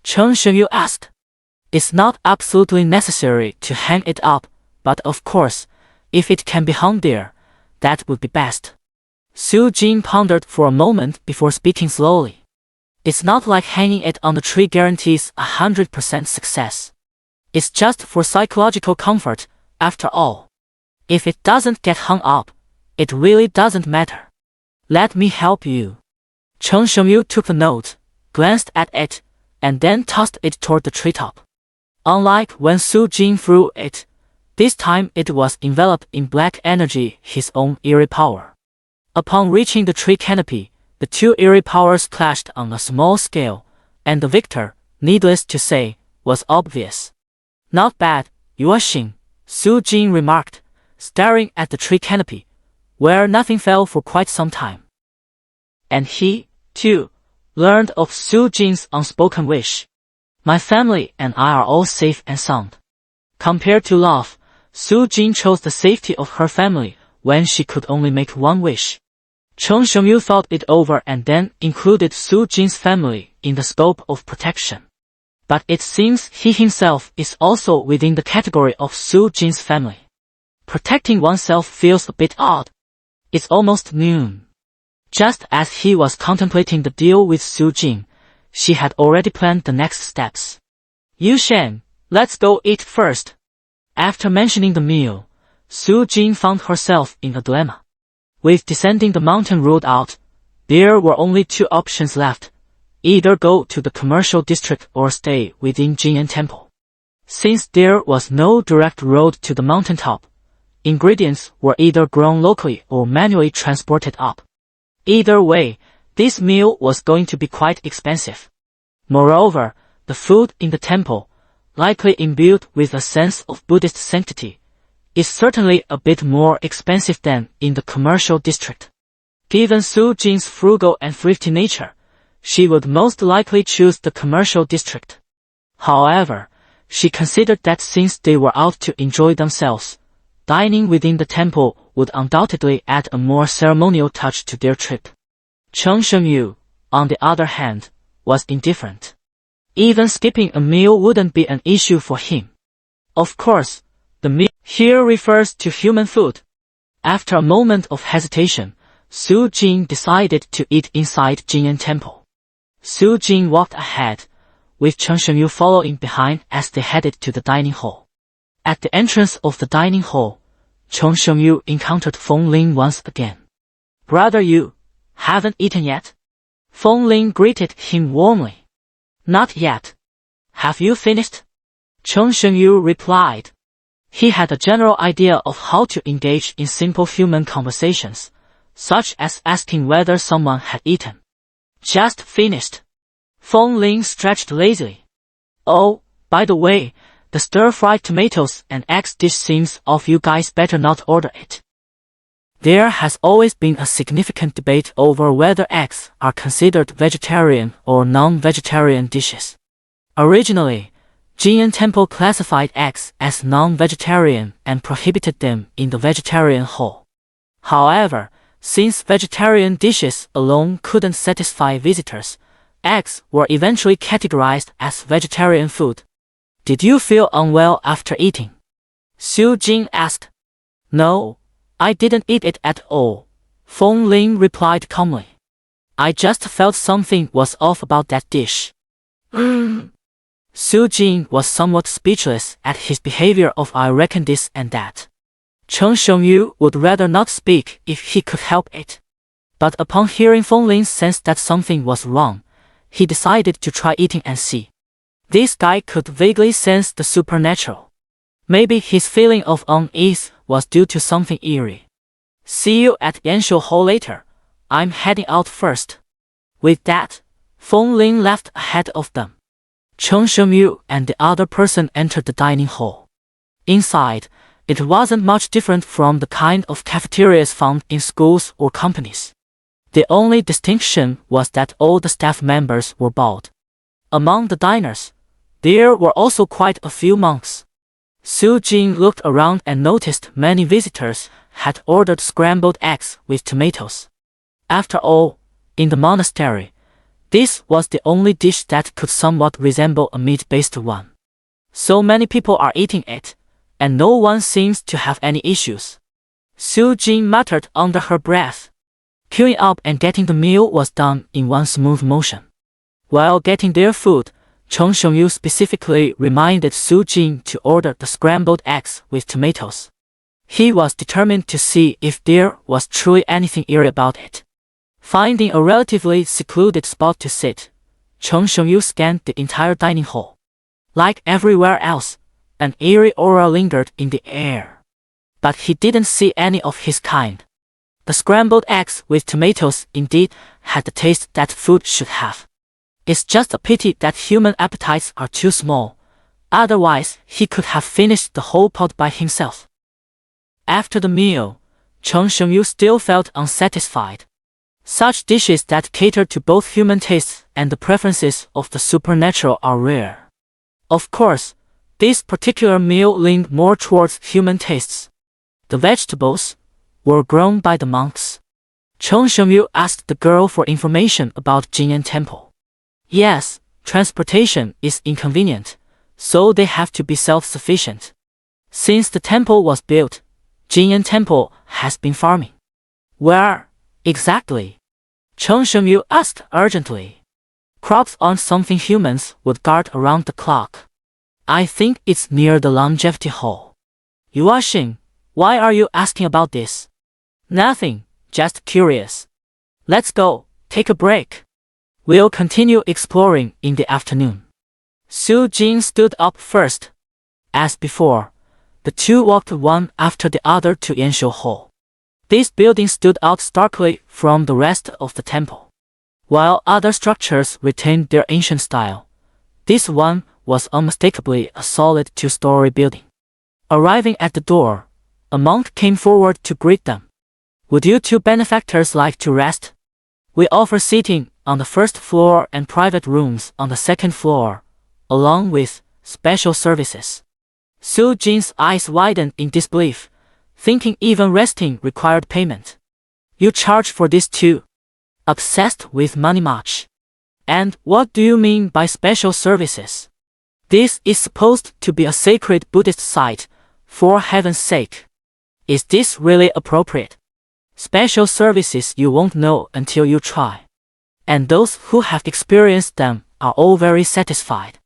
Chen Shengyu asked. "It's not absolutely necessary to hang it up, but of course, if it can be hung there, that would be best." Su Jing pondered for a moment before speaking slowly. "It's not like hanging it on the tree guarantees 100% success. It's just for psychological comfort, after all. If it doesn't get hung up, it really doesn't matter. Let me help you." Chen Shengyu took the note, glanced at it, and then tossed it toward the treetop. Unlike when Su Jing threw it, this time it was enveloped in black energy, his own eerie power. Upon reaching the tree canopy, the two eerie powers clashed on a small scale, and the victor, needless to say, was obvious. "Not bad, Yuexing," Su Jing remarked, staring at the tree canopy, where nothing fell for quite some time. And he, too, learned of Su Jing's unspoken wish. "My family and I are all safe and sound." Compared to love, Su Jing chose the safety of her family when she could only make one wish. Chen Shengyu thought it over and then included Su Jing's family in the scope of protection. But it seems he himself is also within the category of Su Jing's family. Protecting oneself feels a bit odd. It's almost noon. Just as he was contemplating the deal with Su Jing, she had already planned the next steps. "Yu Shen, let's go eat first." After mentioning the meal, Su Jing found herself in a dilemma. With descending the mountain ruled out, there were only two options left: either go to the commercial district or stay within Jinyan Temple. Since there was no direct road to the mountaintop, ingredients were either grown locally or manually transported up. Either way, this meal was going to be quite expensive. Moreover, the food in the temple, likely imbued with a sense of Buddhist sanctity, is certainly a bit more expensive than in the commercial district. Given Su Jing's frugal and thrifty nature, she would most likely choose the commercial district. However, she considered that since they were out to enjoy themselves, dining within the temple would undoubtedly add a more ceremonial touch to their trip. Chen Shengyu, on the other hand, was indifferent. Even skipping a meal wouldn't be an issue for him. Of course, the meal here refers to human food. After a moment of hesitation, Su Jing decided to eat inside Jinyan Temple. Su Jing walked ahead, with Chen Shengyu following behind as they headed to the dining hall. At the entrance of the dining hall, Chen Shengyu encountered Feng Ling once again. "Brother, you haven't eaten yet?" Feng Ling greeted him warmly. "Not yet. Have you finished?" Chen Shengyu replied. He had a general idea of how to engage in simple human conversations, such as asking whether someone had eaten. Just finished. Feng Ling stretched lazily. Oh, by the way, the stir-fried tomatoes and eggs dish seems off. You guys better not order it. There has always been a significant debate over whether eggs are considered vegetarian or non-vegetarian dishes. Originally, Jinyan Temple classified eggs as non-vegetarian and prohibited them in the vegetarian hall. However, since vegetarian dishes alone couldn't satisfy visitors, eggs were eventually categorized as vegetarian food. Did you feel unwell after eating? Xu Jing asked. No, I didn't eat it at all, Feng Ling replied calmly. I just felt something was off about that dish. Xu Jing was somewhat speechless at his behavior of I reckon this and that. Chen Shengyu would rather not speak if he could help it. But upon hearing Feng Ling's sense that something was wrong, he decided to try eating and see. This guy could vaguely sense the supernatural. Maybe his feeling of unease was due to something eerie. See you at Yanshou Hall later. I'm heading out first. With that, Feng Ling left ahead of them. Chen Shengyu and the other person entered the dining hall. Inside, it wasn't much different from the kind of cafeterias found in schools or companies. The only distinction was that all the staff members were bald. Among the diners, there were also quite a few monks. Xu Jing looked around and noticed many visitors had ordered scrambled eggs with tomatoes. After all, in the monastery, this was the only dish that could somewhat resemble a meat-based one. So many people are eating it, and no one seems to have any issues. Xu Jing muttered under her breath. Queuing up and getting the meal was done in one smooth motion. While getting their food, Chen Shengyu specifically reminded Xu Jing to order the scrambled eggs with tomatoes. He was determined to see if there was truly anything eerie about it. Finding a relatively secluded spot to sit, Chen Shengyu scanned the entire dining hall. Like everywhere else, an eerie aura lingered in the air. But he didn't see any of his kind. The scrambled eggs with tomatoes indeed had the taste that food should have. It's just a pity that human appetites are too small. Otherwise, he could have finished the whole pot by himself. After the meal, Chen Shengyu still felt unsatisfied. Such dishes that cater to both human tastes and the preferences of the supernatural are rare. Of course, this particular meal leaned more towards human tastes. The vegetables were grown by the monks. Chen Shengyu asked the girl for information about Jinyan Temple. Yes, transportation is inconvenient, so they have to be self-sufficient. Since the temple was built, Jinyan Temple has been farming. Where exactly? Chen Shengyu asked urgently. Crops aren't something humans would guard around the clock. I think it's near the longevity hall. Yuaxing, why are you asking about this? Nothing, just curious. Let's go, take a break. We'll continue exploring in the afternoon. Xu Jing stood up first. As before, the two walked one after the other to Yanshou Hall. This building stood out starkly from the rest of the temple. While other structures retained their ancient style, this one was unmistakably a solid two-story building. Arriving at the door, a monk came forward to greet them. Would you two benefactors like to rest? We offer seating on the first floor and private rooms on the second floor, along with special services. Xu Jing's eyes widened in disbelief, thinking even resting required payment. You charge for this too? Obsessed with money much? And what do you mean by special services? This is supposed to be a sacred Buddhist site, for heaven's sake. Is this really appropriate? Special services you won't know until you try. And those who have experienced them are all very satisfied.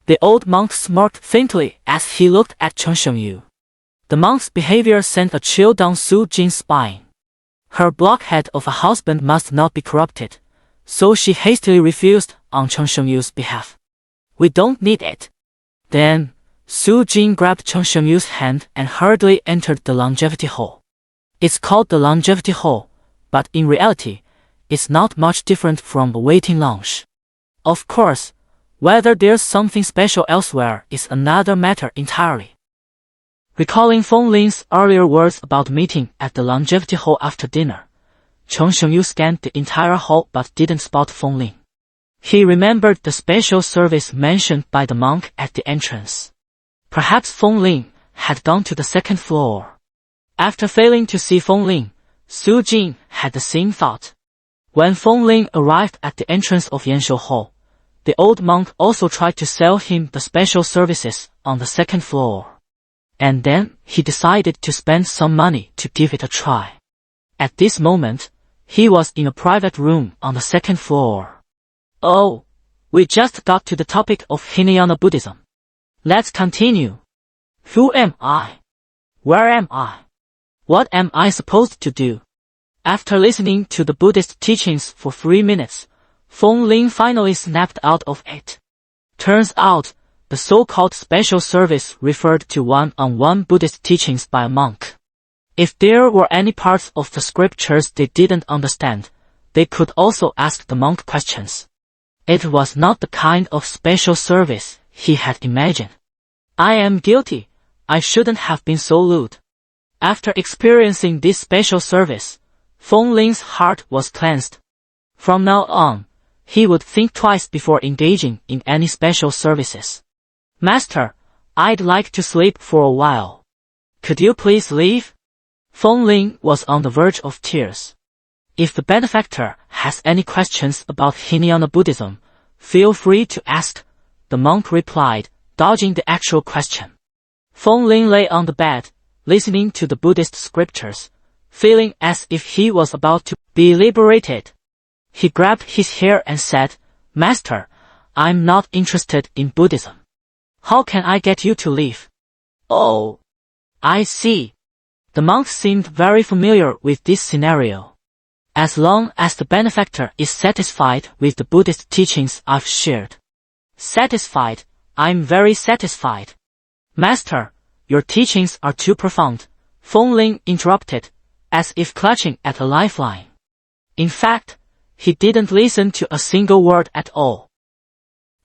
The old monk smirked faintly as he looked at Chen Shengyu. The monk's behavior sent a chill down Xu Jing's spine. Her blockhead of a husband must not be corrupted, so she hastily refused on Chen Shengyu's behalf. We don't need it. Then, Su Jing grabbed Chen Shengyu's hand and hurriedly entered the longevity hole. It's called the longevity hole, but in reality, it's not much different from a waiting lounge. Of course, whether there's something special elsewhere is another matter entirely. Recalling Feng Ling's earlier words about meeting at the longevity hall after dinner, Chen Shengyu scanned the entire hall but didn't spot Feng Ling. He remembered the special service mentioned by the monk at the entrance. Perhaps Feng Ling had gone to the second floor. After failing to see Feng Ling, Su Jing had the same thought. When Feng Ling arrived at the entrance of Yanshou Hall, the old monk also tried to sell him the special services on the second floor. And then he decided to spend some money to give it a try. At this moment, he was in a private room on the second floor. Oh, we just got to the topic of Hinayana Buddhism. Let's continue. Who am I? Where am I? What am I supposed to do? After listening to the Buddhist teachings for 3 minutes, Feng Ling finally snapped out of it. Turns out, the so-called special service referred to one-on-one Buddhist teachings by a monk. If there were any parts of the scriptures they didn't understand, they could also ask the monk questions. It was not the kind of special service he had imagined. I am guilty. I shouldn't have been so lewd. After experiencing this special service, Feng Ling's heart was cleansed. From now on, he would think twice before engaging in any special services. Master, I'd like to sleep for a while. Could you please leave? Feng Ling was on the verge of tears. If the benefactor has any questions about Hinayana Buddhism, feel free to ask, the monk replied, dodging the actual question. Feng Ling lay on the bed, listening to the Buddhist scriptures, feeling as if he was about to be liberated. He grabbed his hair and said, Master, I'm not interested in Buddhism. How can I get you to leave? Oh, I see. The monk seemed very familiar with this scenario. As long as the benefactor is satisfied with the Buddhist teachings I've shared. Satisfied, I'm very satisfied. Master, your teachings are too profound, Feng Ling interrupted, as if clutching at a lifeline. In fact, he didn't listen to a single word at all.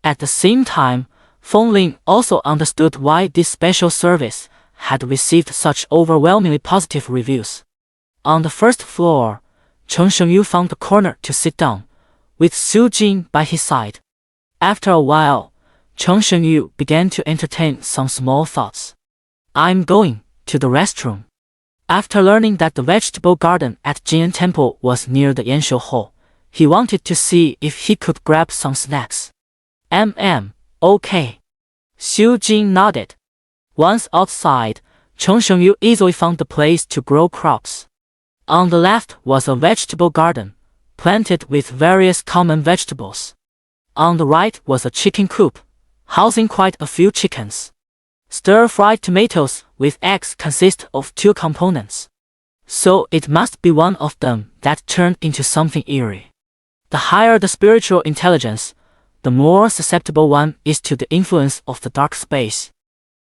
At the same time, Feng Ling also understood why this special service had received such overwhelmingly positive reviews. On the first floor, Chen Shengyu found a corner to sit down, with Su Jing by his side. After a while, Chen Shengyu began to entertain some small thoughts. I'm going to the restroom. After learning that the vegetable garden at Jinyan Temple was near the Yanshou Hall, he wanted to see if he could grab some snacks. Okay. Su Jing nodded. Once outside, Chen Shengyu easily found the place to grow crops. On the left was a vegetable garden, planted with various common vegetables. On the right was a chicken coop, housing quite a few chickens. Stir-fried tomatoes with eggs consist of 2 components. So it must be one of them that turned into something eerie. The higher the spiritual intelligence, the more susceptible one is to the influence of the dark space.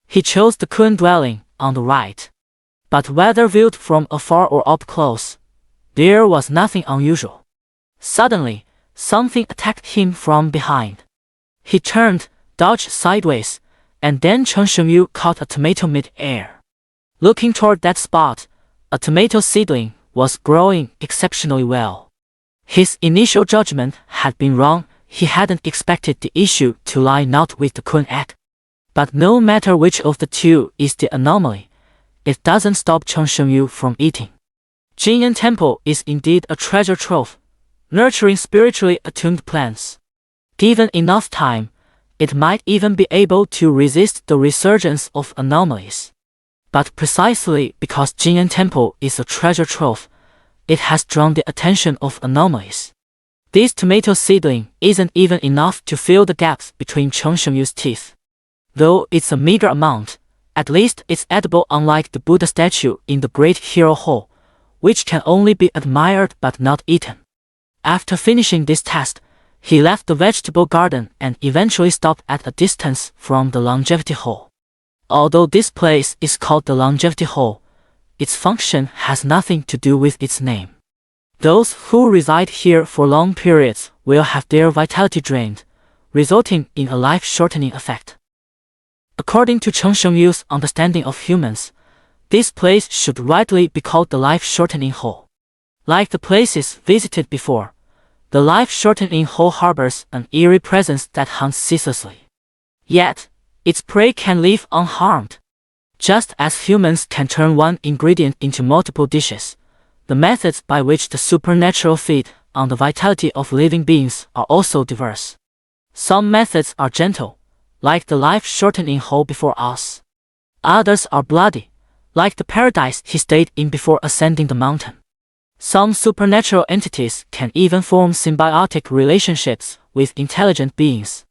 He chose the Kun dwelling on the right. But whether viewed from afar or up close, there was nothing unusual. Suddenly, something attacked him from behind. He turned, dodged sideways, and then Chen Shengyu caught a tomato mid-air. Looking toward that spot, a tomato seedling was growing exceptionally well. His initial judgment had been wrong. He hadn't expected the issue to lie not with the Kun egg. But no matter which of the two is the anomaly, it doesn't stop Chen Shengyu from eating. Jinyan Temple is indeed a treasure trove, nurturing spiritually attuned plants. Given enough time, it might even be able to resist the resurgence of anomalies. But precisely because Jinyan Temple is a treasure trove, it has drawn the attention of anomalies. This tomato seedling isn't even enough to fill the gaps between Chen Shengyu's teeth. Though it's a meager amount, at least it's edible, unlike the Buddha statue in the Great Hero Hall, which can only be admired but not eaten. After finishing this task, he left the vegetable garden and eventually stopped at a distance from the longevity hall. Although this place is called the Longevity Hole, its function has nothing to do with its name. Those who reside here for long periods will have their vitality drained, resulting in a life-shortening effect. According to Chen Shengyu's understanding of humans, this place should rightly be called the life-shortening hole. Like the places visited before, the life-shortening hole harbors an eerie presence that hunts ceaselessly. Yet, its prey can live unharmed. Just as humans can turn one ingredient into multiple dishes, the methods by which the supernatural feed on the vitality of living beings are also diverse. Some methods are gentle, like the life-shortening hole before us. Others are bloody, like the paradise he stayed in before ascending the mountain. Some supernatural entities can even form symbiotic relationships with intelligent beings.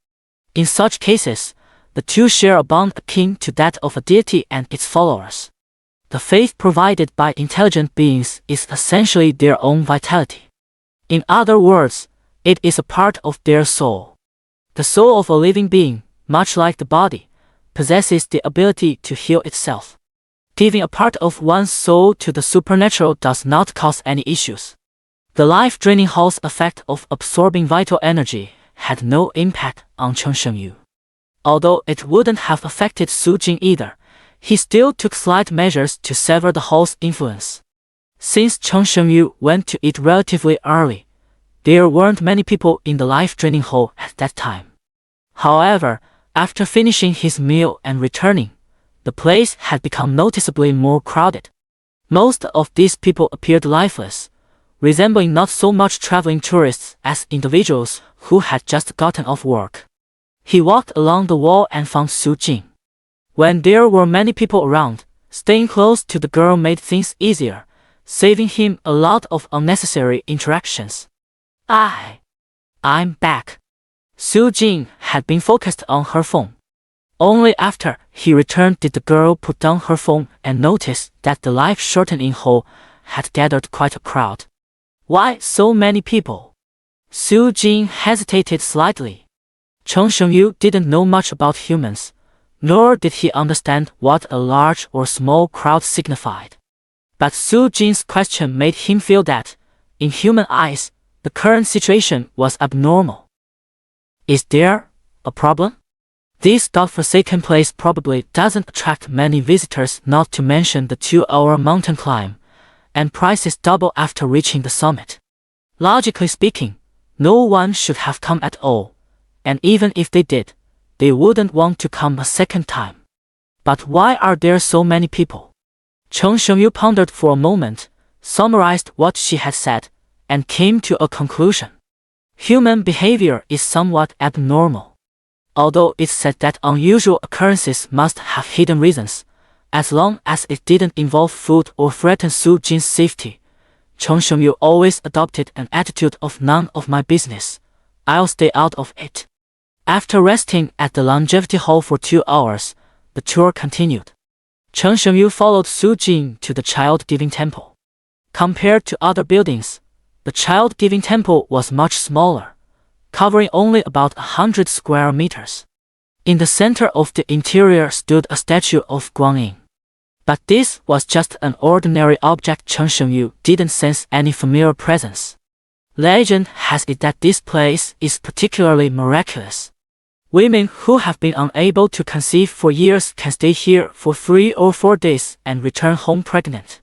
In such cases, the two share a bond akin to that of a deity and its followers. The faith provided by intelligent beings is essentially their own vitality. In other words, it is a part of their soul. The soul of a living being, much like the body, possesses the ability to heal itself. Giving a part of one's soul to the supernatural does not cause any issues. The life-draining hole's effect of absorbing vital energy had no impact on Chen Shengyu. Although it wouldn't have affected Su Jing either, he still took slight measures to sever the hole's influence. Since Chen Shengyu went to it relatively early, there weren't many people in the life-draining hole at that time. However, after finishing his meal and returning, the place had become noticeably more crowded. Most of these people appeared lifeless, resembling not so much traveling tourists as individuals who had just gotten off work. He walked along the wall and found Su Jing. When there were many people around, staying close to the girl made things easier, saving him a lot of unnecessary interactions. I'm back. Su Jing had been focused on her phone. Only after he returned did the girl put down her phone and notice that the life-shortening hole had gathered quite a crowd. Why so many people? Su Jing hesitated slightly. Chen Shengyu didn't know much about humans, nor did he understand what a large or small crowd signified. But Su Jing's question made him feel that, in human eyes, the current situation was abnormal. Is there a problem? This godforsaken place probably doesn't attract many visitors, not to mention the 2-hour mountain climb, and prices double after reaching the summit. Logically speaking, no one should have come at all, and even if they did, they wouldn't want to come a second time. But why are there so many people? Chen Shengyu pondered for a moment, summarized what she had said, and came to a conclusion. Human behavior is somewhat abnormal. Although it's said that unusual occurrences must have hidden reasons, as long as it didn't involve food or threaten Su Jing's safety, Chen Shengyu always adopted an attitude of none of my business, I'll stay out of it. After resting at the longevity hall for 2 hours, the tour continued. Chen Shengyu followed Su Jing to the child-giving temple. Compared to other buildings, the child-giving temple was much smaller, covering only about 100 square meters. In the center of the interior stood a statue of Guanyin. But this was just an ordinary object. Chen Shengyu didn't sense any familiar presence. Legend has it that this place is particularly miraculous. Women who have been unable to conceive for years can stay here for 3 or 4 days and return home pregnant.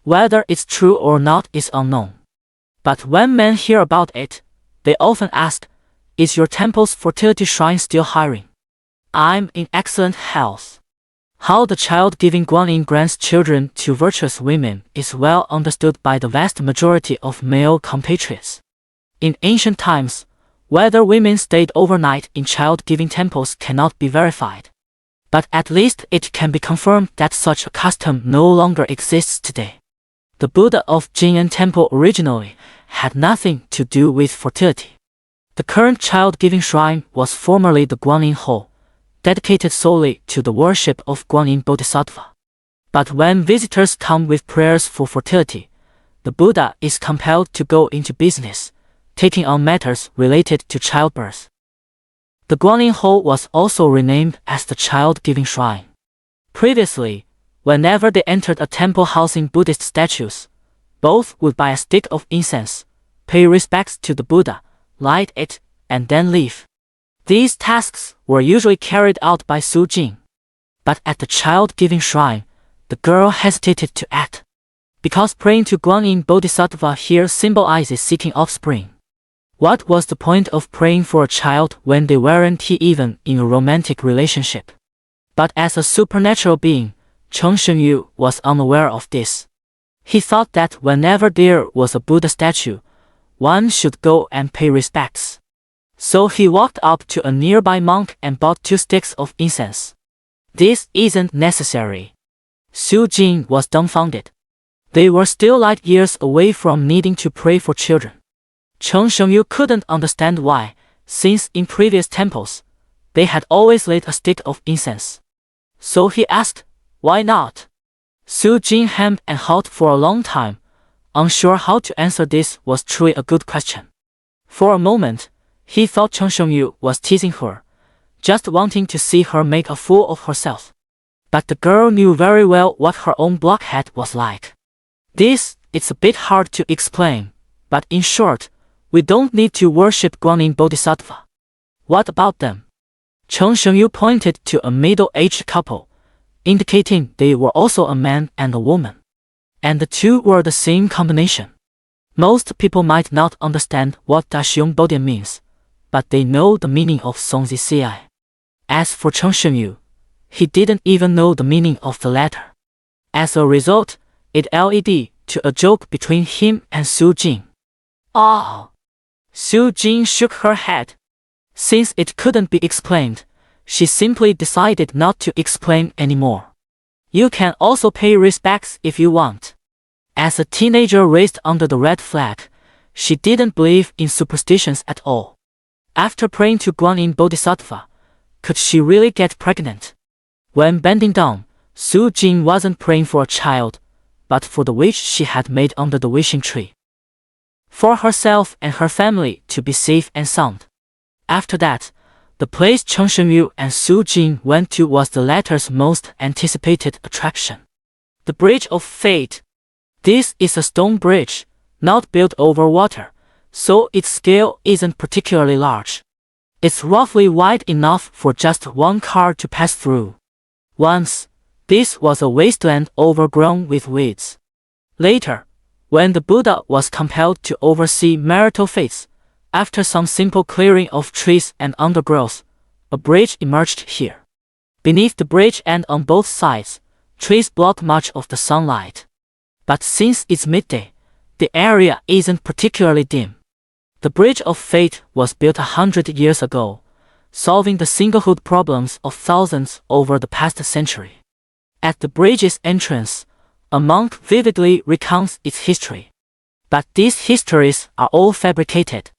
Whether it's true or not is unknown. But when men hear about it, they often ask, is your temple's fertility shrine still hiring? I'm in excellent health. How the child-giving Guanyin grants children to virtuous women is well understood by the vast majority of male compatriots. In ancient times, whether women stayed overnight in child-giving temples cannot be verified. But at least it can be confirmed that such a custom no longer exists today. The Buddha of Jing'an Temple originally had nothing to do with fertility. The current child-giving shrine was formerly the Guanyin Hall, dedicated solely to the worship of Guanyin Bodhisattva. But when visitors come with prayers for fertility, the Buddha is compelled to go into business, taking on matters related to childbirth. The Guanyin Hall was also renamed as the Child-Giving Shrine. Previously, whenever they entered a temple housing Buddhist statues, both would buy a stick of incense, pay respects to the Buddha, light it, and then leave. These tasks were usually carried out by Su Jing. But at the child-giving shrine, the girl hesitated to act. Because praying to Guanyin Bodhisattva here symbolizes seeking offspring. What was the point of praying for a child when they weren't even in a romantic relationship? But as a supernatural being, Cheng Shengyu was unaware of this. He thought that whenever there was a Buddha statue, one should go and pay respects. So he walked up to a nearby monk and bought 2 sticks of incense. This isn't necessary. Su Jing was dumbfounded. They were still light years away from needing to pray for children. Cheng Shengyu couldn't understand why, since in previous temples, they had always lit a stick of incense. So he asked, why not? Su Jing hemmed and hawed for a long time, unsure how to answer. This was truly a good question. For a moment, he thought Cheng Shengyu was teasing her, just wanting to see her make a fool of herself. But the girl knew very well what her own blockhead was like. It's a bit hard to explain, but in short, we don't need to worship Guanyin Bodhisattva. What about them? Cheng Shengyu pointed to a middle-aged couple, indicating they were also a man and a woman. And the two were the same combination. Most people might not understand what Daxiong Bodian means, but they know the meaning of Songzi Ci. As for Cheng Shengyu, he didn't even know the meaning of the latter. As a result, it led to a joke between him and Su Jing. Oh! Su Jing shook her head. Since it couldn't be explained, she simply decided not to explain anymore. You can also pay respects if you want. As a teenager raised under the red flag, she didn't believe in superstitions at all. After praying to Guanyin Bodhisattva, could she really get pregnant? When bending down, Su Jing wasn't praying for a child, but for the wish she had made under the wishing tree. For herself and her family to be safe and sound. After that, the place Cheng Shengyu and Su Jing went to was the latter's most anticipated attraction. The Bridge of Fate. This is a stone bridge, not built over water, so its scale isn't particularly large. It's roughly wide enough for just one car to pass through. Once, this was a wasteland overgrown with weeds. Later, when the Buddha was compelled to oversee marital fates, after some simple clearing of trees and undergrowth, a bridge emerged here. Beneath the bridge and on both sides, trees block much of the sunlight. But since it's midday, the area isn't particularly dim. The Bridge of Fate was built 100 years ago, solving the singlehood problems of thousands over the past century. At the bridge's entrance, a monk vividly recounts its history. But these histories are all fabricated.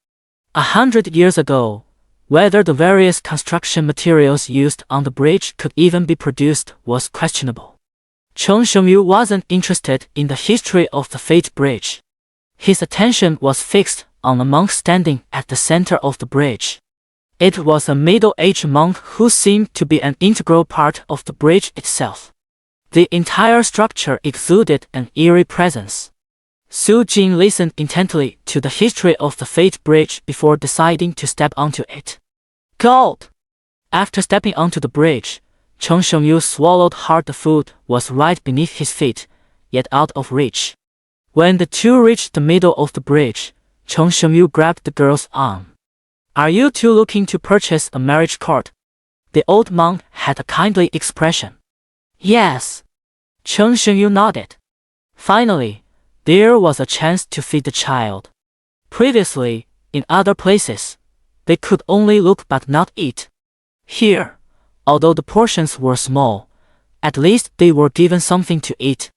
100 years ago, whether the various construction materials used on the bridge could even be produced was questionable. Cheng Shengyu wasn't interested in the history of the Fate Bridge. His attention was fixed on a monk standing at the center of the bridge. It was a middle-aged monk who seemed to be an integral part of the bridge itself. The entire structure exuded an eerie presence. Su Jing listened intently to the history of the Fate Bridge before deciding to step onto it. Gulp! After stepping onto the bridge, Cheng Shengyu swallowed hard. The food was right beneath his feet, yet out of reach. When the two reached the middle of the bridge, Cheng Shengyu grabbed the girl's arm. Are you two looking to purchase a marriage cord? The old monk had a kindly expression. Yes. Cheng Shengyu nodded. Finally, there was a chance to feed the child. Previously, in other places, they could only look but not eat. Here, although the portions were small, at least they were given something to eat.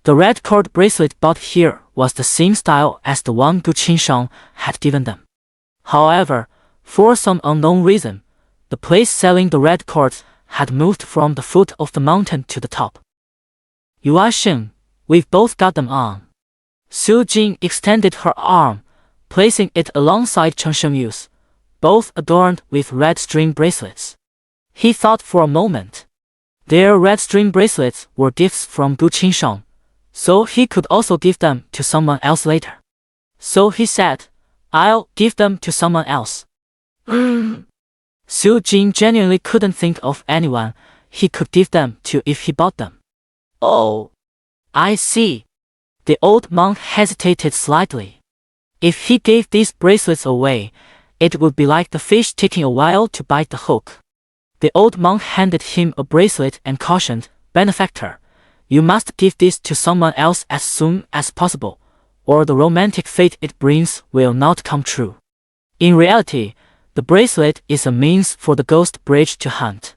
The red cord bracelet bought here was the same style as the one Gu Qinshang had given them. However, for some unknown reason, the place selling the red cords had moved from the foot of the mountain to the top. Yuasheng, we've both got them on. Su Jing extended her arm, placing it alongside Cheng Shengyu's, both adorned with red string bracelets. He thought for a moment. Their red string bracelets were gifts from Gu Qingsheng, so he could also give them to someone else later. So he said, "I'll give them to someone else." Su Jing genuinely couldn't think of anyone he could give them to if he bought them. "Oh, I see." The old monk hesitated slightly. If he gave these bracelets away, it would be like the fish taking a while to bite the hook. The old monk handed him a bracelet and cautioned, "Benefactor, you must give this to someone else as soon as possible, or the romantic fate it brings will not come true." In reality, the bracelet is a means for the ghost bridge to hunt.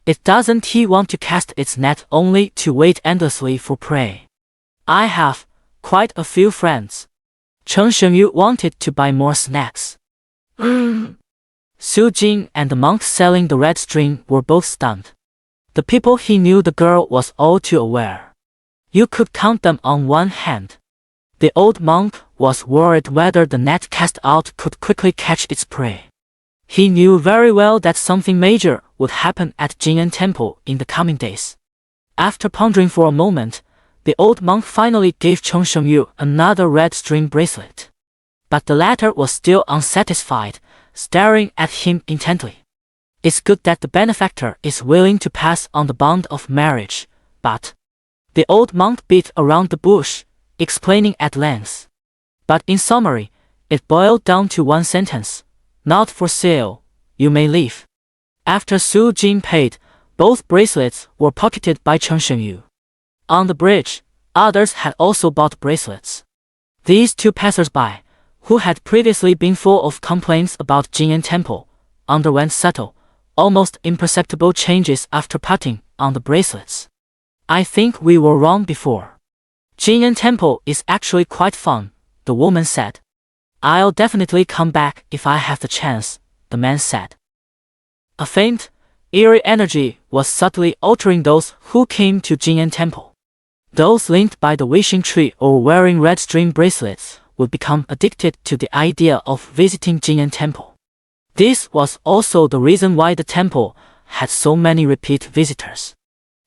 It doesn't he want to cast its net only to wait endlessly for prey. I have quite a few friends. Cheng Shengyu wanted to buy more snacks. Su Jing and the monk selling the red string were both stunned. The people he knew the girl was all too aware. You could count them on one hand. The old monk was worried whether the net cast out could quickly catch its prey. He knew very well that something major would happen at Jing'an Temple in the coming days. After pondering for a moment, the old monk finally gave Cheng Shengyu another red string bracelet. But the latter was still unsatisfied, staring at him intently. It's good that the benefactor is willing to pass on the bond of marriage, but... The old monk beat around the bush, explaining at length. But in summary, it boiled down to one sentence: "Not for sale, you may leave." After Su Jing paid, both bracelets were pocketed by Cheng Shengyu. On the bridge, others had also bought bracelets. These two passers-by, who had previously been full of complaints about Jing'an Temple, underwent subtle, almost imperceptible changes after putting on the bracelets. "I think we were wrong before. Jing'an Temple is actually quite fun," the woman said. "I'll definitely come back if I have the chance," the man said. A faint, eerie energy was subtly altering those who came to Jing'an Temple. Those linked by the wishing tree or wearing red string bracelets would become addicted to the idea of visiting Jing'an Temple. This was also the reason why the temple had so many repeat visitors.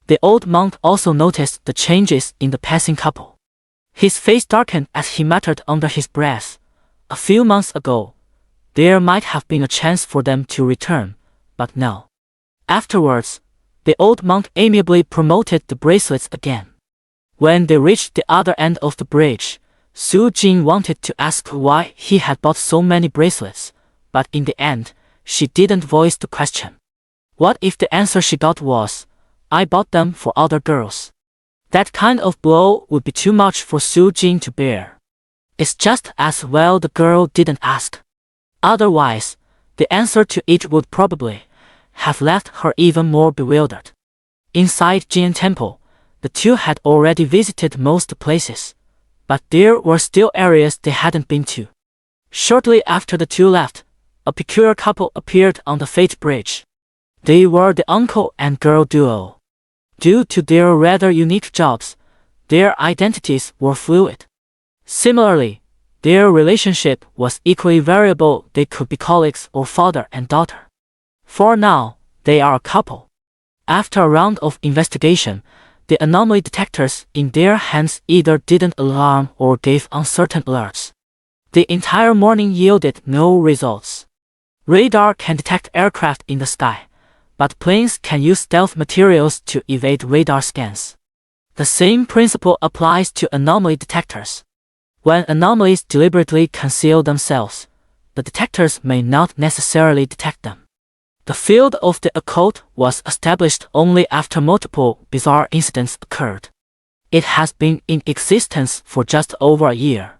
The old monk also noticed the changes in the passing couple. His face darkened as he muttered under his breath, "A few months ago, there might have been a chance for them to return, but no." Afterwards, the old monk amiably promoted the bracelets again. When they reached the other end of the bridge, Su Jing wanted to ask why he had bought so many bracelets, but in the end, she didn't voice the question. What if the answer she got was, "I bought them for other girls"? That kind of blow would be too much for Su Jing to bear. It's just as well the girl didn't ask. Otherwise, the answer to it would probably have left her even more bewildered. Inside Jing'an Temple, the two had already visited most places, but there were still areas they hadn't been to. Shortly after the two left, a peculiar couple appeared on the Fate Bridge. They were the uncle and girl duo. Due to their rather unique jobs, their identities were fluid. Similarly, their relationship was equally variable. They could be colleagues or father and daughter. For now, they are a couple. After a round of investigation, the anomaly detectors in their hands either didn't alarm or gave uncertain alerts. The entire morning yielded no results. Radar can detect aircraft in the sky, but planes can use stealth materials to evade radar scans. The same principle applies to anomaly detectors. When anomalies deliberately conceal themselves, the detectors may not necessarily detect them. The field of the occult was established only after multiple bizarre incidents occurred. It has been in existence for just over a year,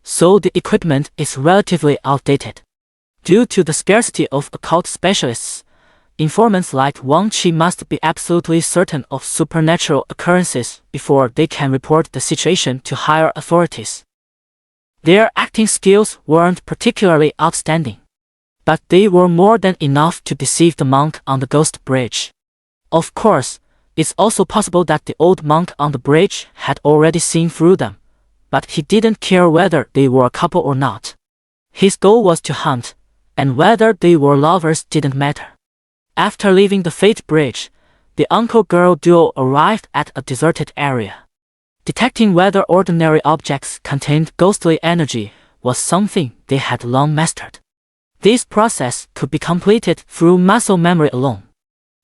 so the equipment is relatively outdated. Due to the scarcity of occult specialists, informants like Wang Qi must be absolutely certain of supernatural occurrences before they can report the situation to higher authorities. Their acting skills weren't particularly outstanding, but they were more than enough to deceive the monk on the ghost bridge. Of course, it's also possible that the old monk on the bridge had already seen through them, but he didn't care whether they were a couple or not. His goal was to hunt, and whether they were lovers didn't matter. After leaving the Fate Bridge, the uncle-girl duo arrived at a deserted area. Detecting whether ordinary objects contained ghostly energy was something they had long mastered. This process could be completed through muscle memory alone.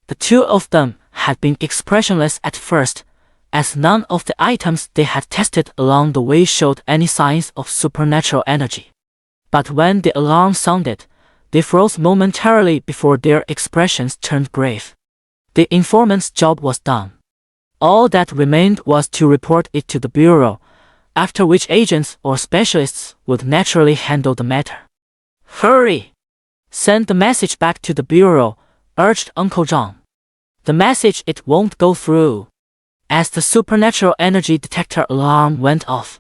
The two of them had been expressionless at first, as none of the items they had tested along the way showed any signs of supernatural energy. But when the alarm sounded, they froze momentarily before their expressions turned grave. The informant's job was done. All that remained was to report it to the Bureau, after which agents or specialists would naturally handle the matter. "Hurry! Send the message back to the Bureau," urged Uncle John. "The message it won't go through." As the supernatural energy detector alarm went off,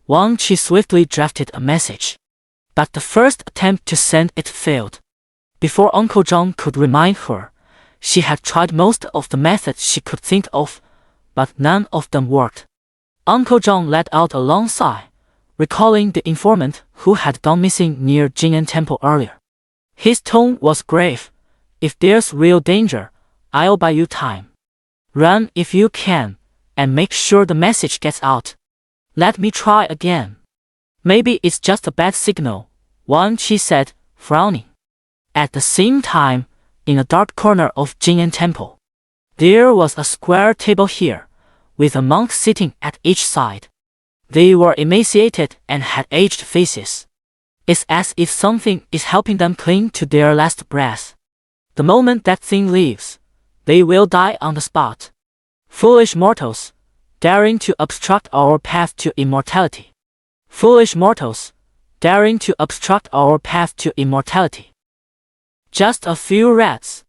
Wang Qi swiftly drafted a message. But the first attempt to send it failed. Before Uncle John could remind her, she had tried most of the methods she could think of, but none of them worked. Uncle John let out a long sigh, recalling the informant who had gone missing near Jing'an Temple earlier. His tone was grave. "If there's real danger, I'll buy you time. Run if you can, and make sure the message gets out. Let me try again." "Maybe it's just a bad signal," Wang Qi said, frowning. At the same time, in a dark corner of Jing'an Temple, there was a square table here, with a monk sitting at each side. They were emaciated and had aged faces. It's as if something is helping them cling to their last breath. The moment that thing leaves, they will die on the spot. "Foolish mortals, daring to obstruct our path to immortality. Foolish mortals, daring to obstruct our path to immortality. Just a few rats.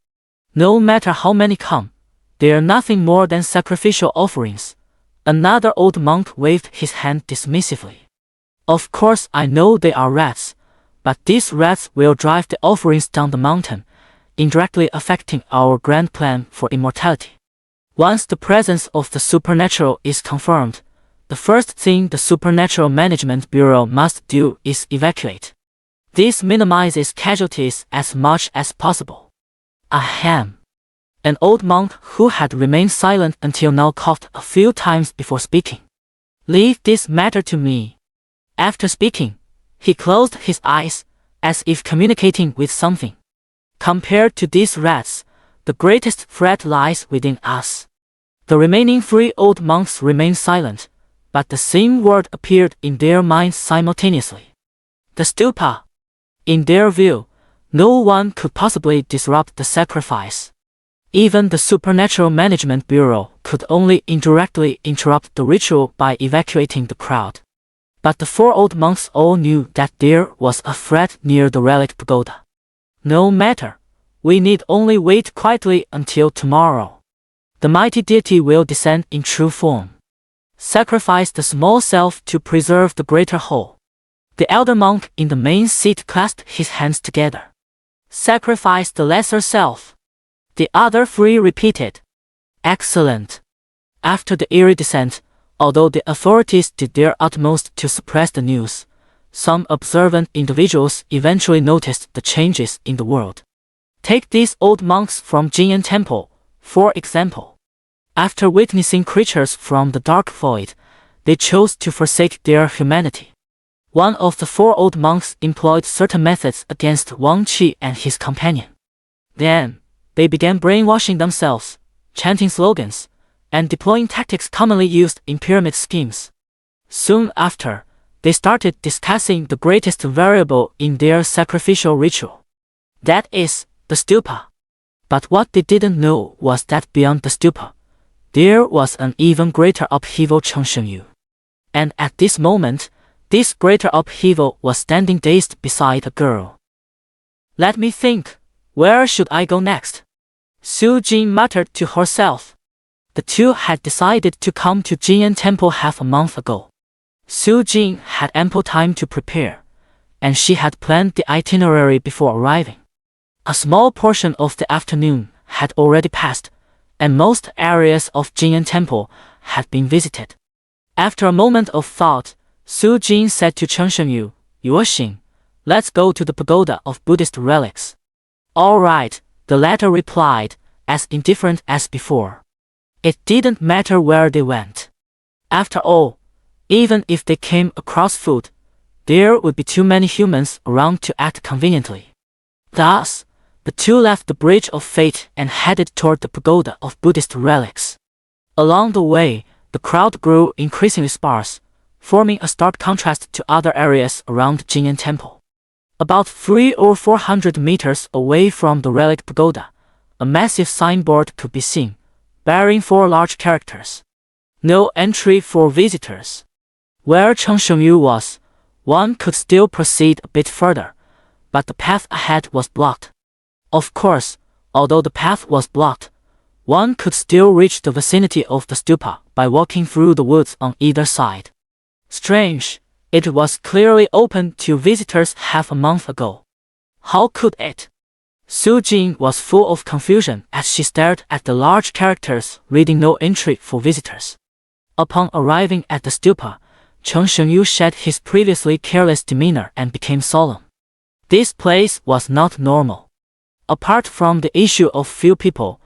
No matter how many come, they are nothing more than sacrificial offerings." Another old monk waved his hand dismissively. "Of course I know they are rats, but these rats will drive the offerings down the mountain, indirectly affecting our grand plan for immortality. Once the presence of the supernatural is confirmed, the first thing the Supernatural Management Bureau must do is evacuate. This minimizes casualties as much as possible." "Ahem." An old monk who had remained silent until now coughed a few times before speaking. "Leave this matter to me." After speaking, he closed his eyes, as if communicating with something. "Compared to these rats, the greatest threat lies within us." The remaining three old monks remained silent, but the same word appeared in their minds simultaneously. The stupa. In their view, no one could possibly disrupt the sacrifice. Even the Supernatural Management Bureau could only indirectly interrupt the ritual by evacuating the crowd. But the four old monks all knew that there was a threat near the relic pagoda. "No matter, we need only wait quietly until tomorrow. The mighty deity will descend in true form. Sacrifice the small self to preserve the greater whole." The elder monk in the main seat clasped his hands together. "Sacrifice the lesser self." The other three repeated. "Excellent." After the eerie descent, although the authorities did their utmost to suppress the news, some observant individuals eventually noticed the changes in the world. Take these old monks from Jing'an Temple, for example. After witnessing creatures from the dark void, they chose to forsake their humanity. One of the four old monks employed certain methods against Wang Qi and his companion. Then, they began brainwashing themselves, chanting slogans, and deploying tactics commonly used in pyramid schemes. Soon after, they started discussing the greatest variable in their sacrificial ritual. That is, the stupa. But what they didn't know was that beyond the stupa, there was an even greater upheaval Chengshengyu. And at this moment, this greater upheaval was standing dazed beside a girl. "Let me think. Where should I go next?" Su Jing muttered to herself. The two had decided to come to Jing'an Temple half a month ago. Su Jing had ample time to prepare, and she had planned the itinerary before arriving. A small portion of the afternoon had already passed, and most areas of Jing'an Temple had been visited. After a moment of thought, Su Jing said to Chengshengyu, "Yuoxing, let's go to the pagoda of Buddhist relics." "All right," the latter replied, as indifferent as before. It didn't matter where they went. After all, even if they came across food, there would be too many humans around to act conveniently. Thus, the two left the Bridge of Fate and headed toward the pagoda of Buddhist relics. Along the way, the crowd grew increasingly sparse, forming a stark contrast to other areas around Jinyan Temple. About 300 or 400 meters away from the relic pagoda, a massive signboard could be seen, bearing 4 large characters. No entry for visitors. Where Cheng Shengyu was, one could still proceed a bit further, but the path ahead was blocked. Of course, although the path was blocked, one could still reach the vicinity of the stupa by walking through the woods on either side. Strange, it was clearly open to visitors half a month ago. How could it? Su Jing was full of confusion as she stared at the large characters reading no entry for visitors. Upon arriving at the stupa, Cheng Shengyu shed his previously careless demeanor and became solemn. This place was not normal. Apart from the issue of few people,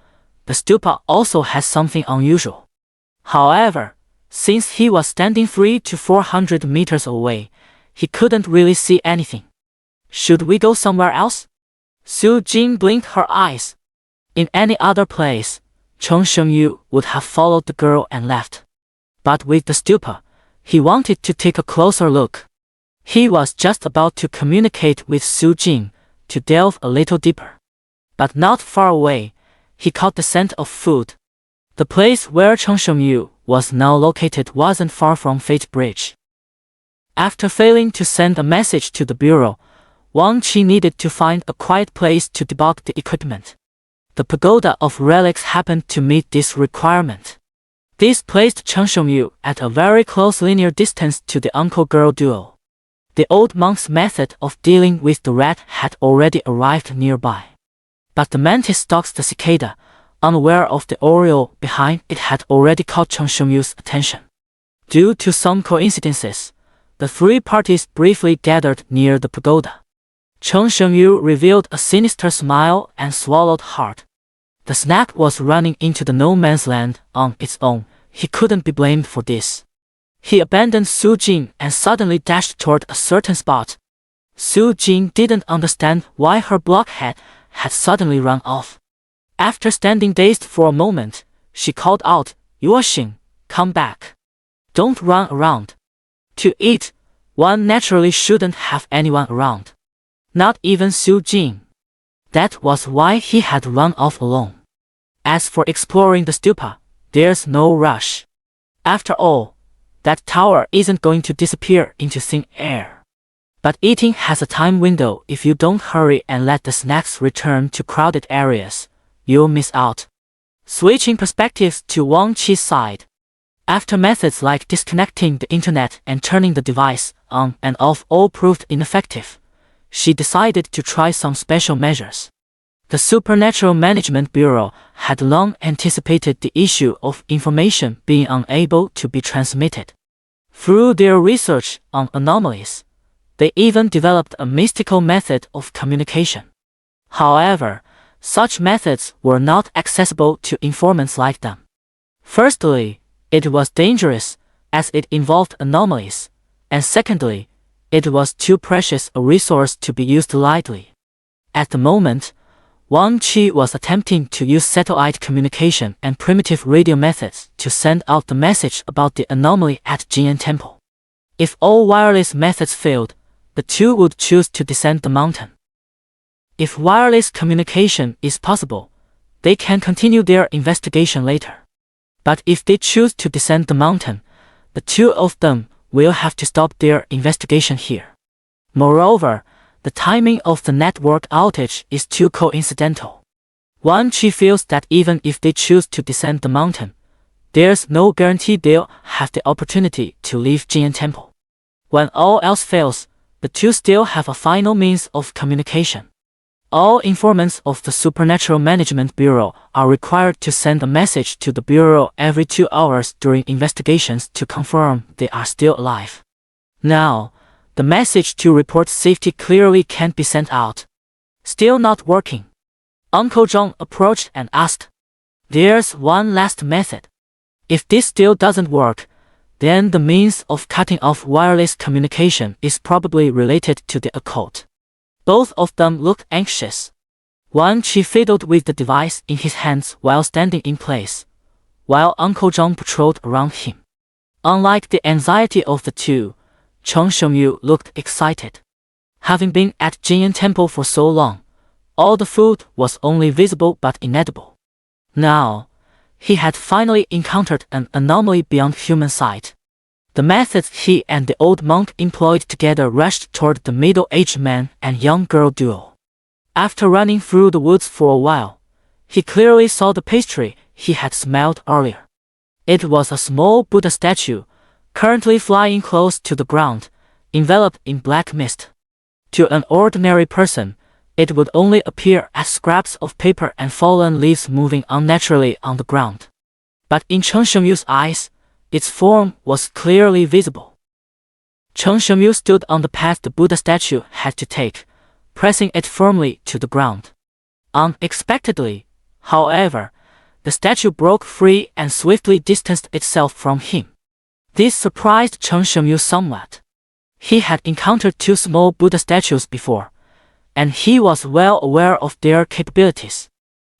the stupa also has something unusual. However, since he was standing 300 to 400 meters away, he couldn't really see anything. Should we go somewhere else? Su Jing blinked her eyes. In any other place, Cheng Shengyu would have followed the girl and left. But with the stupa, he wanted to take a closer look. He was just about to communicate with Su Jing to delve a little deeper. But not far away, he caught the scent of food. The place where Cheng Shengyu was now located wasn't far from Fate Bridge. After failing to send a message to the bureau, Wang Qi needed to find a quiet place to debug the equipment. The pagoda of relics happened to meet this requirement. This placed Cheng Shengyu at a very close linear distance to the uncle-girl duo. The old monk's method of dealing with the rat had already arrived nearby. But the mantis stalks the cicada, unaware of the aureole behind it had already caught Cheng Shengyu's attention. Due to some coincidences, the 3 parties briefly gathered near the pagoda. Cheng Shengyu revealed a sinister smile and swallowed hard. The snack was running into the no-man's land on its own. He couldn't be blamed for this. He abandoned Su Jing and suddenly dashed toward a certain spot. Su Jing didn't understand why her blockhead had suddenly run off. After standing dazed for a moment, she called out, "Yuoxing, come back. Don't run around." To eat, one naturally shouldn't have anyone around. Not even Su Jing. That was why he had run off alone. As for exploring the stupa, there's no rush. After all, that tower isn't going to disappear into thin air. But eating has a time window. If you don't hurry and let the snacks return to crowded areas, you'll miss out. Switching perspectives to Wang Qi's side. After methods like disconnecting the internet and turning the device on and off all proved ineffective, she decided to try some special measures. The Supernatural Management Bureau had long anticipated the issue of information being unable to be transmitted. Through their research on anomalies, they even developed a mystical method of communication. However, such methods were not accessible to informants like them. Firstly, it was dangerous, as it involved anomalies, and secondly, it was too precious a resource to be used lightly. At the moment, Wang Qi was attempting to use satellite communication and primitive radio methods to send out the message about the anomaly at Jinyan Temple. If all wireless methods failed, the two would choose to descend the mountain. If wireless communication is possible, they can continue their investigation later. But if they choose to descend the mountain, the two of them will have to stop their investigation here. Moreover, the timing of the network outage is too coincidental. Wang Qi feels that even if they choose to descend the mountain, there's no guarantee they'll have the opportunity to leave Jinyan Temple. When all else fails, the two still have a final means of communication. All informants of the Supernatural Management Bureau are required to send a message to the Bureau every 2 hours during investigations to confirm they are still alive. Now, the message to report safety clearly can't be sent out. Still not working. Uncle Zhang approached and asked, "There's one last method. If this still doesn't work, then the means of cutting off wireless communication is probably related to the occult." Both of them looked anxious. Wang Qi fiddled with the device in his hands while standing in place, while Uncle Zhang patrolled around him. Unlike the anxiety of the two, Chen Shengyu looked excited. Having been at Jinyan Temple for so long, all the food was only visible but inedible. Now, he had finally encountered an anomaly beyond human sight. The methods he and the old monk employed together rushed toward the middle-aged man and young girl duo. After running through the woods for a while, he clearly saw the pastry he had smelled earlier. It was a small Buddha statue, currently flying close to the ground, enveloped in black mist. To an ordinary person, it would only appear as scraps of paper and fallen leaves moving unnaturally on the ground. But in Chen Shengyu's eyes, its form was clearly visible. Chen Shengyu stood on the path the Buddha statue had to take, pressing it firmly to the ground. Unexpectedly, however, the statue broke free and swiftly distanced itself from him. This surprised Chen Shengyu somewhat. He had encountered two small Buddha statues before, and he was well aware of their capabilities.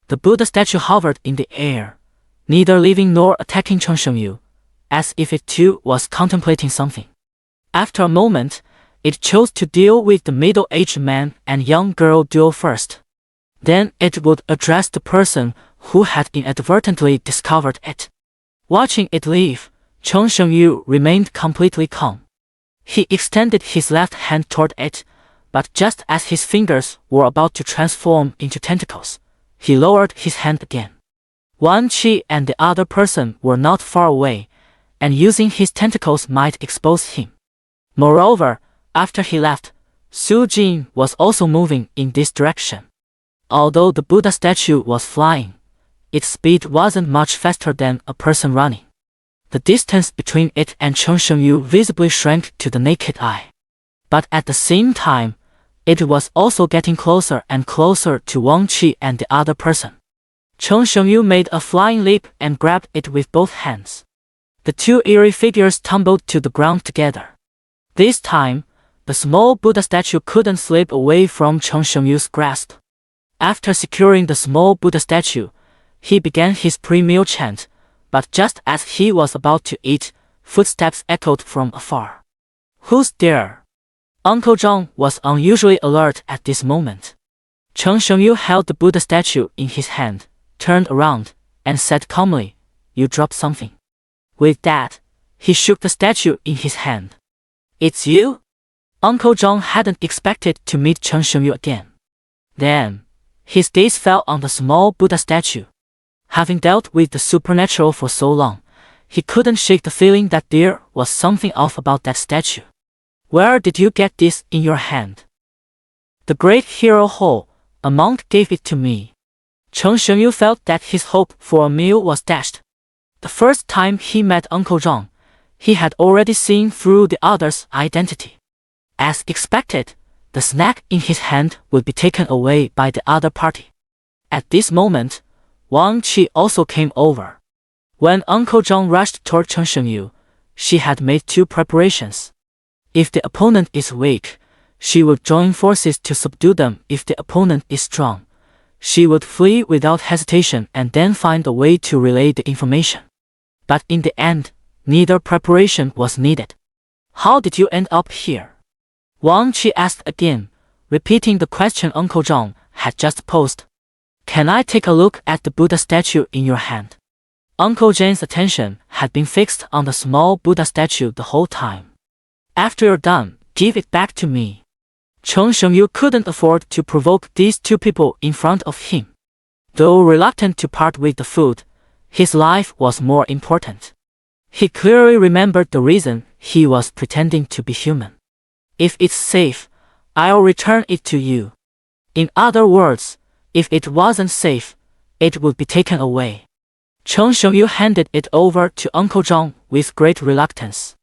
The Buddha statue hovered in the air, neither leaving nor attacking Chen Shengyu, as if it too was contemplating something. After a moment, it chose to deal with the middle-aged man and young girl duo first. Then it would address the person who had inadvertently discovered it. Watching it leave, Chen Shengyu remained completely calm. He extended his left hand toward it, but just as his fingers were about to transform into tentacles, he lowered his hand again. Wang Qi and the other person were not far away, and using his tentacles might expose him. Moreover, after he left, Su Jin was also moving in this direction. Although the Buddha statue was flying, its speed wasn't much faster than a person running. The distance between it and Chen Shengyu visibly shrank to the naked eye. But at the same time, it was also getting closer and closer to Wang Qi and the other person. Chen Shengyu made a flying leap and grabbed it with both hands. The two eerie figures tumbled to the ground together. This time, the small Buddha statue couldn't slip away from Chen Shengyu's grasp. After securing the small Buddha statue, he began his pre-meal chant, but just as he was about to eat, footsteps echoed from afar. "Who's there?" Uncle Zhang was unusually alert at this moment. Chen Shengyu held the Buddha statue in his hand, turned around, and said calmly, "You dropped something." With that, he shook the statue in his hand. "It's you?" Uncle Zhang hadn't expected to meet Chen Shengyu again. Then, his gaze fell on the small Buddha statue. Having dealt with the supernatural for so long, he couldn't shake the feeling that there was something off about that statue. "Where did you get this in your hand?" "The great hero Ho, a monk, gave it to me." Chen Shengyu felt that his hope for a meal was dashed. The first time he met Uncle Zhang, he had already seen through the other's identity. As expected, the snack in his hand would be taken away by the other party. At this moment, Wang Qi also came over. When Uncle Zhang rushed toward Chen Shengyu, she had made two preparations. If the opponent is weak, she would join forces to subdue them. If the opponent is strong, she would flee without hesitation and then find a way to relay the information. But in the end, neither preparation was needed. "How did you end up here?" Wang Qi asked again, repeating the question Uncle Zhang had just posed. "Can I take a look at the Buddha statue in your hand?" Uncle Zhang's attention had been fixed on the small Buddha statue the whole time. "After you're done, give it back to me." Chen Shengyu couldn't afford to provoke these two people in front of him. Though reluctant to part with the food, his life was more important. He clearly remembered the reason he was pretending to be human. "If it's safe, I'll return it to you." In other words, if it wasn't safe, it would be taken away. Chen Shengyu handed it over to Uncle Zhang with great reluctance.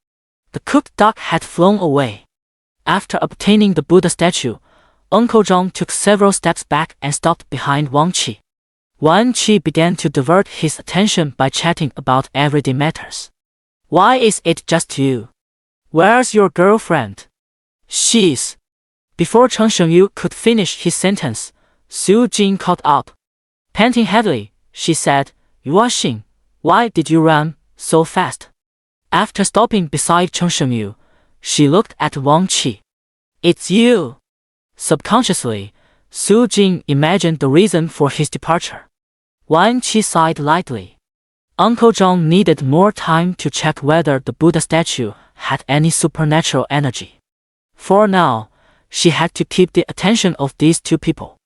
The cooked duck had flown away. After obtaining the Buddha statue, Uncle Zhang took several steps back and stopped behind Wang Qi. Wang Qi began to divert his attention by chatting about everyday matters. Why is it just you? Where's your girlfriend? She's... Before Cheng Shengyu could finish his sentence, Su Jing caught up. Panting heavily, she said, Yuan Xing, why did you run so fast? After stopping beside Cheng Shengyu, she looked at Wang Qi. It's you. Subconsciously, Su Jing imagined the reason for his departure. Wang Qi sighed lightly. Uncle Zhang needed more time to check whether the Buddha statue had any supernatural energy. For now, she had to keep the attention of these two people.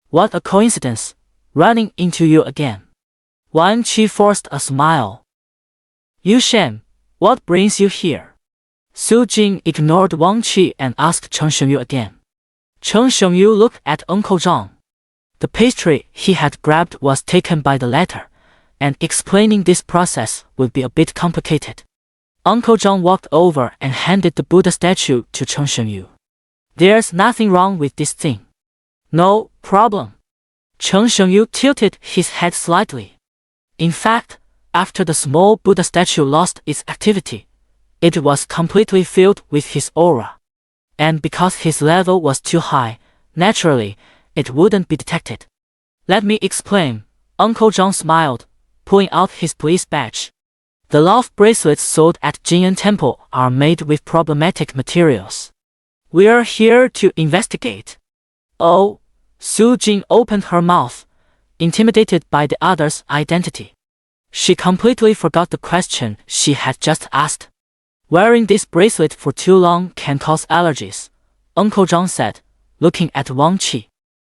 What a coincidence, running into you again. Wang Qi forced a smile. Yu Shen, what brings you here? Su Jing ignored Wang Qi and asked Cheng Shengyu again. Cheng Shengyu looked at Uncle Zhang. The pastry he had grabbed was taken by the latter, and explaining this process would be a bit complicated. Uncle Zhang walked over and handed the Buddha statue to Cheng Shengyu. There's nothing wrong with this thing. No problem. Cheng Shengyu tilted his head slightly. In fact, after the small Buddha statue lost its activity, it was completely filled with his aura. And because his level was too high, naturally, it wouldn't be detected. Let me explain, Uncle Zhang smiled, pulling out his police badge. The love bracelets sold at Jinyan Temple are made with problematic materials. We're here to investigate. Oh, Su Jing opened her mouth, intimidated by the other's identity. She completely forgot the question she had just asked. Wearing this bracelet for too long can cause allergies, Uncle Zhang said, looking at Wang Qi.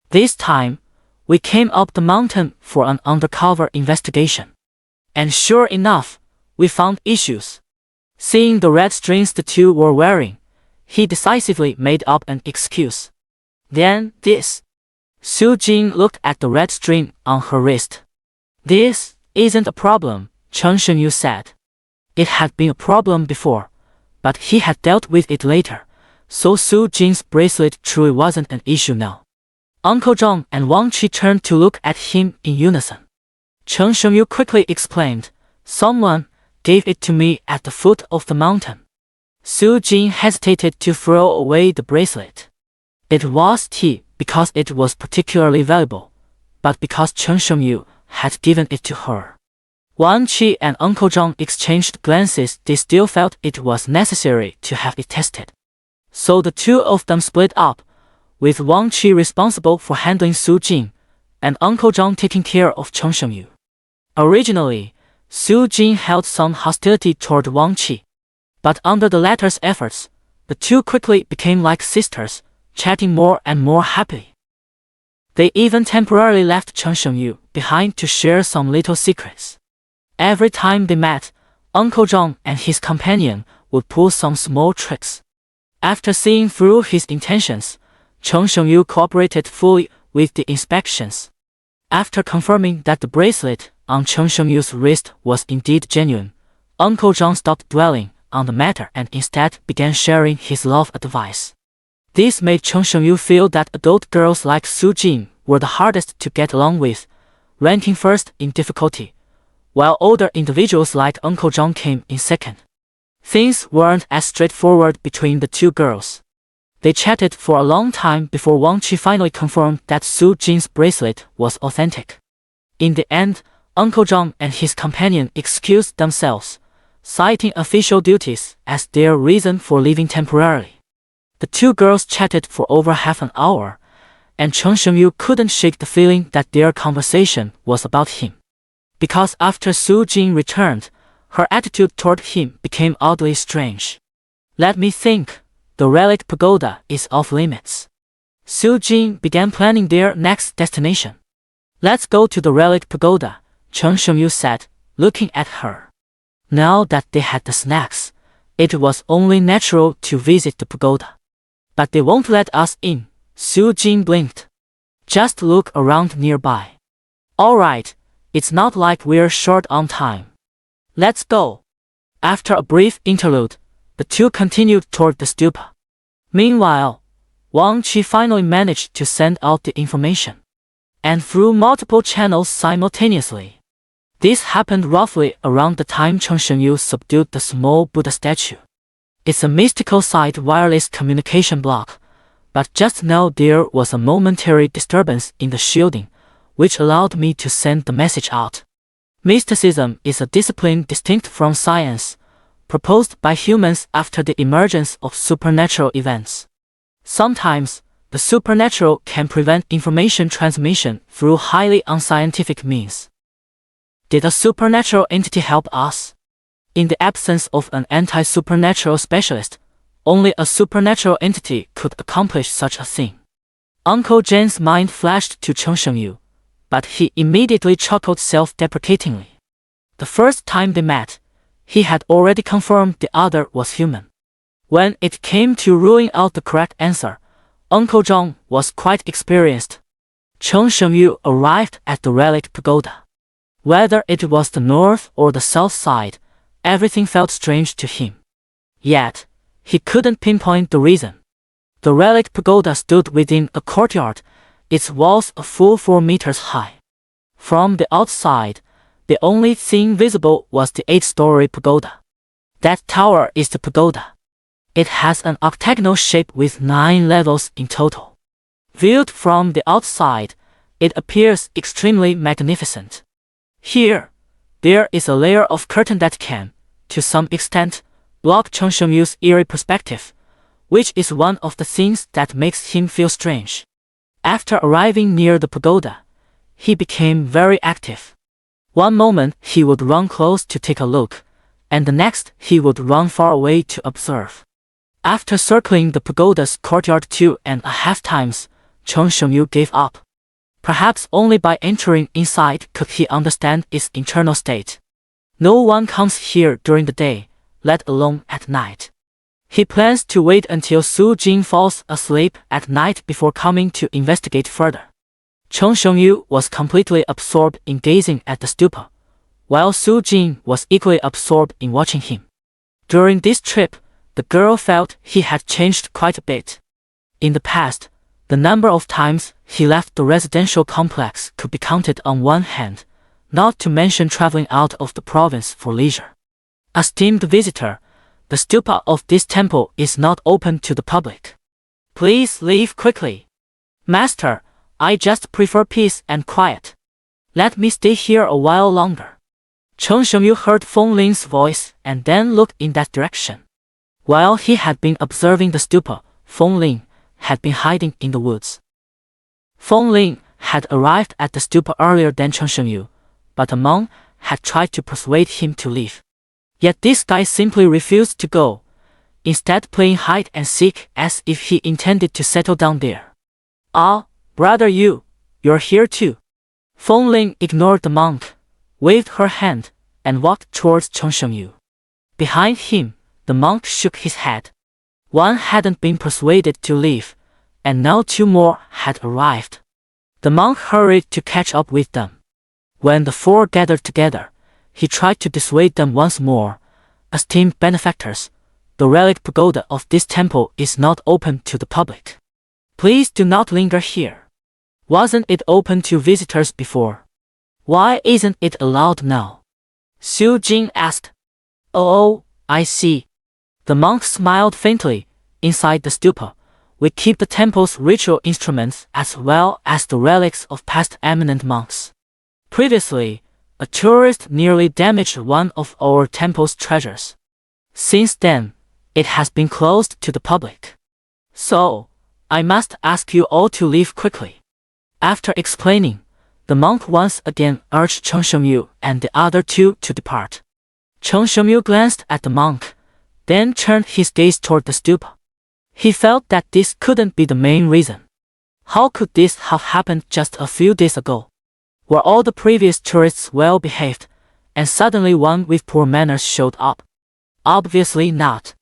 This time, we came up the mountain for an undercover investigation. And sure enough, we found issues. Seeing the red strings the two were wearing, he decisively made up an excuse. Then this. Su Jing looked at the red string on her wrist. This isn't a problem, Cheng Shengyu said. It had been a problem before, but he had dealt with it later, so Su Jing's bracelet truly wasn't an issue now. Uncle Zhang and Wang Qi turned to look at him in unison. Cheng Shengyu quickly explained, Someone gave it to me at the foot of the mountain. Su Jing hesitated to throw away the bracelet. It was tea because it was particularly valuable, but because Cheng Shengyu had given it to her. Wang Qi and Uncle Zhang exchanged glances. They still felt it was necessary to have it tested. So the two of them split up, with Wang Qi responsible for handling Su Jing, and Uncle Zhang taking care of Cheng Shengyu. Originally, Su Jing held some hostility toward Wang Qi, but under the latter's efforts, the two quickly became like sisters, chatting more and more happily. They even temporarily left Cheng Shengyu behind to share some little secrets. Every time they met, Uncle Zhang and his companion would pull some small tricks. After seeing through his intentions, Cheng Shengyu cooperated fully with the inspections. After confirming that the bracelet on Cheng Shengyu's wrist was indeed genuine, Uncle Zhang stopped dwelling on the matter and instead began sharing his love advice. This made Cheng Shengyu feel that adult girls like Su Jing were the hardest to get along with, ranking first in difficulty, while older individuals like Uncle Zhang came in second. Things weren't as straightforward between the two girls. They chatted for a long time before Wang Qi finally confirmed that Su Jing's bracelet was authentic. In the end, Uncle Zhang and his companion excused themselves, citing official duties as their reason for leaving temporarily. The two girls chatted for over half an hour, and Cheng Shengyu couldn't shake the feeling that their conversation was about him. Because after Su Jing returned, her attitude toward him became oddly strange. Let me think, the relic pagoda is off limits. Su Jing began planning their next destination. Let's go to the relic pagoda, Cheng Shengyu said, looking at her. Now that they had the snacks, it was only natural to visit the pagoda. But they won't let us in, Su Jing blinked. Just look around nearby. Alright, it's not like we're short on time. Let's go. After a brief interlude, the two continued toward the stupa. Meanwhile, Wang Qi finally managed to send out the information, and through multiple channels simultaneously. This happened roughly around the time Chen Shengyu subdued the small Buddha statue. It's a mystical side wireless communication block, but just now there was a momentary disturbance in the shielding, which allowed me to send the message out. Mysticism is a discipline distinct from science, proposed by humans after the emergence of supernatural events. Sometimes, the supernatural can prevent information transmission through highly unscientific means. Did a supernatural entity help us? In the absence of an anti-supernatural specialist, only a supernatural entity could accomplish such a thing. Uncle Zhen's mind flashed to Chen Shengyu, but he immediately chuckled self-deprecatingly. The first time they met, he had already confirmed the other was human. When it came to ruling out the correct answer, Uncle Zhang was quite experienced. Chen Shengyu arrived at the relic pagoda. Whether it was the north or the south side, everything felt strange to him. Yet, he couldn't pinpoint the reason. The relic pagoda stood within a courtyard, its walls a full 4 meters high. From the outside, the only thing visible was the 8-story pagoda. That tower is the pagoda. It has an octagonal shape with 9 levels in total. Viewed from the outside, it appears extremely magnificent. Here, there is a layer of curtain that can, to some extent, block Chen Shengyu's eerie perspective, which is one of the things that makes him feel strange. After arriving near the pagoda, he became very active. One moment he would run close to take a look, and the next he would run far away to observe. After circling the pagoda's courtyard 2.5 times, Chen Shengyu gave up. Perhaps only by entering inside could he understand its internal state. No one comes here during the day, let alone at night. He plans to wait until Su Jing falls asleep at night before coming to investigate further. Chen Shengyu was completely absorbed in gazing at the stupa, while Su Jing was equally absorbed in watching him. During this trip, the girl felt he had changed quite a bit. In the past, the number of times he left the residential complex could be counted on one hand, not to mention traveling out of the province for leisure. Esteemed visitor, the stupa of this temple is not open to the public. Please leave quickly. Master, I just prefer peace and quiet. Let me stay here a while longer. Chen Shengyu heard Feng Ling's voice and then looked in that direction. While he had been observing the stupa, Feng Ling had been hiding in the woods. Feng Ling had arrived at the stupa earlier than Chen Shengyu, but a monk had tried to persuade him to leave. Yet this guy simply refused to go, instead playing hide and seek as if he intended to settle down there. Ah, brother you're here too. Feng Ling ignored the monk, waved her hand, and walked towards Chen Shengyu. Behind him, the monk shook his head. One hadn't been persuaded to leave, and now 2 more had arrived. The monk hurried to catch up with them. When the 4 gathered together, he tried to dissuade them once more. Esteemed benefactors, the relic pagoda of this temple is not open to the public. Please do not linger here. Wasn't it open to visitors before? Why isn't it allowed now? Su Jing asked. Oh, I see. The monk smiled faintly. Inside the stupa, we keep the temple's ritual instruments as well as the relics of past eminent monks. Previously, a tourist nearly damaged one of our temple's treasures. Since then, it has been closed to the public. So, I must ask you all to leave quickly. After explaining, the monk once again urged Chen Shengyu and the other 2 to depart. Chen Shengyu glanced at the monk, then turned his gaze toward the stupa. He felt that this couldn't be the main reason. How could this have happened just a few days ago? Were all the previous tourists well behaved, and suddenly one with poor manners showed up? Obviously not.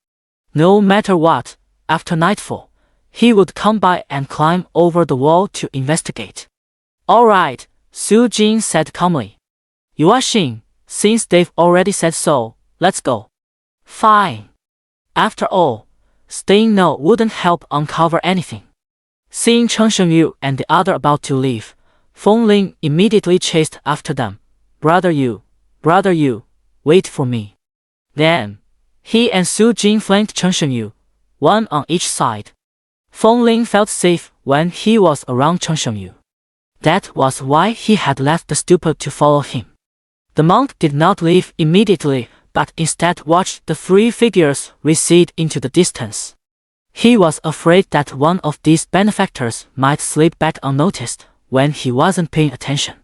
No matter what, after nightfall, he would come by and climb over the wall to investigate. All right, Su Jing said calmly. Yuaxing, since they've already said so, let's go. Fine. After all, staying now wouldn't help uncover anything. Seeing Chen Shengyu and the other about to leave, Feng Ling immediately chased after them. Brother Yu, wait for me. Then, he and Su Jing flanked Chen Shengyu, one on each side. Feng Ling felt safe when he was around Chen Shengyu. That was why he had left the stupa to follow him. The monk did not leave immediately, but instead watched the three figures recede into the distance. He was afraid that one of these benefactors might slip back unnoticed when he wasn't paying attention.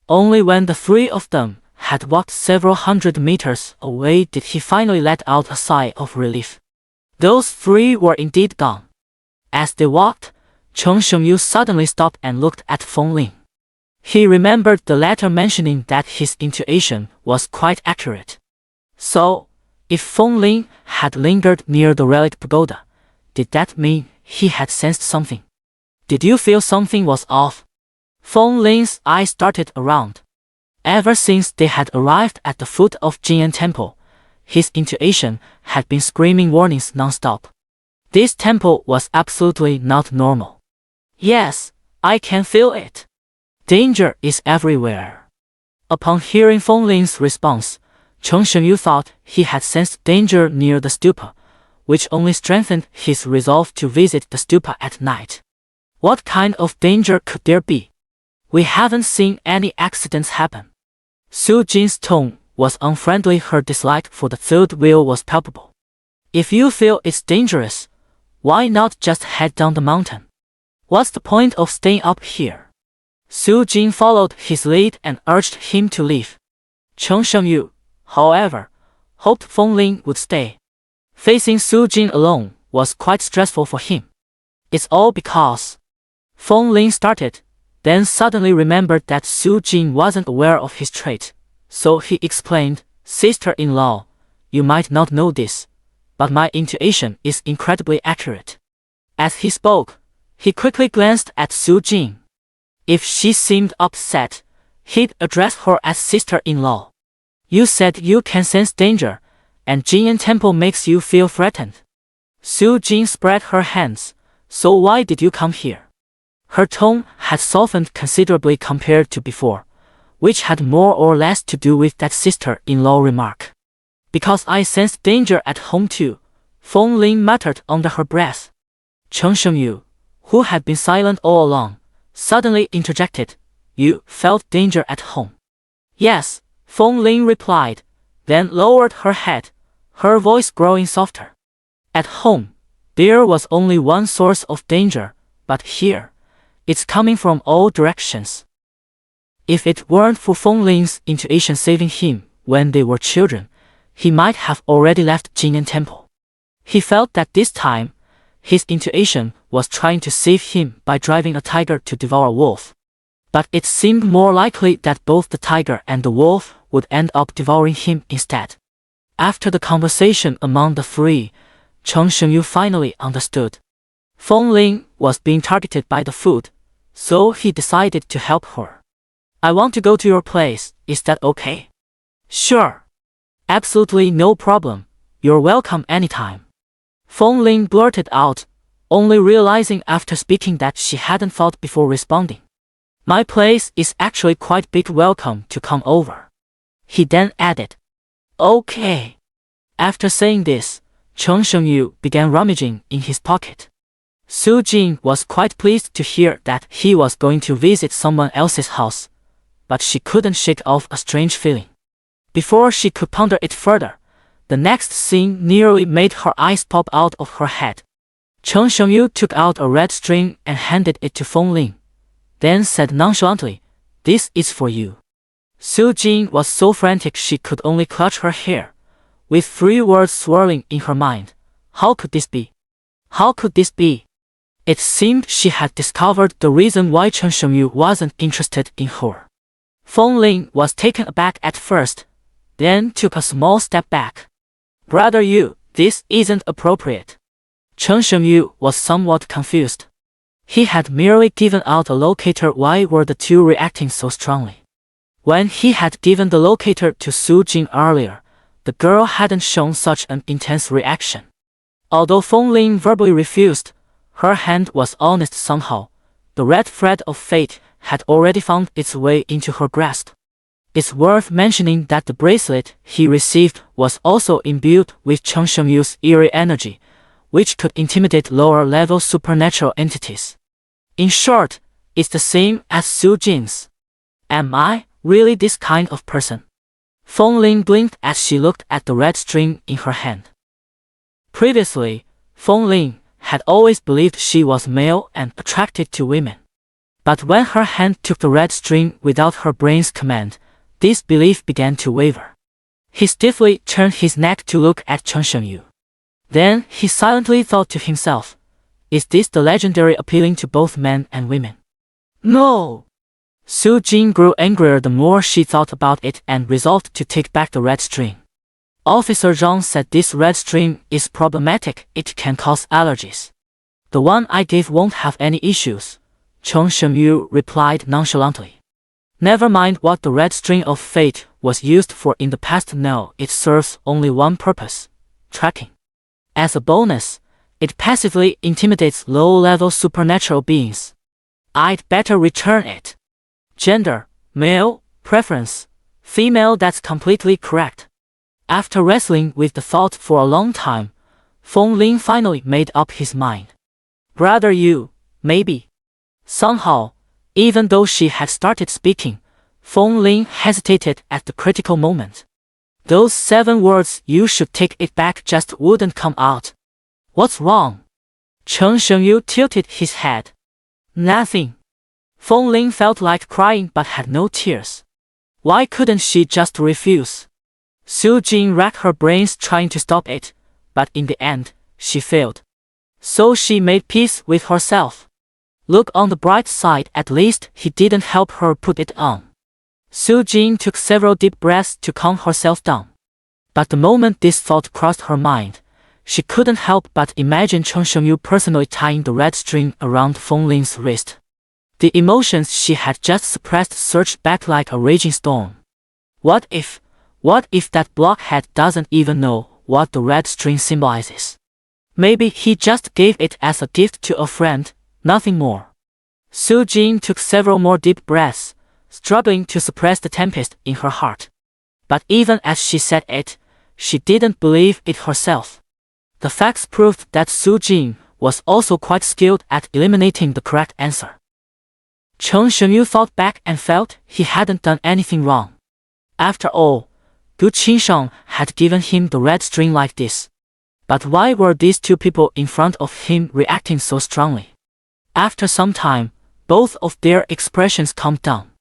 Only when the three of them had walked several hundred meters away did he finally let out a sigh of relief. Those three were indeed gone. As they walked, Chen Shengyu suddenly stopped and looked at Feng Ling. He remembered the latter mentioning that his intuition was quite accurate. So, if Feng Ling had lingered near the relic pagoda, did that mean he had sensed something? Did you feel something was off? Feng Ling's eyes started around. Ever since they had arrived at the foot of Jinyan Temple, his intuition had been screaming warnings non-stop. This temple was absolutely not normal. Yes, I can feel it. Danger is everywhere. Upon hearing Feng Ling's response, Chen Shengyu thought he had sensed danger near the stupa, which only strengthened his resolve to visit the stupa at night. What kind of danger could there be? We haven't seen any accidents happen. Su Jing's tone was unfriendly. Her dislike for the third wheel was palpable. If you feel it's dangerous, why not just head down the mountain? What's the point of staying up here? Su Jing followed his lead and urged him to leave. Chen Shengyu, however, hoped Feng Ling would stay. Facing Su Jing alone was quite stressful for him. It's all because Feng Ling started, then suddenly remembered that Su Jing wasn't aware of his trait, so he explained, Sister-in-law, you might not know this, but my intuition is incredibly accurate. As he spoke, he quickly glanced at Su Jing. If she seemed upset, he'd address her as sister-in-law. You said you can sense danger, and Jinyan Temple makes you feel threatened. Su Jing spread her hands. So why did you come here? Her tone had softened considerably compared to before, which had more or less to do with that sister-in-law remark. Because I sensed danger at home too, Feng Ling muttered under her breath. Chen Shengyu, who had been silent all along, suddenly interjected, You felt danger at home? Yes, Feng Ling replied, then lowered her head, her voice growing softer. At home, there was only one source of danger, but here, it's coming from all directions. If it weren't for Feng Ling's intuition saving him when they were children, he might have already left Jinyan Temple. He felt that this time, his intuition was trying to save him by driving a tiger to devour a wolf. But it seemed more likely that both the tiger and the wolf would end up devouring him instead. After the conversation among the three, Chen Shengyu finally understood. Feng Ling was being targeted by the food, so he decided to help her. I want to go to your place, is that okay? Sure. Absolutely no problem, you're welcome anytime. Feng Ling blurted out, only realizing after speaking that she hadn't thought before responding. My place is actually quite big, welcome to come over. He then added, Okay. After saying this, Chen Shengyu began rummaging in his pocket. Su Jing was quite pleased to hear that he was going to visit someone else's house, but she couldn't shake off a strange feeling. Before she could ponder it further, the next scene nearly made her eyes pop out of her head. Chen Shengyu took out a red string and handed it to Feng Ling, then said nonchalantly, This is for you. Su Jing was so frantic she could only clutch her hair, with 3 words swirling in her mind. How could this be? How could this be? It seemed she had discovered the reason why Chen Shengyu wasn't interested in her. Feng Ling was taken aback at first, then took a small step back. Brother Yu, this isn't appropriate. Chen Shengyu was somewhat confused. He had merely given out a locator. Why were the two reacting so strongly? When he had given the locator to Su Jing earlier, the girl hadn't shown such an intense reaction. Although Feng Ling verbally refused, Her hand was honest somehow. The red thread of fate had already found its way into her grasp. It's worth mentioning that the bracelet he received was also imbued with Chen Shengyu's eerie energy, which could intimidate lower-level supernatural entities. In short, it's the same as Su Jin's. Am I really this kind of person? Feng Ling blinked as she looked at the red string in her hand. Previously, Feng Ling had always believed she was male and attracted to women. But when her hand took the red string without her brain's command, this belief began to waver. He stiffly turned his neck to look at Chen Shengyu. Then he silently thought to himself, is this the legendary appealing to both men and women? No! Su Jin grew angrier the more she thought about it and resolved to take back the red string. Officer Zhang said this red string is problematic, it can cause allergies. The one I gave won't have any issues, Chen Shengyu replied nonchalantly. Never mind what the red string of fate was used for in the past now, it serves only one purpose, tracking. As a bonus, it passively intimidates low-level supernatural beings. I'd better return it. Gender, male, preference, female, that's completely correct. After wrestling with the thought for a long time, Feng Ling finally made up his mind. Rather you, maybe. Somehow, even though she had started speaking, Feng Ling hesitated at the critical moment. Those 7 words, you should take it back, just wouldn't come out. What's wrong? Chen Shengyu tilted his head. Nothing. Feng Ling felt like crying but had no tears. Why couldn't she just refuse? Su Jin racked her brains trying to stop it, but in the end, she failed. So she made peace with herself. Look on the bright side, at least he didn't help her put it on. Su Jin took several deep breaths to calm herself down. But the moment this thought crossed her mind, she couldn't help but imagine Chen Shengyu personally tying the red string around Feng Ling's wrist. The emotions she had just suppressed surged back like a raging storm. What if that blockhead doesn't even know what the red string symbolizes? Maybe he just gave it as a gift to a friend, nothing more. Su Jin took several more deep breaths, struggling to suppress the tempest in her heart. But even as she said it, she didn't believe it herself. The facts proved that Su Jin was also quite skilled at eliminating the correct answer. Chen Shengyu thought back and felt he hadn't done anything wrong. After all, Gu Qinsheng had given him the red string like this. But why were these 2 people in front of him reacting so strongly? After some time, both of their expressions calmed down.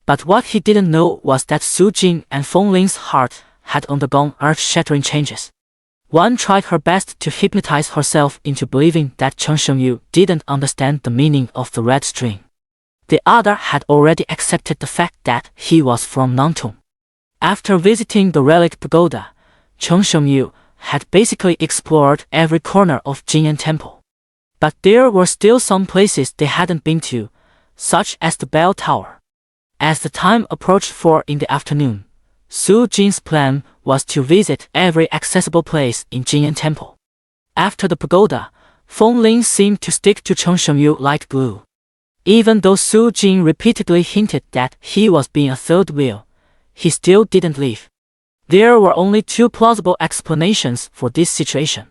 But what he didn't know was that Su Jin and Feng Ling's heart had undergone earth-shattering changes. One tried her best to hypnotize herself into believing that Chen Shengyu didn't understand the meaning of the red string. The other had already accepted the fact that he was from Nantong. After visiting the relic pagoda, Chen Shengyu had basically explored every corner of Jinyan Temple. But there were still some places they hadn't been to, such as the bell tower. As the time approached 4 in the afternoon, Su Jin's plan was to visit every accessible place in Jinyan Temple. After the pagoda, Feng Ling seemed to stick to Chen Shengyu like glue. Even though Su Jin repeatedly hinted that he was being a third wheel, he still didn't leave. There were only 2 plausible explanations for this situation.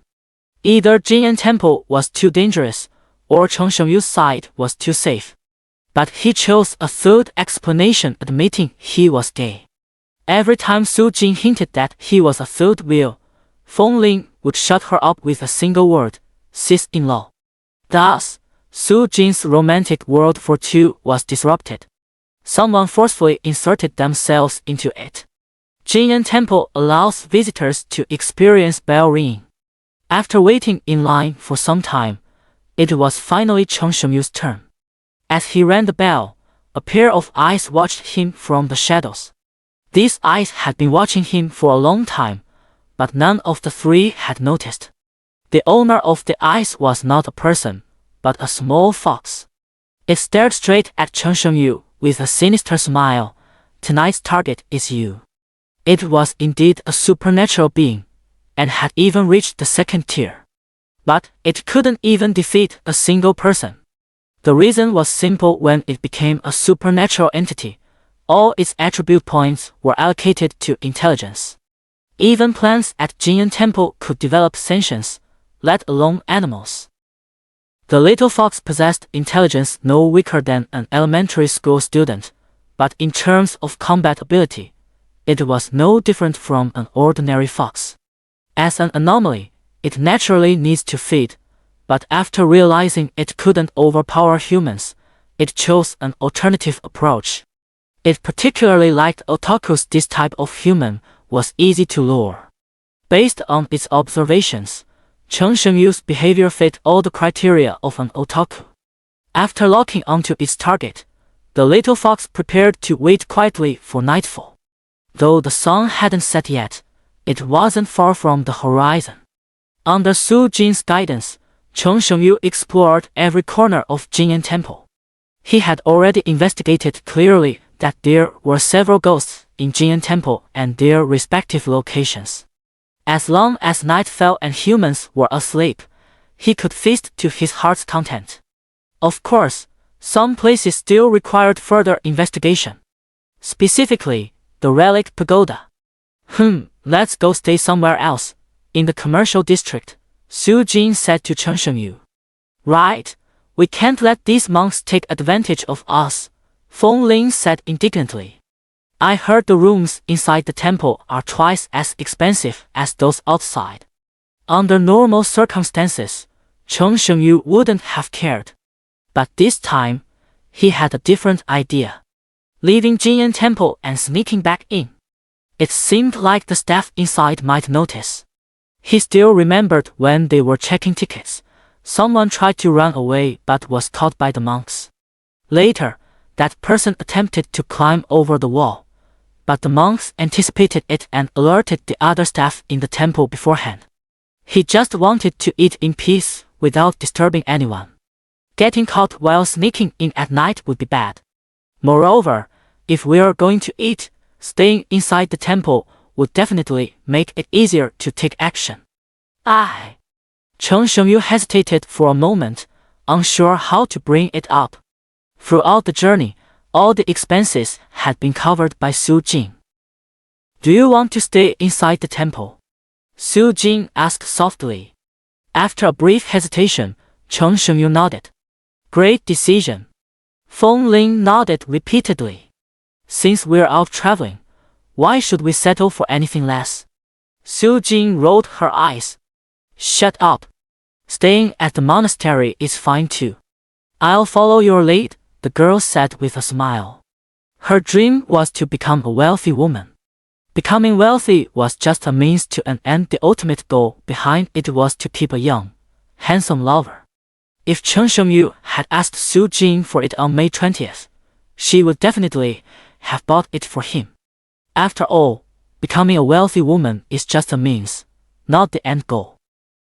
Either Jinyan Temple was too dangerous, or Chen Shengyu's side was too safe. But he chose a third explanation, admitting he was gay. Every time Su Jin hinted that he was a third wheel, Feng Ling would shut her up with a single word, sis-in-law. Thus, Su Jin's romantic world for 2 was disrupted. Someone forcefully inserted themselves into it. Jinyan Temple allows visitors to experience bell ringing. After waiting in line for some time, it was finally Chen Shengyu's turn. As he rang the bell, a pair of eyes watched him from the shadows. These eyes had been watching him for a long time, but none of the 3 had noticed. The owner of the eyes was not a person, but a small fox. It stared straight at Chen Shengyu with a sinister smile. Tonight's target is you. It was indeed a supernatural being, and had even reached the 2nd tier. But it couldn't even defeat a single person. The reason was simple: when it became a supernatural entity, all its attribute points were allocated to intelligence. Even plants at Jinyan Temple could develop sentience, let alone animals. The little fox possessed intelligence no weaker than an elementary school student, but in terms of combat ability, it was no different from an ordinary fox. As an anomaly, it naturally needs to feed, but after realizing it couldn't overpower humans, it chose an alternative approach. It particularly liked otakus. This type of human was easy to lure. Based on its observations, Chen Shengyu's behavior fit all the criteria of an otaku. After locking onto its target, the little fox prepared to wait quietly for nightfall. Though the sun hadn't set yet, it wasn't far from the horizon. Under Su Jin's guidance, Chen Shengyu explored every corner of Jinyan Temple. He had already investigated clearly that there were several ghosts in Jinyan Temple and their respective locations. As long as night fell and humans were asleep, he could feast to his heart's content. Of course, some places still required further investigation. Specifically, the Relic Pagoda. Let's go stay somewhere else, in the commercial district, Su Jin said to Chen Shengyu. Right, we can't let these monks take advantage of us, Feng Ling said indignantly. I heard the rooms inside the temple are twice as expensive as those outside. Under normal circumstances, Chen Shengyu wouldn't have cared. But this time, he had a different idea. Leaving Jinyan Temple and sneaking back in. It seemed like the staff inside might notice. He still remembered when they were checking tickets, someone tried to run away but was caught by the monks. Later, that person attempted to climb over the wall, but the monks anticipated it and alerted the other staff in the temple beforehand. He just wanted to eat in peace without disturbing anyone. Getting caught while sneaking in at night would be bad. Moreover, if we're going to eat, staying inside the temple would definitely make it easier to take action. Chen Shengyu hesitated for a moment, unsure how to bring it up. Throughout the journey, all the expenses had been covered by Su Jin. Do you want to stay inside the temple? Su Jin asked softly. After a brief hesitation, Chen Shengyu nodded. Great decision. Feng Ling nodded repeatedly. Since we're out traveling, why should we settle for anything less? Su Jin rolled her eyes. Shut up. Staying at the monastery is fine too. I'll follow your lead, the girl said with a smile. Her dream was to become a wealthy woman. Becoming wealthy was just a means to an end. The ultimate goal behind it was to keep a young, handsome lover. If Chen Shengyu had asked Su Jin for it on May 20th, she would definitely have bought it for him. After all, becoming a wealthy woman is just a means, not the end goal.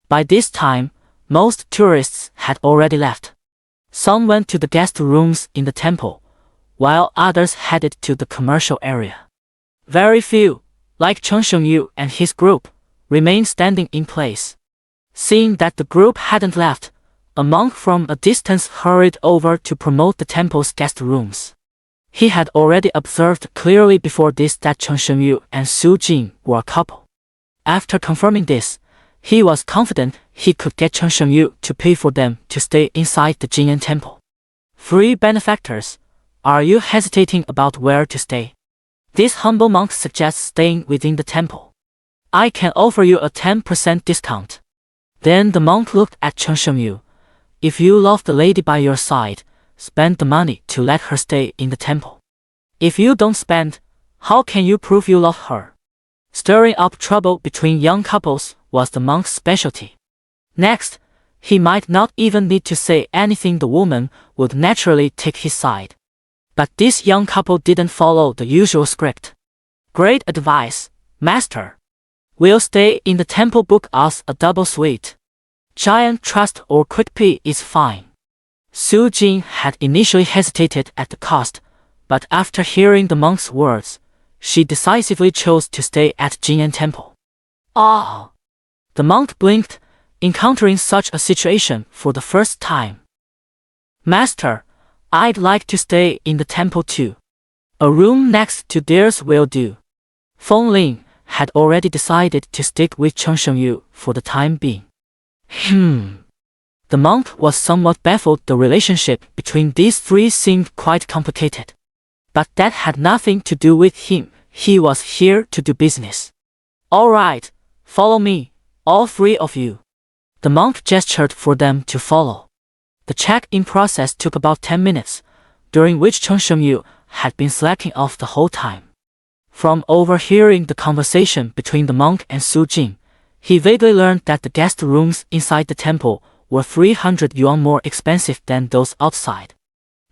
By this time, most tourists had already left. Some went to the guest rooms in the temple, while others headed to the commercial area. Very few, like Chen Shengyu and his group, remained standing in place. Seeing that the group hadn't left, a monk from a distance hurried over to promote the temple's guest rooms. He had already observed clearly before this that Chen Shengyu and Su Jin were a couple. After confirming this, he was confident he could get Chen Shengyu to pay for them to stay inside the Jinyan Temple. Free benefactors, are you hesitating about where to stay? This humble monk suggests staying within the temple. I can offer you a 10% discount. Then the monk looked at Chen Shengyu. If you love the lady by your side, spend the money to let her stay in the temple. If you don't spend, how can you prove you love her? Stirring up trouble between young couples was the monk's specialty. Next, he might not even need to say anything. The woman would naturally take his side. But this young couple didn't follow the usual script. Great advice, master. We'll stay in the temple. Book us a double suite. Giant Trust or Quick Pay is fine. Su Jin had initially hesitated at the cost, but after hearing the monk's words, she decisively chose to stay at Jinyan Temple. The monk blinked, encountering such a situation for the first time. Master, I'd like to stay in the temple too. A room next to theirs will do. Feng Ling had already decided to stick with Chen Shengyu for the time being. The monk was somewhat baffled. The relationship between these three seemed quite complicated. But that had nothing to do with him. He was here to do business. All right, follow me, all three of you. The monk gestured for them to follow. The check-in process took about 10 minutes, during which Chen Shengyu had been slacking off the whole time. From overhearing the conversation between the monk and Su Jing, he vaguely learned that the guest rooms inside the temple were 300 yuan more expensive than those outside.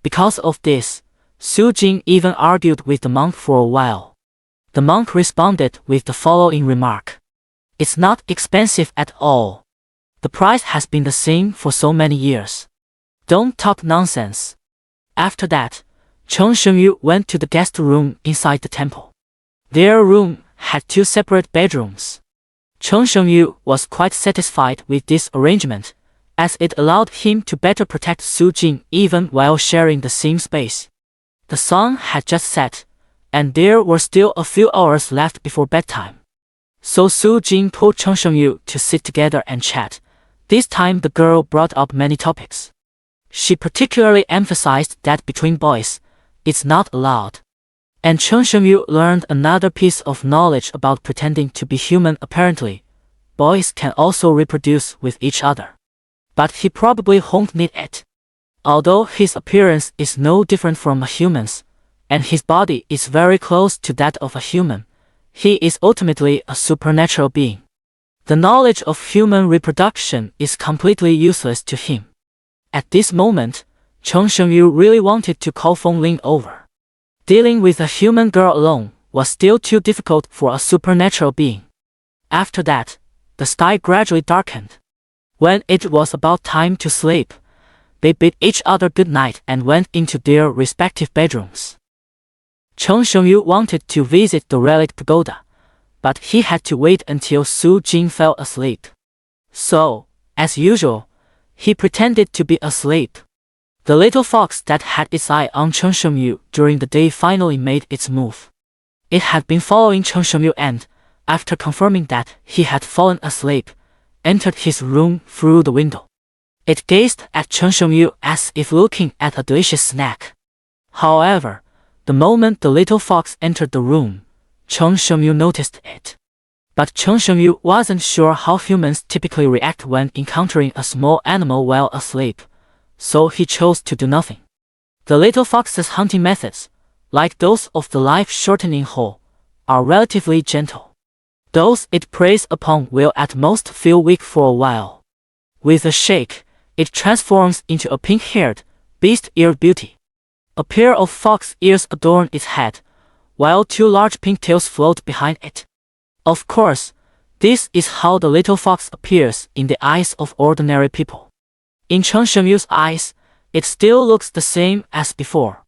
Because of this, Su Jing even argued with the monk for a while. The monk responded with the following remark. It's not expensive at all. The price has been the same for so many years. Don't talk nonsense. After that, Chen Shengyu went to the guest room inside the temple. Their room had 2 separate bedrooms. Chen Shengyu was quite satisfied with this arrangement, as it allowed him to better protect Su Jing even while sharing the same space. The sun had just set, and there were still a few hours left before bedtime. So Su Jing pulled Chen Shengyu to sit together and chat. This time the girl brought up many topics. She particularly emphasized that between boys, it's not allowed. And Chen Shengyu learned another piece of knowledge about pretending to be human. Apparently, boys can also reproduce with each other. But he probably won't need it. Although his appearance is no different from a human's, and his body is very close to that of a human, he is ultimately a supernatural being. The knowledge of human reproduction is completely useless to him. At this moment, Chen Shengyu really wanted to call Feng Ling over. Dealing with a human girl alone was still too difficult for a supernatural being. After that, the sky gradually darkened. When it was about time to sleep, they bid each other good night and went into their respective bedrooms. Chen Shengyu wanted to visit the relic pagoda, but he had to wait until Su Jing fell asleep. So, as usual, he pretended to be asleep. The little fox that had its eye on Chen Shengyu during the day finally made its move. It had been following Chen Shengyu and, after confirming that he had fallen asleep, entered his room through the window. It gazed at Chen Shengyu as if looking at a delicious snack. However, the moment the little fox entered the room, Chen Shengyu noticed it. But Chen Shengyu wasn't sure how humans typically react when encountering a small animal while asleep, so he chose to do nothing. The little fox's hunting methods, like those of the life-shortening hole, are relatively gentle. Those it preys upon will at most feel weak for a while. With a shake, it transforms into a pink-haired, beast-eared beauty. A pair of fox ears adorn its head, while 2 large pink tails float behind it. Of course, this is how the little fox appears in the eyes of ordinary people. In Chen Shengyu's eyes, it still looks the same as before.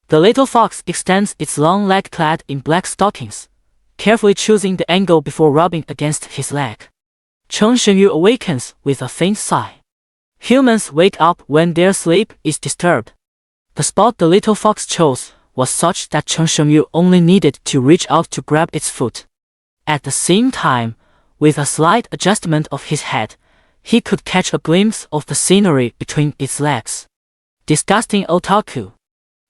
The little fox extends its long leg clad in black stockings, carefully choosing the angle before rubbing against his leg. Chen Shengyu awakens with a faint sigh. Humans wake up when their sleep is disturbed. The spot the little fox chose was such that Chen Shengyu only needed to reach out to grab its foot. At the same time, with a slight adjustment of his head, he could catch a glimpse of the scenery between its legs. Disgusting otaku.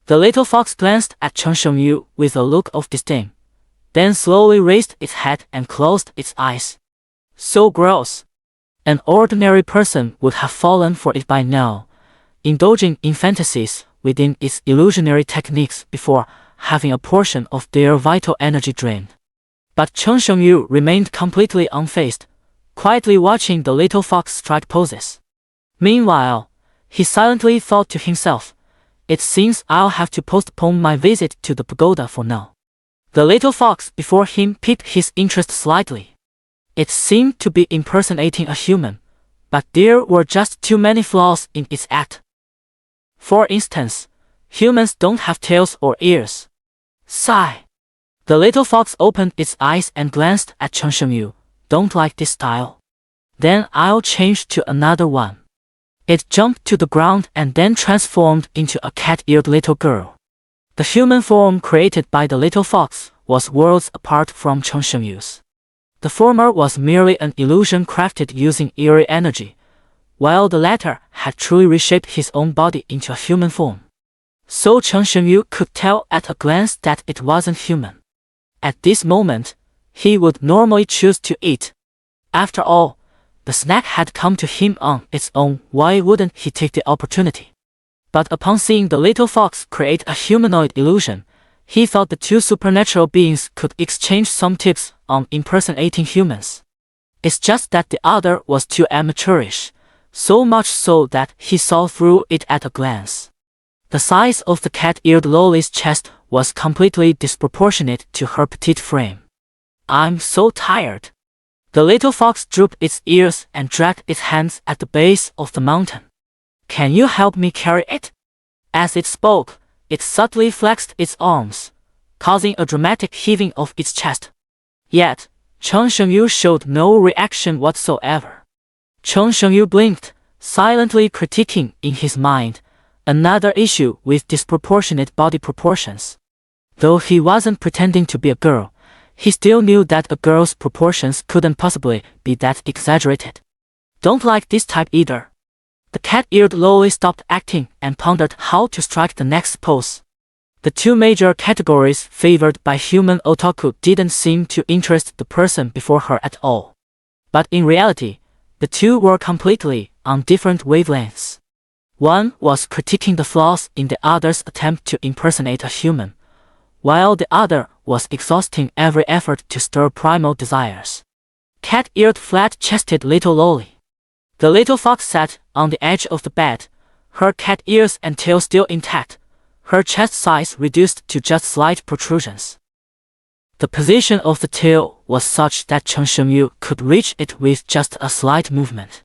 The little fox glanced at Chen Shengyu with a look of disdain, then slowly raised its head and closed its eyes. So gross. An ordinary person would have fallen for it by now, indulging in fantasies within its illusionary techniques before having a portion of their vital energy drained. But Chen Shengyu remained completely unfazed, quietly watching the little fox strike poses. Meanwhile, he silently thought to himself, "It seems I'll have to postpone my visit to the pagoda for now." The little fox before him piqued his interest slightly. It seemed to be impersonating a human, but there were just too many flaws in its act. For instance, humans don't have tails or ears. Sigh. The little fox opened its eyes and glanced at Chen Shengyu. Don't like this style. Then I'll change to another one. It jumped to the ground and then transformed into a cat-eared little girl. The human form created by the little fox was worlds apart from Chen Shengyu's. The former was merely an illusion crafted using eerie energy, while the latter had truly reshaped his own body into a human form. So Chen Shengyu could tell at a glance that it wasn't human. At this moment, he would normally choose to eat. After all, the snack had come to him on its own, why wouldn't he take the opportunity? But upon seeing the little fox create a humanoid illusion, he thought the two supernatural beings could exchange some tips on impersonating humans. It's just that the other was too amateurish, so much so that he saw through it at a glance. The size of the cat-eared lolly's chest was completely disproportionate to her petite frame. I'm so tired. The little fox drooped its ears and dragged its hands at the base of the mountain. Can you help me carry it? As it spoke, it subtly flexed its arms, causing a dramatic heaving of its chest. Yet, Chen Shengyu showed no reaction whatsoever. Chen Shengyu blinked, silently critiquing in his mind another issue with disproportionate body proportions. Though he wasn't pretending to be a girl, he still knew that a girl's proportions couldn't possibly be that exaggerated. Don't like this type either. The cat-eared lolly stopped acting and pondered how to strike the next pose. The two major categories favored by human otaku didn't seem to interest the person before her at all. But in reality, the two were completely on different wavelengths. One was critiquing the flaws in the other's attempt to impersonate a human, while the other was exhausting every effort to stir primal desires. Cat-eared flat-chested little lolly. The little fox sat on the edge of the bed, her cat ears and tail still intact, her chest size reduced to just slight protrusions. The position of the tail was such that Chen Shengyu could reach it with just a slight movement.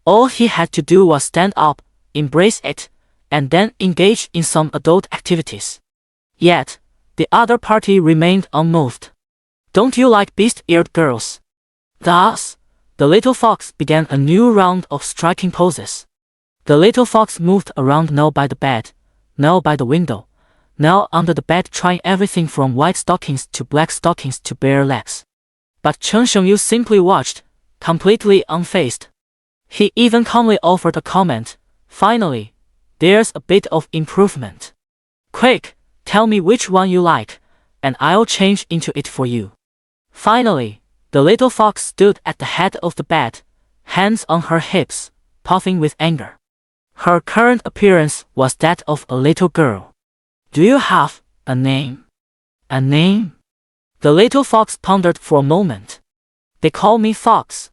All he had to do was stand up, embrace it, and then engage in some adult activities. Yet, the other party remained unmoved. Don't you like beast-eared girls? Thus, the little fox began a new round of striking poses. The little fox moved around now by the bed, now by the window, now under the bed, trying everything from white stockings to black stockings to bare legs. But Chen Shengyu simply watched, completely unfazed. He even calmly offered a comment. Finally, there's a bit of improvement. Quick, tell me which one you like, and I'll change into it for you. Finally, the little fox stood at the head of the bed, hands on her hips, puffing with anger. Her current appearance was that of a little girl. Do you have a name? A name? The little fox pondered for a moment. They call me Fox.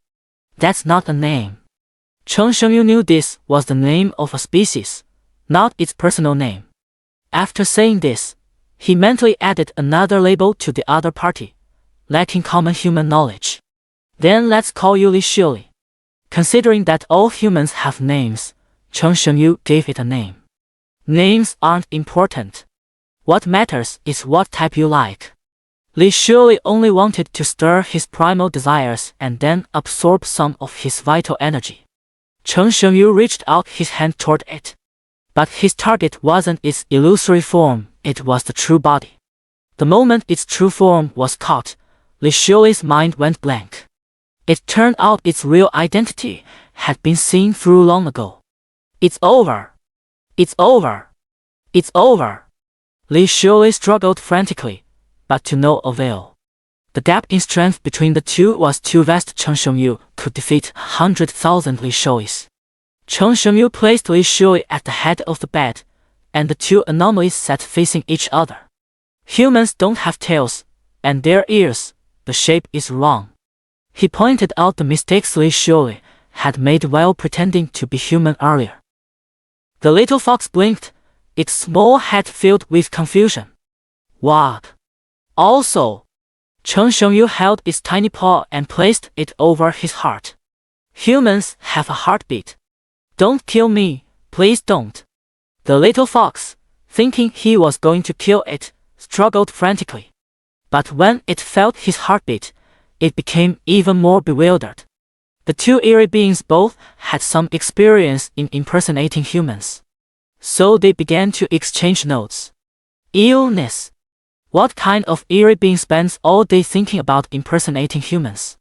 That's not a name. Chen Shengyu knew this was the name of a species, not its personal name. After saying this, he mentally added another label to the other party, lacking common human knowledge. Then let's call you Li Shiuli. Considering that all humans have names, Chen Shengyu gave it a name. Names aren't important. What matters is what type you like. Li Shiuli only wanted to stir his primal desires and then absorb some of his vital energy. Chen Shengyu reached out his hand toward it. But his target wasn't its illusory form, it was the true body. The moment its true form was caught, Li Shiuli's mind went blank. It turned out its real identity had been seen through long ago. It's over. It's over. It's over. Li Shiuli struggled frantically, but to no avail. The gap in strength between the two was too vast. Chen Shengyu could defeat 100,000 Li Shiulis. Chen Shengyu placed Li Shiuli at the head of the bed, and the two anomalies sat facing each other. Humans don't have tails, and their ears, the shape is wrong. He pointed out the mistakes Li Shiuli had made while pretending to be human earlier. The little fox blinked, its small head filled with confusion. What? Also, Chen Shengyu held its tiny paw and placed it over his heart. Humans have a heartbeat. Don't kill me, please don't. The little fox, thinking he was going to kill it, struggled frantically. But when it felt his heartbeat, it became even more bewildered. The two eerie beings both had some experience in impersonating humans. So they began to exchange notes. Illness. What kind of eerie being spends all day thinking about impersonating humans?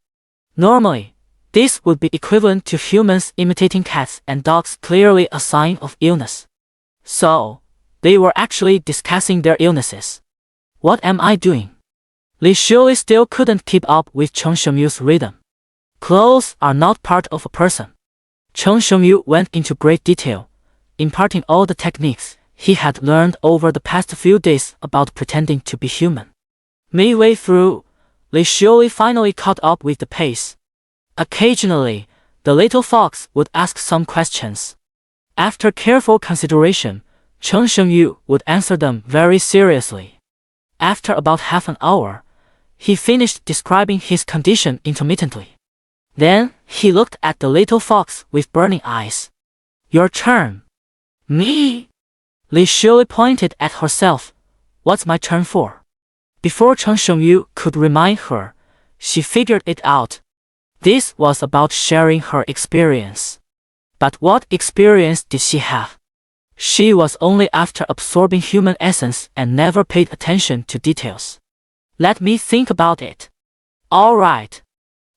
Normally, this would be equivalent to humans imitating cats and dogs, clearly a sign of illness. So, they were actually discussing their illnesses. What am I doing? Li Shuli still couldn't keep up with Cheng Shengyu's rhythm. Clothes are not part of a person. Cheng Shengyu went into great detail, imparting all the techniques he had learned over the past few days about pretending to be human. Midway through, Li Shuli finally caught up with the pace. Occasionally, the little fox would ask some questions. After careful consideration, Cheng Shengyu would answer them very seriously. After about half an hour, he finished describing his condition intermittently. Then, he looked at the little fox with burning eyes. Your turn. Me? Li Shuli pointed at herself. What's my turn for? Before Cheng Shengyu could remind her, she figured it out. This was about sharing her experience. But what experience did she have? She was only after absorbing human essence and never paid attention to details. Let me think about it. All right.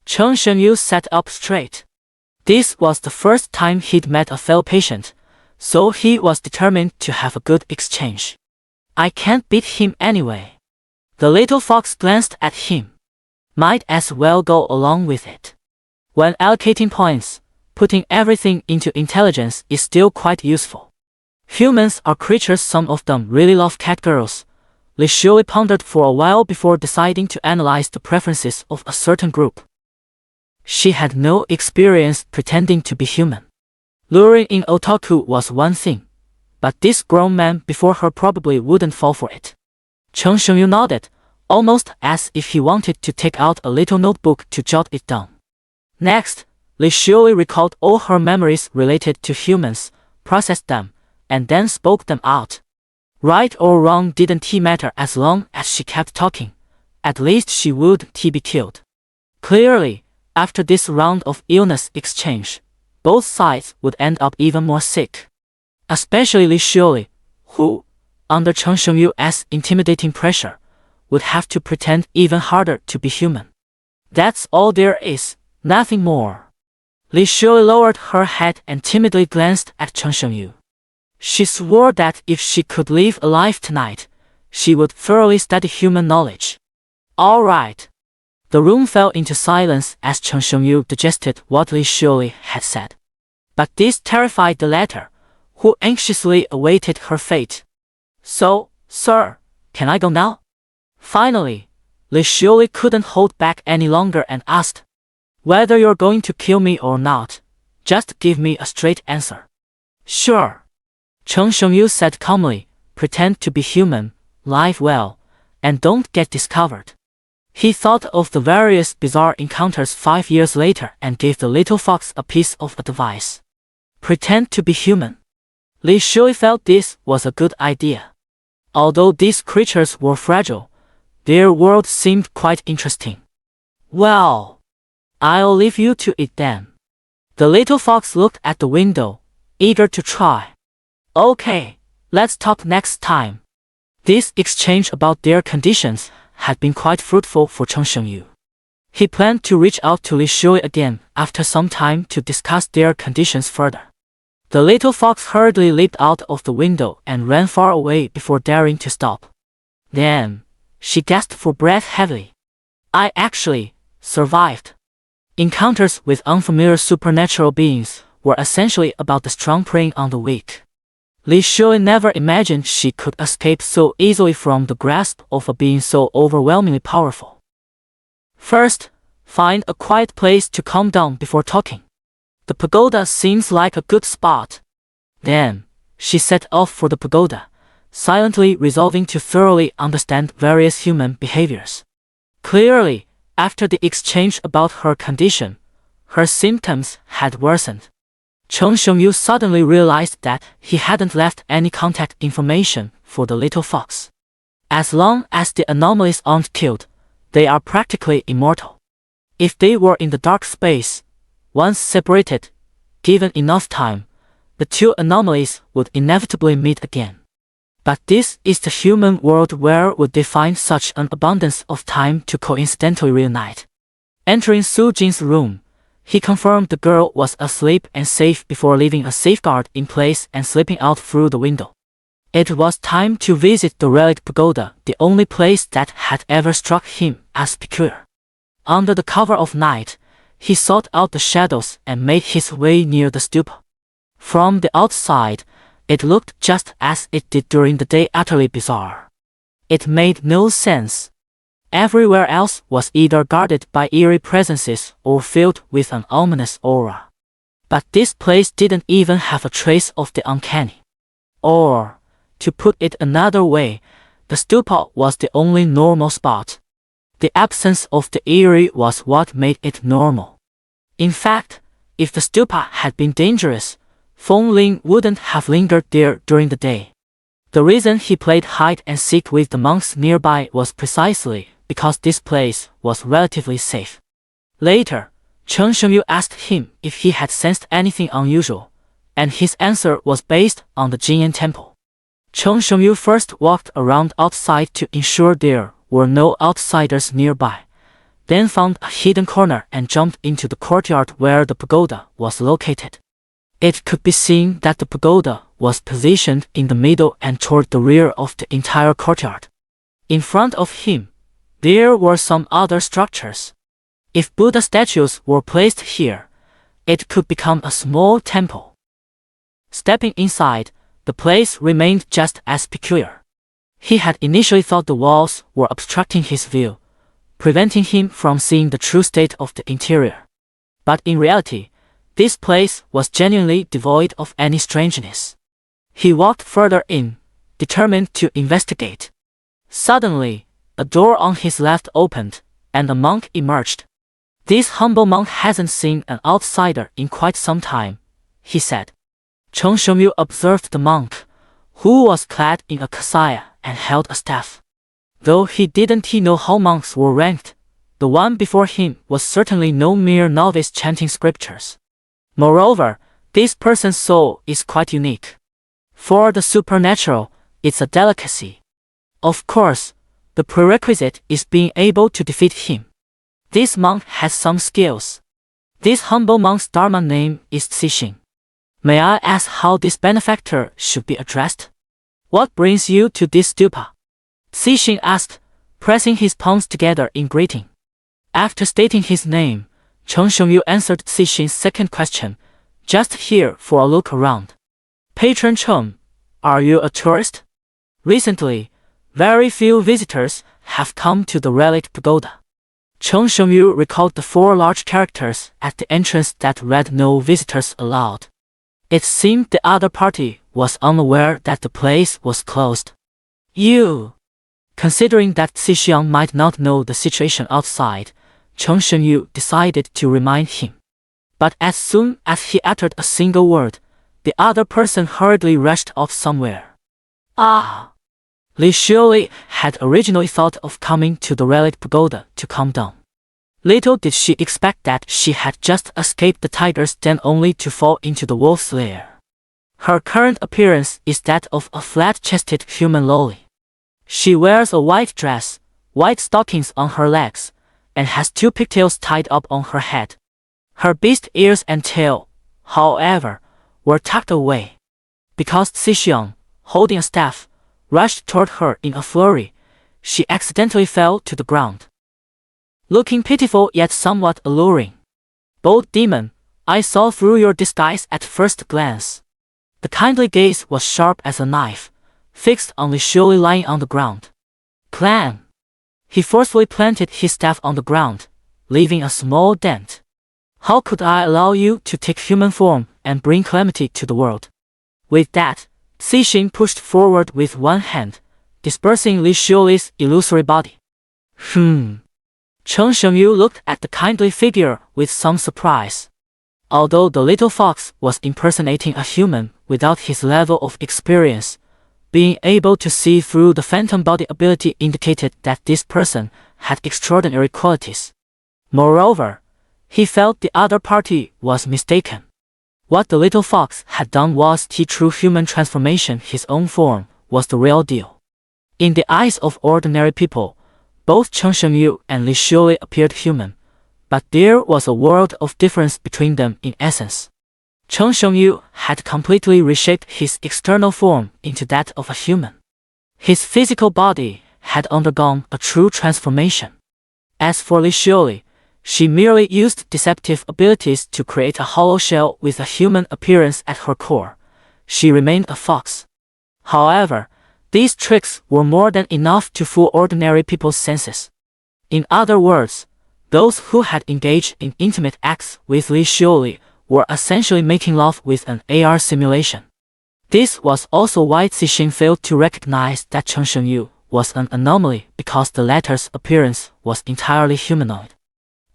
Cheng Shengyu sat up straight. This was the first time he'd met a fellow patient, so he was determined to have a good exchange. I can't beat him anyway. The little fox glanced at him. Might as well go along with it. When allocating points, putting everything into intelligence is still quite useful. Humans are creatures, some of them really love cat girls. Li Shuli pondered for a while before deciding to analyze the preferences of a certain group. She had no experience pretending to be human. Luring in otaku was one thing, but this grown man before her probably wouldn't fall for it. Cheng Shengyu nodded, almost as if he wanted to take out a little notebook to jot it down. Next, Li Shuli recalled all her memories related to humans, processed them, and then spoke them out. Right or wrong didn't matter as long as she kept talking. At least she wouldn't be killed. Clearly, after this round of illness exchange, both sides would end up even more sick. Especially Li Shuli, who, under Cheng Shengyu's intimidating pressure, would have to pretend even harder to be human. That's all there is, nothing more. Li Shuli lowered her head and timidly glanced at Cheng Shengyu. She swore that if she could live alive tonight, she would thoroughly study human knowledge. All right. The room fell into silence as Cheng Shengyu digested what Li Shuli had said. But this terrified the latter, who anxiously awaited her fate. So, sir, can I go now? Finally, Li Shuli couldn't hold back any longer and asked, whether you're going to kill me or not, just give me a straight answer. Sure. Cheng Shengyu said calmly, pretend to be human, live well, and don't get discovered. He thought of the various bizarre encounters 5 years later and gave the little fox a piece of advice. Pretend to be human. Li Shuli felt this was a good idea. Although these creatures were fragile, their world seemed quite interesting. Well, I'll leave you to it then. The little fox looked at the window, eager to try. Okay, let's talk next time. This exchange about their conditions had been quite fruitful for Cheng Shengyu. He planned to reach out to Li Shuli again after some time to discuss their conditions further. The little fox hurriedly leaped out of the window and ran far away before daring to stop. Then, she gasped for breath heavily. I actually survived. Encounters with unfamiliar supernatural beings were essentially about the strong preying on the weak. Li Shuli never imagined she could escape so easily from the grasp of a being so overwhelmingly powerful. First, find a quiet place to calm down before talking. The pagoda seems like a good spot. Then, she set off for the pagoda, silently resolving to thoroughly understand various human behaviors. Clearly, after the exchange about her condition, her symptoms had worsened. Cheng Shengyu suddenly realized that he hadn't left any contact information for the little fox. As long as the anomalies aren't killed, they are practically immortal. If they were in the dark space, Once separated, given enough time, the two anomalies would inevitably meet again. But this is the human world. Where would they find such an abundance of time to coincidentally reunite? Entering Su Jin's room, he confirmed the girl was asleep and safe before leaving a safeguard in place and slipping out through the window. It was time to visit the relic pagoda, the only place that had ever struck him as peculiar. Under the cover of night, he sought out the shadows and made his way near the stupa. From the outside, it looked just as it did during the day, utterly bizarre. It made no sense. Everywhere else was either guarded by eerie presences or filled with an ominous aura. But this place didn't even have a trace of the uncanny. Or, to put it another way, the stupa was the only normal spot. The absence of the eerie was what made it normal. In fact, if the stupa had been dangerous, Feng Ling wouldn't have lingered there during the day. The reason he played hide and seek with the monks nearby was precisely because this place was relatively safe. Later, Chen Shengyu asked him if he had sensed anything unusual, and his answer was based on the Jinyan Temple. Chen Shengyu first walked around outside to ensure there were no outsiders nearby, then found a hidden corner and jumped into the courtyard where the pagoda was located. It could be seen that the pagoda was positioned in the middle and toward the rear of the entire courtyard. In front of him, there were some other structures. If Buddha statues were placed here, it could become a small temple. Stepping inside, the place remained just as peculiar. He had initially thought the walls were obstructing his view, preventing him from seeing the true state of the interior. But in reality, this place was genuinely devoid of any strangeness. He walked further in, determined to investigate. Suddenly, a door on his left opened, and a monk emerged. "This humble monk hasn't seen an outsider in quite some time," he said. Chen Shengyu observed the monk, who was clad in a kasaya and held a staff. Though he didn't know how monks were ranked, the one before him was certainly no mere novice chanting scriptures. Moreover, this person's soul is quite unique. For the supernatural, it's a delicacy. Of course, the prerequisite is being able to defeat him. This monk has some skills. This humble monk's dharma name is Cixin. May I ask how this benefactor should be addressed? What brings you to this stupa? Cixin asked, pressing his palms together in greeting. After stating his name, Chen Shengyu answered Cixin's second question, "Just here for a look around." "Patron Chen, are you a tourist?" Recently, very few visitors have come to the relic pagoda. Chen Shengyu recalled the 4 large characters at the entrance that read "No visitors allowed." It seemed the other party was unaware that the place was closed. Considering that Xixiang might not know the situation outside, Chen Shengyu decided to remind him. But as soon as he uttered a single word, the other person hurriedly rushed off somewhere. Li Xueli had originally thought of coming to the relic pagoda to calm down. Little did she expect that she had just escaped the tiger's den only to fall into the wolf's lair. Her current appearance is that of a flat-chested human loli. She wears a white dress, white stockings on her legs, and has 2 pigtails tied up on her head. Her beast ears and tail, however, were tucked away. Because Xixiang, holding a staff, rushed toward her in a flurry, she accidentally fell to the ground. Looking pitiful yet somewhat alluring. "Bold demon, I saw through your disguise at first glance." The kindly gaze was sharp as a knife, fixed on Li Xueli lying on the ground. "Clan!" He forcefully planted his staff on the ground, leaving a small dent. "How could I allow you to take human form and bring calamity to the world?" With that, Cixin pushed forward with one hand, dispersing Li Xueli's illusory body. Chen Shengyu looked at the kindly figure with some surprise. Although the little fox was impersonating a human without his level of experience, being able to see through the phantom body ability indicated that this person had extraordinary qualities. Moreover, He felt the other party was mistaken. What the little fox had done was the true human transformation. His own form was the real deal. In the eyes of ordinary people, both Chen Shengyu and Li Xiuli appeared human, but there was a world of difference between them in essence. Chen Shengyu had completely reshaped his external form into that of a human. His physical body had undergone a true transformation. As for Li Xiuli, she merely used deceptive abilities to create a hollow shell with a human appearance at her core. She remained a fox. However, these tricks were more than enough to fool ordinary people's senses. In other words, those who had engaged in intimate acts with Li Xiuli were essentially making love with an AR simulation. This was also why Zixing failed to recognize that Chen Shengyu was an anomaly, because the latter's appearance was entirely humanoid.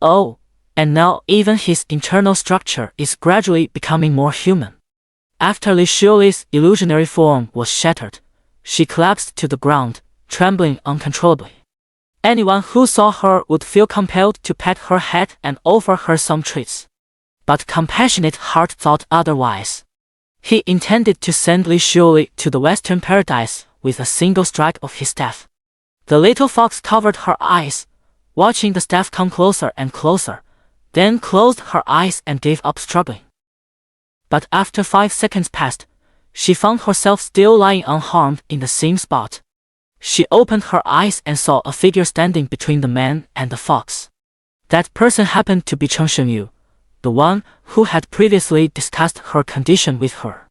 Oh, and now even his internal structure is gradually becoming more human. After Li Xiuli's illusionary form was shattered, she collapsed to the ground, trembling uncontrollably. Anyone who saw her would feel compelled to pat her head and offer her some treats. But Compassionate Heart thought otherwise. He intended to send Li Xiuli to the Western Paradise with a single strike of his staff. The little fox covered her eyes, watching the staff come closer and closer, then closed her eyes and gave up struggling. But after 5 seconds passed, she found herself still lying unharmed in the same spot. She opened her eyes and saw a figure standing between the man and the fox. That person happened to be Chen Shengyu, the one who had previously discussed her condition with her.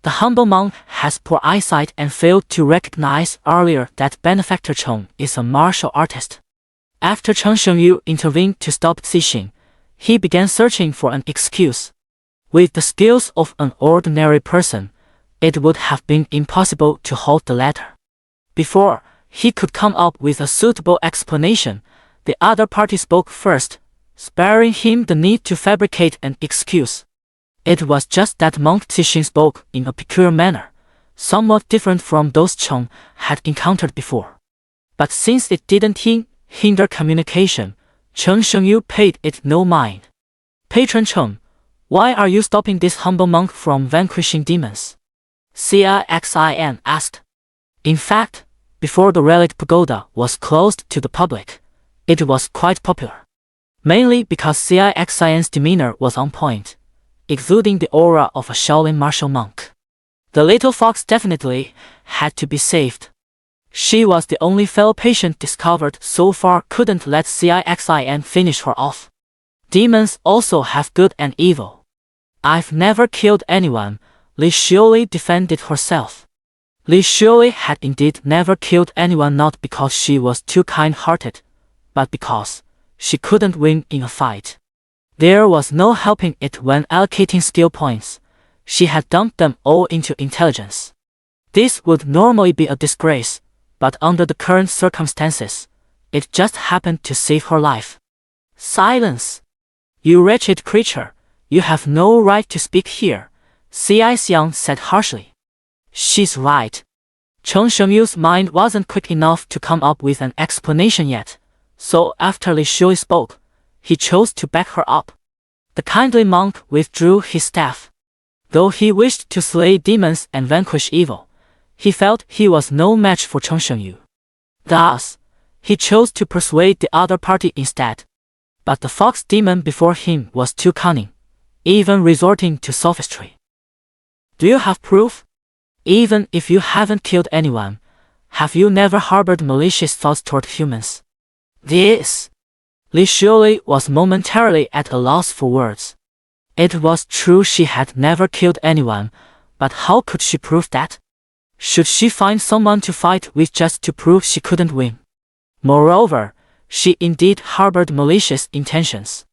The humble monk has poor eyesight and failed to recognize earlier that benefactor Chen is a martial artist. After Chen Shengyu intervened to stop Zixing, he began searching for an excuse. With the skills of an ordinary person, it would have been impossible to hold the latter. Before he could come up with a suitable explanation, the other party spoke first, sparing him the need to fabricate an excuse. It was just that Monk Zixing spoke in a peculiar manner, somewhat different from those Chen had encountered before. But since it didn't hinder communication, Chen Shengyu paid it no mind. Patron Chen, why are you stopping this humble monk from vanquishing demons? CIXIN asked. In fact, before the relic pagoda was closed to the public, it was quite popular. Mainly because CIXIN's demeanor was on point, exuding the aura of a Shaolin martial monk. The little fox definitely had to be saved. She was the only fellow patient discovered so far couldn't let CIXIN finish her off. Demons also have good and evil. I've never killed anyone, Li Xiuli defended herself. Li Xiuli had indeed never killed anyone, not because she was too kind-hearted, but because she couldn't win in a fight. There was no helping it when allocating skill points. She had dumped them all into intelligence. This would normally be a disgrace, but under the current circumstances, it just happened to save her life. Silence! You wretched creature, you have no right to speak here, Ci Xiang said harshly. She's right. Chen Shengyu's mind wasn't quick enough to come up with an explanation yet, so after Li Xiuli spoke, he chose to back her up. The kindly monk withdrew his staff. Though he wished to slay demons and vanquish evil, he felt he was no match for Chen Shengyu. Thus, he chose to persuade the other party instead. But the fox demon before him was too cunning, even resorting to sophistry. Do you have proof? Even if you haven't killed anyone, have you never harbored malicious thoughts toward humans? This. Li Xiuli was momentarily at a loss for words. It was true she had never killed anyone, but how could she prove that? Should she find someone to fight with just to prove she couldn't win? Moreover, she indeed harbored malicious intentions.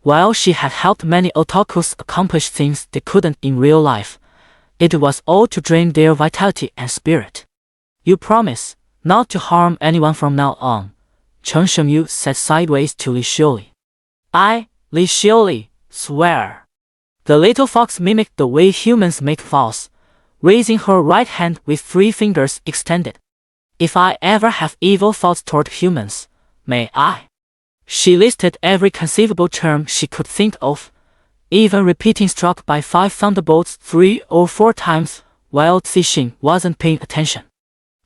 While she had helped many otakus accomplish things they couldn't in real life, it was all to drain their vitality and spirit. You promise not to harm anyone from now on, Chen Shengyu said sideways to Li Xiuli. Li Xiuli, swear. The little fox mimicked the way humans make vows, raising her right hand with 3 fingers extended. If I ever have evil thoughts toward humans, may I? She listed every conceivable term she could think of, even repeating struck by 5 thunderbolts 3 or 4 times while Cixin wasn't paying attention.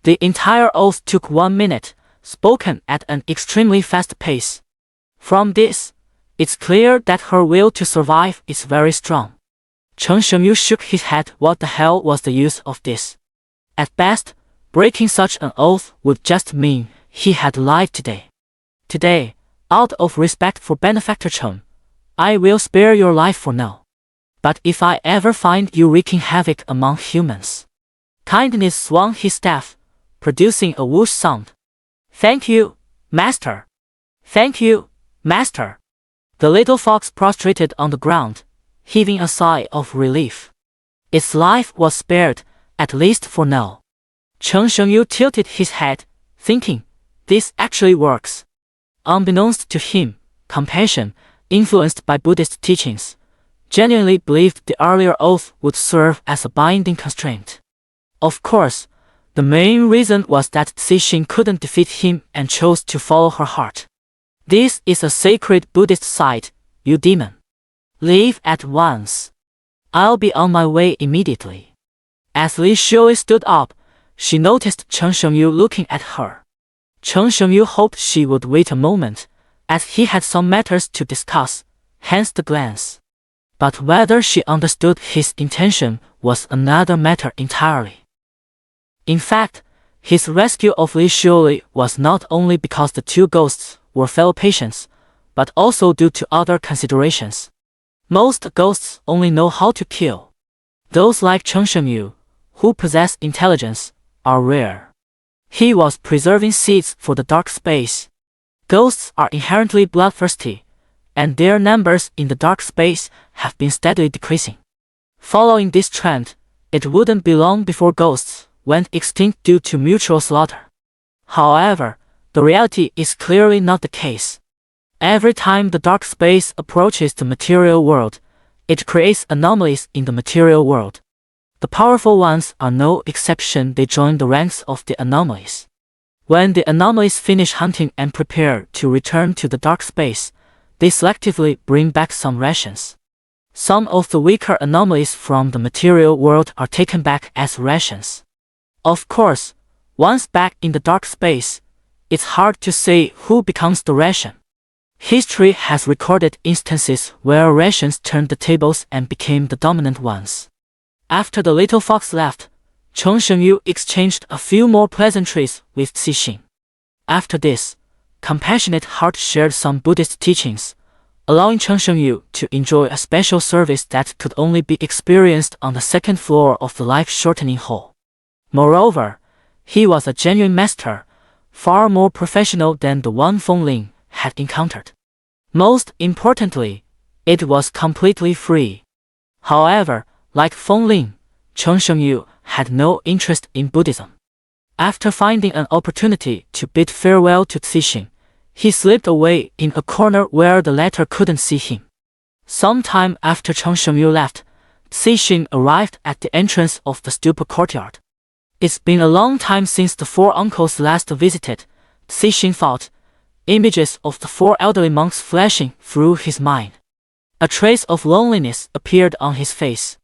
The entire oath took 1 minute, spoken at an extremely fast pace. From this, it's clear that her will to survive is very strong. Chen Shengyu shook his head. What the hell was the use of this? At best, breaking such an oath would just mean he had lied today. Today, out of respect for Benefactor Chen, I will spare your life for now. But if I ever find you wreaking havoc among humans. Kindness swung his staff, producing a whoosh sound. Thank you, Master. Thank you, Master. The little fox prostrated on the ground, heaving a sigh of relief. Its life was spared, at least for now. Chen Shengyu tilted his head, thinking, this actually works. Unbeknownst to him, compassion, influenced by Buddhist teachings, genuinely believed the earlier oath would serve as a binding constraint. Of course, the main reason was that Cixin couldn't defeat him and chose to follow her heart. This is a sacred Buddhist site, you demon. Leave at once. I'll be on my way immediately. As Li Shui stood up, she noticed Chen Shengyu looking at her. Chen Shengyu hoped she would wait a moment, as he had some matters to discuss, hence the glance. But whether she understood his intention was another matter entirely. In fact, his rescue of Li Shui was not only because the 2 ghosts were fellow patients, but also due to other considerations. Most ghosts only know how to kill. Those like Chen Shengyu, who possess intelligence, are rare. He was preserving seeds for the dark space. Ghosts are inherently bloodthirsty, and their numbers in the dark space have been steadily decreasing. Following this trend, it wouldn't be long before ghosts went extinct due to mutual slaughter. However, the reality is clearly not the case. Every time the dark space approaches the material world, it creates anomalies in the material world. The powerful ones are no exception. They join the ranks of the anomalies. When the anomalies finish hunting and prepare to return to the dark space, they selectively bring back some rations. Some of the weaker anomalies from the material world are taken back as rations. Of course, once back in the dark space, it's hard to say who becomes the ration. History has recorded instances where rations turned the tables and became the dominant ones. After the little fox left, Chen Shengyu exchanged a few more pleasantries with Cixin. After this, Compassionate Heart shared some Buddhist teachings, allowing Chen Shengyu to enjoy a special service that could only be experienced on the 2nd floor of the life-shortening hall. Moreover, he was a genuine master, far more professional than the one Feng Ling had encountered. Most importantly, it was completely free. However, like Feng Ling, Chen Shengyu had no interest in Buddhism. After finding an opportunity to bid farewell to Cixin, he slipped away in a corner where the latter couldn't see him. Sometime after Chen Shengyu left, Cixin arrived at the entrance of the stupa courtyard. It's been a long time since the 4 uncles last visited, Cixin thought, images of the 4 elderly monks flashing through his mind. A trace of loneliness appeared on his face.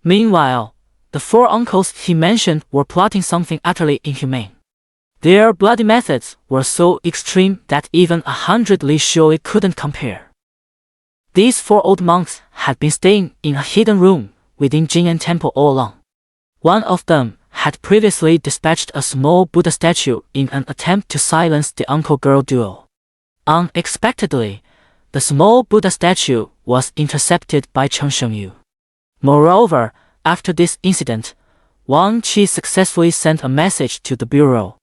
Meanwhile, the 4 uncles he mentioned were plotting something utterly inhumane. Their bloody methods were so extreme that even 100 Li Shui couldn't compare. These 4 old monks had been staying in a hidden room within Jinyan Temple all along. One of them had previously dispatched a small Buddha statue in an attempt to silence the uncle-girl duel. Unexpectedly, the small Buddha statue was intercepted by Chen Shengyu. Moreover, after this incident, Wang Qi successfully sent a message to the bureau.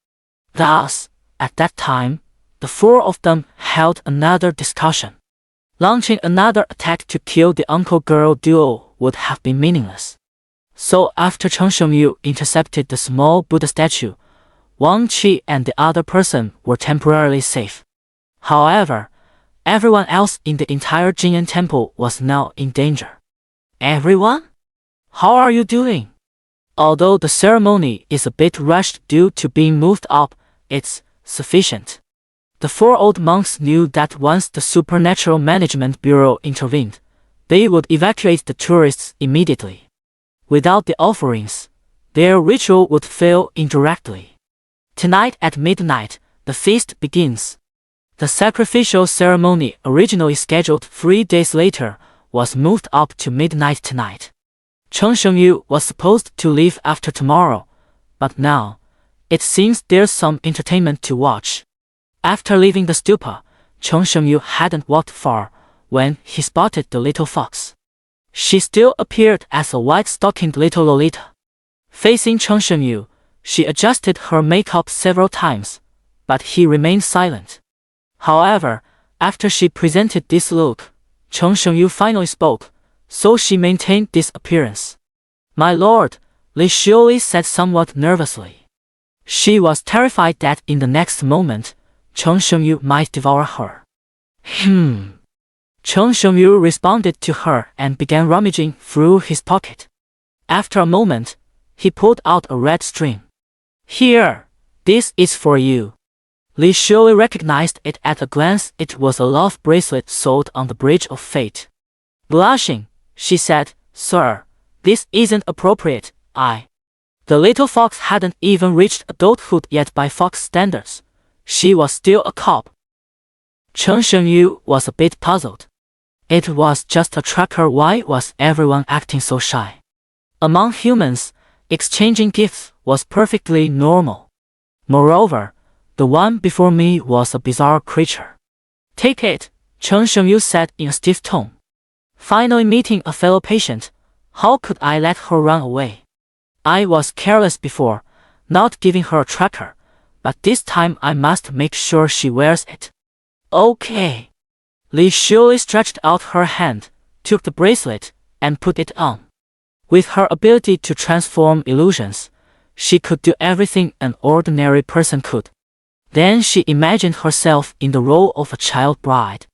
Thus, at that time, the 4 of them held another discussion. Launching another attack to kill the uncle-girl duel would have been meaningless. So after Chen Shengyu intercepted the small Buddha statue, Wang Qi and the other person were temporarily safe. However, everyone else in the entire Jinyan Temple was now in danger. Everyone? How are you doing? Although the ceremony is a bit rushed due to being moved up, it's sufficient. The 4 old monks knew that once the Supernatural Management Bureau intervened, they would evacuate the tourists immediately. Without the offerings, their ritual would fail indirectly. Tonight at midnight, the feast begins. The sacrificial ceremony, originally scheduled 3 days later, was moved up to midnight tonight. Cheng Shengyu was supposed to leave after tomorrow, but now, it seems there's some entertainment to watch. After leaving the stupa, Cheng Shengyu hadn't walked far when he spotted the little fox. She still appeared as a white-stockinged little Lolita. Facing Cheng Shengyu, she adjusted her makeup several times, but he remained silent. However, after she presented this look, Cheng Shengyu finally spoke, so she maintained this appearance. "My lord," Li Xiuli said somewhat nervously. She was terrified that in the next moment, Cheng Shengyu might devour her. Cheng Shengyu responded to her and began rummaging through his pocket. After a moment, he pulled out a red string. "Here, this is for you." Li Xiuli recognized it at a glance. It was a love bracelet sold on the Bridge of Fate. Blushing, she said, "Sir, this isn't appropriate. The little fox hadn't even reached adulthood yet by fox standards. She was still a cub. Cheng Shengyu was a bit puzzled. It was just a tracker. Why was everyone acting so shy? Among humans, exchanging gifts was perfectly normal. Moreover, the one before me was a bizarre creature. "Take it," Cheng Shengyu said in a stiff tone. Finally meeting a fellow patient, how could I let her run away? I was careless before, not giving her a tracker, but this time I must make sure she wears it. Okay. Li Xiuli stretched out her hand, took the bracelet, and put it on. With her ability to transform illusions, she could do everything an ordinary person could. Then she imagined herself in the role of a child bride.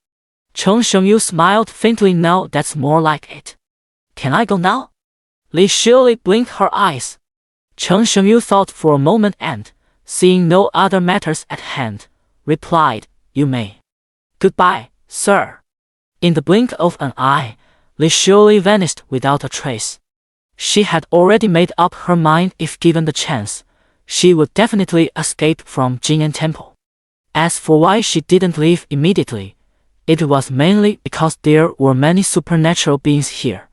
Cheng Shengyu smiled faintly. "Now that's more like it. Can I go now?" Li Xiuli blinked her eyes. Cheng Shengyu thought for a moment and, seeing no other matters at hand, replied, "You may. Goodbye, sir." In the blink of an eye, Li Xiuli vanished without a trace. She had already made up her mind. If given the chance, she would definitely escape from Jing'an Temple. As for why she didn't leave immediately, it was mainly because there were many supernatural beings here,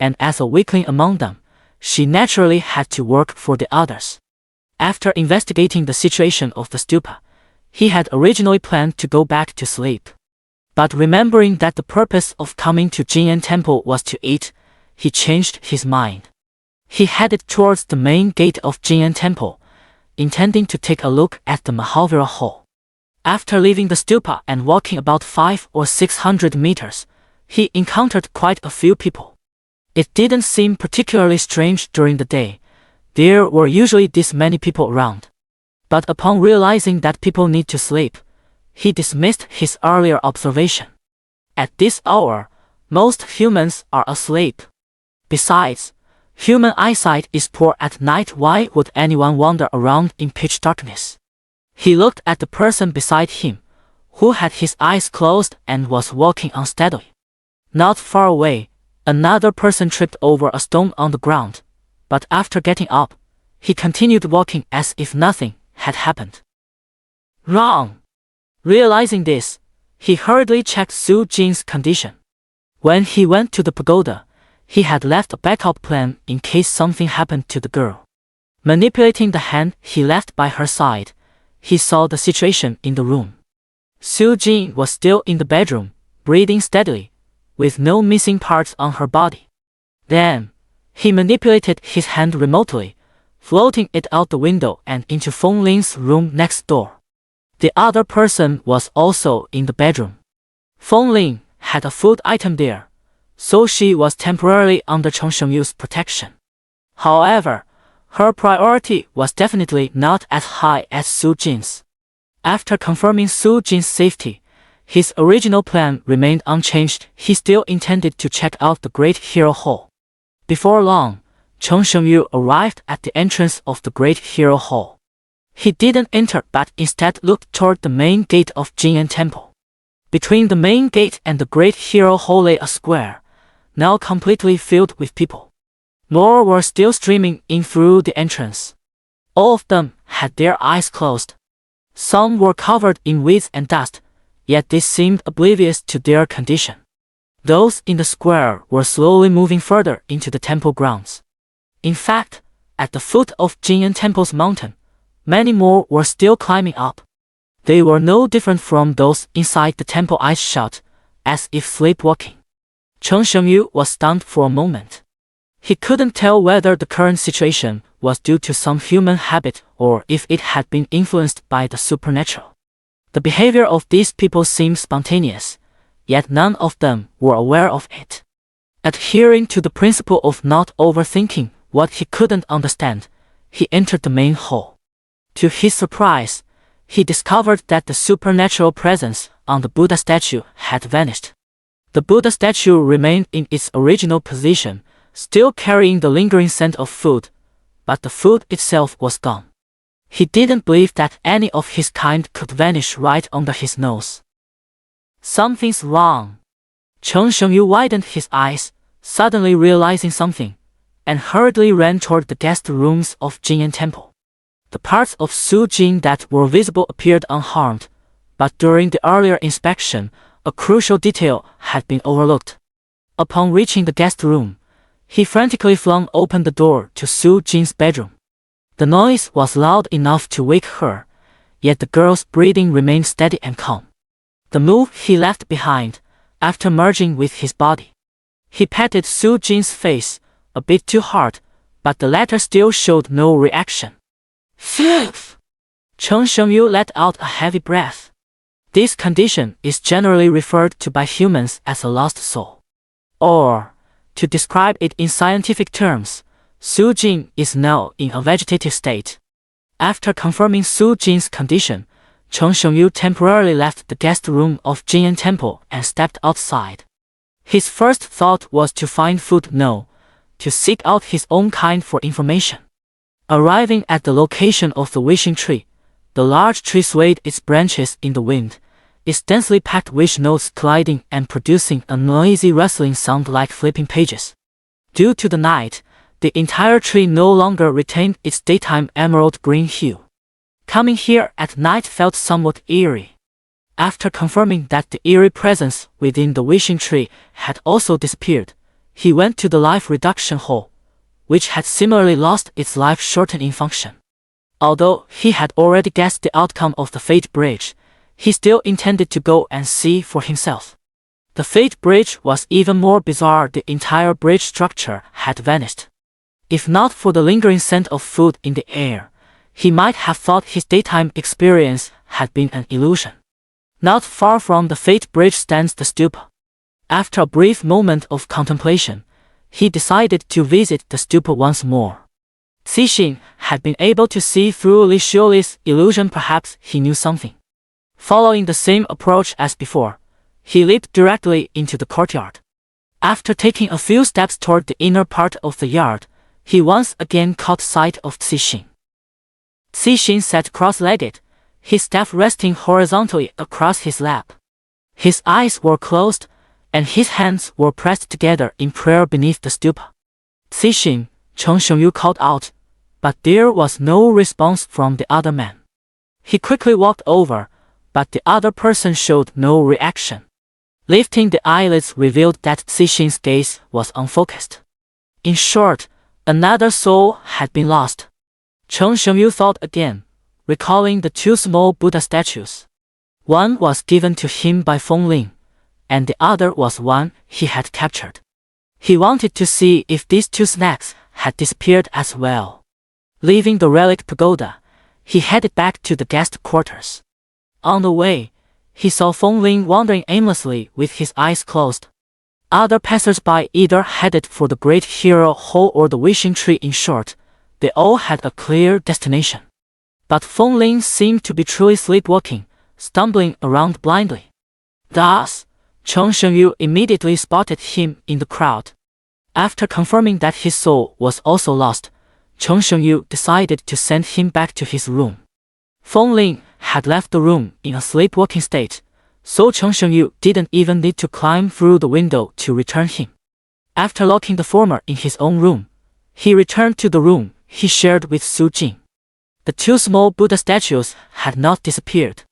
and as a weakling among them, she naturally had to work for the others. After investigating the situation of the stupa, he had originally planned to go back to sleep. But remembering that the purpose of coming to Jing'an Temple was to eat, he changed his mind. He headed towards the main gate of Jing'an Temple, intending to take a look at the Mahavira Hall. After leaving the stupa and walking about 500 or 600 meters, he encountered quite a few people. It didn't seem particularly strange during the day. There were usually this many people around. But upon realizing that people need to sleep, he dismissed his earlier observation. At this hour, most humans are asleep. Besides, human eyesight is poor at night. Why would anyone wander around in pitch darkness? He looked at the person beside him, who had his eyes closed and was walking unsteadily. Not far away, another person tripped over a stone on the ground, but after getting up, he continued walking as if nothing had happened. Wrong! Realizing this, he hurriedly checked Su Jin's condition. When he went to the pagoda, he had left a backup plan in case something happened to the girl. Manipulating the hand he left by her side, he saw the situation in the room. Su Jin was still in the bedroom, breathing steadily, with no missing parts on her body. Then, he manipulated his hand remotely, floating it out the window and into Feng Ling's room next door. The other person was also in the bedroom. Feng Ling had a food item there, so she was temporarily under Cheng Shengyu's protection. However, her priority was definitely not as high as Su Jin's. After confirming Su Jin's safety, his original plan remained unchanged. He still intended to check out the Great Hero Hall. Before long, Cheng Shengyu arrived at the entrance of the Great Hero Hall. He didn't enter but instead looked toward the main gate of Jinyan Temple. Between the main gate and the great hero hall lay a square, now completely filled with people. More were still streaming in through the entrance. All of them had their eyes closed. Some were covered in weeds and dust, yet they seemed oblivious to their condition. Those in the square were slowly moving further into the temple grounds. In fact, at the foot of Jinyan Temple's mountain, many more were still climbing up. They were no different from those inside the temple ice shut, as if sleepwalking. Chen Shengyu was stunned for a moment. He couldn't tell whether the current situation was due to some human habit or if it had been influenced by the supernatural. The behavior of these people seemed spontaneous, yet none of them were aware of it. Adhering to the principle of not overthinking what he couldn't understand, he entered the main hall. To his surprise, he discovered that the supernatural presence on the Buddha statue had vanished. The Buddha statue remained in its original position, still carrying the lingering scent of food, but the food itself was gone. He didn't believe that any of his kind could vanish right under his nose. Something's wrong. Chen Shengyu widened his eyes, suddenly realizing something, and hurriedly ran toward the guest rooms of Jinyan Temple. The parts of Su Jing that were visible appeared unharmed, but during the earlier inspection, a crucial detail had been overlooked. Upon reaching the guest room, he frantically flung open the door to Su Jing's bedroom. The noise was loud enough to wake her, yet the girl's breathing remained steady and calm. The move he left behind, after merging with his body. He patted Su Jing's face, a bit too hard, but the latter still showed no reaction. Phew! Chen Shengyu let out a heavy breath. This condition is generally referred to by humans as a lost soul. Or, to describe it in scientific terms, Su Jing is now in a vegetative state. After confirming Su Jing's condition, Chen Shengyu temporarily left the guest room of Jinyan Temple and stepped outside. His first thought was to find food, no, to seek out his own kind for information. Arriving at the location of the wishing tree, the large tree swayed its branches in the wind, its densely packed wish notes colliding and producing a noisy rustling sound like flipping pages. Due to the night, the entire tree no longer retained its daytime emerald green hue. Coming here at night felt somewhat eerie. After confirming that the eerie presence within the wishing tree had also disappeared, he went to the life reduction hall, which had similarly lost its life-shortening function. Although he had already guessed the outcome of the Fate Bridge, he still intended to go and see for himself. The Fate Bridge was even more bizarre. The entire bridge structure had vanished. If not for the lingering scent of food in the air, he might have thought his daytime experience had been an illusion. Not far from the Fate Bridge stands the stupa. After a brief moment of contemplation, he decided to visit the stupa once more. Cixin had been able to see through Li Xiuli's illusion. Perhaps he knew something. Following the same approach as before, he leaped directly into the courtyard. After taking a few steps toward the inner part of the yard, he once again caught sight of Cixin. Cixin sat cross-legged, his staff resting horizontally across his lap. His eyes were closed, and his hands were pressed together in prayer beneath the stupa. Cixin, Chen Shengyu called out, but there was no response from the other man. He quickly walked over, but the other person showed no reaction. Lifting the eyelids revealed that Cixin's gaze was unfocused. In short, another soul had been lost. Chen Shengyu thought again, recalling the two small Buddha statues. One was given to him by Feng Ling, and the other was one he had captured. He wanted to see if these two snacks had disappeared as well. Leaving the relic pagoda, he headed back to the guest quarters. On the way, he saw Feng Ling wandering aimlessly with his eyes closed. Other passers-by either headed for the Great Hero Hall or the Wishing Tree. In short, they all had a clear destination. But Feng Ling seemed to be truly sleepwalking, stumbling around blindly. Thus, Chen Shengyu immediately spotted him in the crowd. After confirming that his soul was also lost, Chen Shengyu decided to send him back to his room. Feng Ling had left the room in a sleepwalking state, so Cheng Shengyu didn't even need to climb through the window to return him. After locking the former in his own room, he returned to the room he shared with Su Jing. The two small Buddha statues had not disappeared.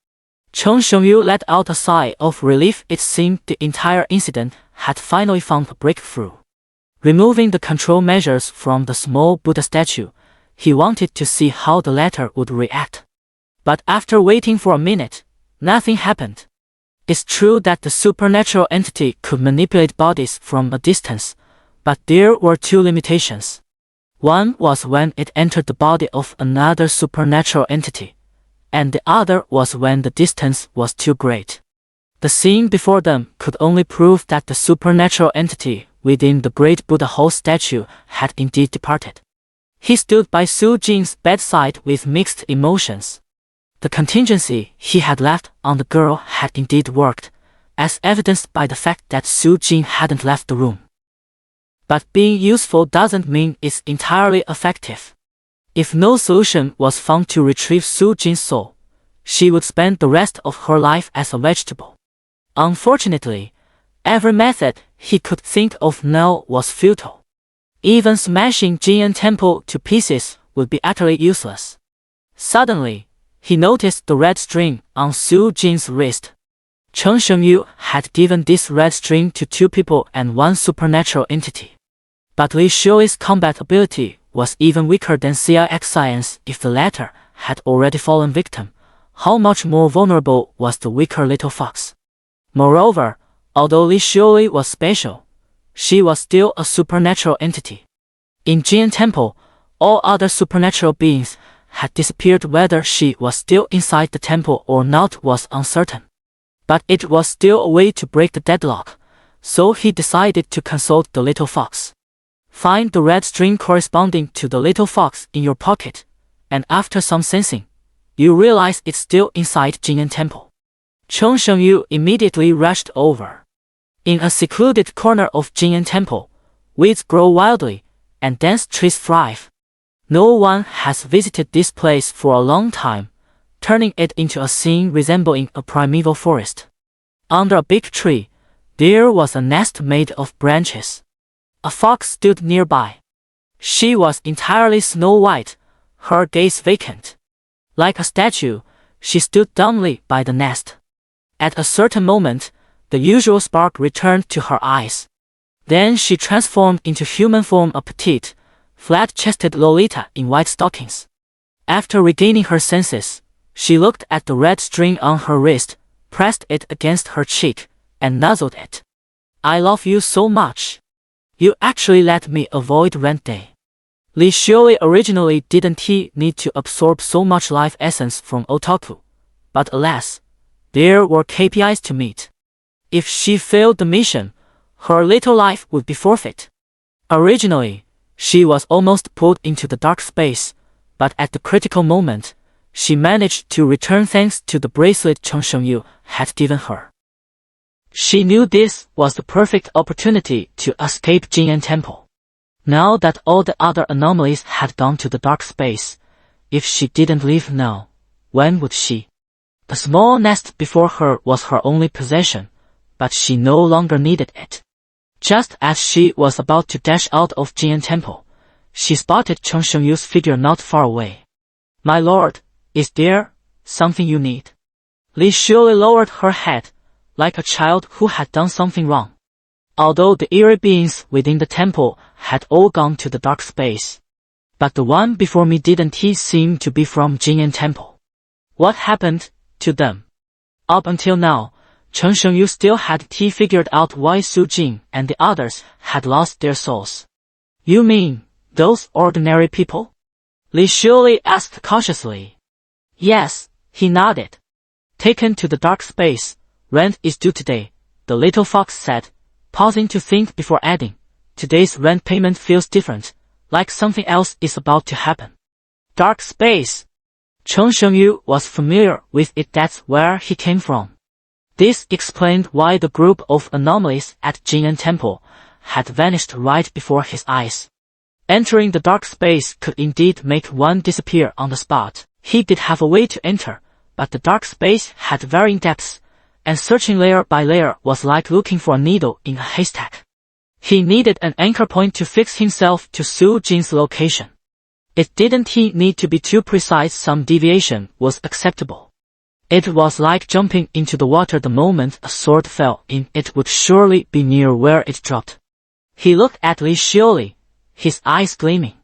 Cheng Shengyu let out a sigh of relief. It seemed the entire incident had finally found a breakthrough. Removing the control measures from the small Buddha statue, he wanted to see how the latter would react. But after waiting for a minute, nothing happened. It's true that the supernatural entity could manipulate bodies from a distance, but there were two limitations. One was when it entered the body of another supernatural entity, and the other was when the distance was too great. The scene before them could only prove that the supernatural entity within the great Buddha Hall statue had indeed departed. He stood by Su Jing's bedside with mixed emotions. The contingency he had left on the girl had indeed worked, as evidenced by the fact that Su Jing hadn't left the room. But being useful doesn't mean it's entirely effective. If no solution was found to retrieve Su Jing's soul, she would spend the rest of her life as a vegetable. Unfortunately, every method he could think of now was futile. Even smashing Jinyan Temple to pieces would be utterly useless. Suddenly, he noticed the red string on Su Jing's wrist. Cheng Shengyu had given this red string to two people and one supernatural entity. But Li Shui's combat ability was even weaker than CIX science. If the latter had already fallen victim, how much more vulnerable was the weaker little fox? Moreover, although Li Shui was special, she was still a supernatural entity. In Jinyan Temple, all other supernatural beings had disappeared. Whether she was still inside the temple or not was uncertain. But it was still a way to break the deadlock, so he decided to consult the little fox. Find the red string corresponding to the little fox in your pocket, and after some sensing, you realize it's still inside Jinyan Temple. Cheng Shengyu immediately rushed over. In a secluded corner of Jinyan Temple, weeds grow wildly, and dense trees thrive. No one has visited this place for a long time, turning it into a scene resembling a primeval forest. Under a big tree, there was a nest made of branches. A fox stood nearby. She was entirely snow-white, her gaze vacant. Like a statue, she stood dumbly by the nest. At a certain moment, the usual spark returned to her eyes. Then she transformed into human form, a petite, flat-chested Lolita in white stockings. After regaining her senses, she looked at the red string on her wrist, pressed it against her cheek, and nuzzled it. "I love you so much. You actually let me avoid rent day." Li Shui originally didn't he need to absorb so much life essence from otaku, but alas, there were KPIs to meet. If she failed the mission, her little life would be forfeit. Originally, she was almost pulled into the dark space, but at the critical moment, she managed to return thanks to the bracelet Cheng Shengyu had given her. She knew this was the perfect opportunity to escape Jinyan Temple. Now that all the other anomalies had gone to the dark space, if she didn't leave now, when would she? The small nest before her was her only possession, but she no longer needed it. Just as she was about to dash out of Jinyan Temple, she spotted Cheng Shengyu's figure not far away. "My lord, is there something you need?" Li Shui lowered her head, like a child who had done something wrong. Although the eerie beings within the temple had all gone to the dark space, but the one before me didn't he seem to be from Jinyan Temple. What happened to them? Up until now, Cheng Shengyu still hadn't figured out why Su Jing and the others had lost their souls. "You mean those ordinary people?" Li Shui asked cautiously. "Yes," he nodded. "Taken to the dark space. Rent is due today," the little fox said, pausing to think before adding, "Today's rent payment feels different, like something else is about to happen." Dark space. Cheng Shengyu was familiar with it. That's where he came from. This explained why the group of anomalies at Jinyan Temple had vanished right before his eyes. Entering the dark space could indeed make one disappear on the spot. He did have a way to enter, but the dark space had varying depths, and searching layer by layer was like looking for a needle in a haystack. He needed an anchor point to fix himself to Su Jin's location. It didn't he need to be too precise, some deviation was acceptable. It was like jumping into the water the moment a sword fell in, it would surely be near where it dropped. He looked at Li Xioli, his eyes gleaming.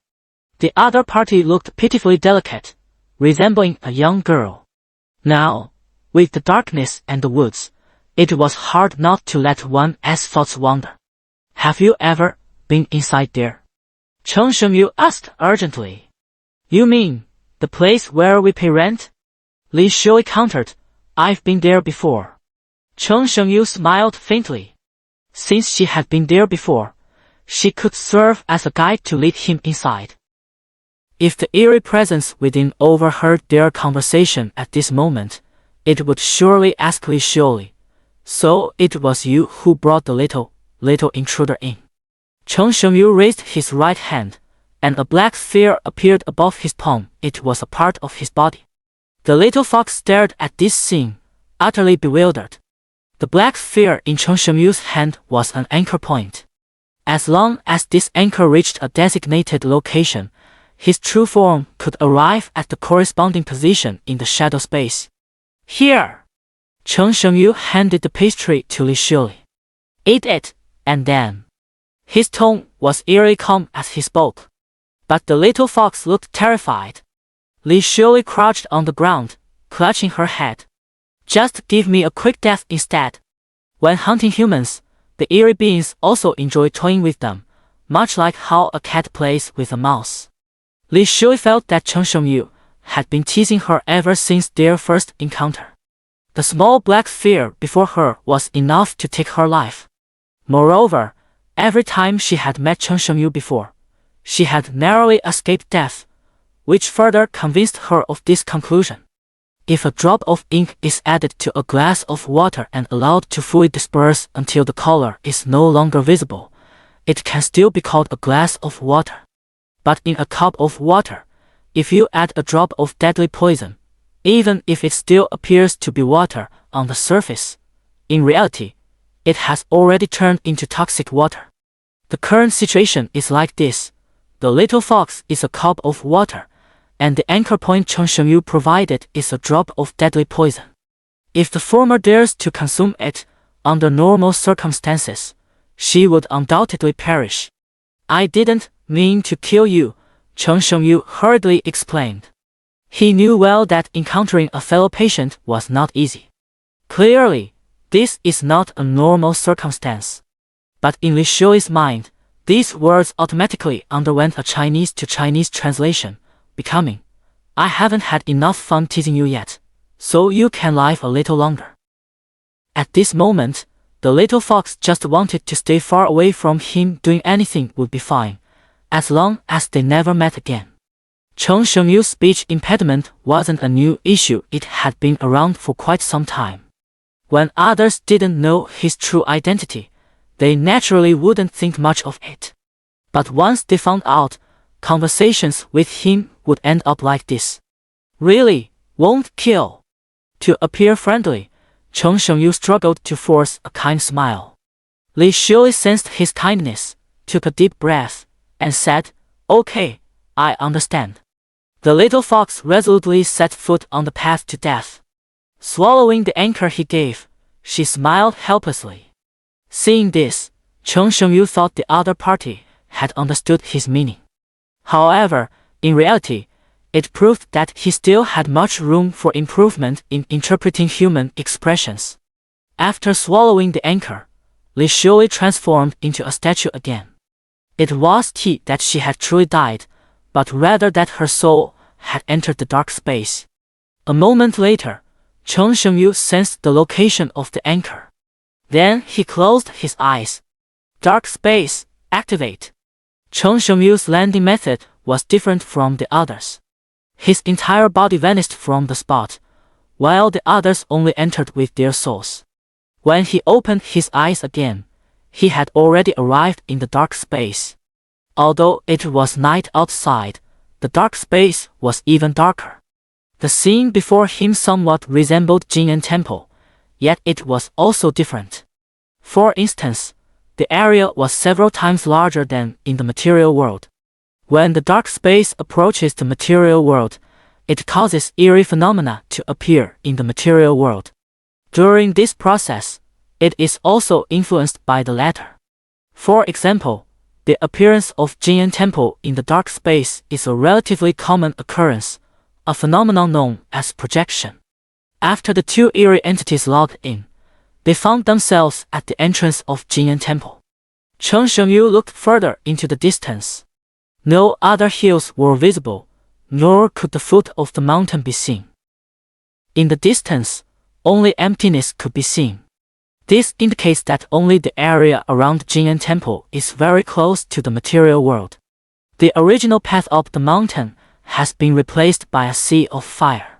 The other party looked pitifully delicate, resembling a young girl. Now, with the darkness and the woods, it was hard not to let one's thoughts wander. Have you ever been inside there? Chen Shengyu asked urgently. You mean, the place where we pay rent? Li Xioli countered, I've been there before. Chen Shengyu smiled faintly. Since she had been there before, she could serve as a guide to lead him inside. If the eerie presence within overheard their conversation at this moment, it would surely ask Li Xioli, so it was you who brought the little intruder in. Chen Shengyu raised his right hand, and a black sphere appeared above his palm. It was a part of his body. The little fox stared at this scene, utterly bewildered. The black sphere in Chen Shengyu's hand was an anchor point. As long as this anchor reached a designated location, his true form could arrive at the corresponding position in the shadow space. Here! Chen Shengyu handed the pastry to Li Xioli. Eat it, and then. His tone was eerily calm as he spoke. But the little fox looked terrified. Li Xioli crouched on the ground, clutching her head. Just give me a quick death instead. When hunting humans, the eerie beings also enjoy toying with them, much like how a cat plays with a mouse. Li Xioli felt that Chen Shengyu had been teasing her ever since their first encounter. The small black sphere before her was enough to take her life. Moreover, every time she had met Chen Shengyu before, she had narrowly escaped death, which further convinced her of this conclusion. If a drop of ink is added to a glass of water and allowed to fully disperse until the color is no longer visible, it can still be called a glass of water. But in a cup of water, if you add a drop of deadly poison, even if it still appears to be water on the surface, in reality, it has already turned into toxic water. The current situation is like this. The little fox is a cup of water, and the anchor point Chen Shengyu provided is a drop of deadly poison. If the former dares to consume it, under normal circumstances, she would undoubtedly perish. I didn't mean to kill you, Chen Shengyu hurriedly explained. He knew well that encountering a fellow patient was not easy. Clearly, this is not a normal circumstance. But in Li Xioli's mind, these words automatically underwent a Chinese to Chinese translation, becoming, I haven't had enough fun teasing you yet, so you can live a little longer. At this moment, the little fox just wanted to stay far away from him. Doing anything would be fine, as long as they never met again. Chen Shengyu's speech impediment wasn't a new issue, it had been around for quite some time. When others didn't know his true identity, they naturally wouldn't think much of it. But once they found out, conversations with him would end up like this. Really, won't kill. To appear friendly, Chen Shengyu struggled to force a kind smile. Li Xioli sensed his kindness, took a deep breath, and said, Okay, I understand. The little fox resolutely set foot on the path to death. Swallowing the anchor he gave, she smiled helplessly. Seeing this, Chen Shengyu thought the other party had understood his meaning. However, in reality, it proved that he still had much room for improvement in interpreting human expressions. After swallowing the anchor, Li Xioli transformed into a statue again. It wasn't that she had truly died, but rather that her soul had entered the dark space. A moment later, Chen Shengyu sensed the location of the anchor. Then he closed his eyes. Dark space, activate. Chen Shengyu's landing method was different from the others. His entire body vanished from the spot, while the others only entered with their souls. When he opened his eyes again, he had already arrived in the dark space. Although it was night outside, the dark space was even darker. The scene before him somewhat resembled Jing'an Temple, yet it was also different. For instance, the area was several times larger than in the material world. When the dark space approaches the material world, it causes eerie phenomena to appear in the material world. During this process, it is also influenced by the latter. For example, the appearance of Jing'an Temple in the dark space is a relatively common occurrence, a phenomenon known as projection. After the two eerie entities logged in, they found themselves at the entrance of Jing'an Temple. Chen Shengyu looked further into the distance. No other hills were visible, nor could the foot of the mountain be seen. In the distance, only emptiness could be seen. This indicates that only the area around Jing'an Temple is very close to the material world. The original path up the mountain has been replaced by a sea of fire.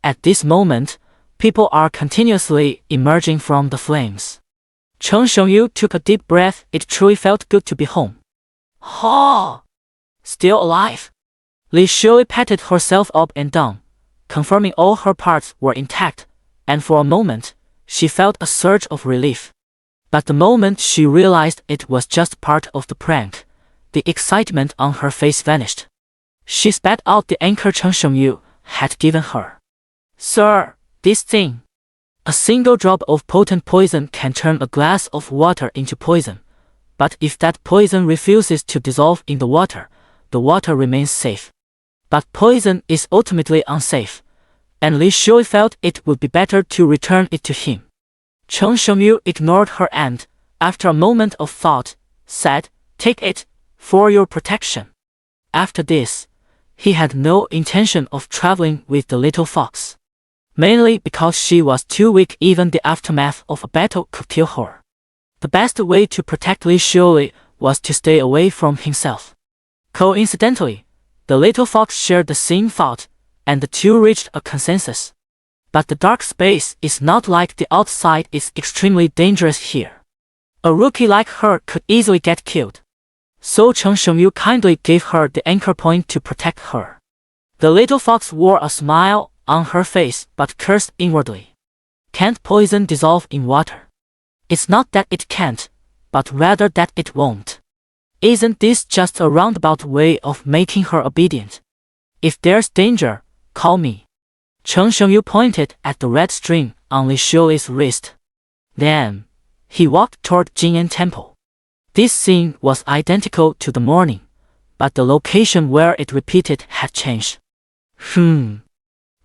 At this moment, people are continuously emerging from the flames. Chen Shengyu took a deep breath. It truly felt good to be home. Ha! Still alive? Li Shui patted herself up and down, confirming all her parts were intact, and for a moment, she felt a surge of relief. But the moment she realized it was just part of the prank, the excitement on her face vanished. She spat out the anchor Chen Shengyu had given her. Sir, this thing. A single drop of potent poison can turn a glass of water into poison, but if that poison refuses to dissolve in the water remains safe. But poison is ultimately unsafe, and Li Shui felt it would be better to return it to him. Chen Shengyu ignored her and, after a moment of thought, said, "Take it, for your protection." After this, he had no intention of traveling with the little fox. Mainly because she was too weak. Even the aftermath of a battle could kill her. The best way to protect Li Shui was to stay away from himself. Coincidentally, the little fox shared the same thought, and the two reached a consensus. But the dark space is not like the outside. It's extremely dangerous here. A rookie like her could easily get killed. So Chen Shengyu kindly gave her the anchor point to protect her. The little fox wore a smile on her face but cursed inwardly. Can't poison dissolve in water? It's not that it can't, but rather that it won't. Isn't this just a roundabout way of making her obedient? If there's danger, call me. Chen Shengyu pointed at the red string on Li Shui's wrist. Then, he walked toward Jing'an Temple. This scene was identical to the morning, but the location where it repeated had changed.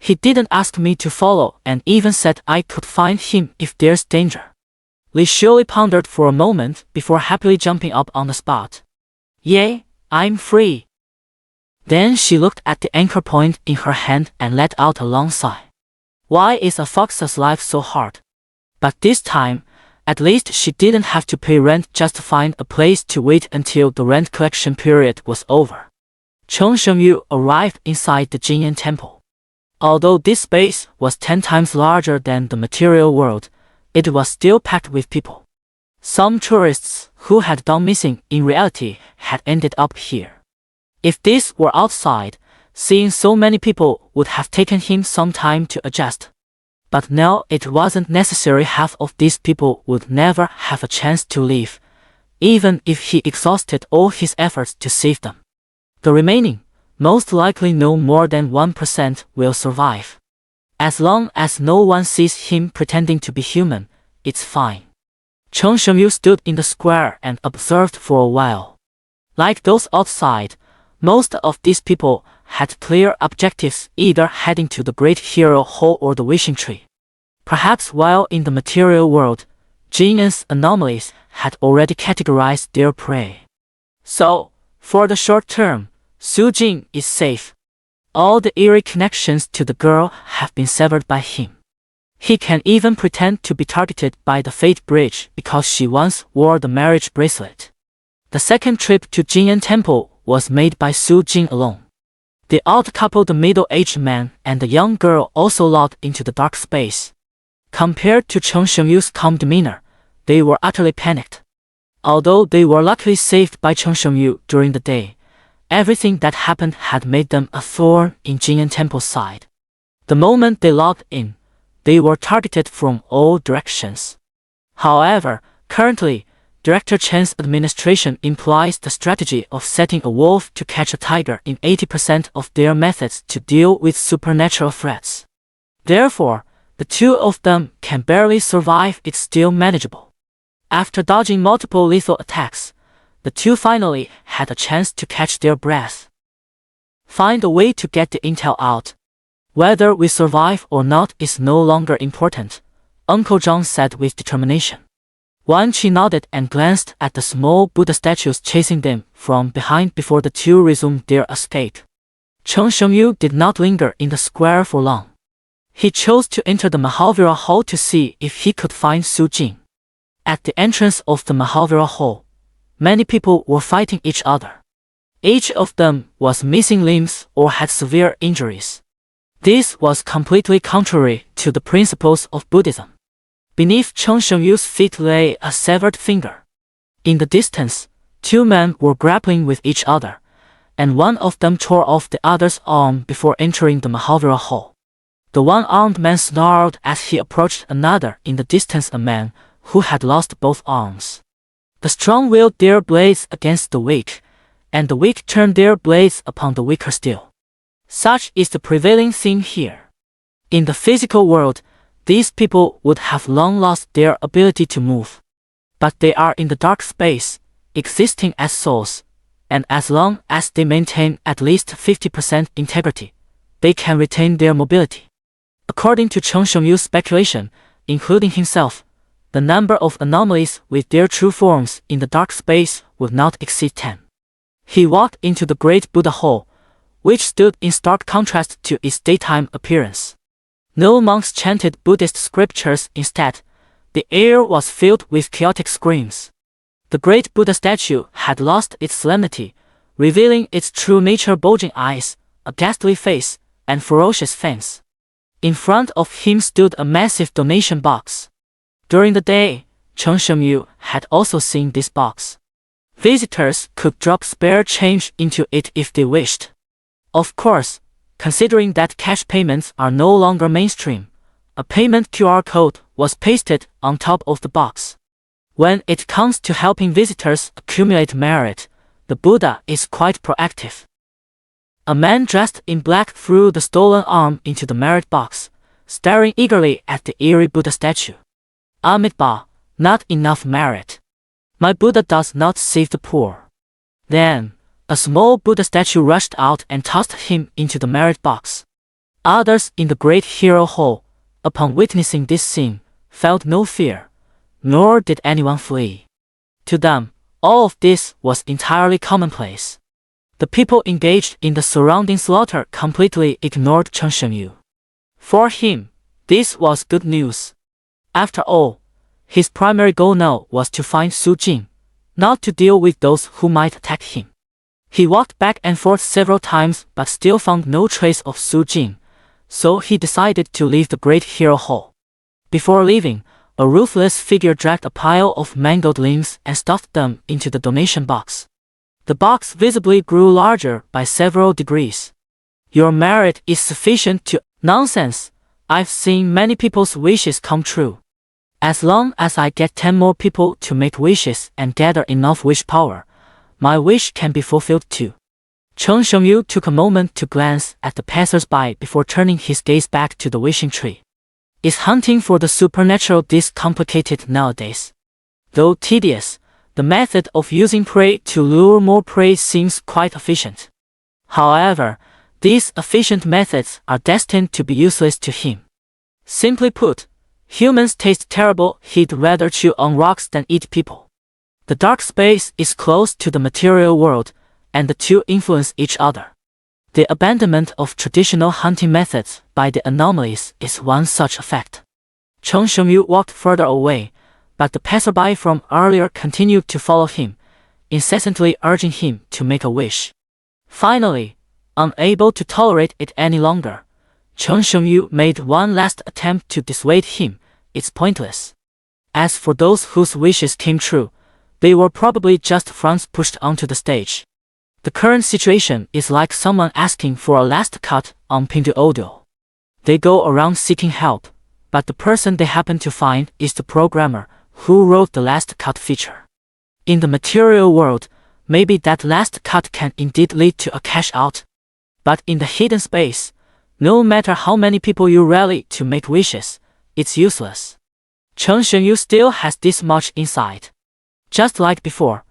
He didn't ask me to follow and even said I could find him if there's danger. Li Shui pondered for a moment before happily jumping up on the spot. Yay, I'm free. Then she looked at the anchor point in her hand and let out a long sigh. Why is a fox's life so hard? But this time, at least she didn't have to pay rent just to find a place to wait until the rent collection period was over. Chen Shengyu arrived inside the Jing'an Temple. Although this space was 10 times larger than the material world, it was still packed with people. Some tourists who had gone missing in reality had ended up here. If this were outside, seeing so many people would have taken him some time to adjust. But now it wasn't necessary. Half of these people would never have a chance to leave, even if he exhausted all his efforts to save them. The remaining, most likely no more than 1%, will survive. As long as no one sees him pretending to be human, it's fine. Chen Shengyu stood in the square and observed for a while. Like those outside, most of these people had clear objectives, either heading to the Great Hero Hall or the Wishing Tree. Perhaps while in the material world, Jing'an's anomalies had already categorized their prey. So, for the short term, Su Jing is safe. All the eerie connections to the girl have been severed by him. He can even pretend to be targeted by the Fate Bridge because she once wore the marriage bracelet. The second trip to Jing'an Temple was made by Su Jing alone. The odd couple, the middle-aged man and the young girl, also logged into the dark space. Compared to Chen Shengyu's calm demeanor, they were utterly panicked. Although they were luckily saved by Chen Shengyu during the day, everything that happened had made them a thorn in Jing'an Temple's side. The moment they logged in, they were targeted from all directions. However, currently, Director Chen's administration employs the strategy of setting a wolf to catch a tiger in 80% of their methods to deal with supernatural threats. Therefore, the two of them can barely survive. It's still manageable. After dodging multiple lethal attacks, the two finally had a chance to catch their breath. Find a way to get the intel out. Whether we survive or not is no longer important, Uncle John said with determination. Wan Qi nodded and glanced at the small Buddha statues chasing them from behind before the two resumed their escape. Cheng Shengyu did not linger in the square for long. He chose to enter the Mahavira Hall to see if he could find Su Jing. At the entrance of the Mahavira Hall, many people were fighting each other. Each of them was missing limbs or had severe injuries. This was completely contrary to the principles of Buddhism. Beneath Cheng Shengyu's feet lay a severed finger. In the distance, two men were grappling with each other, and one of them tore off the other's arm before entering the Mahavira Hall. The one-armed man snarled as he approached another in the distance, a man who had lost both arms. The strong wield their blades against the weak, and the weak turned their blades upon the weaker still. Such is the prevailing theme here. In the physical world, these people would have long lost their ability to move. But they are in the dark space, existing as souls, and as long as they maintain at least 50% integrity, they can retain their mobility. According to Cheng Shengyu's speculation, including himself, the number of anomalies with their true forms in the dark space would not exceed 10. He walked into the Great Buddha Hall, which stood in stark contrast to its daytime appearance. No monks chanted Buddhist scriptures. Instead, the air was filled with chaotic screams. The great Buddha statue had lost its solemnity, revealing its true nature: bulging eyes, a ghastly face, and ferocious fangs. In front of him stood a massive donation box. During the day, Cheng Shengyu had also seen this box. Visitors could drop spare change into it if they wished. Of course, considering that cash payments are no longer mainstream, a payment QR code was pasted on top of the box. When it comes to helping visitors accumulate merit, the Buddha is quite proactive. A man dressed in black threw the stolen arm into the merit box, staring eagerly at the eerie Buddha statue. Amitabha, not enough merit. My Buddha does not save the poor. Then, a small Buddha statue rushed out and tossed him into the merit box. Others in the Great Hero Hall, upon witnessing this scene, felt no fear, nor did anyone flee. To them, all of this was entirely commonplace. The people engaged in the surrounding slaughter completely ignored Cheng Shengyu. For him, this was good news. After all, his primary goal now was to find Su Jing, not to deal with those who might attack him. He walked back and forth several times but still found no trace of Su Jing, so he decided to leave the Great Hero Hall. Before leaving, a ruthless figure dragged a pile of mangled limbs and stuffed them into the donation box. The box visibly grew larger by several degrees. Your merit is sufficient to— Nonsense! I've seen many people's wishes come true. As long as I get 10 more people to make wishes and gather enough wish power, my wish can be fulfilled too. Cheng Shengyu took a moment to glance at the passers-by before turning his gaze back to the wishing tree. Is hunting for the supernatural this complicated nowadays? Though tedious, the method of using prey to lure more prey seems quite efficient. However, these efficient methods are destined to be useless to him. Simply put, humans taste terrible. He'd rather chew on rocks than eat people. The dark space is close to the material world, and the two influence each other. The abandonment of traditional hunting methods by the anomalies is one such effect. Cheng Shengyu walked further away, but the passerby from earlier continued to follow him, incessantly urging him to make a wish. Finally, unable to tolerate it any longer, Cheng Shengyu made one last attempt to dissuade him. It's pointless. As for those whose wishes came true, they were probably just fronts pushed onto the stage. The current situation is like someone asking for a last cut on Pinto Audio. They go around seeking help, but the person they happen to find is the programmer who wrote the last cut feature. In the material world, maybe that last cut can indeed lead to a cash out. But in the hidden space, no matter how many people you rally to make wishes, it's useless. Chen Shengyu still has this much insight. Just like before,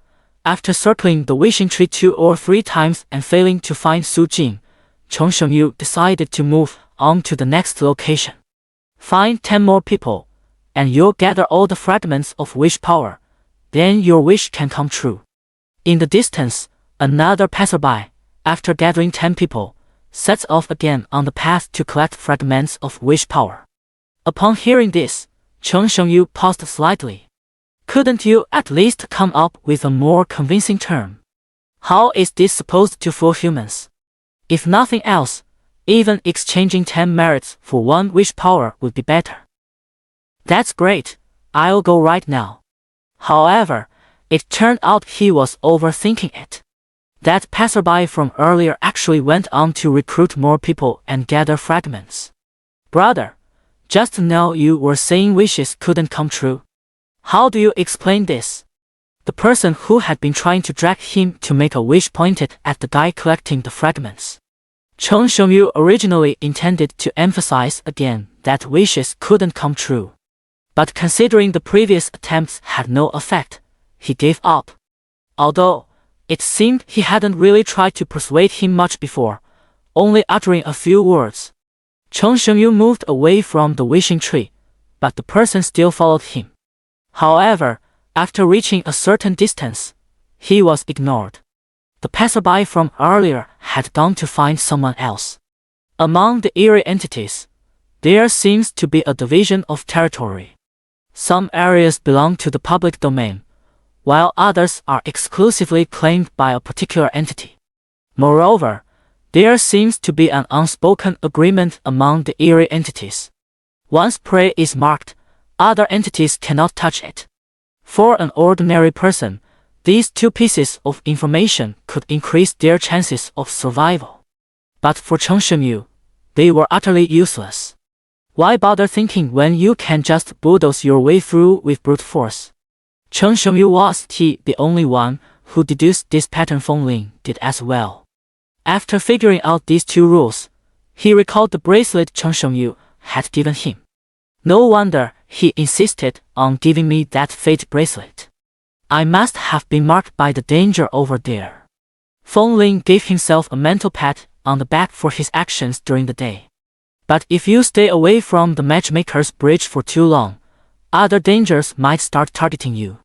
after circling the wishing tree 2 or 3 times and failing to find Su Jing, Chen Shengyu decided to move on to the next location. Find 10 more people, and you'll gather all the fragments of wish power. Then your wish can come true. In the distance, another passerby, after gathering 10 people, sets off again on the path to collect fragments of wish power. Upon hearing this, Chen Shengyu paused slightly. Couldn't you at least come up with a more convincing term? How is this supposed to fool humans? If nothing else, even exchanging 10 merits for 1 wish power would be better. That's great, I'll go right now. However, it turned out he was overthinking it. That passerby from earlier actually went on to recruit more people and gather fragments. Brother, just now you were saying wishes couldn't come true. How do you explain this? The person who had been trying to drag him to make a wish pointed at the guy collecting the fragments. Chen Shengyu originally intended to emphasize again that wishes couldn't come true. But considering the previous attempts had no effect, he gave up. Although, it seemed he hadn't really tried to persuade him much before, only uttering a few words. Chen Shengyu moved away from the wishing tree, but the person still followed him. However, after reaching a certain distance, he was ignored. The passerby from earlier had gone to find someone else. Among the eerie entities, there seems to be a division of territory. Some areas belong to the public domain, while others are exclusively claimed by a particular entity. Moreover, there seems to be an unspoken agreement among the eerie entities. Once prey is marked, other entities cannot touch it. For an ordinary person, these 2 pieces of information could increase their chances of survival. But for Chen Shengyu, they were utterly useless. Why bother thinking when you can just bulldoze your way through with brute force? Chen Shengyu was the only one who deduced this pattern. Feng Ling did as well. After figuring out these 2 rules, he recalled the bracelet Chen Shengyu had given him. No wonder he insisted on giving me that fate bracelet. I must have been marked by the danger over there. Feng Ling gave himself a mental pat on the back for his actions during the day. But if you stay away from the matchmaker's bridge for too long, other dangers might start targeting you.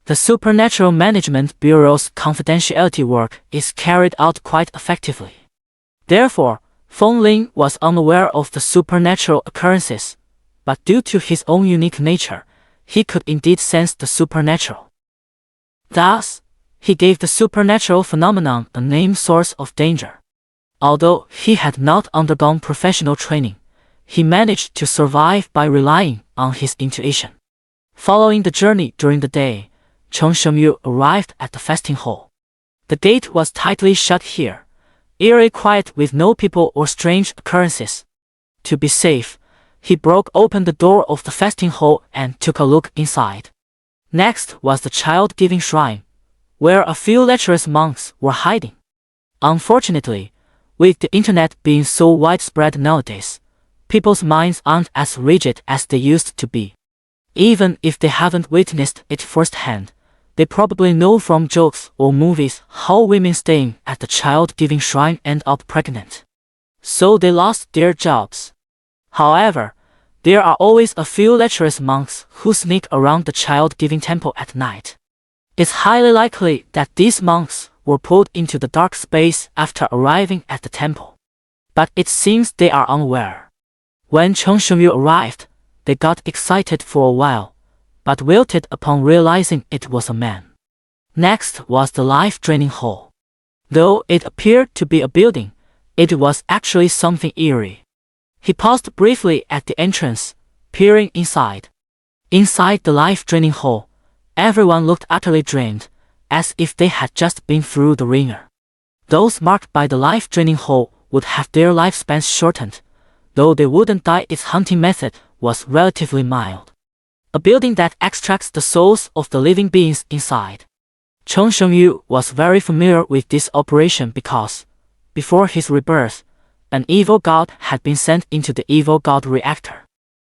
The Supernatural Management Bureau's confidentiality work is carried out quite effectively. Therefore, Feng Ling was unaware of the supernatural occurrences, but due to his own unique nature, he could indeed sense the supernatural. Thus, he gave the supernatural phenomenon a name: source of danger. Although he had not undergone professional training, he managed to survive by relying on his intuition. Following the journey during the day, Chen Shengyu arrived at the fasting hall. The gate was tightly shut here, eerie quiet with no people or strange occurrences. To be safe, he broke open the door of the fasting hall and took a look inside. Next was the child-giving shrine, where a few lecherous monks were hiding. Unfortunately, with the internet being so widespread nowadays, people's minds aren't as rigid as they used to be. Even if they haven't witnessed it firsthand, they probably know from jokes or movies how women staying at the child-giving shrine end up pregnant. So they lost their jobs. However, there are always a few lecherous monks who sneak around the child-giving temple at night. It's highly likely that these monks were pulled into the dark space after arriving at the temple. But it seems they are unaware. When Chen Shengyu arrived, they got excited for a while, but wilted upon realizing it was a man. Next was the life-draining hall. Though it appeared to be a building, it was actually something eerie. He paused briefly at the entrance, peering inside. Inside the life-draining hall, everyone looked utterly drained, as if they had just been through the ringer. Those marked by the life-draining hole would have their lifespans shortened, though they wouldn't die. Its hunting method was relatively mild. A building that extracts the souls of the living beings inside. Chung Shengyu was very familiar with this operation because, before his rebirth, an evil god had been sent into the evil god reactor.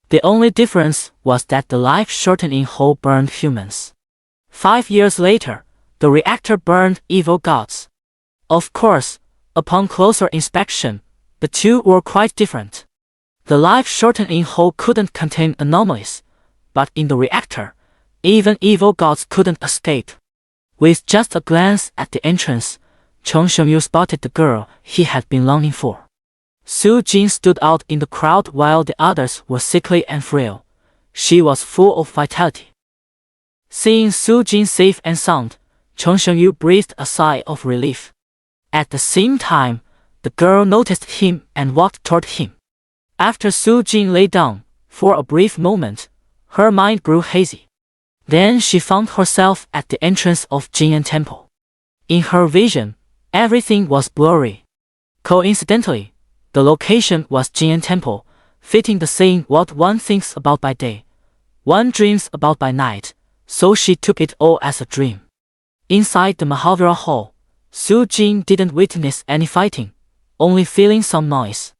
The only difference was that the life-shortening hole burned humans. 5 years later, the reactor burned evil gods. Of course, upon closer inspection, the two were quite different. The life-shortening hole couldn't contain anomalies, but in the reactor, even evil gods couldn't escape. With just a glance at the entrance, Chung Shengyu spotted the girl he had been longing for. Su Jing stood out in the crowd while the others were sickly and frail. She was full of vitality. Seeing Su Jing safe and sound, Chung Shengyu breathed a sigh of relief. At the same time, the girl noticed him and walked toward him. After Su Jing lay down, for a brief moment, her mind grew hazy. Then she found herself at the entrance of Jing'an Temple. In her vision, everything was blurry. Coincidentally, the location was Jing'an Temple, fitting the saying what one thinks about by day, one dreams about by night, so she took it all as a dream. Inside the Mahavira Hall, Su Jing didn't witness any fighting, only feeling some noise.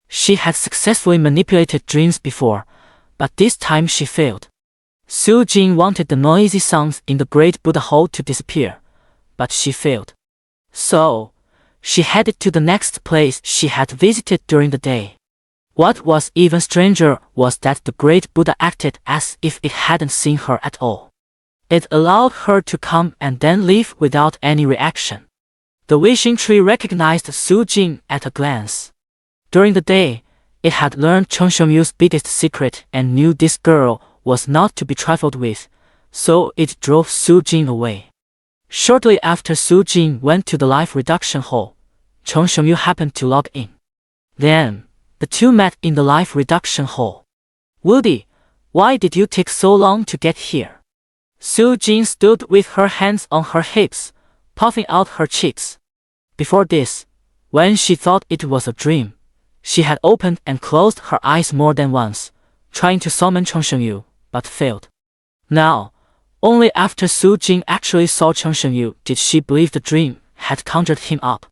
She had successfully manipulated dreams before, but this time she failed. Su Jing wanted the noisy sounds in the Great Buddha Hall to disappear, but she failed. So, she headed to the next place she had visited during the day. What was even stranger was that the Great Buddha acted as if it hadn't seen her at all. It allowed her to come and then leave without any reaction. The wishing tree recognized Su Jing at a glance. During the day, it had learned Chung Shengyu's biggest secret and knew this girl was not to be trifled with, so it drove Su Jing away. Shortly after Su Jing went to the life reduction hall, Chung Shengyu happened to log in. Then, the two met in the life reduction hall. "Woody, why did you take so long to get here?" Su Jing stood with her hands on her hips, puffing out her cheeks. Before this, when she thought it was a dream, she had opened and closed her eyes more than once, trying to summon Chung Shengyu, but failed. Now, only after Su Jing actually saw Chung Shengyu did she believe the dream had conjured him up.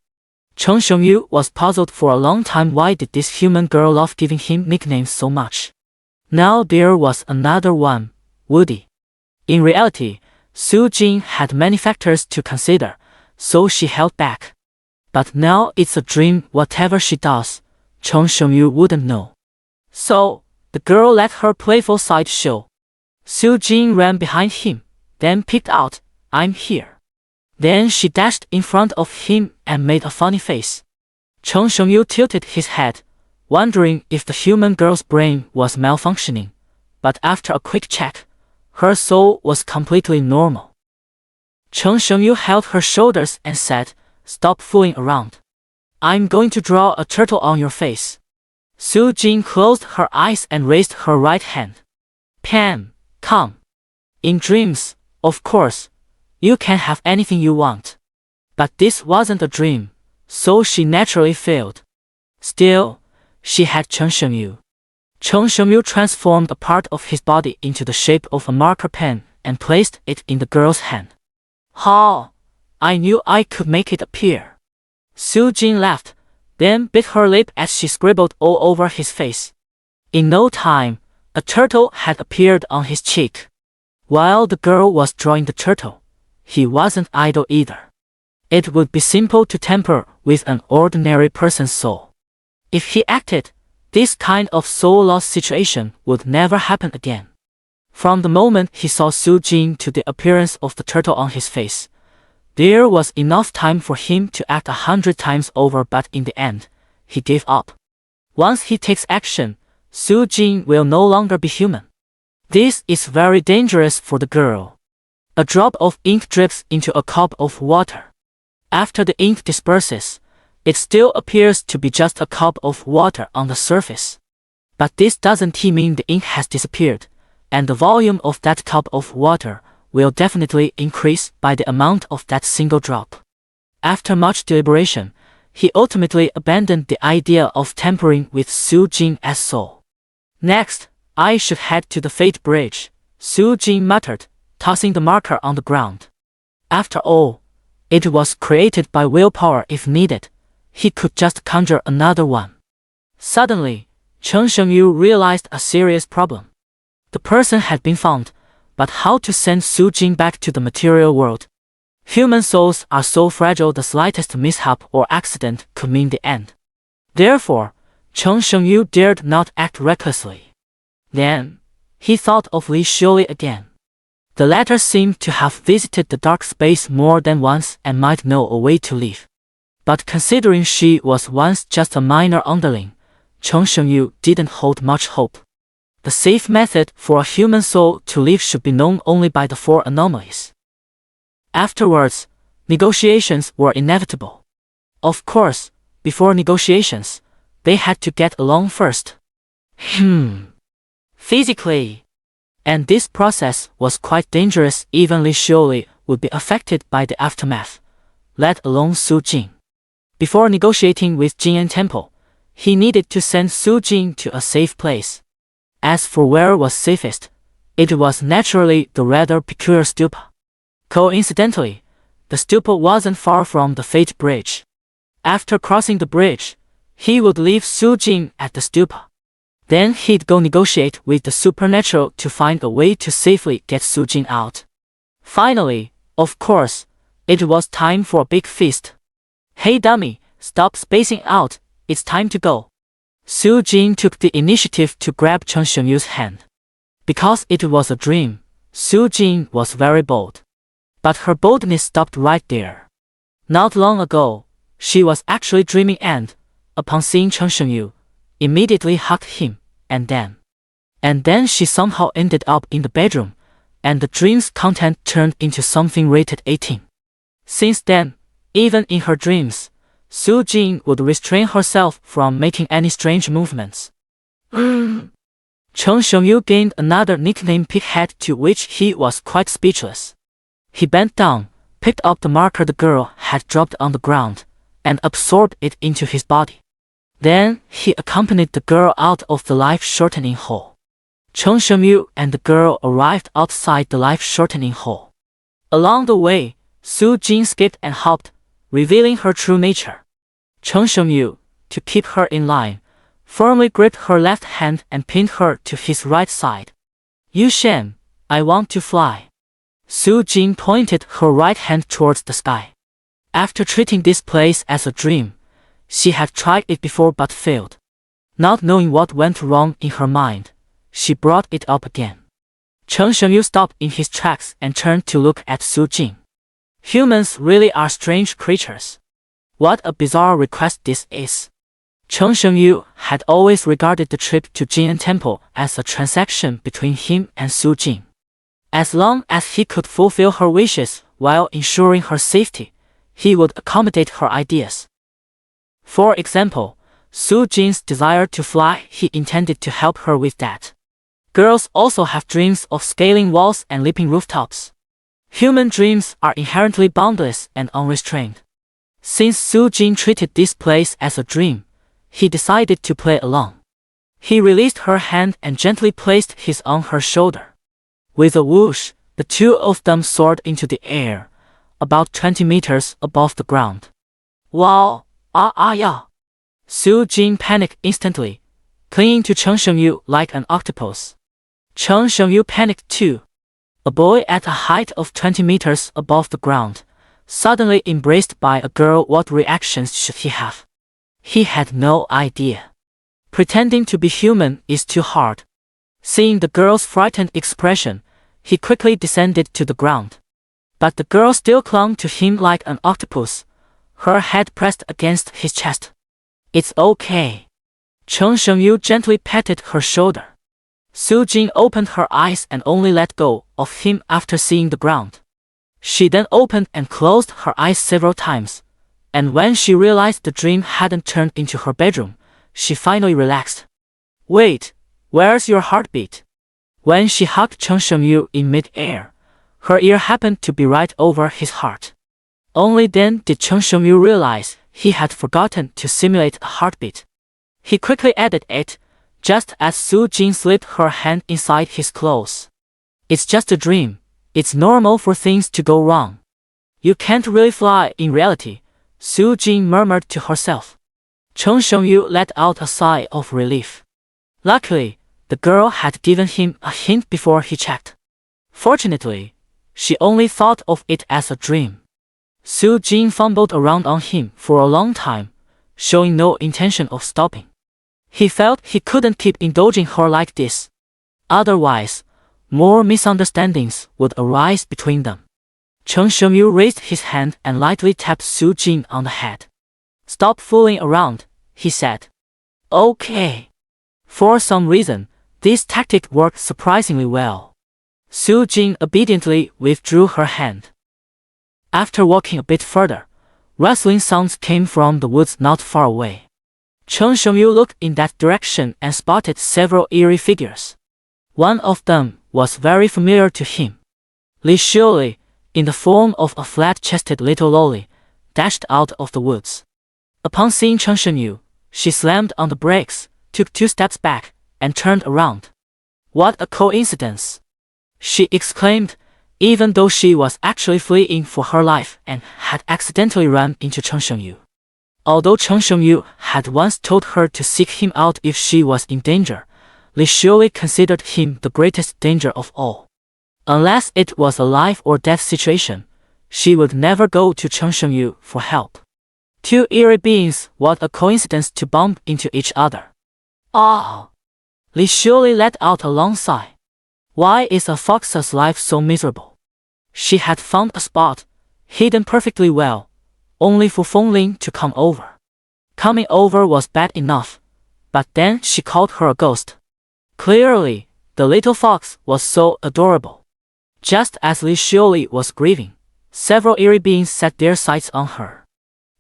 Chung Shengyu was puzzled for a long time why did this human girl love giving him nicknames so much. Now there was another one, Woody. In reality, Su Jing had many factors to consider, so she held back. But now it's a dream. Whatever she does, Chung Shengyu wouldn't know. So, the girl let her playful side show. Su Jing ran behind him, then peeked out, "I'm here." Then she dashed in front of him and made a funny face. Chung Shengyu tilted his head, wondering if the human girl's brain was malfunctioning, but after a quick check, her soul was completely normal. Chung Shengyu held her shoulders and said, "Stop fooling around. I'm going to draw a turtle on your face." Su Jing closed her eyes and raised her right hand. "Pam, come." In dreams, of course, you can have anything you want. But this wasn't a dream, so she naturally failed. Still, she had Chung Shengyu. Chung Shengyu transformed a part of his body into the shape of a marker pen and placed it in the girl's hand. "Ha! I knew I could make it appear." Su Jing laughed, then bit her lip as she scribbled all over his face. In no time, a turtle had appeared on his cheek. While the girl was drawing the turtle, he wasn't idle either. It would be simple to tamper with an ordinary person's soul. If he acted, this kind of soul-loss situation would never happen again. From the moment he saw Su Jing to the appearance of the turtle on his face, there was enough time for him to act 100 times over, but in the end, he gave up. Once he takes action, Su Jing will no longer be human. This is very dangerous for the girl. A drop of ink drips into a cup of water. After the ink disperses, it still appears to be just a cup of water on the surface. But this doesn't mean the ink has disappeared, and the volume of that cup of water will definitely increase by the amount of that single drop. After much deliberation, he ultimately abandoned the idea of tampering with Su Jing as soul. Next, I should head to the Fate Bridge, Su Jing muttered, tossing the marker on the ground. After all, it was created by willpower. If needed, he could just conjure another one. Suddenly, Chen Shengyu realized a serious problem. The person had been found, but how to send Su Jing back to the material world? Human souls are so fragile the slightest mishap or accident could mean the end. Therefore, Chen Shengyu dared not act recklessly. Then, he thought of Li Xiuli again. The latter seemed to have visited the dark space more than once and might know a way to leave. But considering she was once just a minor underling, Chen Shengyu didn't hold much hope. The safe method for a human soul to leave should be known only by the four anomalies. Afterwards, negotiations were inevitable. Of course, before negotiations, they had to get along first. Physically. And this process was quite dangerous. Even Li Xiuli would be affected by the aftermath, let alone Su Jing. Before negotiating with Jing'an Temple, he needed to send Su Jing to a safe place. As for where was safest, it was naturally the rather peculiar stupa. Coincidentally, the stupa wasn't far from the Fate Bridge. After crossing the bridge, he would leave Su Jing at the stupa. Then he'd go negotiate with the supernatural to find a way to safely get Su Jing out. Finally, of course, it was time for a big feast. Hey dummy, stop spacing out, it's time to go. Su Jing took the initiative to grab Chen Shengyu's hand. Because it was a dream, Su Jing was very bold. But her boldness stopped right there. Not long ago, she was actually dreaming and, upon seeing Chen Shengyu, immediately hugged him, and then she somehow ended up in the bedroom, and the dream's content turned into something rated 18. Since then, even in her dreams, Su Jing would restrain herself from making any strange movements. Chen Shengyu gained another nickname, Pighead, to which he was quite speechless. He bent down, picked up the marker the girl had dropped on the ground, and absorbed it into his body. Then he accompanied the girl out of the life-shortening hole. Chen Shengyu and the girl arrived outside the life-shortening hole. Along the way, Su Jing skipped and hopped, revealing her true nature. Chen Shengyu, to keep her in line, firmly gripped her left hand and pinned her to his right side. "You Shen, I want to fly." Su Jing pointed her right hand towards the sky. After treating this place as a dream, she had tried it before but failed. Not knowing what went wrong in her mind, she brought it up again. Chen Shengyu stopped in his tracks and turned to look at Su Jing. Humans really are strange creatures. What a bizarre request this is. Chen Shengyu had always regarded the trip to Jing'an Temple as a transaction between him and Su Jing. As long as he could fulfill her wishes while ensuring her safety, he would accommodate her ideas. For example, Su Jing's desire to fly, he intended to help her with that. Girls also have dreams of scaling walls and leaping rooftops. Human dreams are inherently boundless and unrestrained. Since Su Jing treated this place as a dream, he decided to play along. He released her hand and gently placed his on her shoulder. With a whoosh, the two of them soared into the air, about 20 meters above the ground. Wow, yeah. Su Jing panicked instantly, clinging to Chen Shengyu like an octopus. Chen Shengyu panicked too. A boy at a height of 20 meters above the ground, suddenly embraced by a girl, what reactions should he have? He had no idea. Pretending to be human is too hard. Seeing the girl's frightened expression, he quickly descended to the ground. But the girl still clung to him like an octopus, her head pressed against his chest. "It's okay." Chen Shengyu gently patted her shoulder. Su Jing opened her eyes and only let go of him after seeing the ground. She then opened and closed her eyes several times, and when she realized the dream hadn't turned into her bedroom, she finally relaxed. "Wait, where's your heartbeat?" When she hugged Chen Shengyu in mid-air, her ear happened to be right over his heart. Only then did Chen Shengyu realize he had forgotten to simulate a heartbeat. He quickly added it, just as Su Jing slipped her hand inside his clothes. It's just a dream. It's normal for things to go wrong. You can't really fly in reality, Su Jing murmured to herself. Chen Shengyu let out a sigh of relief. Luckily, the girl had given him a hint before he checked. Fortunately, she only thought of it as a dream. Su Jing fumbled around on him for a long time, showing no intention of stopping. He felt he couldn't keep indulging her like this. Otherwise, more misunderstandings would arise between them. Chen Shengyu raised his hand and lightly tapped Su Jing on the head. Stop fooling around, he said. Okay. For some reason, this tactic worked surprisingly well. Su Jing obediently withdrew her hand. After walking a bit further, rustling sounds came from the woods not far away. Chen Shengyu looked in that direction and spotted several eerie figures. One of them was very familiar to him. Li Xiuli, in the form of a flat-chested little lolly, dashed out of the woods. Upon seeing Chen Shengyu, she slammed on the brakes, took 2 steps back, and turned around. What a coincidence! She exclaimed, even though she was actually fleeing for her life and had accidentally run into Chen Shengyu. Although Chen Shengyu had once told her to seek him out if she was in danger, Li Xiuli considered him the greatest danger of all. Unless it was a life-or-death situation, she would never go to Chen Shengyu for help. 2 eerie beings, what a coincidence to bump into each other. Ah! Li Xiuli let out a long sigh. Why is a fox's life so miserable? She had found a spot, hidden perfectly well, only for Feng Ling to come over. Coming over was bad enough, but then she called her a ghost. Clearly, the little fox was so adorable. Just as Li Xiuli was grieving, several eerie beings set their sights on her.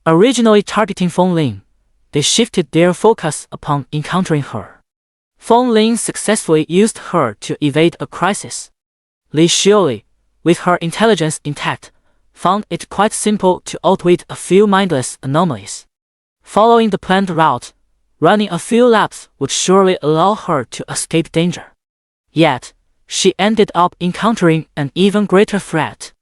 Originally targeting Feng Ling, they shifted their focus upon encountering her. Feng Ling successfully used her to evade a crisis. Li Xiuli, with her intelligence intact, found it quite simple to outwit a few mindless anomalies. Following the planned route, running a few laps would surely allow her to escape danger. Yet, she ended up encountering an even greater threat.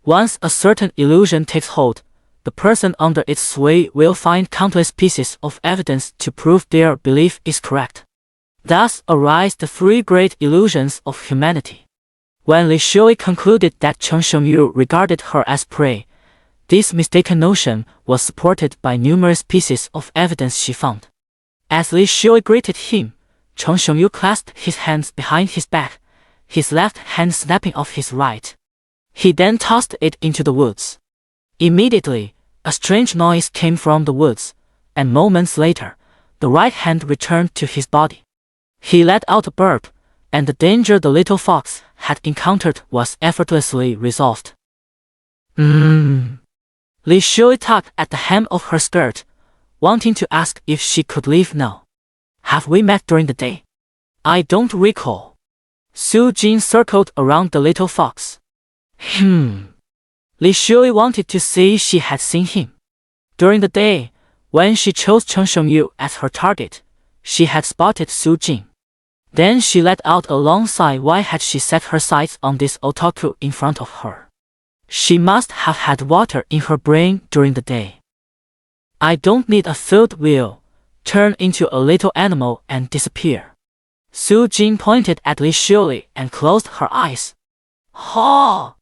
Once a certain illusion takes hold, the person under its sway will find countless pieces of evidence to prove their belief is correct. Thus arise the 3 great illusions of humanity. When Li Xiuli concluded that Chen Shengyu regarded her as prey, this mistaken notion was supported by numerous pieces of evidence she found. As Li Xiuli greeted him, Chen Shengyu clasped his hands behind his back, his left hand snapping off his right. He then tossed it into the woods. Immediately, a strange noise came from the woods, and moments later, the right hand returned to his body. He let out a burp, and the danger the little fox had encountered was effortlessly resolved. Li Xiuli tugged at the hem of her skirt, wanting to ask if she could leave now. Have we met during the day? I don't recall. Su Jing circled around the little fox. Li Xiuli wanted to see she had seen him. During the day, when she chose Chen Shengyu as her target, she had spotted Su Jing. Then she let out a long sigh. Why had she set her sights on this otaku in front of her? She must have had water in her brain during the day. I don't need a third wheel. Turn into a little animal and disappear. Su Jing pointed at Li Xiuli and closed her eyes. Ha!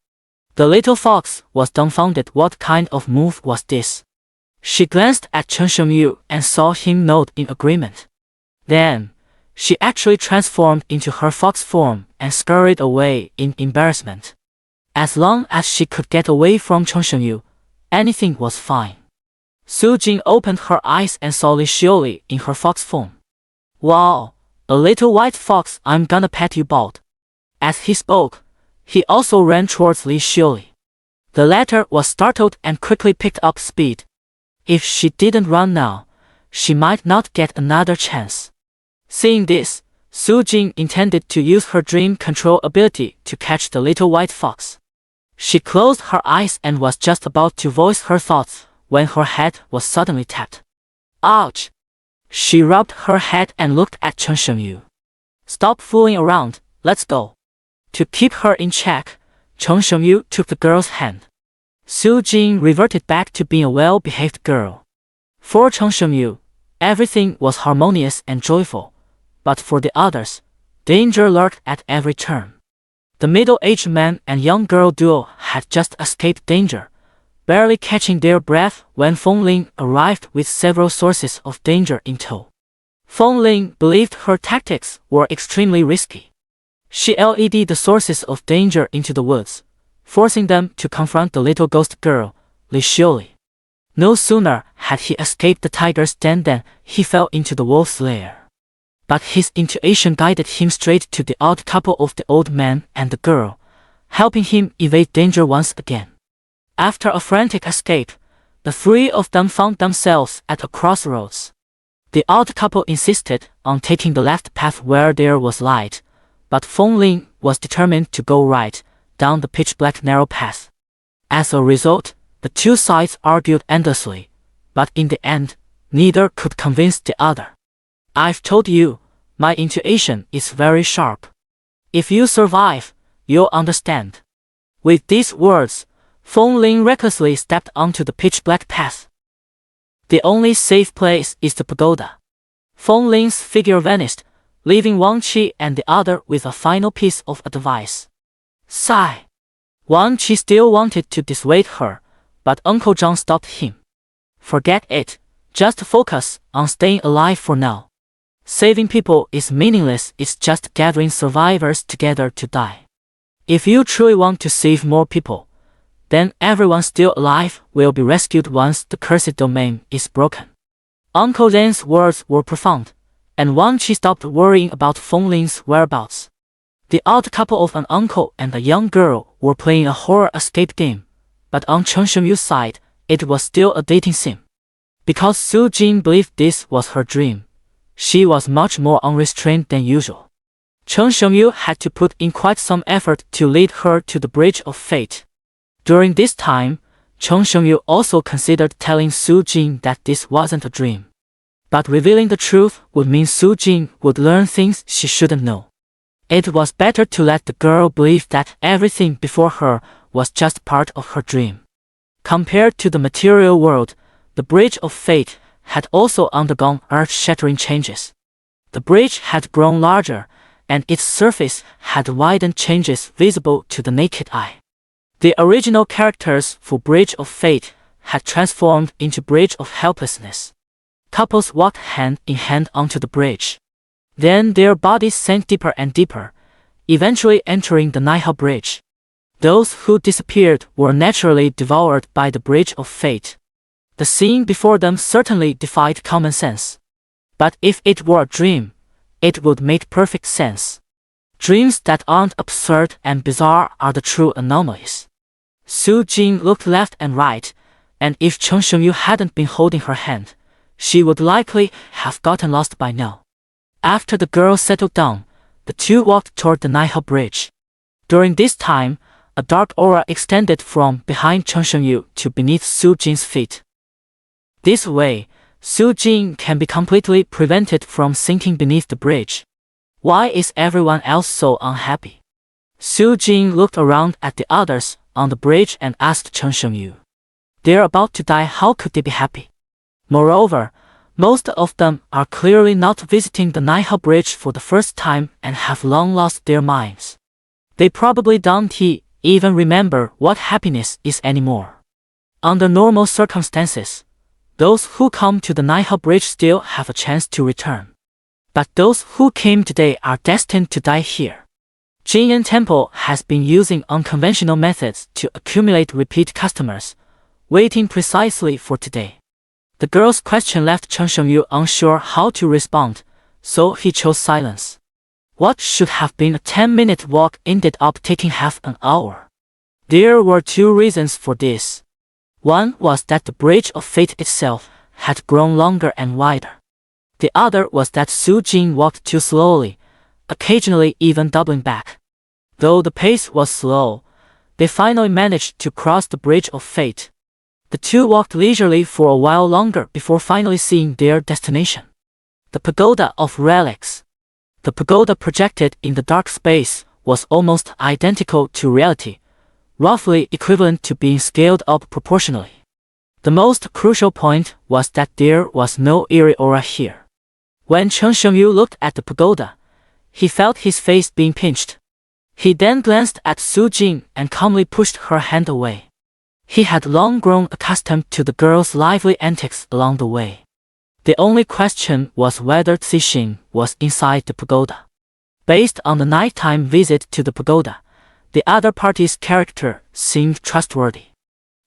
The little fox was dumbfounded. What kind of move was this? She glanced at Chen Shengyu and saw him nod in agreement. Then, she actually transformed into her fox form and scurried away in embarrassment. As long as she could get away from Chen Shengyu, anything was fine. Su Jing opened her eyes and saw Li Xiuli in her fox form. Wow, a little white fox, I'm gonna pet you both. As he spoke, he also ran towards Li Xiuli. The latter was startled and quickly picked up speed. If she didn't run now, she might not get another chance. Seeing this, Su Jing intended to use her dream control ability to catch the little white fox. She closed her eyes and was just about to voice her thoughts when her head was suddenly tapped. Ouch! She rubbed her head and looked at Chen Shengyu. Stop fooling around, let's go. To keep her in check, Chen Shengyu took the girl's hand. Su Jing reverted back to being a well-behaved girl. For Chen Shengyu, everything was harmonious and joyful, but for the others, danger lurked at every turn. The middle-aged man and young girl duo had just escaped danger, barely catching their breath when Feng Ling arrived with several sources of danger in tow. Feng Ling believed her tactics were extremely risky. She led the sources of danger into the woods, forcing them to confront the little ghost girl, Li Xiuli. No sooner had he escaped the tiger's den than he fell into the wolf's lair. But his intuition guided him straight to the odd couple of the old man and the girl, helping him evade danger once again. After a frantic escape, the three of them found themselves at a crossroads. The odd couple insisted on taking the left path where there was light, but Feng Ling was determined to go right, down the pitch-black narrow path. As a result, the two sides argued endlessly, but in the end, neither could convince the other. I've told you, my intuition is very sharp. If you survive, you'll understand. With these words, Feng Ling recklessly stepped onto the pitch-black path. The only safe place is the pagoda. Feng Ling's figure vanished, leaving Wang Qi and the other with a final piece of advice. Sigh. Wang Qi still wanted to dissuade her, but Uncle Zhang stopped him. Forget it, just focus on staying alive for now. Saving people is meaningless, it's just gathering survivors together to die. If you truly want to save more people, then everyone still alive will be rescued once the cursed domain is broken. Uncle Zhen's words were profound, and Wang Qi stopped worrying about Feng Ling's whereabouts. The odd couple of an uncle and a young girl were playing a horror escape game, but on Chen Shengyu's side, it was still a dating sim. Because Su Jing believed this was her dream, she was much more unrestrained than usual. Chen Shengyu had to put in quite some effort to lead her to the bridge of fate. During this time, Chen Shengyu also considered telling Su Jing that this wasn't a dream. But revealing the truth would mean Su Jing would learn things she shouldn't know. It was better to let the girl believe that everything before her was just part of her dream. Compared to the material world, the bridge of fate had also undergone earth-shattering changes. The bridge had grown larger, and its surface had widened, changes visible to the naked eye. The original characters for Bridge of Fate had transformed into Bridge of Helplessness. Couples walked hand in hand onto the bridge. Then their bodies sank deeper and deeper, eventually entering the Nihao Bridge. Those who disappeared were naturally devoured by the Bridge of Fate. The scene before them certainly defied common sense. But if it were a dream, it would make perfect sense. Dreams that aren't absurd and bizarre are the true anomalies. Su Jing looked left and right, and if Chen Shengyu hadn't been holding her hand, she would likely have gotten lost by now. After the girl settled down, the two walked toward the Nihao Bridge. During this time, a dark aura extended from behind Chen Shengyu to beneath Su Jing's feet. This way, Su Jing can be completely prevented from sinking beneath the bridge. Why is everyone else so unhappy? Su Jing looked around at the others on the bridge and asked Chen Shengyu. They're about to die, how could they be happy? Moreover, most of them are clearly not visiting the Nihao Bridge for the first time and have long lost their minds. They probably don't even remember what happiness is anymore. Under normal circumstances, those who come to the Nihao Bridge still have a chance to return. But those who came today are destined to die here. Jinyan Temple has been using unconventional methods to accumulate repeat customers, waiting precisely for today. The girl's question left Chen Shengyu unsure how to respond, so he chose silence. What should have been a 10-minute walk ended up taking half an hour. There were two reasons for this. One was that the Bridge of Fate itself had grown longer and wider. The other was that Su Jing walked too slowly, occasionally even doubling back. Though the pace was slow, they finally managed to cross the Bridge of Fate. The two walked leisurely for a while longer before finally seeing their destination. The Pagoda of Relics. The pagoda projected in the dark space was almost identical to reality, roughly equivalent to being scaled up proportionally. The most crucial point was that there was no eerie aura here. When Chen Shengyu looked at the pagoda, he felt his face being pinched. He then glanced at Su Jing and calmly pushed her hand away. He had long grown accustomed to the girl's lively antics along the way. The only question was whether Cixin was inside the pagoda. Based on the nighttime visit to the pagoda, the other party's character seemed trustworthy.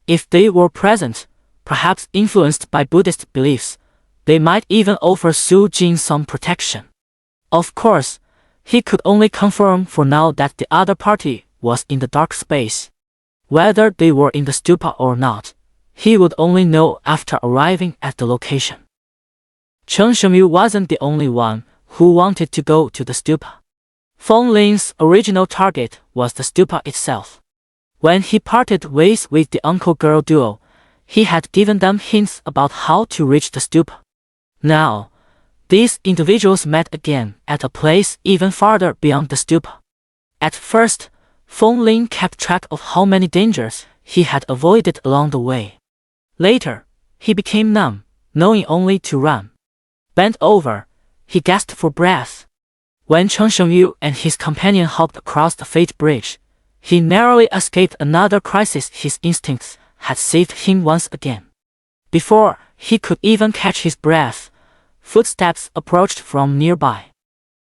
If they were present, perhaps influenced by Buddhist beliefs, they might even offer Su Jing some protection. Of course, he could only confirm for now that the other party was in the dark space. Whether they were in the stupa or not, he would only know after arriving at the location. Chen Shengyu wasn't the only one who wanted to go to the stupa. Feng Ling's original target was the stupa itself. When he parted ways with the uncle-girl duo, he had given them hints about how to reach the stupa. Now, these individuals met again at a place even farther beyond the stupa. At first, Feng Ling kept track of how many dangers he had avoided along the way. Later, he became numb, knowing only to run. Bent over, he gasped for breath. When Chen Shengyu and his companion hopped across the Fate Bridge, he narrowly escaped another crisis. His instincts had saved him once again. Before he could even catch his breath, footsteps approached from nearby.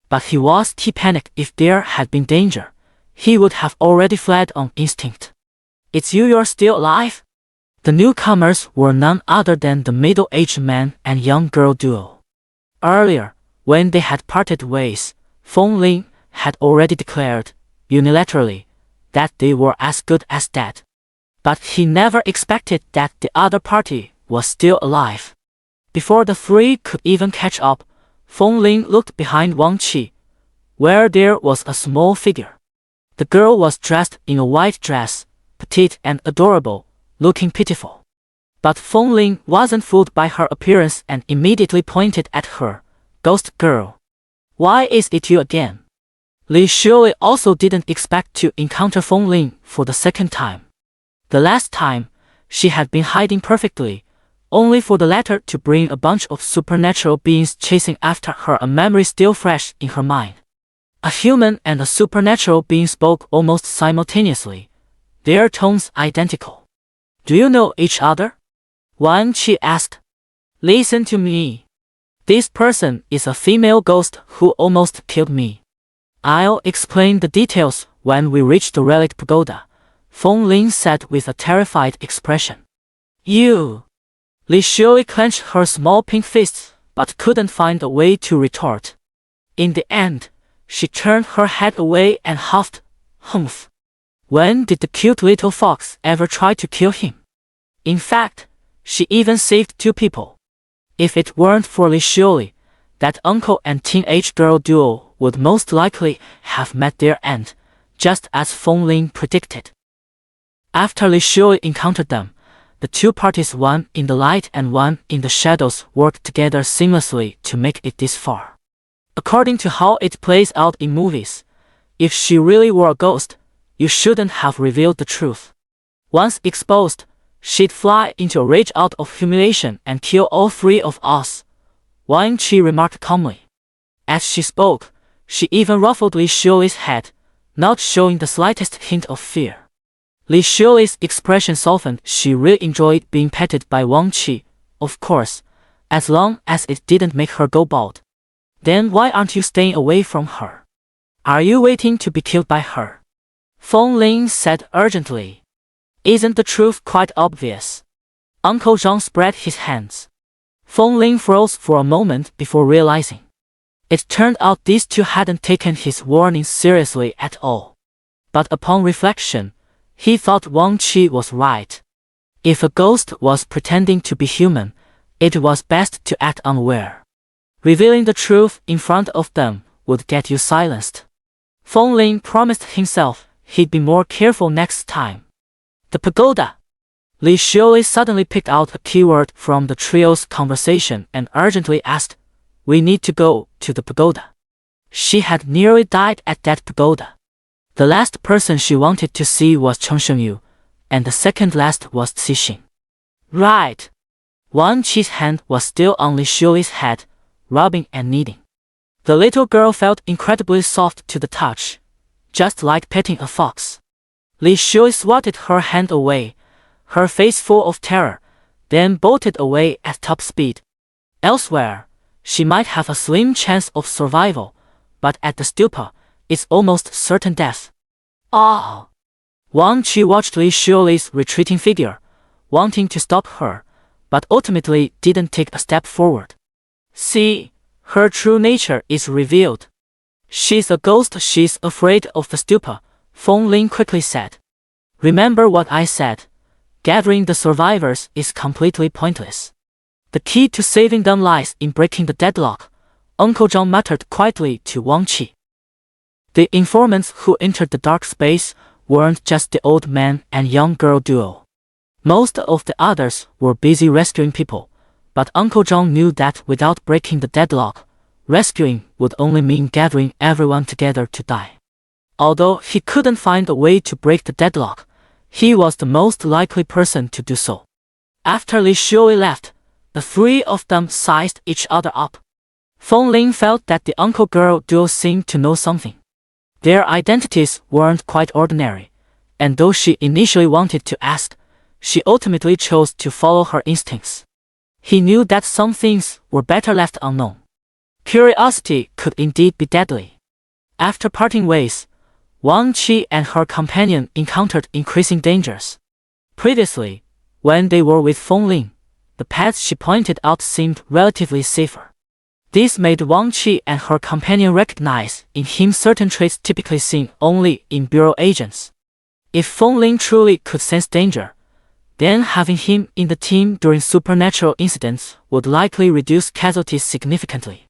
But he was too panicked. If there had been danger, he would have already fled on instinct. "It's you're still alive?" The newcomers were none other than the middle-aged man and young girl duo. Earlier, when they had parted ways, Feng Ling had already declared, unilaterally, that they were as good as dead. But he never expected that the other party was still alive. Before the three could even catch up, Feng Ling looked behind Wang Qi, where there was a small figure. The girl was dressed in a white dress, petite and adorable, looking pitiful. But Feng Ling wasn't fooled by her appearance and immediately pointed at her. "Ghost girl. Why is it you again?" Li Shuyi also didn't expect to encounter Feng Ling for the second time. The last time, she had been hiding perfectly, only for the latter to bring a bunch of supernatural beings chasing after her, a memory still fresh in her mind. A human and a supernatural being spoke almost simultaneously, their tones identical. "Do you know each other?" Wang Qi asked. "Listen to me. This person is a female ghost who almost killed me. I'll explain the details when we reach the relic pagoda," Feng Ling said with a terrified expression. "You!" Li Shuyi clenched her small pink fists, but couldn't find a way to retort. In the end, she turned her head away and huffed, "Humph. When did the cute little fox ever try to kill him? In fact, she even saved two people. If it weren't for Li Shuyi, that uncle and teenage girl duo would most likely have met their end, just as Feng Ling predicted." After Li Shuyi encountered them, the two parties, one in the light and one in the shadows, worked together seamlessly to make it this far. According to how it plays out in movies, if she really were a ghost, you shouldn't have revealed the truth. Once exposed, she'd fly into a rage out of humiliation and kill all three of us, Wang Qi remarked calmly. As she spoke, she even ruffled Li Shuyi's head, not showing the slightest hint of fear. Li Shuyi's expression softened. She really enjoyed being petted by Wang Qi, of course, as long as it didn't make her go bald. "Then why aren't you staying away from her? Are you waiting to be killed by her?" Feng Ling said urgently. "Isn't the truth quite obvious?" Uncle Zhang spread his hands. Feng Ling froze for a moment before realizing. It turned out these two hadn't taken his warning seriously at all. But upon reflection, he thought Wang Qi was right. If a ghost was pretending to be human, it was best to act unaware. Revealing the truth in front of them would get you silenced. Feng Ling promised himself he'd be more careful next time. The pagoda. Li Xiuli suddenly picked out a keyword from the trio's conversation and urgently asked, "We need to go to the pagoda." She had nearly died at that pagoda. The last person she wanted to see was Cheng Shengyu, and the second last was Cixin. Right. Wang Qi's hand was still on Li Xiuli's head, rubbing and kneading. The little girl felt incredibly soft to the touch, just like petting a fox. Li Xiuli swatted her hand away, her face full of terror, then bolted away at top speed. Elsewhere, she might have a slim chance of survival, but at the stupa, it's almost certain death. Oh! Wang Qi watched Li Xiuli's retreating figure, wanting to stop her, but ultimately didn't take a step forward. See, her true nature is revealed. She's a ghost, she's afraid of the stupa, Feng Ling quickly said. Remember what I said. Gathering the survivors is completely pointless. The key to saving them lies in breaking the deadlock, Uncle Zhang muttered quietly to Wang Qi. The informants who entered the dark space weren't just the old man and young girl duo. Most of the others were busy rescuing people, but Uncle Zhang knew that without breaking the deadlock, rescuing would only mean gathering everyone together to die. Although he couldn't find a way to break the deadlock, he was the most likely person to do so. After Li Xiuli left, the three of them sized each other up. Feng Ling felt that the uncle-girl duo seemed to know something. Their identities weren't quite ordinary, and though she initially wanted to ask, she ultimately chose to follow her instincts. He knew that some things were better left unknown. Curiosity could indeed be deadly. After parting ways, Wang Qi and her companion encountered increasing dangers. Previously, when they were with Feng Ling, the paths she pointed out seemed relatively safer. This made Wang Qi and her companion recognize in him certain traits typically seen only in bureau agents. If Feng Ling truly could sense danger, then having him in the team during supernatural incidents would likely reduce casualties significantly.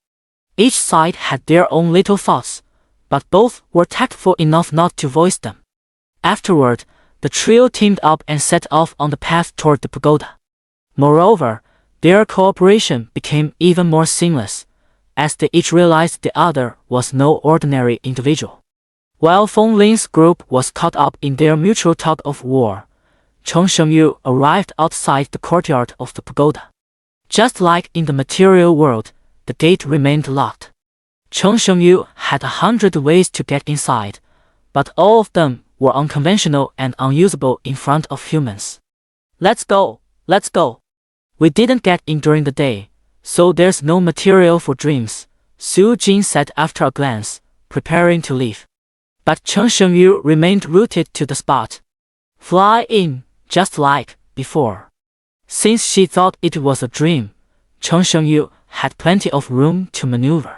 Each side had their own little thoughts, but both were tactful enough not to voice them. Afterward, the trio teamed up and set off on the path toward the pagoda. Moreover, their cooperation became even more seamless, as they each realized the other was no ordinary individual. While Feng Ling's group was caught up in their mutual tug of war, Cheng Shengyu arrived outside the courtyard of the pagoda. Just like in the material world, the gate remained locked. Cheng Shengyu had 100 ways to get inside, but all of them were unconventional and unusable in front of humans. Let's go, let's go. We didn't get in during the day, so there's no material for dreams, Su Jin said after a glance, preparing to leave. But Cheng Shengyu remained rooted to the spot. Fly in, just like before. Since she thought it was a dream, Cheng Shengyu had plenty of room to maneuver.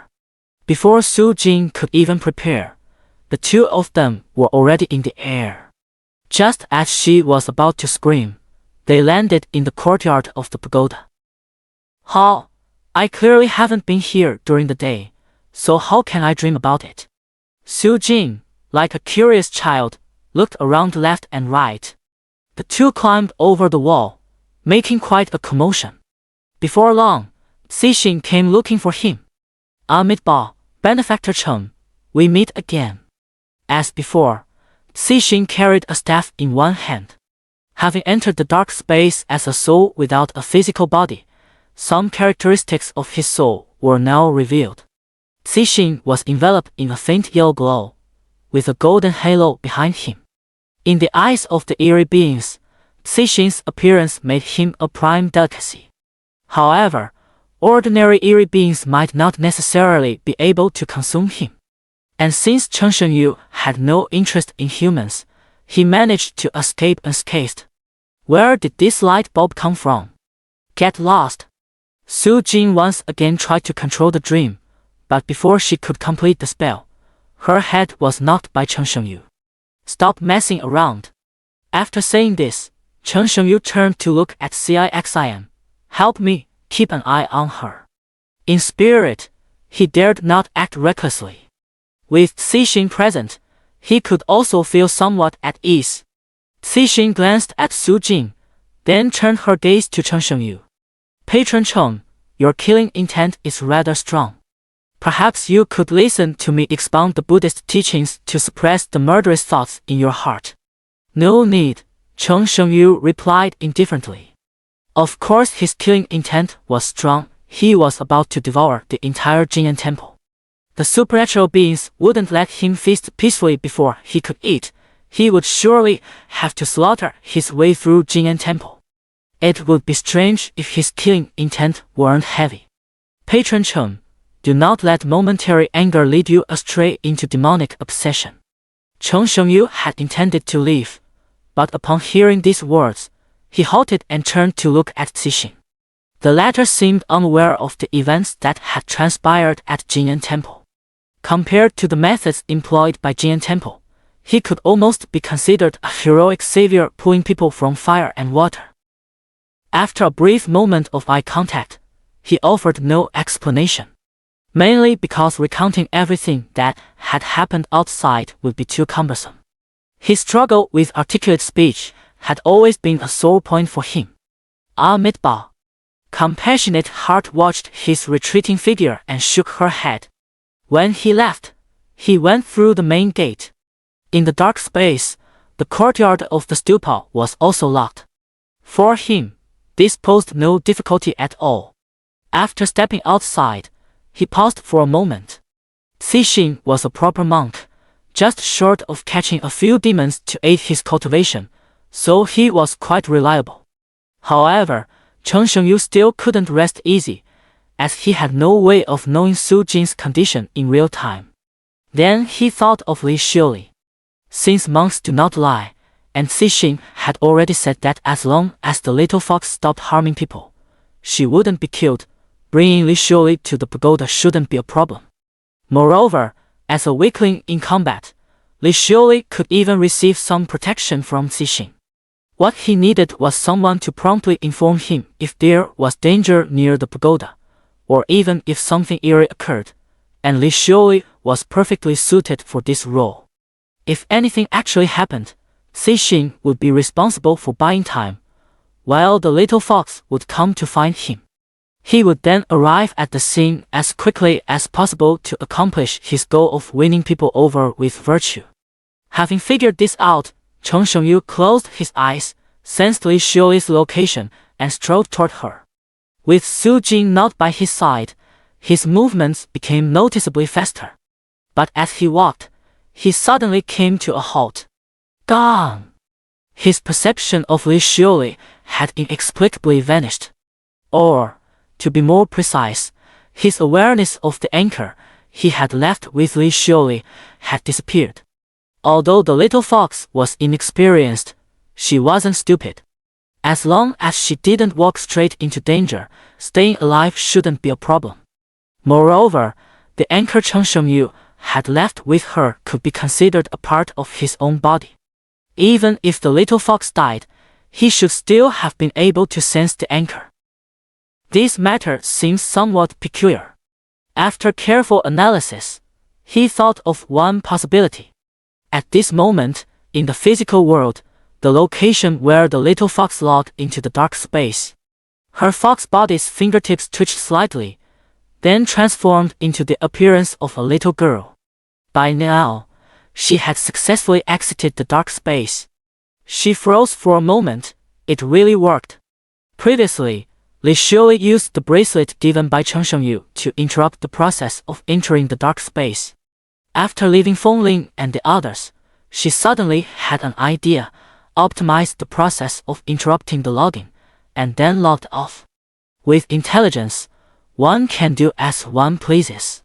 Before Su Jin could even prepare, the two of them were already in the air. Just as she was about to scream, they landed in the courtyard of the pagoda. How? I clearly haven't been here during the day, so how can I dream about it? Su Jin, like a curious child, looked around left and right. The two climbed over the wall, making quite a commotion. Before long, Cixin came looking for him. Amitabha, Benefactor Chen, we meet again. As before, Cixin carried a staff in one hand. Having entered the dark space as a soul without a physical body, some characteristics of his soul were now revealed. Cixin was enveloped in a faint yellow glow, with a golden halo behind him. In the eyes of the eerie beings, Cixin's appearance made him a prime delicacy. However, ordinary eerie beings might not necessarily be able to consume him. And since Cheng Shengyu had no interest in humans, he managed to escape unscathed. Where did this light bulb come from? Get lost. Su Jin once again tried to control the dream, but before she could complete the spell, her head was knocked by Cheng Shengyu. Stop messing around. After saying this, Cheng Shengyu turned to look at Cixin. Help me, keep an eye on her. In spirit, he dared not act recklessly. With Cixin present, he could also feel somewhat at ease. Cixin glanced at Su Jin, then turned her gaze to Chen Shengyu. Patron Chen, your killing intent is rather strong. Perhaps you could listen to me expound the Buddhist teachings to suppress the murderous thoughts in your heart. No need, Chen Shengyu replied indifferently. Of course his killing intent was strong. He was about to devour the entire Jinyan temple. The supernatural beings wouldn't let him feast peacefully before he could eat. He would surely have to slaughter his way through Jinyan temple. It would be strange if his killing intent weren't heavy. Patron Chen, do not let momentary anger lead you astray into demonic obsession. Chen Shengyu had intended to leave, but upon hearing these words, he halted and turned to look at Cixin. The latter seemed unaware of the events that had transpired at Jinyan Temple. Compared to the methods employed by Jinyan Temple, he could almost be considered a heroic savior pulling people from fire and water. After a brief moment of eye contact, he offered no explanation, mainly because recounting everything that had happened outside would be too cumbersome. His struggle with articulate speech had always been a sore point for him. Amid Ba, Compassionate Heart watched his retreating figure and shook her head. When he left, he went through the main gate. In the dark space, the courtyard of the stupa was also locked. For him, this posed no difficulty at all. After stepping outside, he paused for a moment. Cixin was a proper monk, just short of catching a few demons to aid his cultivation, so he was quite reliable. However, Chen Shengyu still couldn't rest easy, as he had no way of knowing Su Jin's condition in real time. Then he thought of Li Xiuli. Since monks do not lie, and Cixin had already said that as long as the little fox stopped harming people, she wouldn't be killed, bringing Li Xiuli to the pagoda shouldn't be a problem. Moreover, as a weakling in combat, Li Xiuli could even receive some protection from Cixin. What he needed was someone to promptly inform him if there was danger near the pagoda, or even if something eerie occurred, and Li Xiuli was perfectly suited for this role. If anything actually happened, Cixin would be responsible for buying time, while the little fox would come to find him. He would then arrive at the scene as quickly as possible to accomplish his goal of winning people over with virtue. Having figured this out, Chen Shengyu closed his eyes, sensed Li Xiuli's location, and strode toward her. With Su Jin not by his side, his movements became noticeably faster. But as he walked, he suddenly came to a halt. Gone! His perception of Li Xiuli had inexplicably vanished. Or, to be more precise, his awareness of the anchor he had left with Li Xiuli had disappeared. Although the little fox was inexperienced, she wasn't stupid. As long as she didn't walk straight into danger, staying alive shouldn't be a problem. Moreover, the anchor Chen Shengyu had left with her could be considered a part of his own body. Even if the little fox died, he should still have been able to sense the anchor. This matter seems somewhat peculiar. After careful analysis, he thought of one possibility. At this moment, in the physical world, the location where the little fox logged into the dark space. Her fox body's fingertips twitched slightly, then transformed into the appearance of a little girl. By now, she had successfully exited the dark space. She froze for a moment. It really worked. Previously, Li Xiuli used the bracelet given by Chen Shengyu to interrupt the process of entering the dark space. After leaving Feng Ling and the others, she suddenly had an idea, optimized the process of interrupting the logging, and then logged off. With intelligence, one can do as one pleases.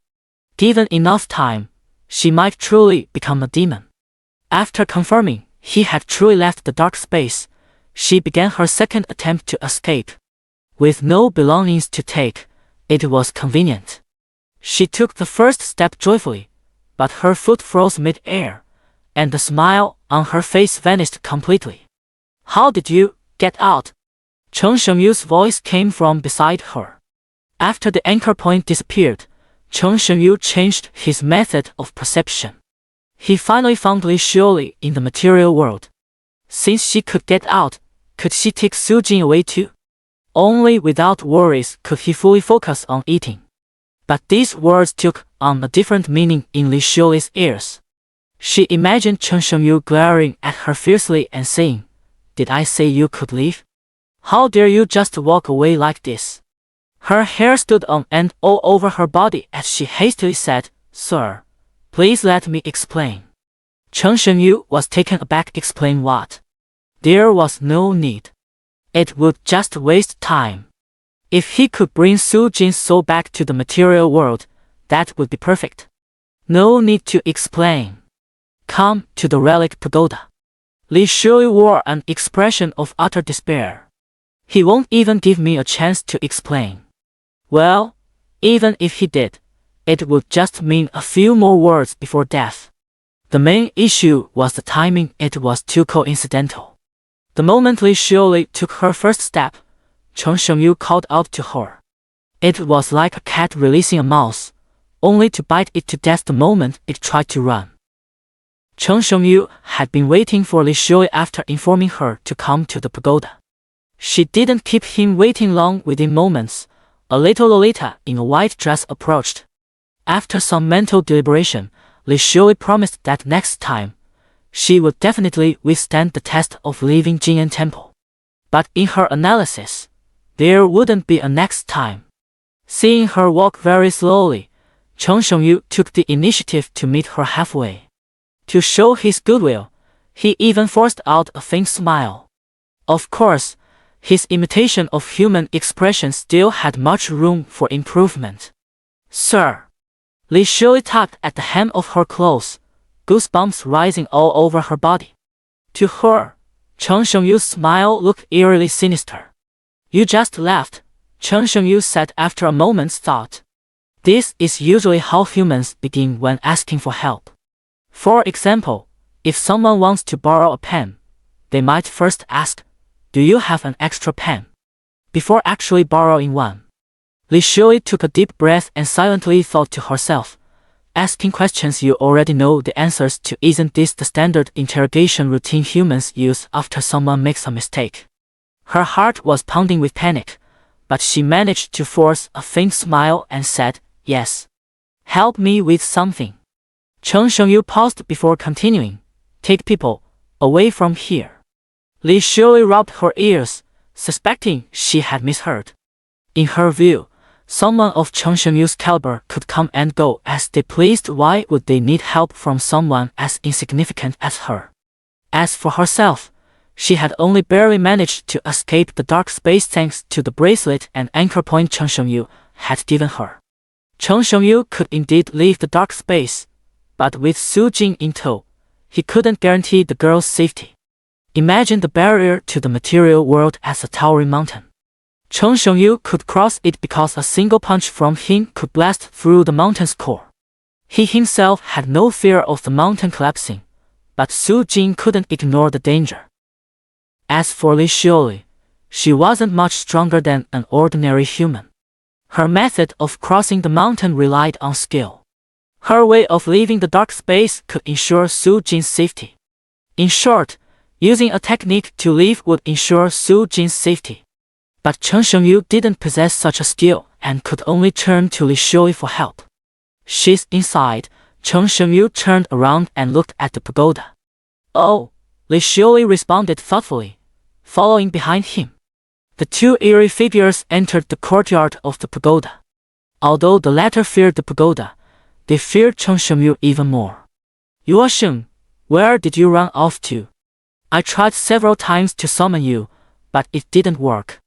Given enough time, she might truly become a demon. After confirming he had truly left the dark space, she began her second attempt to escape. With no belongings to take, it was convenient. She took the first step joyfully, but her foot froze mid-air, and the smile on her face vanished completely. How did you get out? Chen Shengyu's voice came from beside her. After the anchor point disappeared, Chen Shengyu changed his method of perception. He finally found Li Xiuli in the material world. Since she could get out, Could she take Su Jin away too? Only without worries could he fully focus on eating. But these words took on a different meaning in Li Xiuli's ears. She imagined Chen Shengyu glaring at her fiercely and saying, "Did I say you could leave? How dare you just walk away like this?" Her hair stood on end all over her body as she hastily said, "Sir, please let me explain." Chen Shengyu was taken aback. Explain what? There was no need. It would just waste time. If he could bring Su Jin's soul back to the material world, that would be perfect. No need to explain. Come to the relic pagoda. Li Xiuli wore an expression of utter despair. He won't even give me a chance to explain. Well, even if he did, it would just mean a few more words before death. The main issue was the timing. It was too coincidental. The moment Li Xiuli took her first step, Chen Shengyu called out to her. It was like a cat releasing a mouse, only to bite it to death the moment it tried to run. Chen Shengyu had been waiting for Li Xiuli after informing her to come to the pagoda. She didn't keep him waiting long. Within moments, a little Lolita in a white dress approached. After some mental deliberation, Li Xiuli promised that next time, she would definitely withstand the test of leaving Jing'an Temple. But in her analysis, there wouldn't be a next time. Seeing her walk very slowly, Chen Shengyu took the initiative to meet her halfway. To show his goodwill, he even forced out a faint smile. Of course, his imitation of human expression still had much room for improvement. "Sir." Li Xiuli tugged at the hem of her clothes, goosebumps rising all over her body. To her, Chen Shengyu's smile looked eerily sinister. "You just left," Chen Shengyu said after a moment's thought. This is usually how humans begin when asking for help. For example, if someone wants to borrow a pen, they might first ask, "Do you have an extra pen?" before actually borrowing one. Li Xiuli took a deep breath and silently thought to herself, asking questions you already know the answers to, isn't this the standard interrogation routine humans use after someone makes a mistake? Her heart was pounding with panic, but she managed to force a faint smile and said, "Yes. Help me with something." Chen Shengyu paused before continuing, "Take people away from here." Li Xiuli rubbed her ears, suspecting she had misheard. In her view, someone of Chen Shengyu's caliber could come and go as they pleased. Why would they need help from someone as insignificant as her? As for herself, she had only barely managed to escape the dark space thanks to the bracelet and anchor point Chen Shengyu had given her. Chen Shengyu could indeed leave the dark space, but with Su Jin in tow, he couldn't guarantee the girl's safety. Imagine the barrier to the material world as a towering mountain. Chen Shengyu could cross it because a single punch from him could blast through the mountain's core. He himself had no fear of the mountain collapsing, but Su Jin couldn't ignore the danger. As for Li Xiuli, she wasn't much stronger than an ordinary human. Her method of crossing the mountain relied on skill. Her way of leaving the dark space could ensure Su Jin's safety. In short, using a technique to leave would ensure Su Jin's safety. But Chen Shengyu didn't possess such a skill and could only turn to Li Xiuli for help. "She's inside." Chen Shengyu turned around and looked at the pagoda. "Oh," Li Xiuli responded thoughtfully, following behind him. The two eerie figures entered the courtyard of the pagoda. Although the latter feared the pagoda, they feared Chen Shengyu even more. "Yuosheng, where did you run off to? I tried several times to summon you, but it didn't work."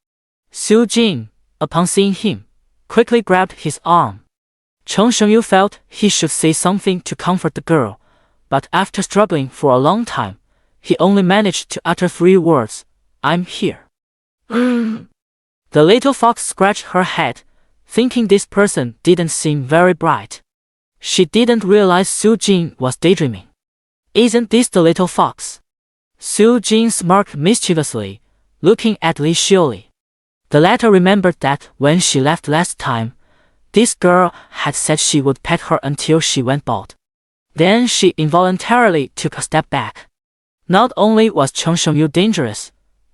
Su Jin, upon seeing him, quickly grabbed his arm. Chen Shengyu felt he should say something to comfort the girl, but after struggling for a long time, he only managed to utter 3 words, "I'm here." The little fox scratched her head, thinking this person didn't seem very bright. She didn't realize Su Jin was daydreaming. "Isn't this the little fox?" Su Jin smirked mischievously, looking at Li Xiuli. The latter remembered that when she left last time, this girl had said she would pet her until she went bald. Then she involuntarily took a step back. Not only was Chen Shengyu dangerous,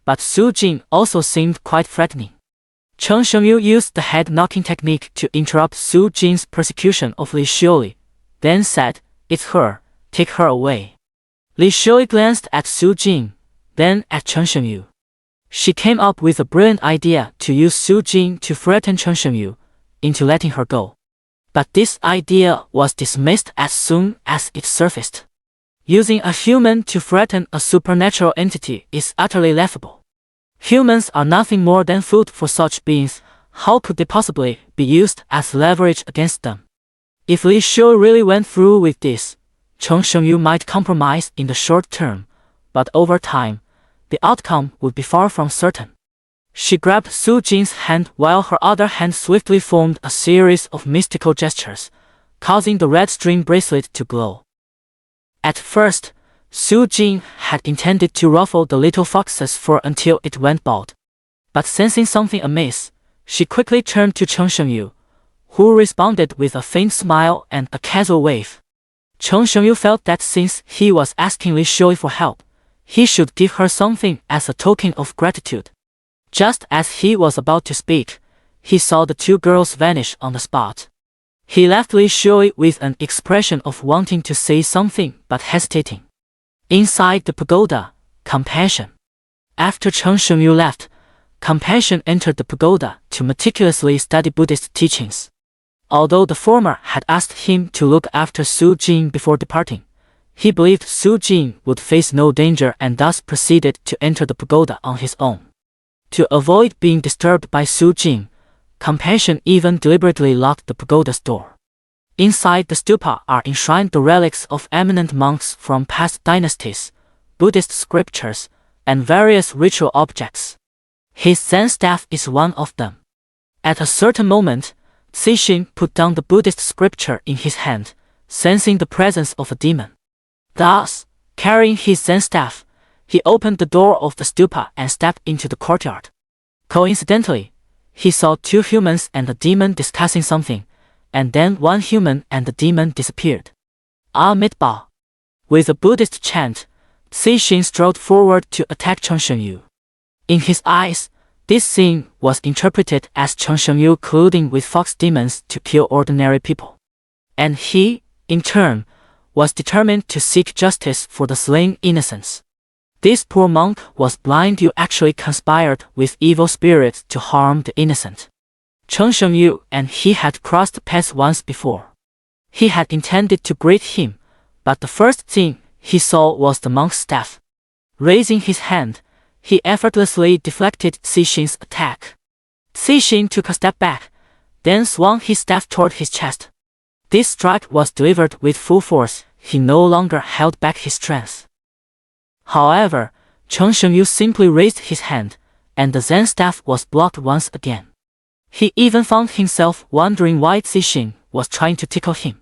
but Su Jing also seemed quite threatening. Chen Shengyu used the head-knocking technique to interrupt Su Jing's persecution of Li Xiuli, then said, "It's her, take her away." Li Xiuli glanced at Su Jing, then at Chen Shengyu. She came up with a brilliant idea to use Su Jing to threaten Chen Shengyu into letting her go. But this idea was dismissed as soon as it surfaced. Using a human to threaten a supernatural entity is utterly laughable. Humans are nothing more than food for such beings. How could they possibly be used as leverage against them? If Li Xiuli really went through with this, Chen Shengyu might compromise in the short term, but over time, the outcome would be far from certain. She grabbed Su Jing's hand while her other hand swiftly formed a series of mystical gestures, causing the red string bracelet to glow. At first, Su Jing had intended to ruffle the little fox's fur until it went bald. But sensing something amiss, she quickly turned to Chen Shengyu, who responded with a faint smile and a casual wave. Chen Shengyu felt that since he was asking Li Xiuli for help, he should give her something as a token of gratitude. Just as he was about to speak, he saw the two girls vanish on the spot. He left Li Xiuli with an expression of wanting to say something but hesitating. Inside the pagoda, Compassion. After Chen Shengyu left, Compassion entered the pagoda to meticulously study Buddhist teachings. Although the former had asked him to look after Su Jing before departing, he believed Su Jing would face no danger and thus proceeded to enter the pagoda on his own. To avoid being disturbed by Su Jing, Compassion even deliberately locked the pagoda's door. Inside the stupa are enshrined the relics of eminent monks from past dynasties, Buddhist scriptures, and various ritual objects. His Zen staff is one of them. At a certain moment, Cixin put down the Buddhist scripture in his hand, sensing the presence of a demon. Thus, carrying his Zen staff, he opened the door of the stupa and stepped into the courtyard. Coincidentally, he saw two humans and a demon discussing something, and then one human and the demon disappeared. Mitbao. With a Buddhist chant, Cixin strode forward to attack Chen Shengyu. In his eyes, this scene was interpreted as Chen Shengyu colluding with fox demons to kill ordinary people. And he, in turn, was determined to seek justice for the slain innocents. This poor monk was blind. You actually conspired with evil spirits to harm the innocent. Chen Shengyu and he had crossed paths once before. He had intended to greet him, but the first thing he saw was the monk's staff. Raising his hand, he effortlessly deflected Cixin's attack. Cixin took a step back, then swung his staff toward his chest. This strike was delivered with full force. He no longer held back his strength. However, Chen Shengyu simply raised his hand, and the Zen staff was blocked once again. He even found himself wondering why Cixin was trying to tickle him.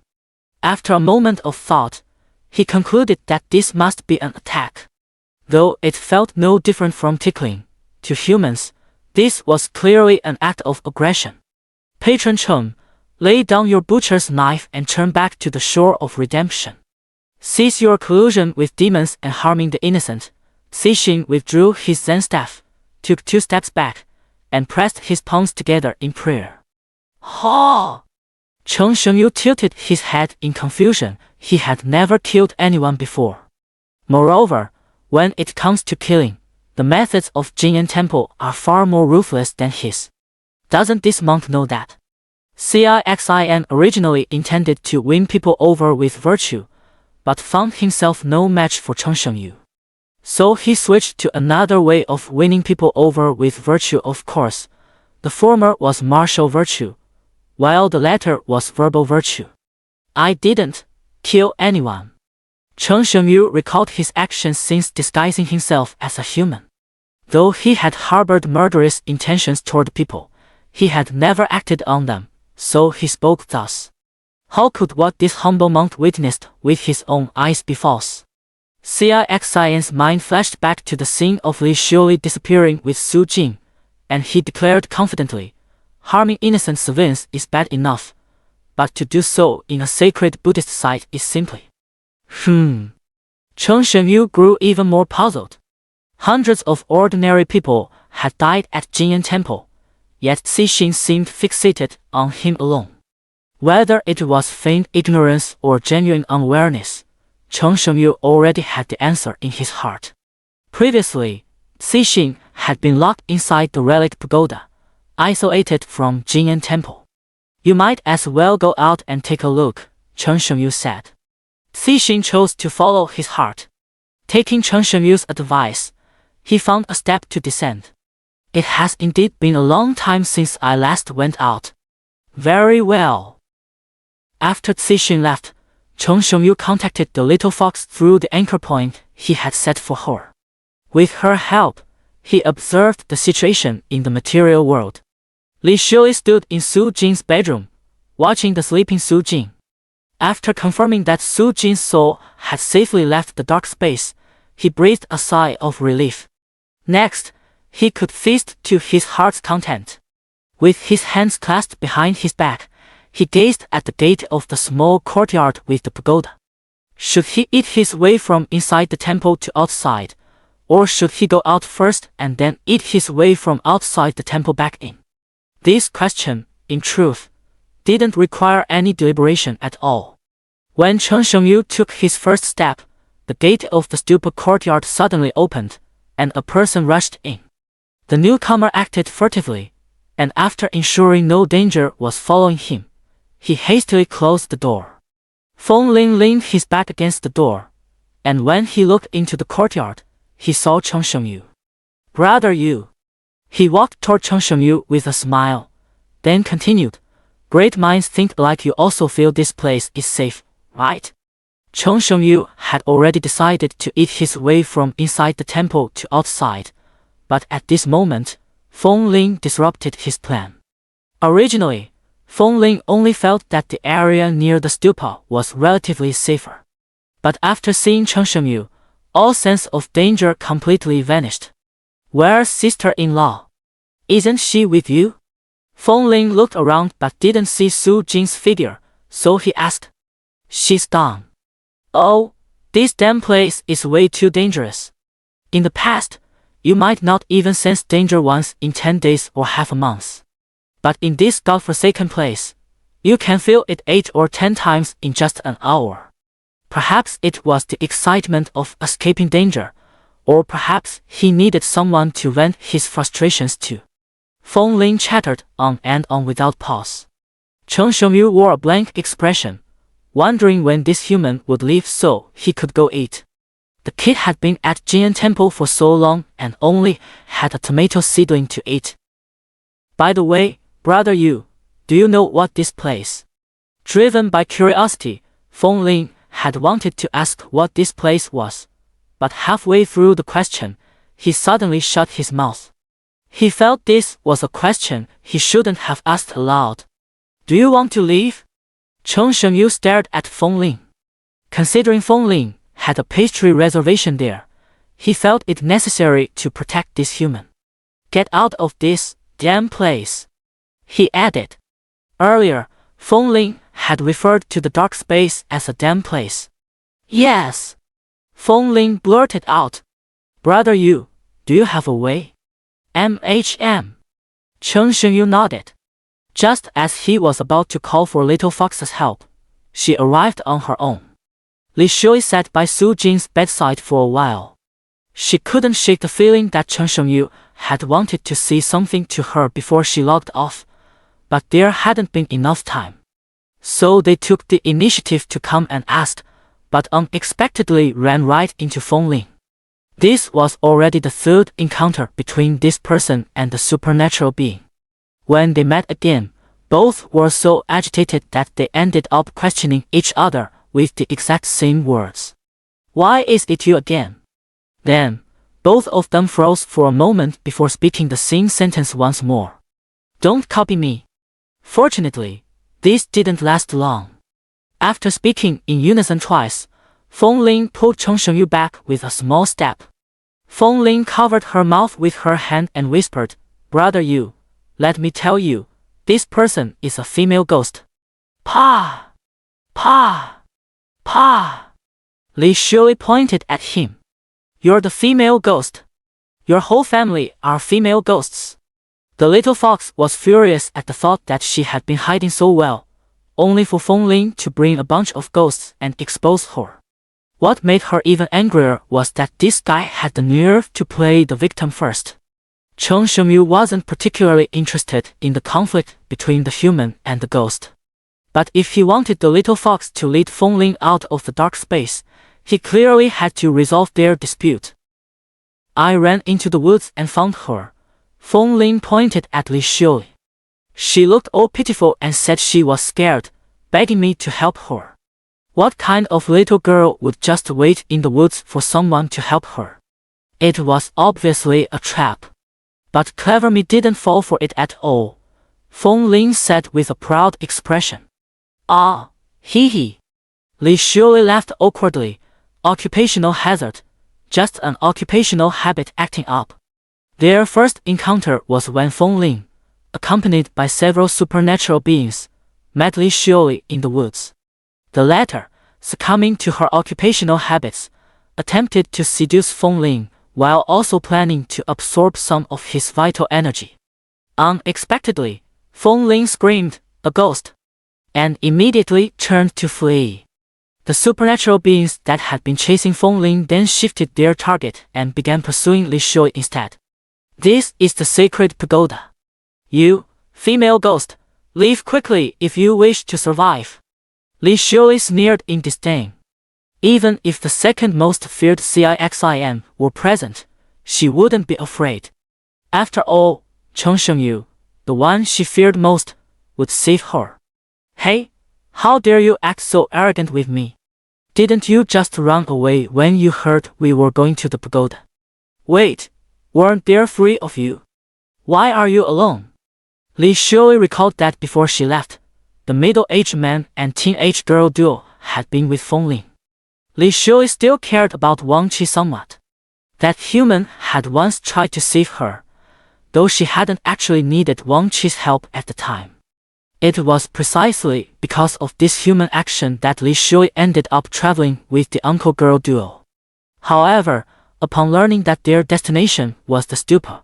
After a moment of thought, he concluded that this must be an attack. Though it felt no different from tickling, to humans, this was clearly an act of aggression. Patron Chen, lay down your butcher's knife and turn back to the shore of redemption. Cease your collusion with demons and harming the innocent. Cixin withdrew his Zen staff, took 2 steps back, and pressed his palms together in prayer. Ha! Chen Shengyu tilted his head in confusion. He had never killed anyone before. Moreover, when it comes to killing, the methods of Jinyan Temple are far more ruthless than his. Doesn't this monk know that? CIXIN originally intended to win people over with virtue, but found himself no match for Chen Shengyu. So he switched to another way of winning people over with virtue. Of course, the former was martial virtue, while the latter was verbal virtue. I didn't kill anyone. Chen Shengyu recalled his actions since disguising himself as a human. Though he had harbored murderous intentions toward people, he had never acted on them, so he spoke thus. How could what this humble monk witnessed with his own eyes be false? CIXIN's mind flashed back to the scene of Li Xiuli disappearing with Su Jing, and he declared confidently, harming innocent civilians is bad enough, but to do so in a sacred Buddhist site is simply… Chen Shengyu grew even more puzzled. Hundreds of ordinary people had died at Jinyan Temple, yet Cixin seemed fixated on him alone. Whether it was feigned ignorance or genuine unawareness, Chen Shengyu already had the answer in his heart. Previously, Cixin had been locked inside the relic pagoda, isolated from Jinyan Temple. You might as well go out and take a look, Chen Shengyu said. Cixin chose to follow his heart. Taking Chen Shengyu's advice, he found a step to descend. It has indeed been a long time since I last went out. Very well. After Cixin left, Chen Shengyu contacted the little fox through the anchor point he had set for her. With her help, he observed the situation in the material world. Li Shui stood in Su Jin's bedroom, watching the sleeping Su Jin. After confirming that Su Jin's soul had safely left the dark space, he breathed a sigh of relief. Next, he could feast to his heart's content. With his hands clasped behind his back, he gazed at the gate of the small courtyard with the pagoda. Should he eat his way from inside the temple to outside, or should he go out first and then eat his way from outside the temple back in? This question, in truth, didn't require any deliberation at all. When Chen Shengyu took his first step, the gate of the stupa courtyard suddenly opened, and a person rushed in. The newcomer acted furtively, and after ensuring no danger was following him, he hastily closed the door. Feng Ling leaned his back against the door, and when he looked into the courtyard, he saw Chen Shengyu. Brother Yu. He walked toward Chen Shengyu with a smile, then continued, Great minds think alike. You also feel this place is safe, right? Chen Shengyu had already decided to eat his way from inside the temple to outside, but at this moment, Feng Ling disrupted his plan. Originally, Feng Ling only felt that the area near the stupa was relatively safer. But after seeing Chen Shengyu, all sense of danger completely vanished. Where's sister-in-law? Isn't she with you? Feng Ling looked around but didn't see Su Jin's figure, so he asked. She's gone. Oh, this damn place is way too dangerous. In the past, you might not even sense danger once in 10 days or half a month. But in this godforsaken place, you can feel it 8 or 10 times in just an hour. Perhaps it was the excitement of escaping danger, or perhaps he needed someone to vent his frustrations to. Feng Ling chattered on and on without pause. Chen Shengyu wore a blank expression, wondering when this human would leave so he could go eat. The kid had been at Jinyan Temple for so long and only had a tomato seedling to eat. By the way, brother Yu, do you know what this place? Driven by curiosity, Feng Ling had wanted to ask what this place was, but halfway through the question, he suddenly shut his mouth. He felt this was a question he shouldn't have asked aloud. Do you want to leave? Chen Shengyu stared at Feng Ling. Considering Feng Ling had a pastry reservation there, he felt it necessary to protect this human. Get out of this damn place, he added. Earlier, Feng Ling had referred to the dark space as a damn place. Yes, Feng Ling blurted out. Brother Yu, do you have a way? Chen Shengyu nodded. Just as he was about to call for Little Fox's help, she arrived on her own. Li Shui sat by Su Jin's bedside for a while. She couldn't shake the feeling that Chen Shengyu had wanted to say something to her before she logged off, but there hadn't been enough time. So they took the initiative to come and ask, but unexpectedly ran right into Feng Ling. This was already the third encounter between this person and the supernatural being. When they met again, both were so agitated that they ended up questioning each other with the exact same words. Why is it you again? Then, both of them froze for a moment before speaking the same sentence once more. Don't copy me. Fortunately, this didn't last long. After speaking in unison twice, Feng Ling pulled Chen Shengyu back with a small step. Feng Ling covered her mouth with her hand and whispered, Brother Yu, let me tell you, this person is a female ghost. Pa! Pa! Pa! Li Shui pointed at him. You're the female ghost. Your whole family are female ghosts. The little fox was furious at the thought that she had been hiding so well, only for Feng Ling to bring a bunch of ghosts and expose her. What made her even angrier was that this guy had the nerve to play the victim first. Chen Shengyu wasn't particularly interested in the conflict between the human and the ghost. But if he wanted the little fox to lead Feng Ling out of the dark space, he clearly had to resolve their dispute. I ran into the woods and found her. Feng Ling pointed at Li Xiuli. She looked all pitiful and said she was scared, begging me to help her. What kind of little girl would just wait in the woods for someone to help her? It was obviously a trap. But clever me didn't fall for it at all. Feng Ling said with a proud expression. Ah, hee hee. Li Xiuli laughed awkwardly. Occupational hazard. Just an occupational habit acting up. Their first encounter was when Feng Ling, accompanied by several supernatural beings, met Li Xiuli in the woods. The latter, succumbing to her occupational habits, attempted to seduce Feng Ling while also planning to absorb some of his vital energy. Unexpectedly, Feng Ling screamed, "A ghost!" and immediately turned to flee. The supernatural beings that had been chasing Feng Ling then shifted their target and began pursuing Li Xiuli instead. This is the sacred pagoda. You, female ghost, leave quickly if you wish to survive. Li Xiuli sneered in disdain. Even if the second most feared CIXIM were present, she wouldn't be afraid. After all, Chen Shengyu, the one she feared most, would save her. Hey, how dare you act so arrogant with me? Didn't you just run away when you heard we were going to the pagoda? Wait, weren't there 3 of you? Why are you alone? Li Xiuli recalled that before she left, the middle-aged man and teenage girl duo had been with Feng Ling. Li Xiuli still cared about Wang Qi somewhat. That human had once tried to save her, though she hadn't actually needed Wang Qi's help at the time. It was precisely because of this human action that Li Xiuli ended up traveling with the uncle-girl duo. However, upon learning that their destination was the stupa,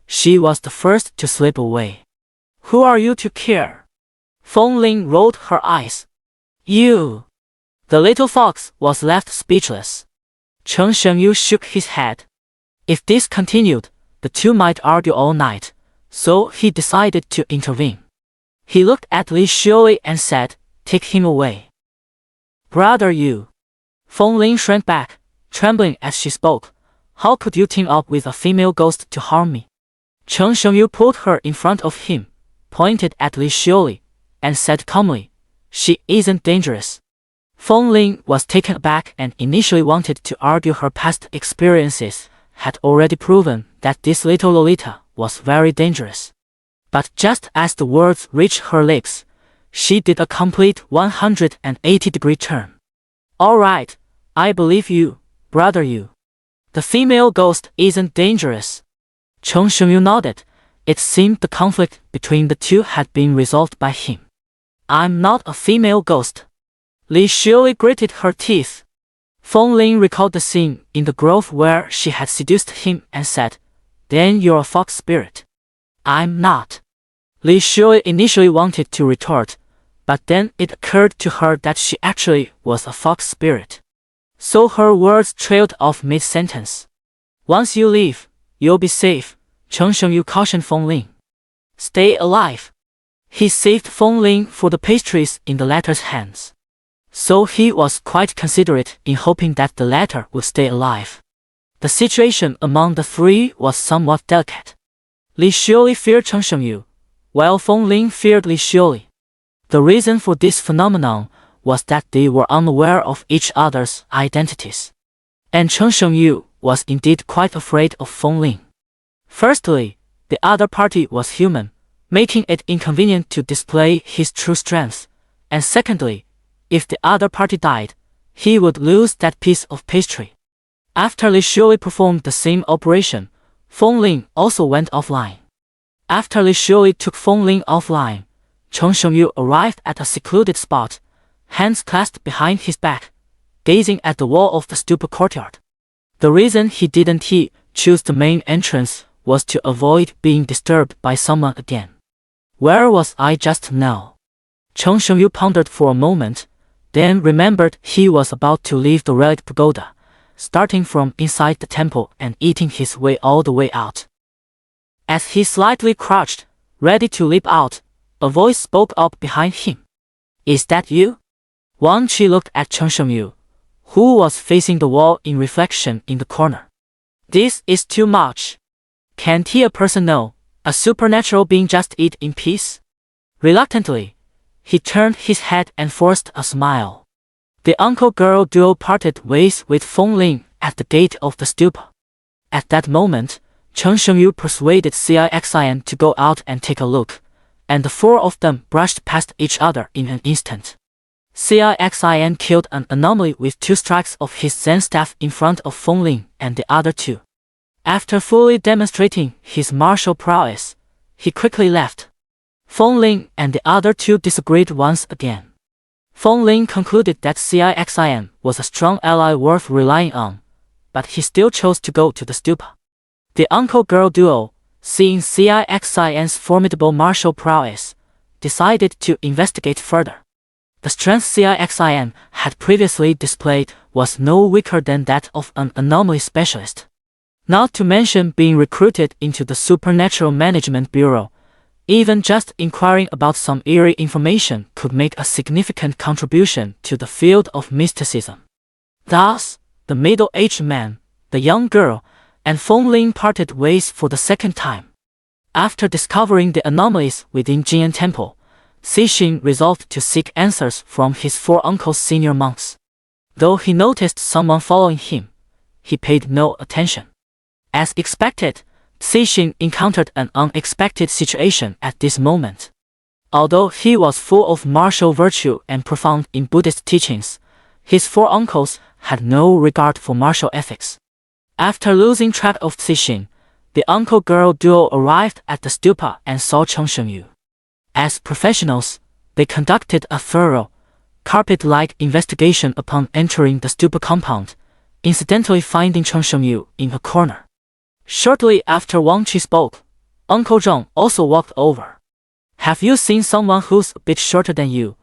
she was the first to slip away. Who are you to care? Feng Ling rolled her eyes. You! The little fox was left speechless. Chen Shengyu shook his head. If this continued, the two might argue all night, so he decided to intervene. He looked at Li Xiuli and said, "Take him away." Brother you! Feng Ling shrank back, trembling as she spoke. How could you team up with a female ghost to harm me? Chen Shengyu pulled her in front of him, pointed at Li Xiuli, and said calmly, "She isn't dangerous." Feng Ling was taken aback and initially wanted to argue her past experiences had already proven that this little Lolita was very dangerous. But just as the words reached her lips, she did a complete 180-degree turn. All right, I believe you, brother you. The female ghost isn't dangerous. Chen Shengyu nodded. It seemed the conflict between the two had been resolved by him. I'm not a female ghost. Li Xiuli gritted her teeth. Feng Ling recalled the scene in the grove where she had seduced him and said, "Then you're a fox spirit." I'm not. Li Xiuli initially wanted to retort, but then it occurred to her that she actually was a fox spirit. So her words trailed off mid-sentence. Once you leave, you'll be safe, Chen Shengyu cautioned Feng Ling. Stay alive. He saved Feng Ling for the pastries in the latter's hands. So he was quite considerate in hoping that the latter would stay alive. The situation among the 3 was somewhat delicate. Li Xiuli feared Chen Shengyu, while Feng Ling feared Li Xiuli. The reason for this phenomenon was that they were unaware of each other's identities. And Chen Shengyu was indeed quite afraid of Feng Ling. Firstly, the other party was human, making it inconvenient to display his true strength, and secondly, if the other party died, he would lose that piece of pastry. After Li Xiuli performed the same operation, Feng Ling also went offline. After Li Xiuli took Feng Ling offline, Chen Shengyu arrived at a secluded spot, hands clasped behind his back, gazing at the wall of the stupa courtyard. The reason he didn't choose the main entrance was to avoid being disturbed by someone again. Where was I just now? Cheng Shengyu pondered for a moment, then remembered he was about to leave the relic pagoda, starting from inside the temple and eating his way all the way out. As he slightly crouched, ready to leap out, a voice spoke up behind him. Is that you? Wang Qi looked at Cheng Shengyu, who was facing the wall in reflection in the corner. This is too much. Can't he a person know, a supernatural being just eat in peace? Reluctantly, he turned his head and forced a smile. The uncle-girl duo parted ways with Feng Ling at the gate of the stupa. At that moment, Cheng Shengyu persuaded CIXIN to go out and take a look, and the four of them brushed past each other in an instant. CIXIN killed an anomaly with 2 strikes of his Zen staff in front of Feng Ling and the other 2. After fully demonstrating his martial prowess, he quickly left. Feng Ling and the other 2 disagreed once again. Feng Ling concluded that CIXIN was a strong ally worth relying on, but he still chose to go to the stupa. The uncle-girl duo, seeing CIXIN's formidable martial prowess, decided to investigate further. The strength CIXIN had previously displayed was no weaker than that of an anomaly specialist. Not to mention being recruited into the Supernatural Management Bureau, even just inquiring about some eerie information could make a significant contribution to the field of mysticism. Thus, the middle-aged man, the young girl, and Feng Ling parted ways for the second time. After discovering the anomalies within Jinyan Temple, Cixin resolved to seek answers from his 4 uncle's senior monks. Though he noticed someone following him, he paid no attention. As expected, Cixin encountered an unexpected situation at this moment. Although he was full of martial virtue and profound in Buddhist teachings, his 4 uncles had no regard for martial ethics. After losing track of Cixin, the uncle-girl duo arrived at the stupa and saw Cheng Shengyu. As professionals, they conducted a thorough, carpet-like investigation upon entering the stupa compound, incidentally finding Cheng Shengyu in a corner. Shortly after Wang Qi spoke, Uncle Zhong also walked over. Have you seen someone who's a bit shorter than you,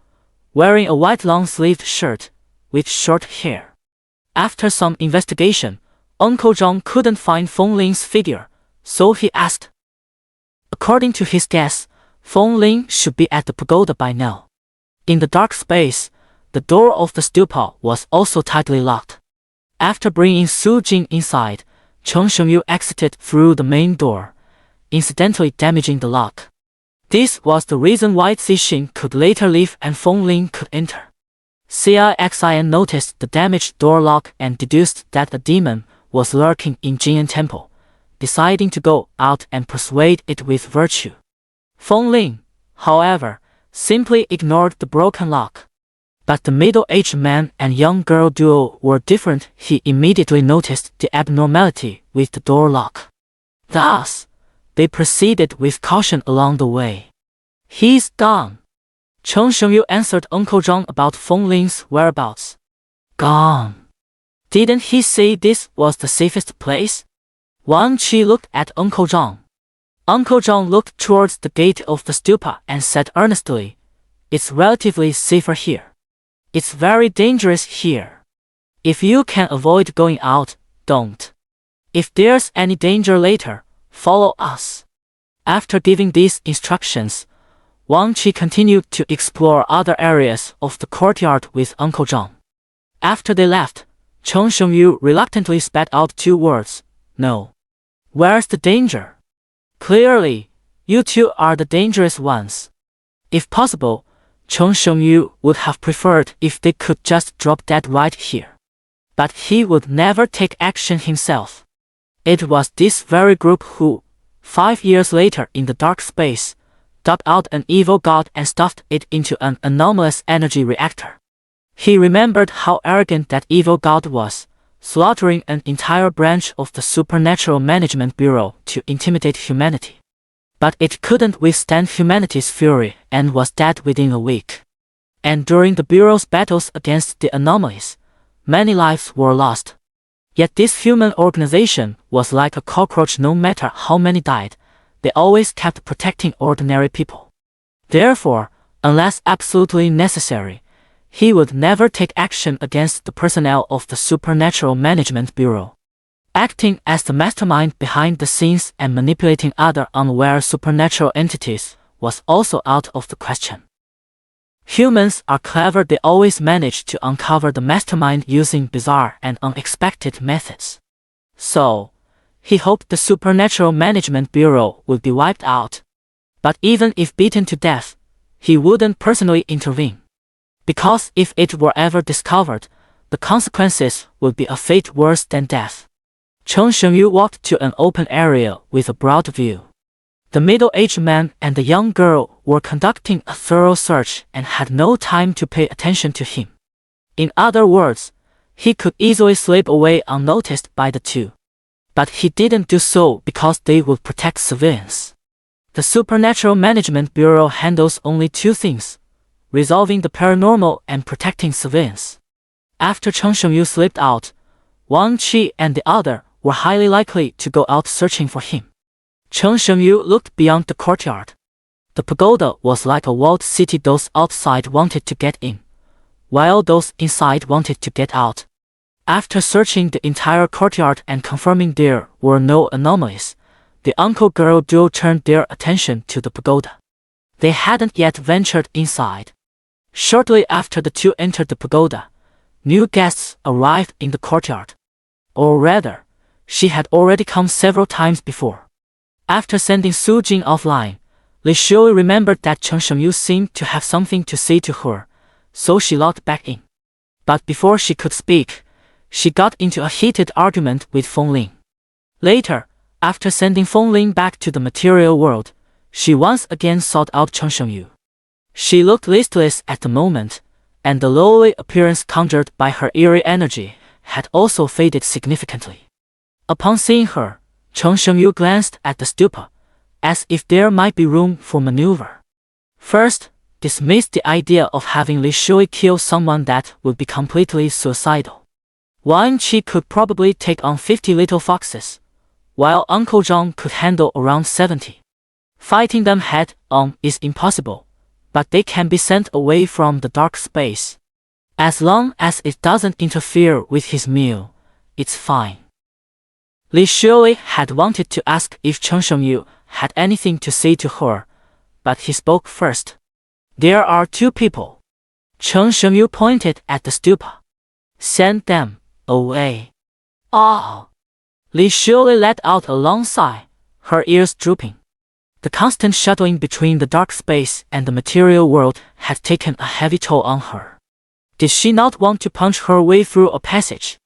wearing a white long-sleeved shirt, with short hair? After some investigation, Uncle Zhong couldn't find Feng Ling's figure, so he asked. According to his guess, Feng Ling should be at the pagoda by now. In the dark space, the door of the stupa was also tightly locked. After bringing Su Jing inside, Cheng Shengyu exited through the main door, incidentally damaging the lock. This was the reason why Cixin could later leave and Feng Ling could enter. CIXIN noticed the damaged door lock and deduced that a demon was lurking in Jinyan Temple, deciding to go out and persuade it with virtue. Feng Ling, however, simply ignored the broken lock. But the middle-aged man and young girl duo were different. He immediately noticed the abnormality with the door lock. Thus, they proceeded with caution along the way. He's gone. Cheng Shengyu answered Uncle Zhang about Feng Ling's whereabouts. Gone. Didn't he say this was the safest place? Wang Qi looked at Uncle Zhang. Uncle Zhang looked towards the gate of the stupa and said earnestly, "It's relatively safer here. It's very dangerous here. If you can avoid going out, don't. If there's any danger later, follow us." After giving these instructions, Wang Qi continued to explore other areas of the courtyard with Uncle Zhang. After they left, Cheng Shengyu reluctantly spat out 2 words, "No." Where's the danger? Clearly, you 2 are the dangerous ones. If possible, Cheng Shengyu would have preferred if they could just drop dead right here. But he would never take action himself. It was this very group who, 5 years later in the dark space, dug out an evil god and stuffed it into an anomalous energy reactor. He remembered how arrogant that evil god was, slaughtering an entire branch of the Supernatural Management Bureau to intimidate humanity. But it couldn't withstand humanity's fury and was dead within a week. And during the Bureau's battles against the anomalies, many lives were lost. Yet this human organization was like a cockroach. No matter how many died, they always kept protecting ordinary people. Therefore, unless absolutely necessary, he would never take action against the personnel of the Supernatural Management Bureau. Acting as the mastermind behind the scenes and manipulating other unaware supernatural entities was also out of the question. Humans are clever. They always manage to uncover the mastermind using bizarre and unexpected methods. So, he hoped the Supernatural Management Bureau would be wiped out. But even if beaten to death, he wouldn't personally intervene. Because if it were ever discovered, the consequences would be a fate worse than death. Cheng Shengyu walked to an open area with a broad view. The middle-aged man and the young girl were conducting a thorough search and had no time to pay attention to him. In other words, he could easily slip away unnoticed by the two. But he didn't do so because they would protect civilians. The Supernatural Management Bureau handles only two things: resolving the paranormal and protecting civilians. After Cheng Shengyu slipped out, Wang Qi and the other were highly likely to go out searching for him. Cheng Shengyu looked beyond the courtyard. The pagoda was like a walled city. Those outside wanted to get in, while those inside wanted to get out. After searching the entire courtyard and confirming there were no anomalies, the uncle-girl duo turned their attention to the pagoda. They hadn't yet ventured inside. Shortly after the two entered the pagoda, new guests arrived in the courtyard. Or rather, she had already come several times before. After sending Su Jing offline, Li Shui remembered that Cheng Shengyu seemed to have something to say to her, so she logged back in. But before she could speak, she got into a heated argument with Feng Ling. Later, after sending Feng Ling back to the material world, she once again sought out Cheng Shengyu. She looked listless at the moment, and the lowly appearance conjured by her eerie energy had also faded significantly. Upon seeing her, Cheng Shengyu glanced at the stupa, as if there might be room for maneuver. First, dismissed the idea of having Li Shui kill someone. That would be completely suicidal. Wang Qi could probably take on 50 little foxes, while Uncle Zhang could handle around 70. Fighting them head-on is impossible, but they can be sent away from the dark space. As long as it doesn't interfere with his meal, it's fine. Li Shui had wanted to ask if Cheng Shengyu had anything to say to her, but he spoke first. There are two people. Cheng Shengyu pointed at the stupa. Send them away. Oh! Li Shui let out a long sigh, her ears drooping. The constant shuttling between the dark space and the material world had taken a heavy toll on her. Did she not want to punch her way through a passage?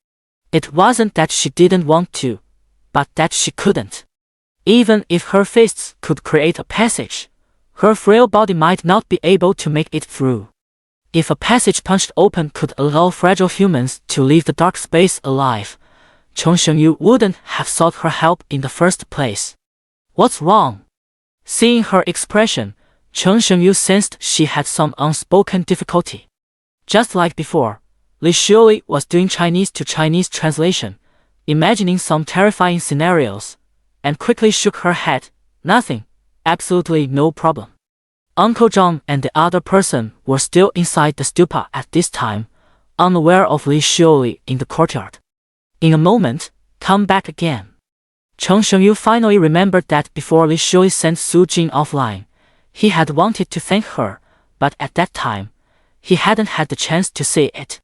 It wasn't that she didn't want to, but that she couldn't. Even if her fists could create a passage, her frail body might not be able to make it through. If a passage punched open could allow fragile humans to leave the dark space alive, Cheng Shengyu wouldn't have sought her help in the first place. What's wrong? Seeing her expression, Cheng Shengyu sensed she had some unspoken difficulty. Just like before, Li Shui was doing Chinese to Chinese translation, imagining some terrifying scenarios, and quickly shook her head. Nothing, absolutely no problem. Uncle Zhang and the other person were still inside the stupa at this time, unaware of Li Shui in the courtyard. In a moment, come back again. Cheng Shengyu finally remembered that before Li Shui sent Su Jing offline, he had wanted to thank her, but at that time, he hadn't had the chance to say it.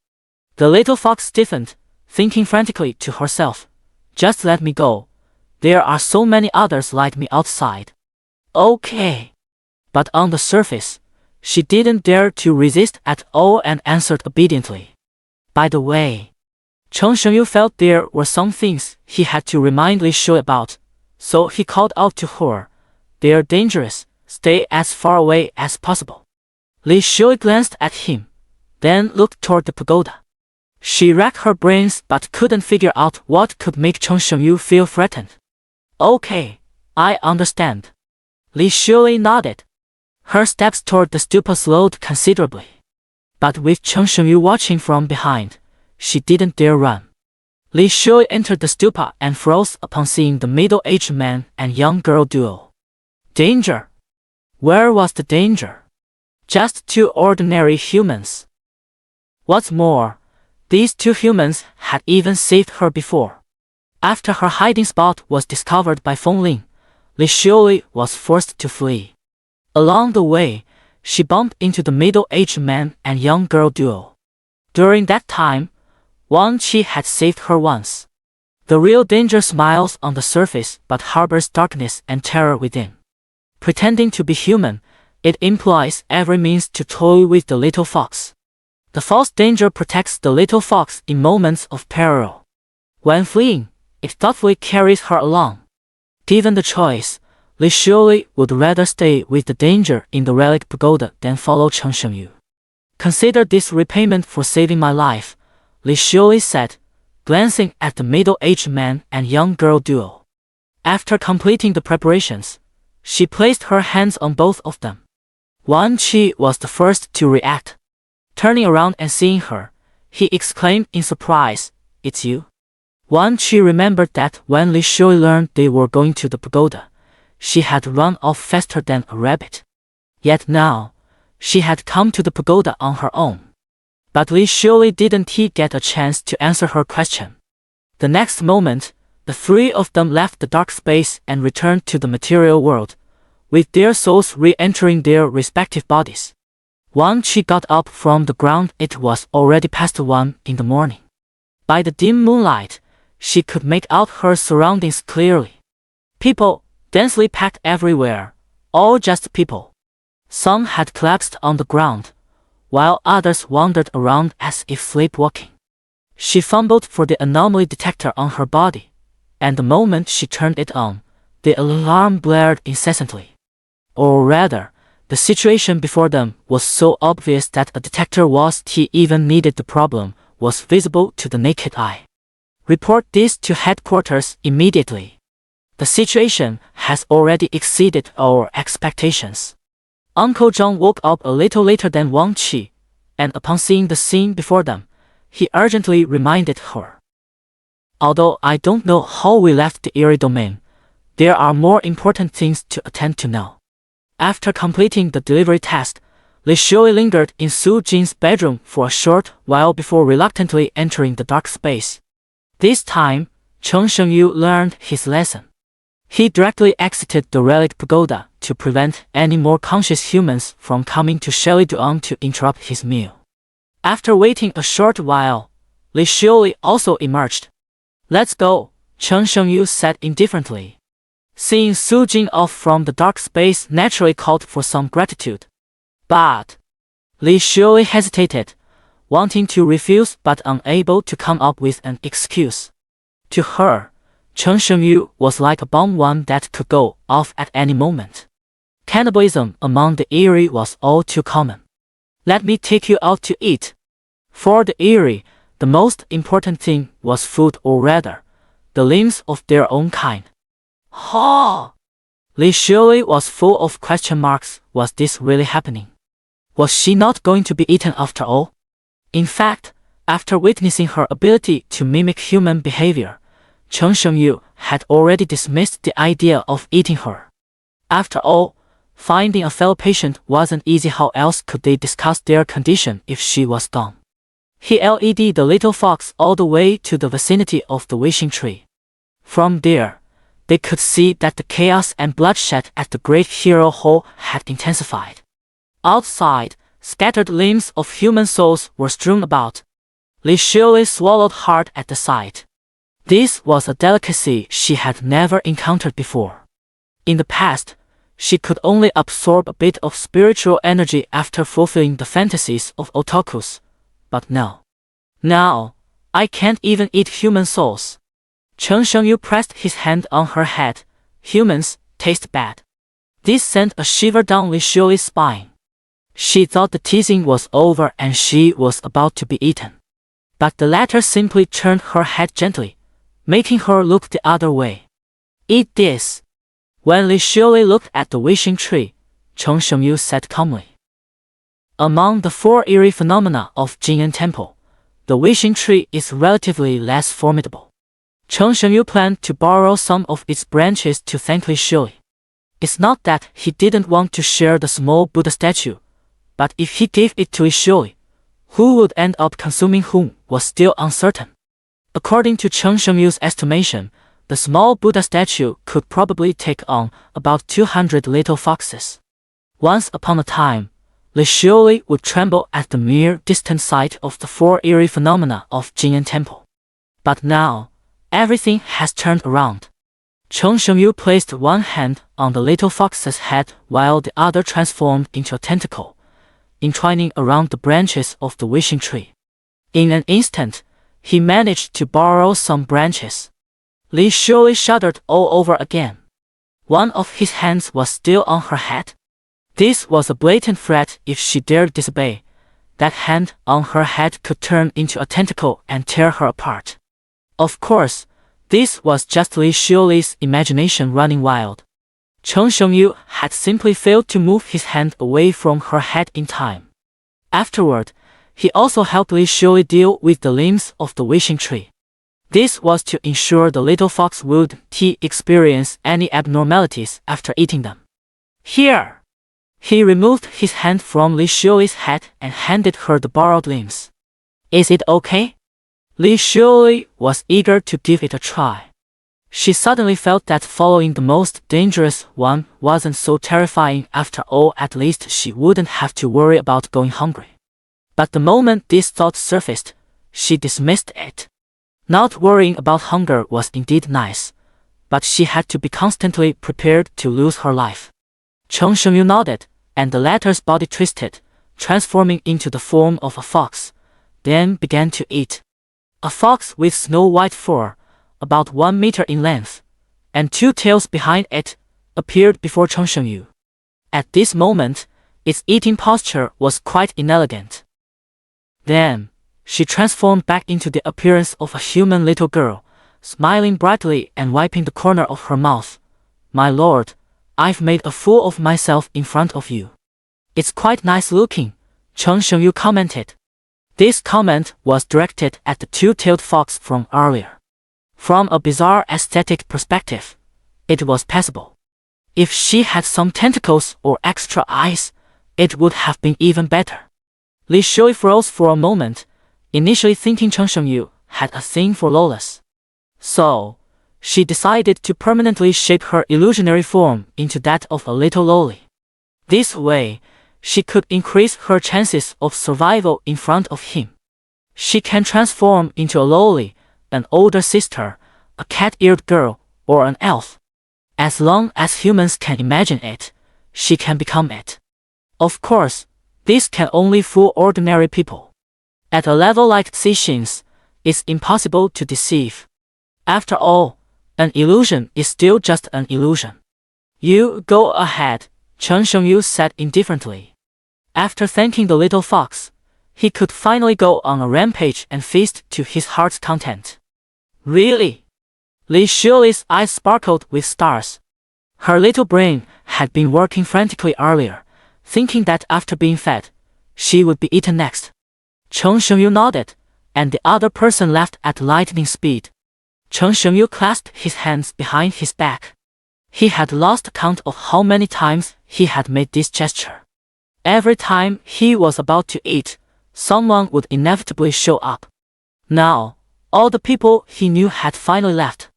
The little fox stiffened, thinking frantically to herself, just let me go. There are so many others like me outside. Okay. But on the surface, she didn't dare to resist at all and answered obediently. By the way, Cheng Shengyu felt there were some things he had to remind Li Shui about, so he called out to her, they're dangerous, stay as far away as possible. Li Shui glanced at him, then looked toward the pagoda. She racked her brains but couldn't figure out what could make Cheng Shengyu feel threatened. Okay, I understand. Li Shui nodded. Her steps toward the stupa slowed considerably. But with Cheng Shengyu watching from behind, she didn't dare run. Li Shui entered the stupa and froze upon seeing the middle-aged man and young girl duo. Danger? Where was the danger? Just two ordinary humans. What's more, these two humans had even saved her before. After her hiding spot was discovered by Feng Ling, Li Shui was forced to flee. Along the way, she bumped into the middle-aged man and young girl duo. During that time, Wang Qi had saved her once. The real danger smiles on the surface but harbors darkness and terror within. Pretending to be human, it employs every means to toy with the little fox. The false danger protects the little fox in moments of peril. When fleeing, it thoughtfully carries her along. Given the choice, Li Shui would rather stay with the danger in the relic pagoda than follow Cheng Shengyu. Consider this repayment for saving my life, Li Shui said, glancing at the middle-aged man and young girl duo. After completing the preparations, she placed her hands on both of them. Wang Qi was the first to react. Turning around and seeing her, he exclaimed in surprise, "It's you?" Wang Qi remembered that when Li Shui learned they were going to the pagoda, she had run off faster than a rabbit. Yet now, she had come to the pagoda on her own. But Li Shui didn't get a chance to answer her question. The next moment, the three of them left the dark space and returned to the material world, with their souls re-entering their respective bodies. Wang Qi got up from the ground. It was already past 1 in the morning. By the dim moonlight, she could make out her surroundings clearly. People, densely packed everywhere, all just people. Some had collapsed on the ground, while others wandered around as if sleepwalking. She fumbled for the anomaly detector on her body, and the moment she turned it on, the alarm blared incessantly. Or rather, the situation before them was so obvious that a detector wasn't even needed. The problem was visible to the naked eye. Report this to headquarters immediately. The situation has already exceeded our expectations. Uncle Zhang woke up a little later than Wang Qi, and upon seeing the scene before them, he urgently reminded her. Although I don't know how we left the Eerie domain, there are more important things to attend to now. After completing the delivery task, Li Shui lingered in Su Jin's bedroom for a short while before reluctantly entering the dark space. This time, Cheng Shengyu learned his lesson. He directly exited the relic pagoda to prevent any more conscious humans from coming to Sheliduan to interrupt his meal. After waiting a short while, Li Shui also emerged. "Let's go," Cheng Shengyu said indifferently. Seeing Su Jin off from the dark space naturally called for some gratitude. But Li Shui hesitated, wanting to refuse but unable to come up with an excuse. To her, Cheng Shengyu was like a bomb, one that could go off at any moment. Cannibalism among the Eerie was all too common. "Let me take you out to eat." For the Eerie, the most important thing was food, or rather, the limbs of their own kind. Ha! Li Shui was full of question marks. Was this really happening? Was she not going to be eaten after all? In fact, after witnessing her ability to mimic human behavior, Cheng Shengyu had already dismissed the idea of eating her. After all, finding a fellow patient wasn't easy. How else could they discuss their condition if she was gone? He led the little fox all the way to the vicinity of the wishing tree. From there, they could see that the chaos and bloodshed at the Great Hero Hall had intensified. Outside, scattered limbs of human souls were strewn about. Li Shui swallowed hard at the sight. This was a delicacy she had never encountered before. In the past, she could only absorb a bit of spiritual energy after fulfilling the fantasies of otakus. But now, I can't even eat human souls. Cheng Shengyu pressed his hand on her head. Humans taste bad. This sent a shiver down Li Shui's spine. She thought the teasing was over and she was about to be eaten. But the latter simply turned her head gently, making her look the other way. "Eat this." When Li Shui looked at the wishing tree, Cheng Shengyu said calmly. Among the 4 eerie phenomena of Jing'an Temple, the wishing tree is relatively less formidable. Cheng Shengyu planned to borrow some of its branches to thank Li Shui. It's not that he didn't want to share the small Buddha statue, but if he gave it to Li Shui, who would end up consuming whom was still uncertain. According to Cheng Shengyu's estimation, the small Buddha statue could probably take on about 200 little foxes. Once upon a time, Li Shui would tremble at the mere distant sight of the four eerie phenomena of Jinyan Temple. But now, everything has turned around. Cheng Shengyu placed one hand on the little fox's head while the other transformed into a tentacle, entwining around the branches of the wishing tree. In an instant, he managed to borrow some branches. Li Shui shuddered all over again. One of his hands was still on her head. This was a blatant threat. If she dared disobey, that hand on her head could turn into a tentacle and tear her apart. Of course, this was just Li Shui's imagination running wild. Cheng Shengyu had simply failed to move his hand away from her head in time. Afterward, he also helped Li Shui deal with the limbs of the wishing tree. This was to ensure the little fox wouldn't experience any abnormalities after eating them. Here! He removed his hand from Li Shui's head and handed her the borrowed limbs. Is it okay? Li Shui was eager to give it a try. She suddenly felt that following the most dangerous one wasn't so terrifying after all. At least she wouldn't have to worry about going hungry. But the moment this thought surfaced, she dismissed it. Not worrying about hunger was indeed nice, but she had to be constantly prepared to lose her life. Cheng Shengyu nodded, and the latter's body twisted, transforming into the form of a fox, then began to eat. A fox with snow-white fur, about 1 meter in length, and 2 tails behind it, appeared before Cheng Shengyu. At this moment, its eating posture was quite inelegant. Then, she transformed back into the appearance of a human little girl, smiling brightly and wiping the corner of her mouth. My lord, I've made a fool of myself in front of you. It's quite nice looking, Cheng Shengyu commented. This comment was directed at the two-tailed fox from earlier. From a bizarre aesthetic perspective, it was passable. If she had some tentacles or extra eyes, it would have been even better. Li Shui froze for a moment, initially thinking Cheng Shengyu had a thing for lolas. So, she decided to permanently shape her illusionary form into that of a little loli. This way, she could increase her chances of survival in front of him. She can transform into a loli, an older sister, a cat-eared girl, or an elf. As long as humans can imagine it, she can become it. Of course, this can only fool ordinary people. At a level like Cixin's, it's impossible to deceive. After all, an illusion is still just an illusion. You go ahead, Cheng Shengyu said indifferently. After thanking the little fox, he could finally go on a rampage and feast to his heart's content. Really? Li Shui's eyes sparkled with stars. Her little brain had been working frantically earlier, thinking that after being fed, she would be eaten next. Cheng Shengyu nodded, and the other person left at lightning speed. Cheng Shengyu clasped his hands behind his back. He had lost count of how many times he had made this gesture. Every time he was about to eat, someone would inevitably show up. Now, all the people he knew had finally left.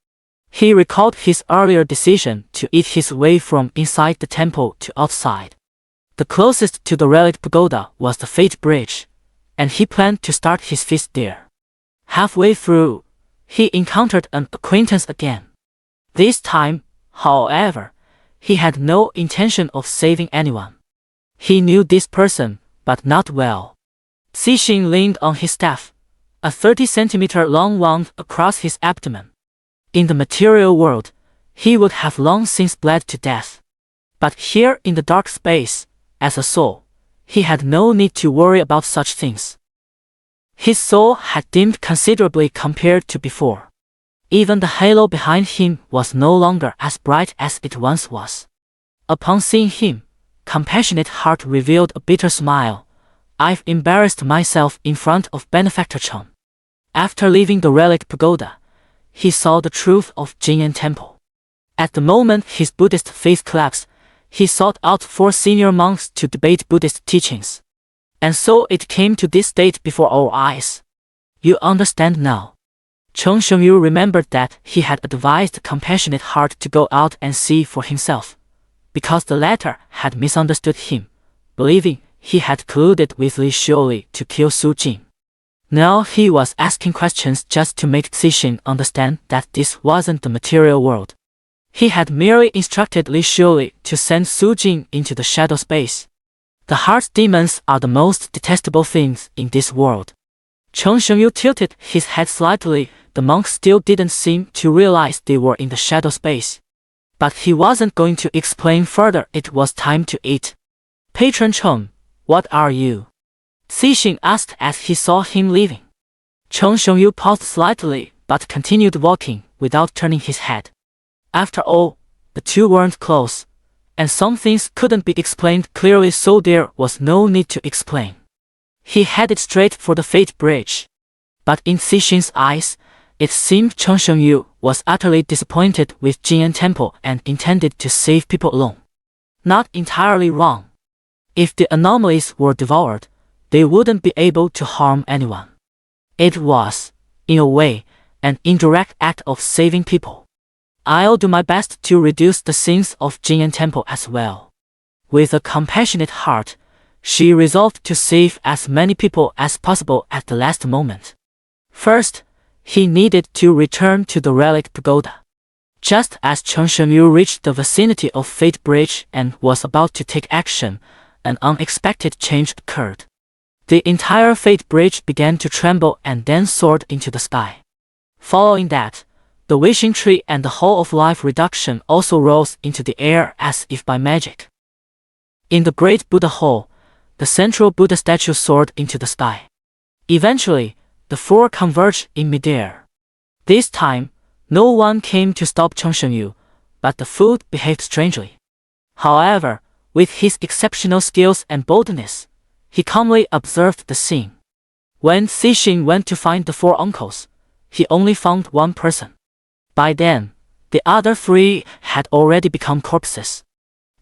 He recalled his earlier decision to eat his way from inside the temple to outside. The closest to the relic pagoda was the Fate Bridge, and he planned to start his feast there. Halfway through, he encountered an acquaintance again. This time, however, he had no intention of saving anyone. He knew this person, but not well. Cixin leaned on his staff, a 30-centimeter long wand across his abdomen. In the material world, he would have long since bled to death. But here in the dark space, as a soul, he had no need to worry about such things. His soul had dimmed considerably compared to before. Even the halo behind him was no longer as bright as it once was. Upon seeing him, Compassionate Heart revealed a bitter smile. I've embarrassed myself in front of Benefactor Cheng. After leaving the relic pagoda, he saw the truth of Jinyan Temple. At the moment his Buddhist faith collapsed, he sought out 4 senior monks to debate Buddhist teachings. And so it came to this state before our eyes. You understand now. Cheng Shengyu remembered that he had advised Compassionate Heart to go out and see for himself, because the latter had misunderstood him, believing he had colluded with Li Xiuli to kill Su Jing. Now he was asking questions just to make Cixin understand that this wasn't the material world. He had merely instructed Li Xiuli to send Su Jing into the shadow space. The heart demons are the most detestable things in this world. Cheng Shengyu tilted his head slightly. The monks still didn't seem to realize they were in the shadow space. But he wasn't going to explain further. It was time to eat. Patron Cheng, what are you? Cixin asked as he saw him leaving. Cheng Shengyu paused slightly but continued walking without turning his head. After all, the two weren't close, and some things couldn't be explained clearly, so there was no need to explain. He headed straight for the Fate Bridge. But in Cixin's eyes, it seemed Cheng Shengyu was utterly disappointed with Jinyan Temple and intended to save people alone. Not entirely wrong. If the anomalies were devoured, they wouldn't be able to harm anyone. It was, in a way, an indirect act of saving people. I'll do my best to reduce the sins of Jinyan Temple as well. With a compassionate heart, she resolved to save as many people as possible at the last moment. First, he needed to return to the relic pagoda. Just as Cheng Shengyu reached the vicinity of Fate Bridge and was about to take action, an unexpected change occurred. The entire Fate Bridge began to tremble and then soared into the sky. Following that, the wishing tree and the Hall of Life Reduction also rose into the air as if by magic. In the Great Buddha Hall, the central Buddha statue soared into the sky. Eventually, the 4 converged in midair. This time, no one came to stop Cheng Shengyu, but the food behaved strangely. However, with his exceptional skills and boldness, he calmly observed the scene. When Cixin went to find the 4 uncles, he only found 1 person. By then, the other 3 had already become corpses.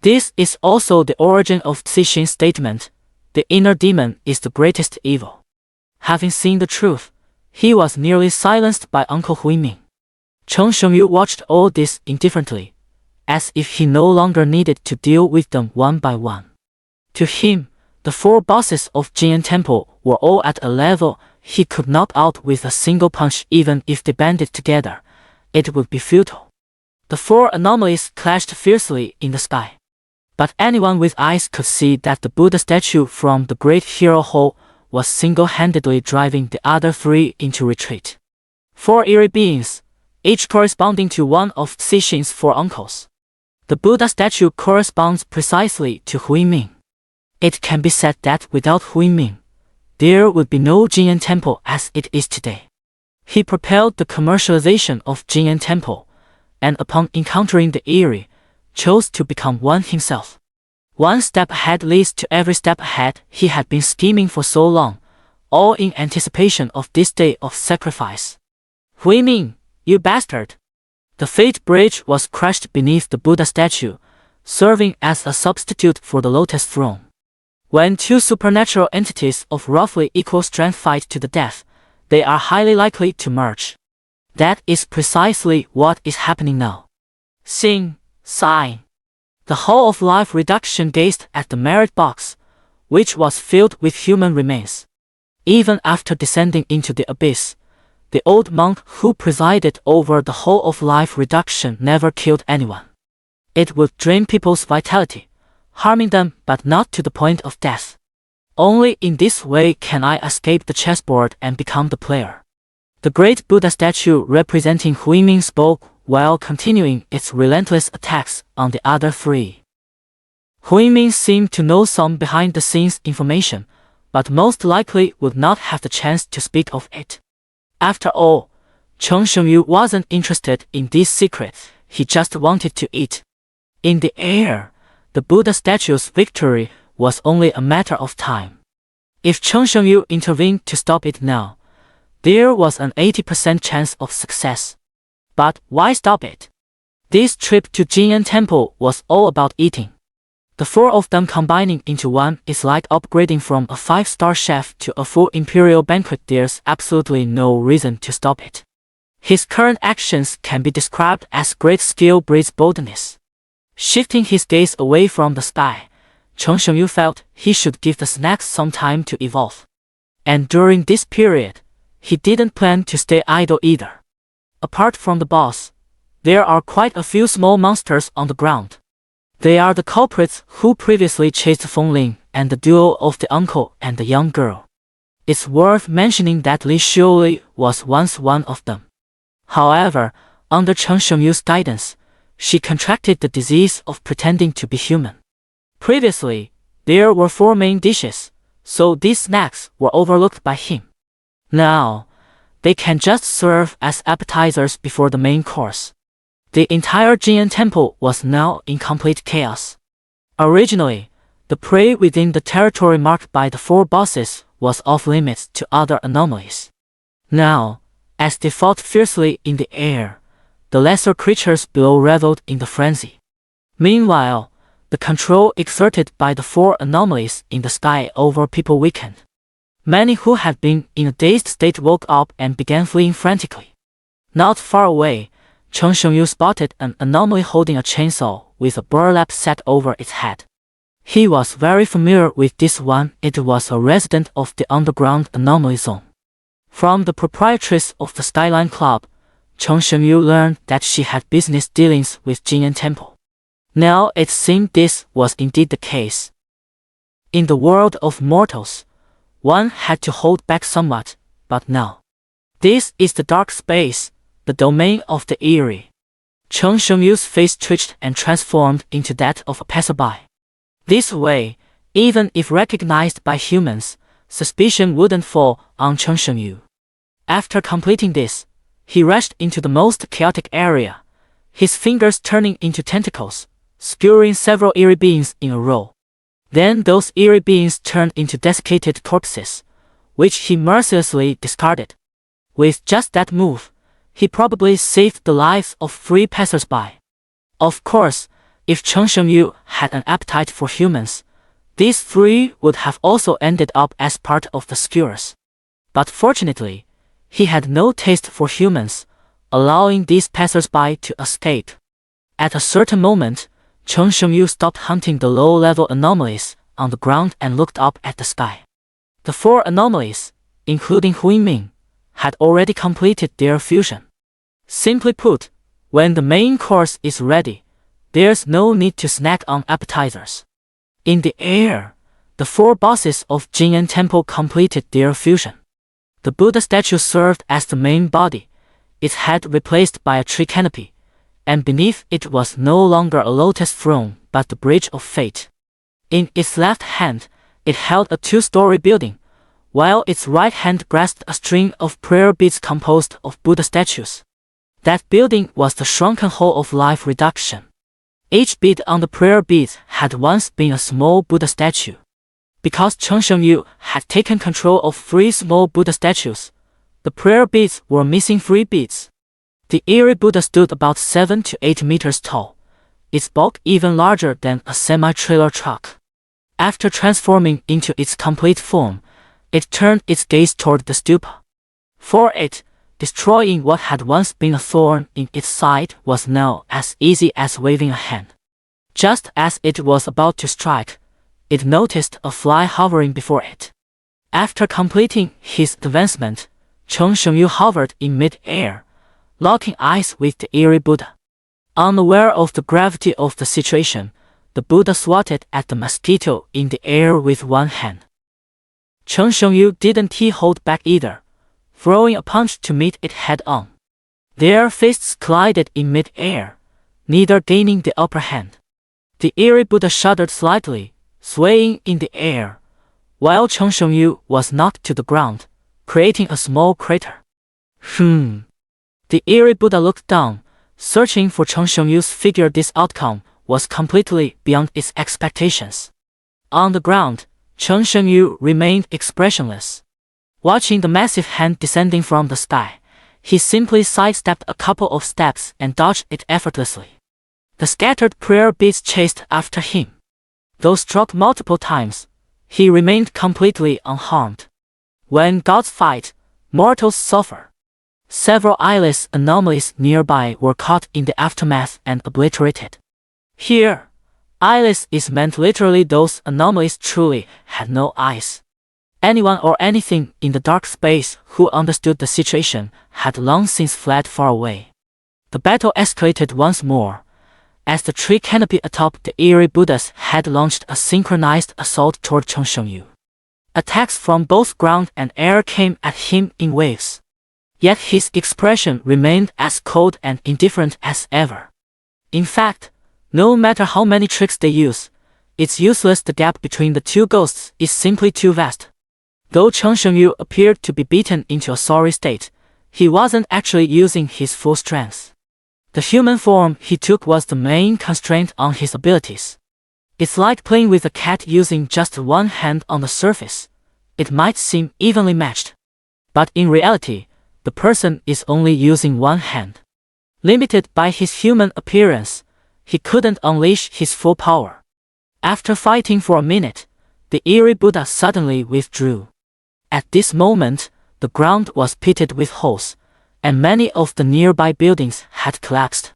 This is also the origin of Cixin's statement, the inner demon is the greatest evil. Having seen the truth, he was nearly silenced by Uncle Huiming. Cheng Shengyu watched all this indifferently, as if he no longer needed to deal with them one by one. To him, the 4 bosses of Jinyan Temple were all at a level he could knock out with a single punch. Even if they banded together, it would be futile. The 4 anomalies clashed fiercely in the sky. But anyone with eyes could see that the Buddha statue from the Great Hero Hall was single-handedly driving the other 3 into retreat. 4 eerie beings, each corresponding to one of Cixin's 4 uncles. The Buddha statue corresponds precisely to Huiming. It can be said that without Huiming, there would be no Jinyan Temple as it is today. He propelled the commercialization of Jinyan Temple, and upon encountering the Eerie, chose to become one himself. One step ahead leads to every step ahead. He had been scheming for so long, all in anticipation of this day of sacrifice. Huiming, you bastard! The Fate Bridge was crushed beneath the Buddha statue, serving as a substitute for the Lotus Throne. When 2 supernatural entities of roughly equal strength fight to the death, they are highly likely to merge. That is precisely what is happening now. Sing, sigh. The Hall of Life Reduction gazed at the merit box, which was filled with human remains. Even after descending into the abyss, the old monk who presided over the Hall of Life Reduction never killed anyone. It would drain people's vitality, harming them but not to the point of death. Only in this way can I escape the chessboard and become the player. The great Buddha statue representing Huiming spoke while continuing its relentless attacks on the other 3. Huiming seemed to know some behind-the-scenes information, but most likely would not have the chance to speak of it. After all, Cheng Shengyu wasn't interested in this secret, he just wanted to eat. In the air, the Buddha statue's victory was only a matter of time. If Cheng Shengyu intervened to stop it now, there was an 80% chance of success. But why stop it? This trip to Jinyan Temple was all about eating. The four of them combining into one is like upgrading from a 5-star chef to a full imperial banquet. There's absolutely no reason to stop it. His current actions can be described as great skill breeds boldness. Shifting his gaze away from the sky, Cheng Shengyu felt he should give the snacks some time to evolve. And during this period, he didn't plan to stay idle either. Apart from the boss, there are quite a few small monsters on the ground. They are the culprits who previously chased Feng Ling and the duo of the uncle and the young girl. It's worth mentioning that Li Xiuli was once one of them. However, under Cheng Shengyu's guidance, she contracted the disease of pretending to be human. Previously, there were 4 main dishes, so these snacks were overlooked by him. Now, they can just serve as appetizers before the main course. The entire Jinyan Temple was now in complete chaos. Originally, the prey within the territory marked by the 4 bosses was off limits to other anomalies. Now, as they fought fiercely in the air, the lesser creatures below reveled in the frenzy. Meanwhile, the control exerted by the 4 anomalies in the sky over people weakened. Many who had been in a dazed state woke up and began fleeing frantically. Not far away, Cheng Shengyu spotted an anomaly holding a chainsaw with a burlap set over its head. He was very familiar with this one. It was a resident of the underground anomaly zone. From the proprietress of the Skyline Club, Cheng Shengyu learned that she had business dealings with Jinyan Temple. Now it seemed this was indeed the case. In the world of mortals, one had to hold back somewhat, but now, this is the dark space, the domain of the eerie. Cheng Shengyu's face twitched and transformed into that of a passerby. This way, even if recognized by humans, suspicion wouldn't fall on Cheng Shengyu. After completing this, he rushed into the most chaotic area, his fingers turning into tentacles, skewering several eerie beings in a row. Then those eerie beings turned into desiccated corpses, which he mercilessly discarded. With just that move, he probably saved the lives of 3 passersby. Of course, if Cheng Shengyu had an appetite for humans, these 3 would have also ended up as part of the skewers. But fortunately, he had no taste for humans, allowing these passersby to escape. At a certain moment, Cheng Shengyu stopped hunting the low-level anomalies on the ground and looked up at the sky. The 4 anomalies, including Huiming, had already completed their fusion. Simply put, when the main course is ready, there's no need to snack on appetizers. In the air, the 4 bosses of Jinyan Temple completed their fusion. The Buddha statue served as the main body, its head replaced by a tree canopy, and beneath it was no longer a lotus throne but the bridge of fate. In its left hand, it held a 2-story building, while its right hand grasped a string of prayer beads composed of Buddha statues. That building was the shrunken hole of life reduction. Each bead on the prayer beads had once been a small Buddha statue. Because Cheng Shengyu had taken control of 3 small Buddha statues, the prayer beads were missing 3 beads. The eerie Buddha stood about 7 to 8 meters tall, its bulk even larger than a semi-trailer truck. After transforming into its complete form, it turned its gaze toward the stupa. For it, destroying what had once been a thorn in its side was now as easy as waving a hand. Just as it was about to strike, it noticed a fly hovering before it. After completing his advancement, Cheng Shengyu hovered in mid-air, locking eyes with the eerie Buddha. Unaware of the gravity of the situation, the Buddha swatted at the mosquito in the air with one hand. Cheng Shengyu didn't hold back either, throwing a punch to meet it head-on. Their fists collided in mid-air, neither gaining the upper hand. The eerie Buddha shuddered slightly, swaying in the air, while Cheng Shengyu was knocked to the ground, creating a small crater. The eerie Buddha looked down, searching for Cheng Shengyu's figure. This outcome was completely beyond its expectations. On the ground, Cheng Shengyu remained expressionless. Watching the massive hand descending from the sky, he simply sidestepped a couple of steps and dodged it effortlessly. The scattered prayer beads chased after him. Though struck multiple times, he remained completely unharmed. When gods fight, mortals suffer. Several eyeless anomalies nearby were caught in the aftermath and obliterated. Here, eyeless is meant literally those anomalies truly had no eyes. Anyone or anything in the dark space who understood the situation had long since fled far away. The battle escalated once more, as the tree canopy atop the Eerie Buddhas had launched a synchronized assault toward Cheng Shengyu. Attacks from both ground and air came at him in waves. Yet his expression remained as cold and indifferent as ever. In fact, no matter how many tricks they use, it's useless. The gap between the two ghosts is simply too vast. Though Cheng Shengyu appeared to be beaten into a sorry state, he wasn't actually using his full strength. The human form he took was the main constraint on his abilities. It's like playing with a cat using just one hand on the surface. It might seem evenly matched, but in reality, the person is only using one hand. Limited by his human appearance, he couldn't unleash his full power. After fighting for a minute, the Eerie Buddha suddenly withdrew. At this moment, the ground was pitted with holes, and many of the nearby buildings had collapsed.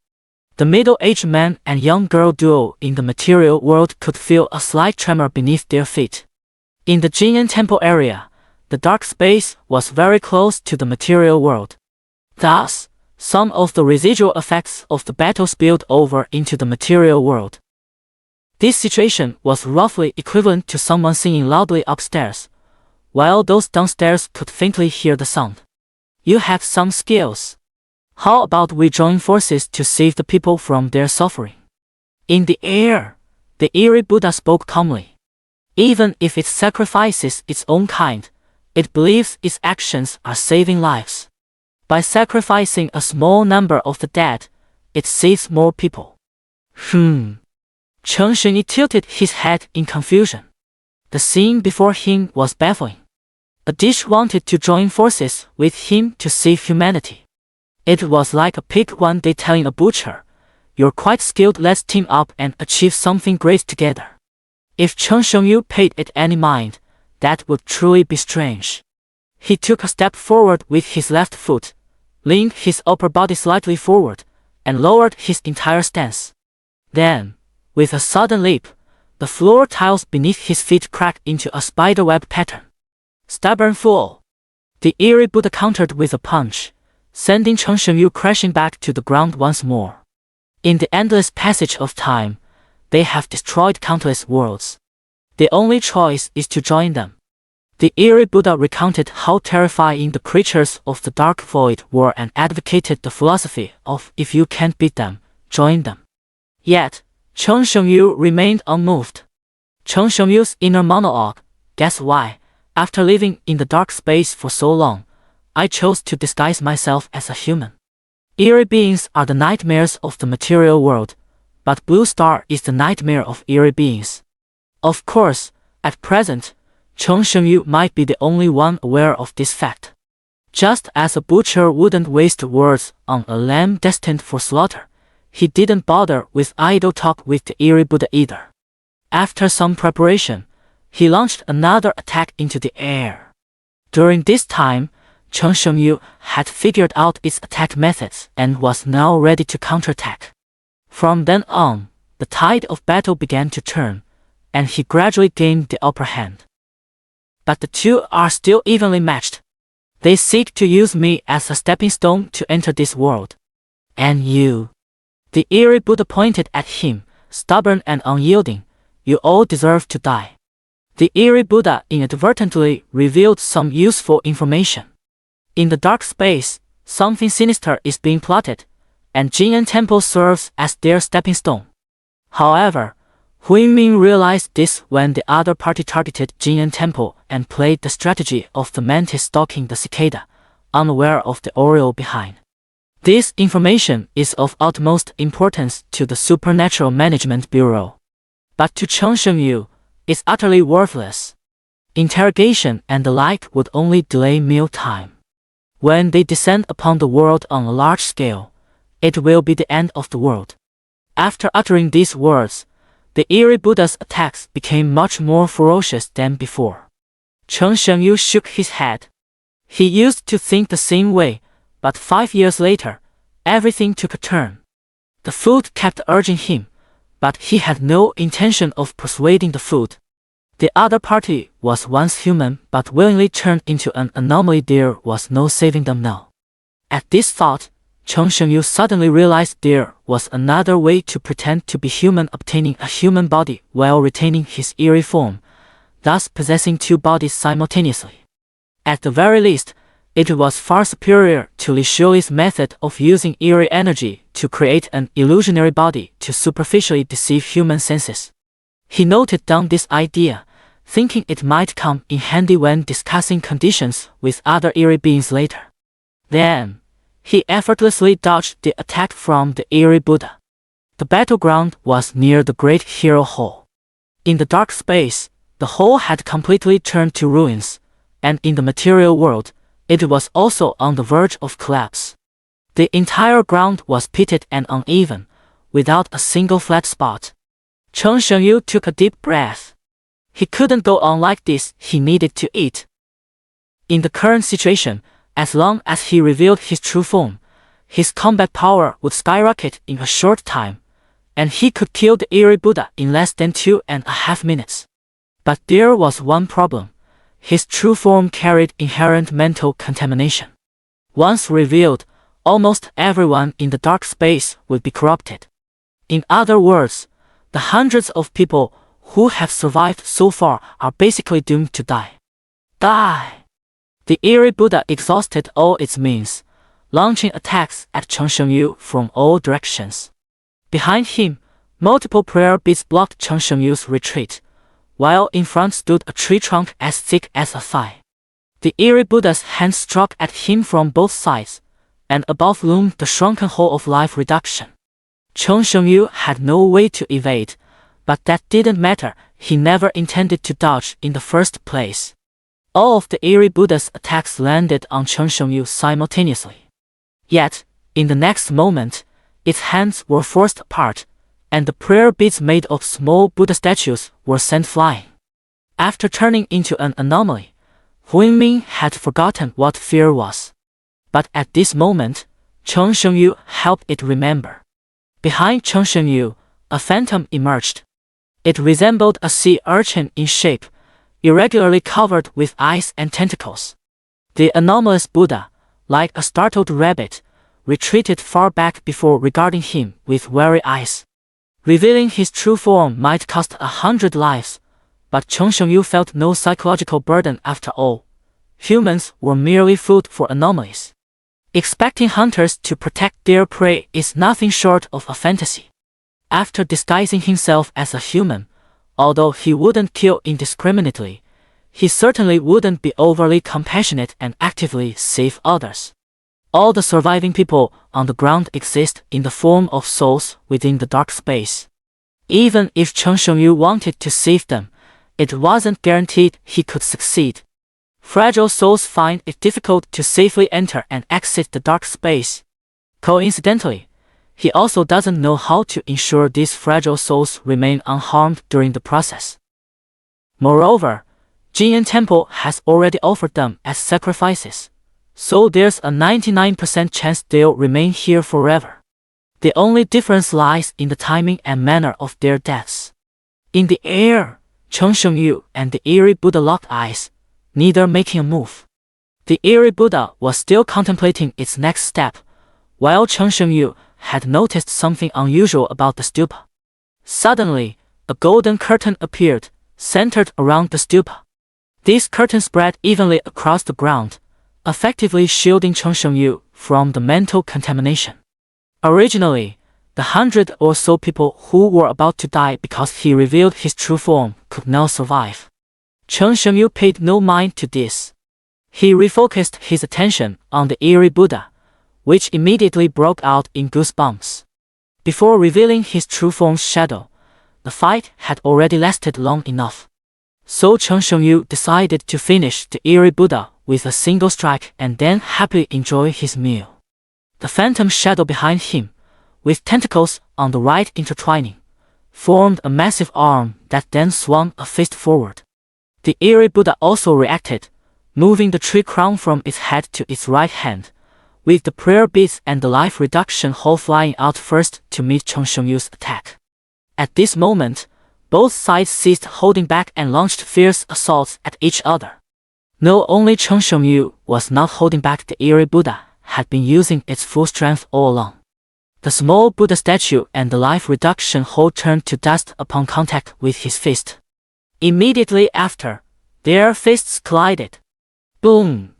The middle-aged man and young girl duo in the material world could feel a slight tremor beneath their feet. In the Jinyan Temple area, the dark space was very close to the material world. Thus, some of the residual effects of the battle spilled over into the material world. This situation was roughly equivalent to someone singing loudly upstairs, while those downstairs could faintly hear the sound. You have some skills. How about we join forces to save the people from their suffering? In the air, the Eerie Buddha spoke calmly. Even if it sacrifices its own kind, it believes its actions are saving lives. By sacrificing a small number of the dead, it saves more people. Cheng Shengyu tilted his head in confusion. The scene before him was baffling. A dish wanted to join forces with him to save humanity. It was like a pig one day telling a butcher, "You're quite skilled, let's team up and achieve something great together." If Cheng Shengyu paid it any mind, that would truly be strange. He took a step forward with his left foot, leaned his upper body slightly forward, and lowered his entire stance. Then, with a sudden leap, the floor tiles beneath his feet cracked into a spiderweb pattern. Stubborn fool! The Eerie Buddha countered with a punch, sending Cheng Shengyu crashing back to the ground once more. In the endless passage of time, they have destroyed countless worlds. The only choice is to join them. The Eerie Buddha recounted how terrifying the creatures of the dark void were and advocated the philosophy of if you can't beat them, join them. Yet, Cheng Shengyu remained unmoved. Cheng Shengyu's inner monologue, guess why? After living in the dark space for so long, I chose to disguise myself as a human. Eerie beings are the nightmares of the material world, but Blue Star is the nightmare of eerie beings. Of course, at present, Cheng Shengyu might be the only one aware of this fact. Just as a butcher wouldn't waste words on a lamb destined for slaughter, he didn't bother with idle talk with the Eerie Buddha either. After some preparation, he launched another attack into the air. During this time, Cheng Shengyu had figured out its attack methods and was now ready to counterattack. From then on, the tide of battle began to turn, and he gradually gained the upper hand. But the two are still evenly matched. They seek to use me as a stepping stone to enter this world. And you. The Eerie Buddha pointed at him, stubborn and unyielding, you all deserve to die. The Eerie Buddha inadvertently revealed some useful information. In the dark space, something sinister is being plotted, and Jinyan Temple serves as their stepping stone. However, Huimin realized this when the other party targeted Jinyan Temple and played the strategy of the mantis stalking the cicada, unaware of the oriole behind. This information is of utmost importance to the Supernatural Management Bureau. But to Cheng Shengyu, it's utterly worthless. interrogation and the like would only delay meal time. When they descend upon the world on a large scale, it will be the end of the world. After uttering these words, the Eerie Buddha's attacks became much more ferocious than before. Chen Shengyu shook his head. He used to think the same way, but 5 years later, everything took a turn. The food kept urging him, but he had no intention of persuading the food. The other party was once human but willingly turned into an anomaly. There was no saving them now. At this thought, Chen Shengyu suddenly realized there was another way to pretend to be human, obtaining a human body while retaining his eerie form, thus possessing two bodies simultaneously. At the very least, it was far superior to Li Shui's method of using eerie energy to create an illusionary body to superficially deceive human senses. He noted down this idea, thinking it might come in handy when discussing conditions with other eerie beings later. Then, he effortlessly dodged the attack from the Eerie Buddha. The battleground was near the Great Hero Hall. In the dark space, the hall had completely turned to ruins, and in the material world, it was also on the verge of collapse. The entire ground was pitted and uneven, without a single flat spot. Chen Shengyu took a deep breath. He couldn't go on like this, he needed to eat. In the current situation, as long as he revealed his true form, his combat power would skyrocket in a short time, and he could kill the Eerie Buddha in less than 2.5 minutes. But there was one problem. His true form carried inherent mental contamination. Once revealed, almost everyone in the dark space would be corrupted. In other words, the hundreds of people who have survived so far are basically doomed to die. Die! The Eerie Buddha exhausted all its means, launching attacks at Chen Shengyu from all directions. Behind him, multiple prayer beads blocked Chen Shengyu's retreat, while in front stood a tree trunk as thick as a thigh. The Eerie Buddha's hands struck at him from both sides, and above loomed the shrunken hole of life reduction. Chen Shengyu had no way to evade, but that didn't matter, he never intended to dodge in the first place. All of the Eerie Buddha's attacks landed on Chen Shengyu simultaneously. Yet, in the next moment, its hands were forced apart, and the prayer beads made of small Buddha statues were sent flying. After turning into an anomaly, Huinming had forgotten what fear was. But at this moment, Chen Shengyu helped it remember. Behind Chen Shengyu, a phantom emerged. It resembled a sea urchin in shape, irregularly covered with eyes and tentacles. The anomalous Buddha, like a startled rabbit, retreated far back before regarding him with wary eyes. Revealing his true form might cost 100 lives, but Chen Shengyu felt no psychological burden after all. Humans were merely food for anomalies. Expecting hunters to protect their prey is nothing short of a fantasy. After disguising himself as a human, although he wouldn't kill indiscriminately, he certainly wouldn't be overly compassionate and actively save others. All the surviving people on the ground exist in the form of souls within the dark space. Even if Chen Shengyu wanted to save them, it wasn't guaranteed he could succeed. Fragile souls find it difficult to safely enter and exit the dark space. Coincidentally, he also doesn't know how to ensure these fragile souls remain unharmed during the process. Moreover, Jinyan Temple has already offered them as sacrifices, so there's a 99% chance they'll remain here forever. The only difference lies in the timing and manner of their deaths. In the air, Chen Shengyu and the Eerie Buddha locked eyes, neither making a move. The Eerie Buddha was still contemplating its next step, while Chen Shengyu had noticed something unusual about the stupa. Suddenly, a golden curtain appeared, centered around the stupa. This curtain spread evenly across the ground, effectively shielding Chen Shengyu from the mental contamination. Originally, the 100 or so people who were about to die because he revealed his true form could now survive. Chen Shengyu paid no mind to this. He refocused his attention on the Eerie Buddha, which immediately broke out in goosebumps. Before revealing his true form's shadow, the fight had already lasted long enough. So Chen Shengyu decided to finish the Eerie Buddha with a single strike and then happily enjoy his meal. The phantom shadow behind him, with tentacles on the right intertwining, formed a massive arm that then swung a fist forward. The Eerie Buddha also reacted, moving the tree crown from its head to its right hand, with the prayer beads and the life reduction hole flying out first to meet Chen Shengyu's attack. At this moment, both sides ceased holding back and launched fierce assaults at each other. No, only Chen Shengyu was not holding back. The Eerie Buddha had been using its full strength all along. The small Buddha statue and the life reduction hole turned to dust upon contact with his fist. Immediately after, their fists collided. Boom!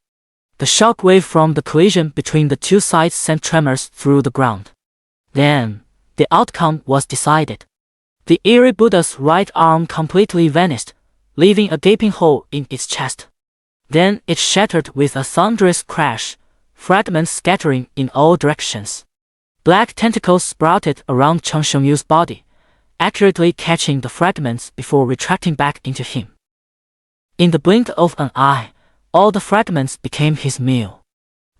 The shock wave from the collision between the two sides sent tremors through the ground. Then, the outcome was decided. The Eerie Buddha's right arm completely vanished, leaving a gaping hole in its chest. Then it shattered with a thunderous crash, fragments scattering in all directions. Black tentacles sprouted around Chen Shengyu's body, accurately catching the fragments before retracting back into him. In the blink of an eye, all the fragments became his meal.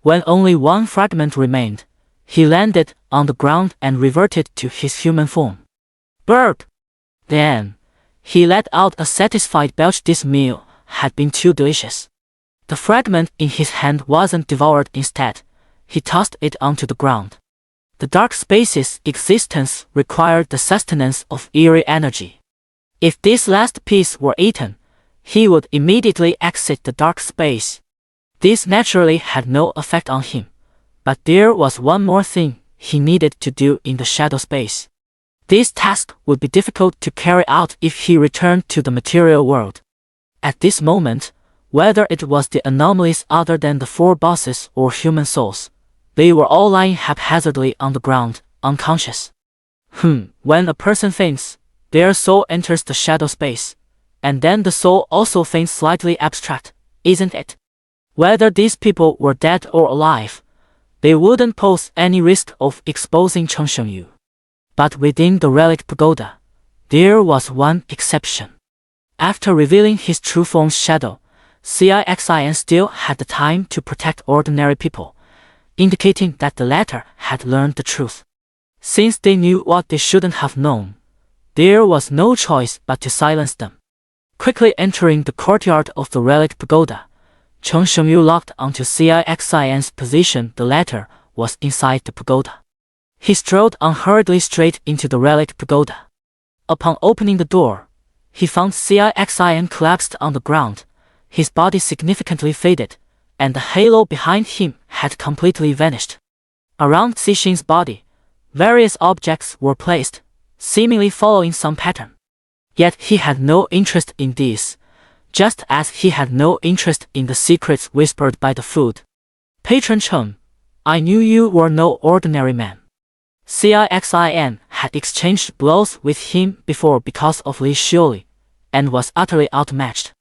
When only one fragment remained, he landed on the ground and reverted to his human form. Burp! Then, he let out a satisfied belch. This meal had been too delicious. The fragment in his hand wasn't devoured. Instead, he tossed it onto the ground. The dark space's existence required the sustenance of eerie energy. If this last piece were eaten, he would immediately exit the dark space. This naturally had no effect on him, but there was one more thing he needed to do in the shadow space. This task would be difficult to carry out if he returned to the material world. At this moment, whether it was the anomalies other than the four bosses or human souls, they were all lying haphazardly on the ground, unconscious. When a person faints, their soul enters the shadow space, and then the soul also faints. Slightly abstract, isn't it? Whether these people were dead or alive, they wouldn't pose any risk of exposing Chen Shengyu. But within the relic pagoda, there was one exception. After revealing his true form's shadow, CIXIN still had the time to protect ordinary people, indicating that the latter had learned the truth. Since they knew what they shouldn't have known, there was no choice but to silence them. Quickly entering the courtyard of the relic pagoda, Chen Shengyu locked onto CIXIN's position. The latter was inside the pagoda. He strode unhurriedly straight into the relic pagoda. Upon opening the door, he found CIXIN collapsed on the ground, his body significantly faded, and the halo behind him had completely vanished. Around Cixin's body, various objects were placed, seemingly following some pattern. Yet he had no interest in these, just as he had no interest in the secrets whispered by the food. Patron Chen, I knew you were no ordinary man. CIXIN had exchanged blows with him before because of Li Xiuli, and was utterly outmatched.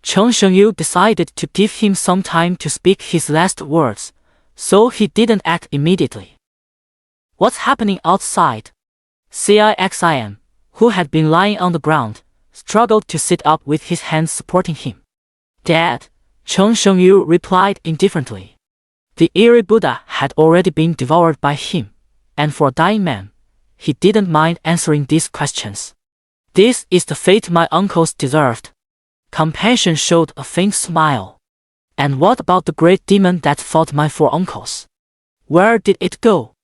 Chen Shengyu decided to give him some time to speak his last words, so he didn't act immediately. What's happening outside? CIXIN, who had been lying on the ground, struggled to sit up with his hands supporting him. Dead, Chen Shengyu replied indifferently. The Eerie Buddha had already been devoured by him, and for a dying man, he didn't mind answering these questions. This is the fate my uncles deserved. Compassion showed a faint smile. And what about the great demon that fought my four uncles? Where did it go?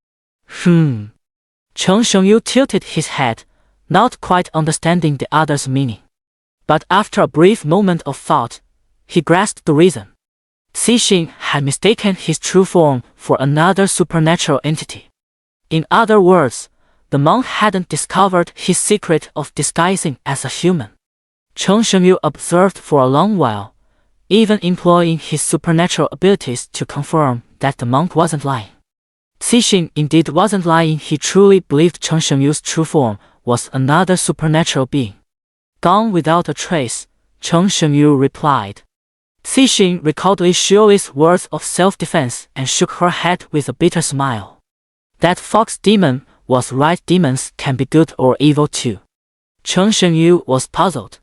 Chen Shengyu tilted his head, not quite understanding the other's meaning. But after a brief moment of thought, he grasped the reason. Cixin had mistaken his true form for another supernatural entity. In other words, the monk hadn't discovered his secret of disguising as a human. Chen Shengyu observed for a long while, even employing his supernatural abilities to confirm that the monk wasn't lying. Cixin indeed wasn't lying. He truly believed Chen Shengyu's true form was another supernatural being. Gone without a trace, Chen Shengyu replied. Cixin recalled Li Xiuli's words of self-defense and shook her head with a bitter smile. That fox demon was right. Demons can be good or evil too. Chen Shengyu was puzzled.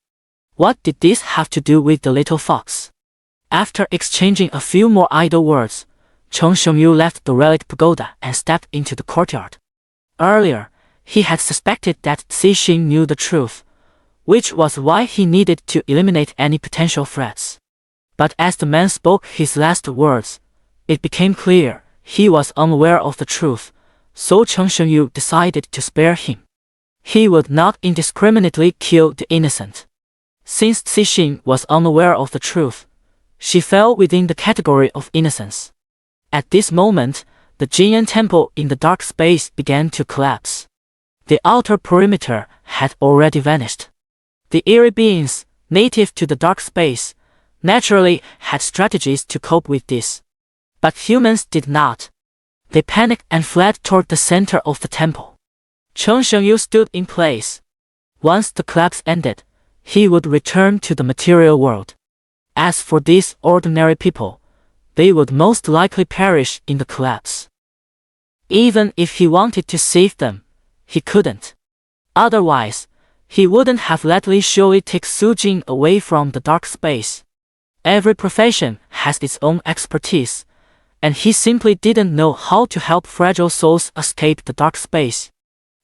What did this have to do with the little fox? After exchanging a few more idle words, Cheng Shengyu left the relic pagoda and stepped into the courtyard. Earlier, he had suspected that Cixin knew the truth, which was why he needed to eliminate any potential threats. But as the man spoke his last words, it became clear he was unaware of the truth, so Cheng Shengyu decided to spare him. He would not indiscriminately kill the innocent. Since Cixin was unaware of the truth, she fell within the category of innocence. At this moment, the Jinyan temple in the dark space began to collapse. The outer perimeter had already vanished. The eerie beings, native to the dark space, naturally had strategies to cope with this. But humans did not. They panicked and fled toward the center of the temple. Cheng Shengyu stood in place. Once the collapse ended, he would return to the material world. As for these ordinary people, they would most likely perish in the collapse. Even if he wanted to save them, he couldn't. Otherwise, he wouldn't have let Li Shui take Su Jing away from the dark space. Every profession has its own expertise, and he simply didn't know how to help fragile souls escape the dark space.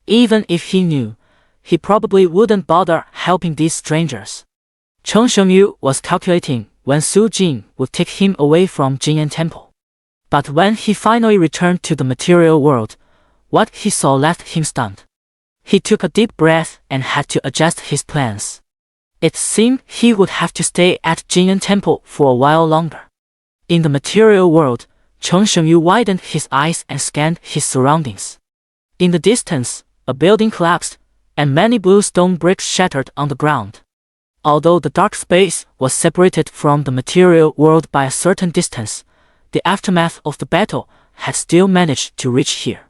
Even if he knew, he probably wouldn't bother helping these strangers. Cheng Shengyu was calculating when Su Jing would take him away from Jinyan Temple. But when he finally returned to the material world, what he saw left him stunned. He took a deep breath and had to adjust his plans. It seemed he would have to stay at Jinyan Temple for a while longer. In the material world, Cheng Shengyu widened his eyes and scanned his surroundings. In the distance, a building collapsed, and many blue stone bricks shattered on the ground. Although the dark space was separated from the material world by a certain distance, the aftermath of the battle had still managed to reach here.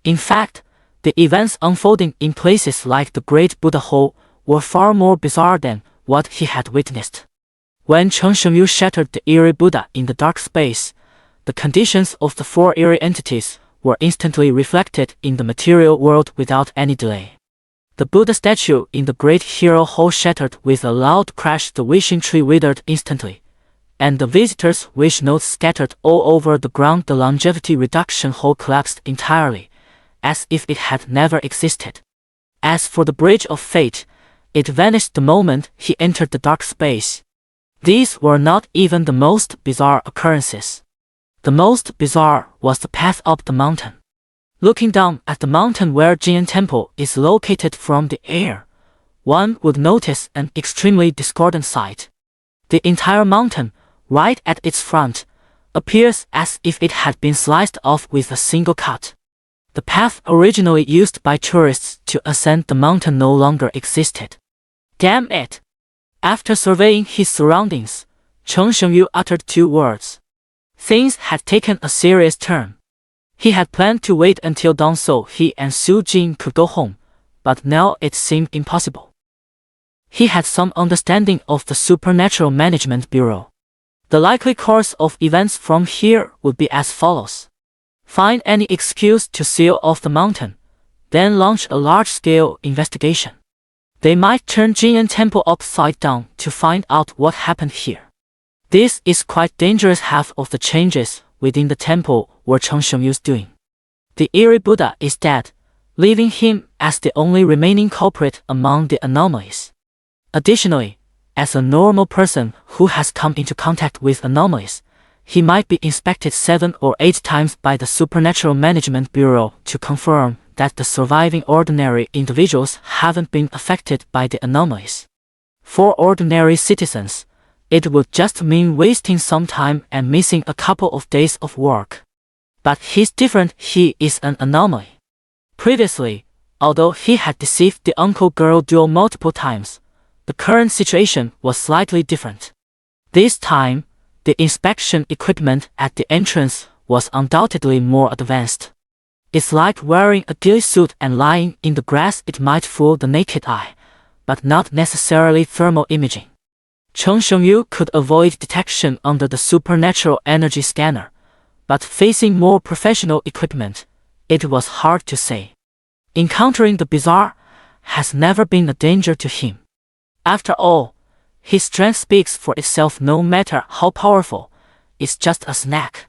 In fact, the events unfolding in places like the Great Buddha Hole were far more bizarre than what he had witnessed. When Cheng Shengyu shattered the Eerie Buddha in the dark space, the conditions of the four eerie entities were instantly reflected in the material world without any delay. The Buddha statue in the Great Hero Hall shattered with a loud crash. The wishing tree withered instantly, and the visitors' wish notes scattered all over the ground. The longevity reduction hole collapsed entirely, as if it had never existed. As for the Bridge of Fate, it vanished the moment he entered the dark space. These were not even the most bizarre occurrences. The most bizarre was the path up the mountain. Looking down at the mountain where Jinyan Temple is located from the air, one would notice an extremely discordant sight. The entire mountain, right at its front, appears as if it had been sliced off with a single cut. The path originally used by tourists to ascend the mountain no longer existed. Damn it! After surveying his surroundings, Cheng Shengyu uttered two words. Things had taken a serious turn. He had planned to wait until dawn so he and Su Jing could go home, but now it seemed impossible. He had some understanding of the Supernatural Management Bureau. The likely course of events from here would be as follows. Find any excuse to seal off the mountain, then launch a large-scale investigation. They might turn Jinyan Temple upside down to find out what happened here. This is quite dangerous. Half of the changes within the temple were Cheng Shengyu's doing. The Eerie Buddha is dead, leaving him as the only remaining culprit among the anomalies. Additionally, as a normal person who has come into contact with anomalies, he might be inspected 7 or 8 times by the Supernatural Management Bureau to confirm that the surviving ordinary individuals haven't been affected by the anomalies. For ordinary citizens, it would just mean wasting some time and missing a couple of days of work. But he's different. He is an anomaly. Previously, although he had deceived the uncle-girl duel multiple times, the current situation was slightly different. This time, the inspection equipment at the entrance was undoubtedly more advanced. It's like wearing a ghillie suit and lying in the grass. It might fool the naked eye, but not necessarily thermal imaging. Cheng Shengyu could avoid detection under the supernatural energy scanner, but facing more professional equipment, it was hard to say. Encountering the bizarre has never been a danger to him. After all, His strength speaks for itself no matter how powerful. It's just a snack.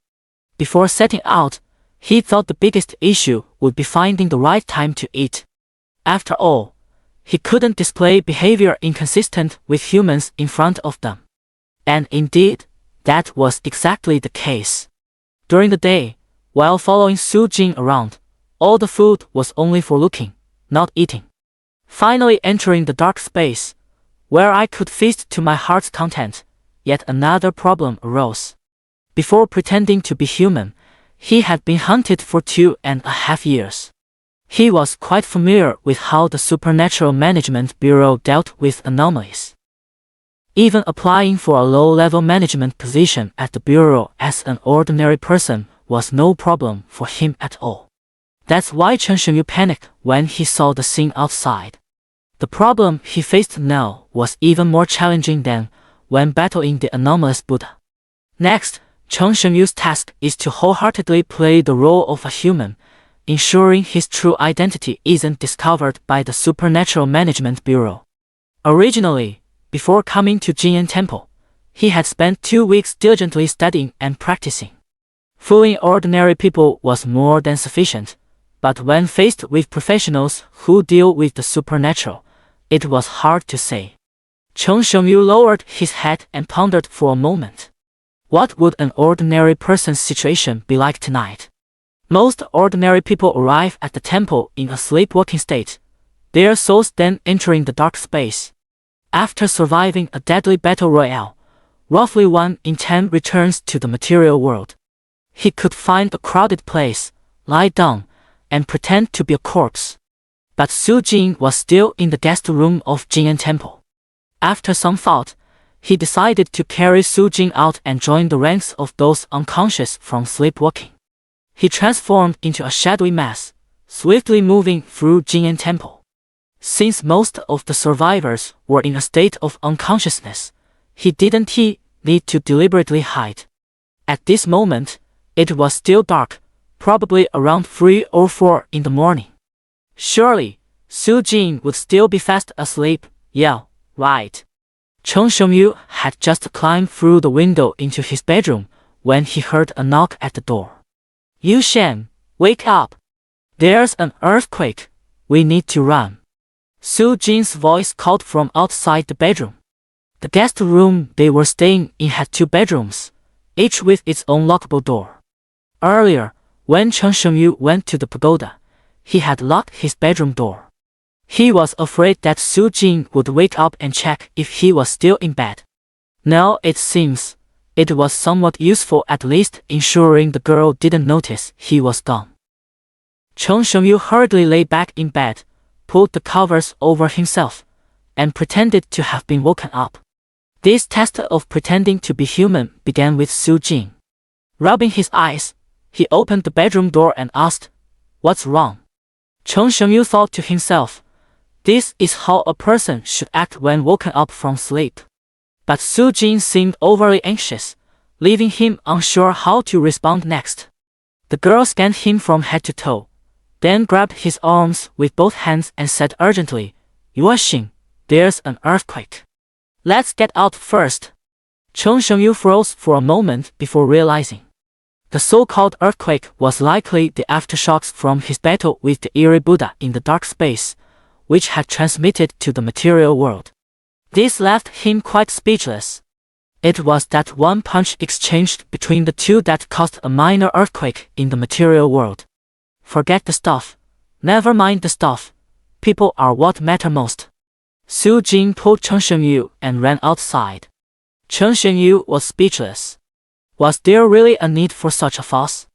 Before setting out, he thought the biggest issue would be finding the right time to eat. After all, he couldn't display behavior inconsistent with humans in front of them. And indeed, that was exactly the case. During the day, while following Su Jing around, all the food was only for looking, not eating. Finally entering the dark space, where I could feast to my heart's content, yet another problem arose. Before pretending to be human, he had been hunted for 2.5 years. He was quite familiar with how the Supernatural Management Bureau dealt with anomalies. Even applying for a low-level management position at the Bureau as an ordinary person was no problem for him at all. That's why Chen Shengyu panicked when he saw the scene outside. The problem he faced now was even more challenging than when battling the anomalous Buddha. Next, Chen Shengyu's task is to wholeheartedly play the role of a human, ensuring his true identity isn't discovered by the Supernatural Management Bureau. Originally, before coming to Jinyan Temple, he had spent 2 weeks diligently studying and practicing. Fooling ordinary people was more than sufficient, but when faced with professionals who deal with the supernatural, it was hard to say. Chen Shengyu lowered his head and pondered for a moment. What would an ordinary person's situation be like tonight? Most ordinary people arrive at the temple in a sleepwalking state, their souls then entering the dark space. After surviving a deadly battle royale, roughly 1 in 10 returns to the material world. He could find a crowded place, lie down, and pretend to be a corpse. But Su Jing was still in the guest room of Jinyan Temple. After some thought, he decided to carry Su Jing out and join the ranks of those unconscious from sleepwalking. He transformed into a shadowy mass, swiftly moving through Jinyan Temple. Since most of the survivors were in a state of unconsciousness, he didn't need to deliberately hide. At this moment, it was still dark, probably around 3 or 4 in the morning. Surely, Su Jing would still be fast asleep, yeah, right. Chen Shengyu had just climbed through the window into his bedroom when he heard a knock at the door. Yu Shen, wake up! There's an earthquake, we need to run. Su Jing's voice called from outside the bedroom. The guest room they were staying in had 2 bedrooms, each with its own lockable door. Earlier, when Chen Shengyu went to the pagoda, he had locked his bedroom door. He was afraid that Su Jing would wake up and check if he was still in bed. Now it seems, it was somewhat useful, at least ensuring the girl didn't notice he was gone. Chen Shengyu hurriedly lay back in bed, pulled the covers over himself, and pretended to have been woken up. This test of pretending to be human began with Su Jing. Rubbing his eyes, he opened the bedroom door and asked, "What's wrong?" Chen Shengyu thought to himself, this is how a person should act when woken up from sleep. But Su Jing seemed overly anxious, leaving him unsure how to respond next. The girl scanned him from head to toe, then grabbed his arms with both hands and said urgently, "Yuexing, there's an earthquake. Let's get out first." Chen Shengyu froze for a moment before realizing. The so-called earthquake was likely the aftershocks from his battle with the Eerie Buddha in the dark space, which had transmitted to the material world. This left him quite speechless. It was that one punch exchanged between the two that caused a minor earthquake in the material world. Forget the stuff. Never mind the stuff. People are what matter most. Su Jing pulled Chen Shengyu and ran outside. Chen Shengyu was speechless. Was there really a need for such a fuss?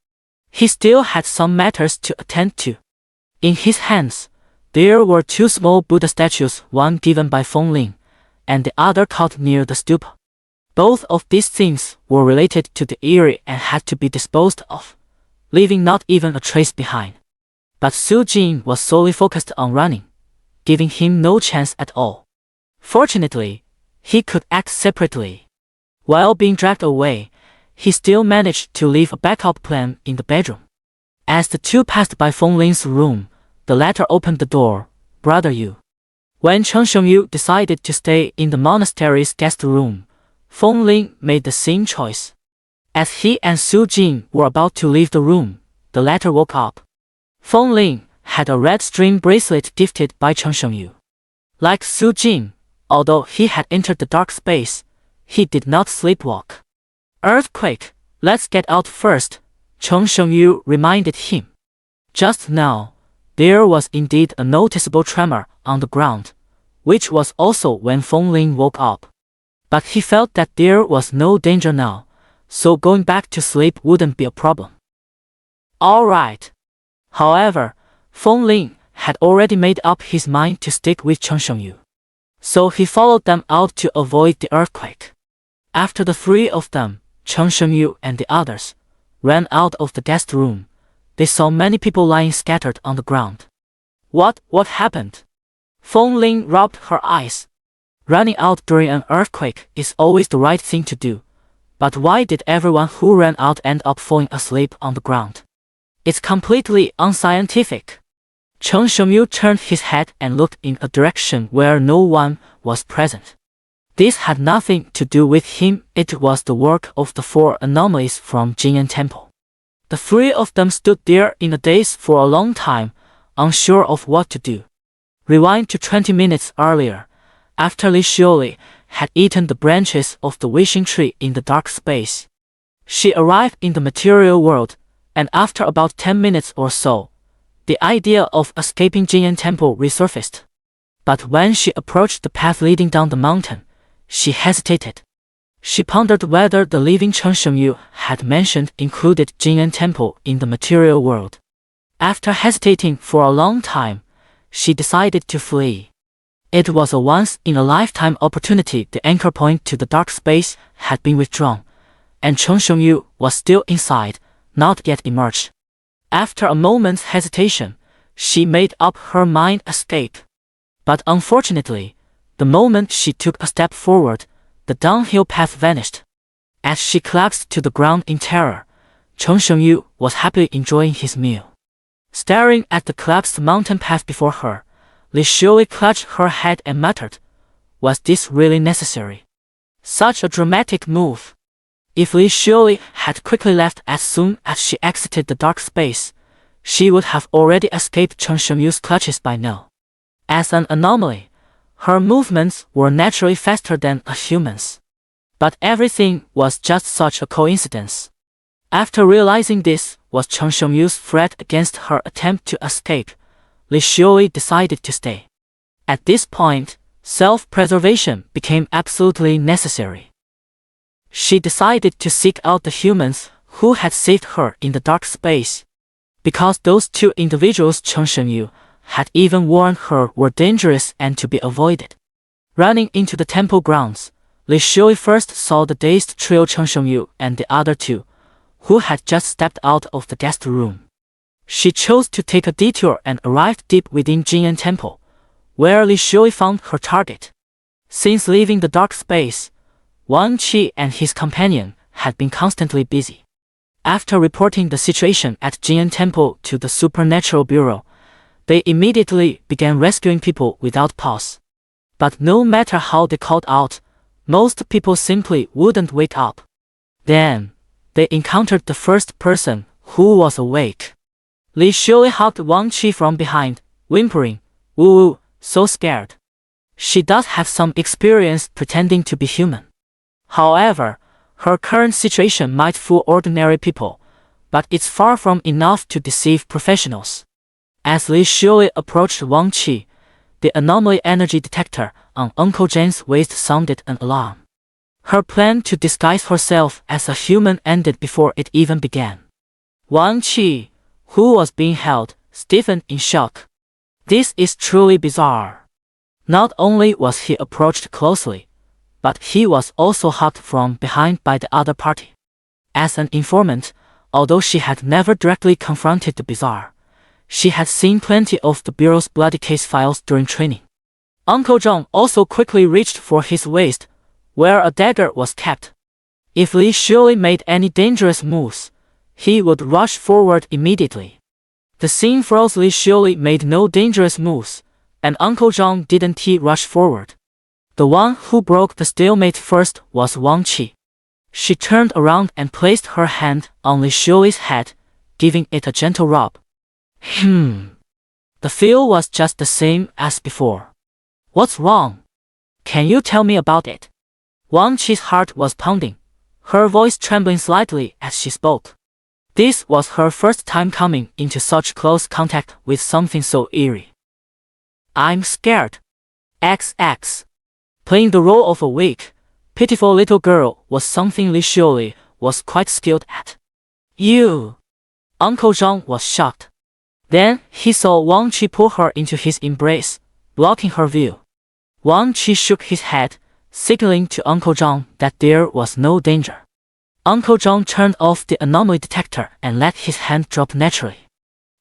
He still had some matters to attend to. In his hands, there were 2 small Buddha statues, one given by Feng Ling, and the other caught near the stupa. Both of these things were related to the Eerie and had to be disposed of, leaving not even a trace behind. But Su Jing was solely focused on running, giving him no chance at all. Fortunately, he could act separately. While being dragged away, he still managed to leave a backup plan in the bedroom. As the two passed by Feng Ling's room, the latter opened the door. "Brother Yu, When Cheng Shengyu decided to stay in the monastery's guest room, Feng Ling made the same choice. As he and Su Jing were about to leave the room, the latter woke up. Feng Ling had a red string bracelet gifted by Cheng Shengyu. Like Su Jing, although he had entered the dark space, he did not sleepwalk. "Earthquake, let's get out first," Cheng Shengyu reminded him. Just now, there was indeed a noticeable tremor on the ground, which was also when Feng Ling woke up. But he felt that there was no danger now, so going back to sleep wouldn't be a problem. All right. However, Feng Ling had already made up his mind to stick with Cheng Shengyu, so he followed them out to avoid the earthquake. After the three of them, Cheng Shengyu and the others, ran out of the guest room, they saw many people lying scattered on the ground. What happened? Feng Ling rubbed her eyes. Running out during an earthquake is always the right thing to do, but why did everyone who ran out end up falling asleep on the ground? It's completely unscientific. Cheng Shengyu turned his head and looked in a direction where no one was present. This had nothing to do with him, it was the work of the four anomalies from Jing'an Temple. The three of them stood there in a daze for a long time, unsure of what to do. Rewind to 20 minutes earlier, after Li Xioli had eaten the branches of the wishing tree in the dark space. She arrived in the material world, and after about 10 minutes or so, the idea of escaping Jing'an Temple resurfaced. But when she approached the path leading down the mountain, she hesitated. She pondered whether the living Cheng Shengyu had mentioned included Jing'an Temple in the material world. After hesitating for a long time, she decided to flee. It was a once-in-a-lifetime opportunity. The anchor point to the dark space had been withdrawn, and Cheng Shengyu was still inside, not yet emerged. After a moment's hesitation, she made up her mind to escape. But unfortunately, the moment she took a step forward, the downhill path vanished. As she collapsed to the ground in terror, Cheng Shengyu was happily enjoying his meal. Staring at the collapsed mountain path before her, Li Xioli clutched her head and muttered, "Was this really necessary? Such a dramatic move." If Li Xioli had quickly left as soon as she exited the dark space, she would have already escaped Cheng Shengyu's clutches by now. As an anomaly, her movements were naturally faster than a human's. But everything was just such a coincidence. After realizing this was Cheng Shengyu's threat against her attempt to escape, Li Xioli decided to stay. At this point, self-preservation became absolutely necessary. She decided to seek out the humans who had saved her in the dark space, because those two individuals Cheng Shengyu had even warned her were dangerous and to be avoided. Running into the temple grounds, Li Xioli first saw the dazed trio Cheng Shengyu and the other two, who had just stepped out of the guest room. She chose to take a detour and arrived deep within Jing'an Temple, where Li Xioli found her target. Since leaving the dark space, Wang Qi and his companion had been constantly busy. After reporting the situation at Jing'an Temple to the Supernatural Bureau, they immediately began rescuing people without pause. But no matter how they called out, most people simply wouldn't wake up. Then, they encountered the first person who was awake. Li Xioli hugged Wang Qi from behind, whimpering, "Woo, so scared." She does have some experience pretending to be human. However, her current situation might fool ordinary people, but it's far from enough to deceive professionals. As Li Xioli approached Wang Qi, the anomaly energy detector on Uncle Jen's waist sounded an alarm. Her plan to disguise herself as a human ended before it even began. Wang Qi, who was being held, stiffened in shock. This is truly bizarre. Not only was he approached closely, but he was also hugged from behind by the other party. As an informant, although she had never directly confronted the bizarre, she had seen plenty of the Bureau's bloody case files during training. Uncle Zhong also quickly reached for his waist, where a dagger was kept. If Li Xioli made any dangerous moves, he would rush forward immediately. The scene froze. Li Xioli made no dangerous moves, and Uncle Zhang didn't rush forward. The one who broke the stalemate first was Wang Qi. She turned around and placed her hand on Li Shui's head, giving it a gentle rub. The feel was just the same as before. What's wrong? Can you tell me about it? Wang Qi's heart was pounding, her voice trembling slightly as she spoke. This was her first time coming into such close contact with something so eerie. I'm scared. XX. Playing the role of a weak, pitiful little girl was something Li Shui was quite skilled at. You. Uncle Zhang was shocked. Then he saw Wang Qi pull her into his embrace, blocking her view. Wang Qi shook his head, signaling to Uncle Zhang that there was no danger. Uncle Zhang turned off the anomaly detector and let his hand drop naturally.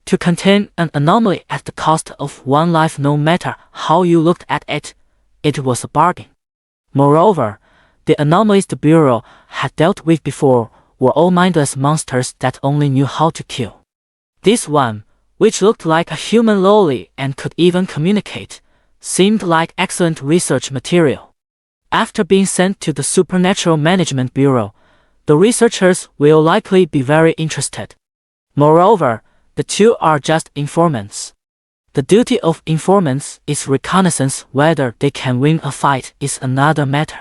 To contain an anomaly at the cost of one life, no matter how you looked at it, it was a bargain. Moreover, the anomalies the Bureau had dealt with before were all mindless monsters that only knew how to kill. This one, which looked like a human lowly and could even communicate, seemed like excellent research material. After being sent to the Supernatural Management Bureau, the researchers will likely be very interested. Moreover, the two are just informants. The duty of informants is reconnaissance. Whether they can win a fight is another matter.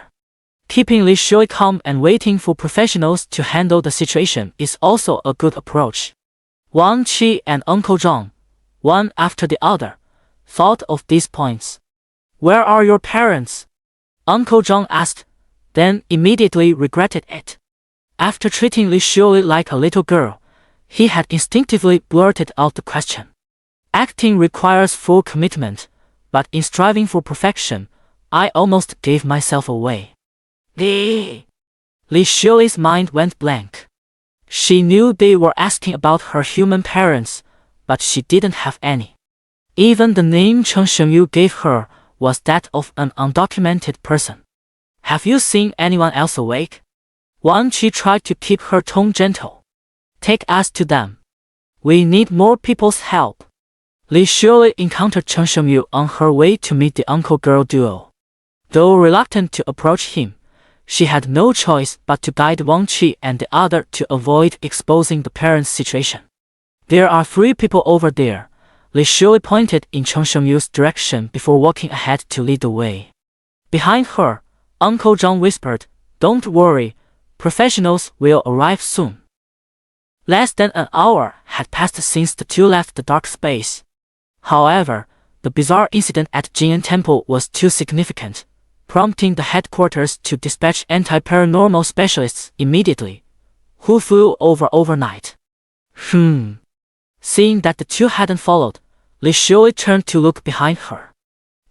Keeping Li Shui calm and waiting for professionals to handle the situation is also a good approach. Wang Qi and Uncle Zhang, one after the other, thought of these points. Where are your parents? Uncle Zhang asked, then immediately regretted it. After treating Li Shui like a little girl, he had instinctively blurted out the question. Acting requires full commitment, but in striving for perfection, I almost gave myself away. Li Shui's mind went blank. She knew they were asking about her human parents, but she didn't have any. Even the name Cheng Shengyu gave her was that of an undocumented person. Have you seen anyone else awake? Wang Qi tried to keep her tone gentle. Take us to them. We need more people's help. Li Shui encountered Cheng Shengyu on her way to meet the uncle-girl duo. Though reluctant to approach him, she had no choice but to guide Wang Qi and the other to avoid exposing the parents' situation. There are 3 people over there. Li Shui pointed in Cheng Shengyu's direction before walking ahead to lead the way. Behind her, Uncle Zhang whispered, Don't worry, professionals will arrive soon. Less than an hour had passed since the two left the dark space. However, the bizarre incident at Jinyan Temple was too significant, prompting the headquarters to dispatch anti-paranormal specialists immediately, who flew over overnight. Seeing that the two hadn't followed, Li Shui turned to look behind her.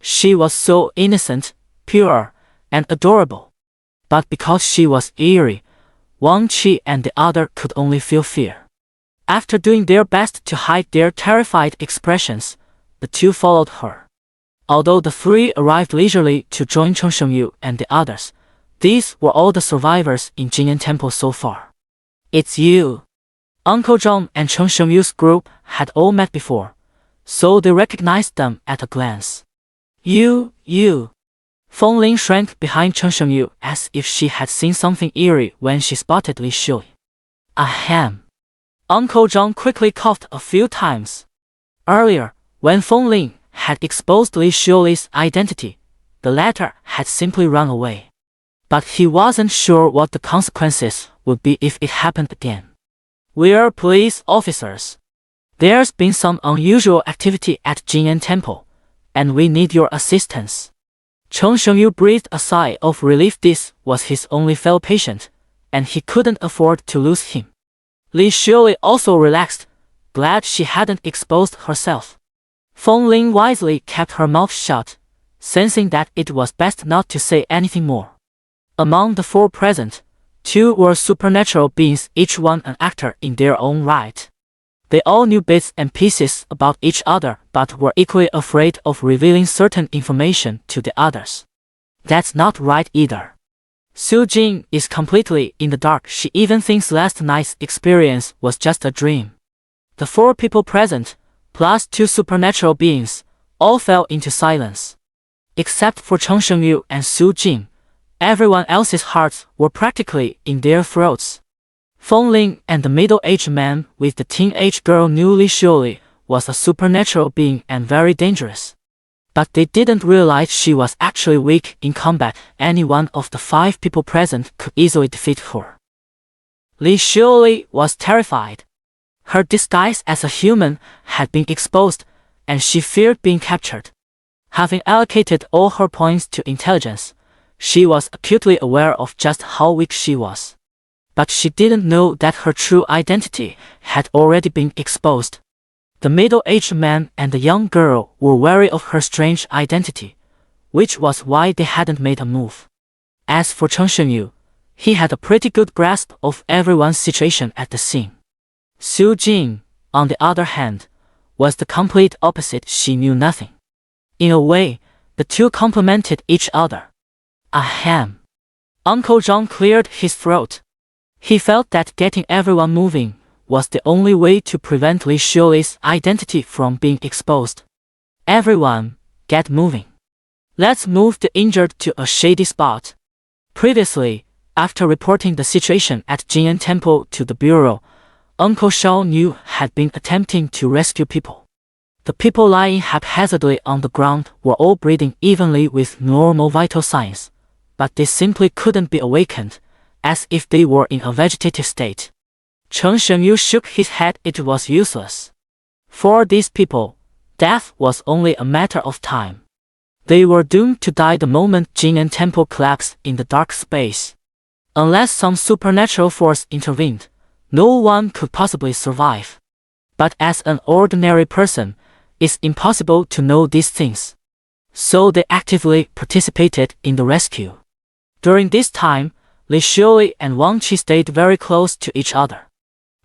She was so innocent, pure, and adorable. But because she was eerie, Wang Qi and the other could only feel fear. After doing their best to hide their terrified expressions, the two followed her. Although the 3 arrived leisurely to join Cheng Shengyu and the others, these were all the survivors in Jinyan Temple so far. It's you. Uncle Zhang and Cheng Shengyu's group had all met before, so they recognized them at a glance. You. Feng Ling shrank behind Cheng Shengyu as if she had seen something eerie when she spotted Li Shui. Ahem. Uncle Zhang quickly coughed a few times. Earlier, when Feng Ling had exposed Li Shui's identity, the latter had simply run away. But he wasn't sure what the consequences would be if it happened again. We're police officers. There's been some unusual activity at Jinyan Temple, and we need your assistance. Cheng Shengyu breathed a sigh of relief. This was his only fellow patient, and he couldn't afford to lose him. Li Shui also relaxed, glad she hadn't exposed herself. Feng Ling wisely kept her mouth shut, sensing that it was best not to say anything more. Among the 4 present, 2 were supernatural beings, each one an actor in their own right. They all knew bits and pieces about each other but were equally afraid of revealing certain information to the others. That's not right either. Su Jing is completely in the dark. She even thinks last night's experience was just a dream. The 4 people present, plus 2 supernatural beings, all fell into silence. Except for Cheng Shengyu and Su Jing, everyone else's hearts were practically in their throats. Feng Ling and the middle-aged man with the teenage girl knew Li Xiuli was a supernatural being and very dangerous. But they didn't realize she was actually weak in combat. Any one of the 5 people present could easily defeat her. Li Xiuli was terrified. Her disguise as a human had been exposed, and she feared being captured. Having allocated all her points to intelligence, she was acutely aware of just how weak she was. But she didn't know that her true identity had already been exposed. The middle-aged man and the young girl were wary of her strange identity, which was why they hadn't made a move. As for Cheng Shengyu, he had a pretty good grasp of everyone's situation at the scene. Su Jing, on the other hand, was the complete opposite. She knew nothing. In a way, the two complemented each other. Ahem. Uncle Zhang cleared his throat. He felt that getting everyone moving was the only way to prevent Li Xiuli's identity from being exposed. Everyone, get moving. Let's move the injured to a shady spot. Previously, after reporting the situation at Jing'an Temple to the Bureau, Uncle Shao Niu had been attempting to rescue people. The people lying haphazardly on the ground were all breathing evenly with normal vital signs, but they simply couldn't be awakened, as if they were in a vegetative state. Cheng Shengyu shook his head. It was useless. For these people, death was only a matter of time. They were doomed to die the moment Jing'an Temple collapsed in the dark space. Unless some supernatural force intervened, no one could possibly survive. But as an ordinary person, it's impossible to know these things. So they actively participated in the rescue. During this time, Li Xiuli and Wang Qi stayed very close to each other.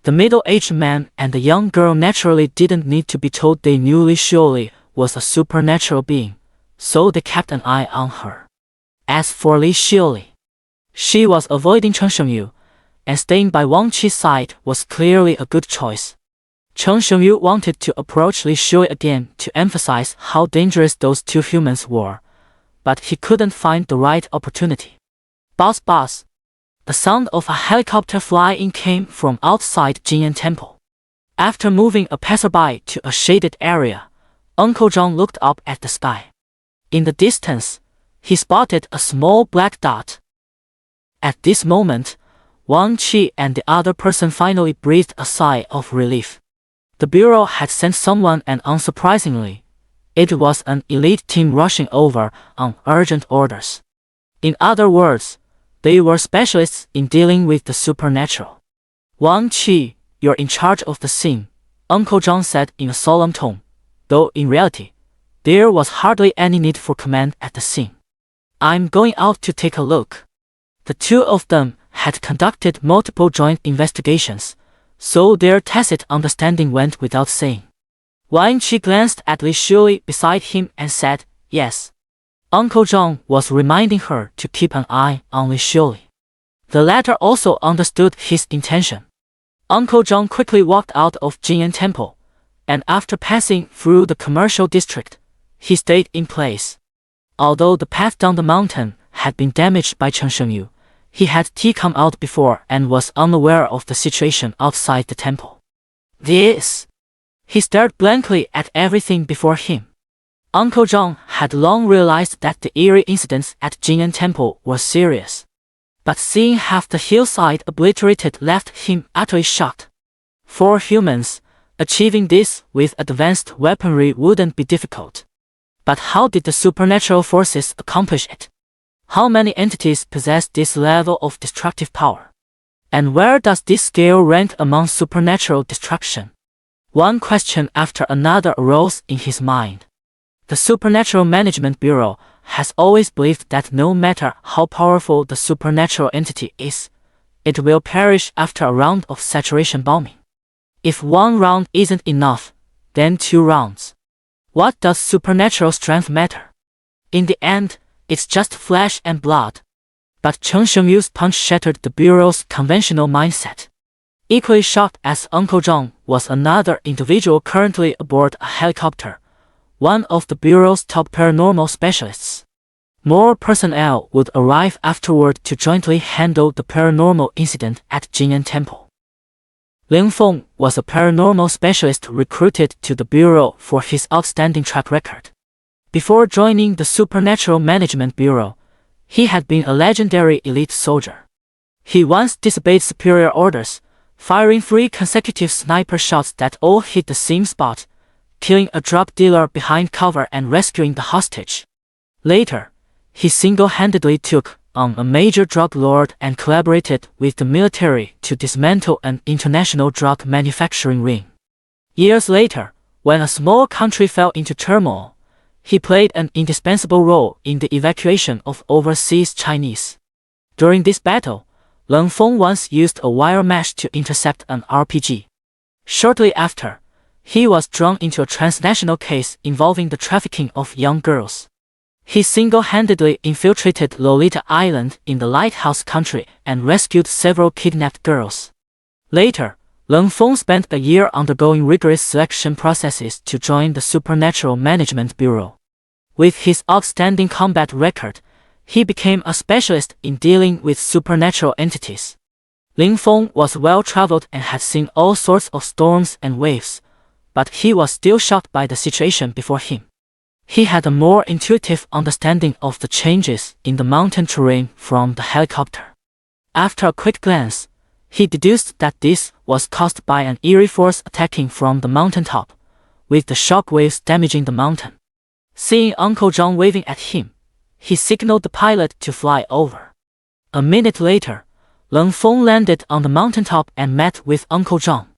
The middle-aged man and the young girl naturally didn't need to be told they knew Li Xiuli was a supernatural being, so they kept an eye on her. As for Li Xiuli, she was avoiding Cheng Shengyu, and staying by Wang Qi's side was clearly a good choice. Cheng Shengyu wanted to approach Li Xiuli again to emphasize how dangerous those two humans were, but he couldn't find the right opportunity. Boss boss! The sound of a helicopter flying came from outside Jing'an Temple. After moving a passerby to a shaded area, Uncle Zhang looked up at the sky. In the distance, he spotted a small black dot. At this moment, Wang Qi and the other person finally breathed a sigh of relief. The Bureau had sent someone, and unsurprisingly, it was an elite team rushing over on urgent orders. In other words, they were specialists in dealing with the supernatural. Wang Qi, you're in charge of the scene, Uncle Zhang said in a solemn tone, though in reality, there was hardly any need for command at the scene. I'm going out to take a look. The two of them had conducted multiple joint investigations, so their tacit understanding went without saying. Wang Qi glanced at Li Xiuli beside him and said, yes. Uncle Zhang was reminding her to keep an eye on Li Xiuli. The latter also understood his intention. Uncle Zhang quickly walked out of Jing'an Temple, and after passing through the commercial district, he stayed in place. Although the path down the mountain had been damaged by Cheng Shengyu, he had come out before and was unaware of the situation outside the temple. This! He stared blankly at everything before him. Uncle Zhang had long realized that the eerie incidents at Jing'an Temple were serious. But seeing half the hillside obliterated left him utterly shocked. For humans, achieving this with advanced weaponry wouldn't be difficult. But how did the supernatural forces accomplish it? How many entities possess this level of destructive power? And where does this scale rank among supernatural destruction? One question after another arose in his mind. The Supernatural Management Bureau has always believed that no matter how powerful the supernatural entity is, it will perish after a round of saturation bombing. If one round isn't enough, then 2 rounds. What does supernatural strength matter? In the end, it's just flesh and blood. But Cheng Shengyu's punch shattered the Bureau's conventional mindset. Equally shocked as Uncle Zhang was another individual currently aboard a helicopter, one of the Bureau's top paranormal specialists. More personnel would arrive afterward to jointly handle the paranormal incident at Jing'an Temple. Ling Feng was a paranormal specialist recruited to the Bureau for his outstanding track record. Before joining the Supernatural Management Bureau, he had been a legendary elite soldier. He once disobeyed superior orders, firing 3 consecutive sniper shots that all hit the same spot, killing a drug dealer behind cover and rescuing the hostage. Later, he single-handedly took on a major drug lord and collaborated with the military to dismantle an international drug manufacturing ring. Years later, when a small country fell into turmoil, he played an indispensable role in the evacuation of overseas Chinese. During this battle, Ling Feng once used a wire mesh to intercept an RPG. Shortly after, he was drawn into a transnational case involving the trafficking of young girls. He single-handedly infiltrated Lolita Island in the Lighthouse Country and rescued several kidnapped girls. Later, Ling Feng spent a year undergoing rigorous selection processes to join the Supernatural Management Bureau. With his outstanding combat record, he became a specialist in dealing with supernatural entities. Ling Feng was well-traveled and had seen all sorts of storms and waves, but he was still shocked by the situation before him. He had a more intuitive understanding of the changes in the mountain terrain from the helicopter. After a quick glance, he deduced that this was caused by an eerie force attacking from the mountaintop, with the shock waves damaging the mountain. Seeing Uncle John waving at him, he signaled the pilot to fly over. A minute later, Ling Feng landed on the mountaintop and met with Uncle John.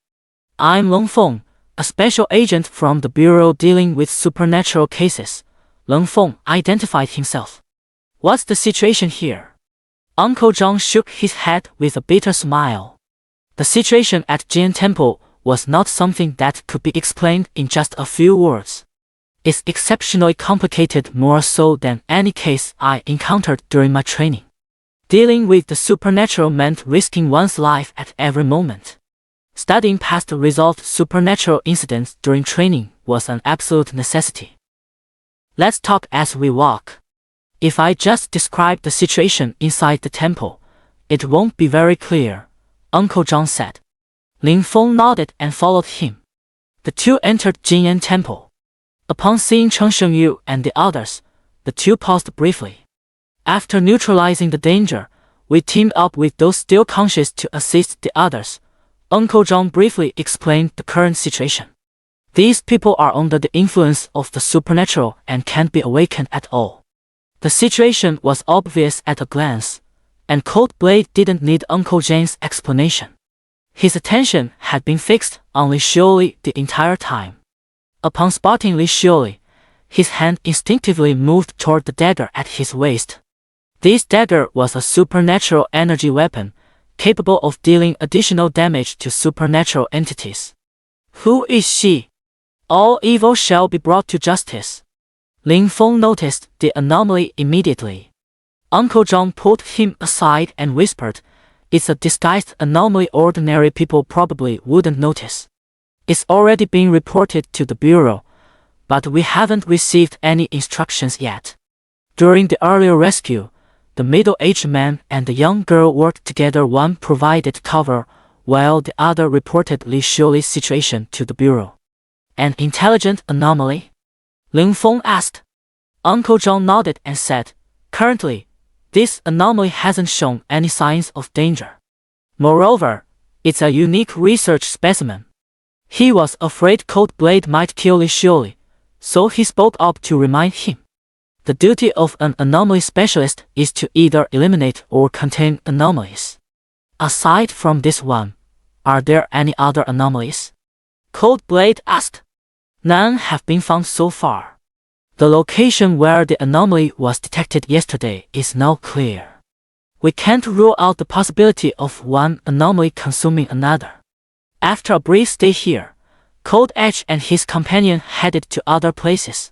"I'm Ling Feng, a special agent from the Bureau dealing with supernatural cases," Ling Feng identified himself. "What's the situation here?" Uncle John shook his head with a bitter smile. The situation at Jing'an Temple was not something that could be explained in just a few words. It's exceptionally complicated, more so than any case I encountered during my training. Dealing with the supernatural meant risking one's life at every moment. Studying past resolved supernatural incidents during training was an absolute necessity. Let's talk as we walk. If I just describe the situation inside the temple, it won't be very clear, Uncle John said. Ling Feng nodded and followed him. The two entered Jing'an Temple. Upon seeing Chen Shengyu and the others, the two paused briefly. After neutralizing the danger, we teamed up with those still conscious to assist the others. Uncle John briefly explained the current situation. These people are under the influence of the supernatural and can't be awakened at all. The situation was obvious at a glance, and Cold Blade didn't need Uncle Jane's explanation. His attention had been fixed on Li Xiuli the entire time. Upon spotting Li Xiuli, his hand instinctively moved toward the dagger at his waist. This dagger was a supernatural energy weapon, capable of dealing additional damage to supernatural entities. Who is she? All evil shall be brought to justice. Ling Feng noticed the anomaly immediately. Uncle John pulled him aside and whispered, "It's a disguised anomaly ordinary people probably wouldn't notice. It's already been reported to the Bureau, but we haven't received any instructions yet." During the earlier rescue, the middle-aged man and the young girl worked together. One provided cover, while the other reported Li Xiuli's situation to the Bureau. "An intelligent anomaly?" Ling Feng asked. Uncle John nodded and said, "Currently, this anomaly hasn't shown any signs of danger. Moreover, it's a unique research specimen." He was afraid Cold Blade might kill Li Xiuli, so he spoke up to remind him. The duty of an anomaly specialist is to either eliminate or contain anomalies. Aside from this one, are there any other anomalies? Cold Blade asked. None have been found so far. The location where the anomaly was detected yesterday is now clear. We can't rule out the possibility of one anomaly consuming another. After a brief stay here, Cold Edge and his companion headed to other places.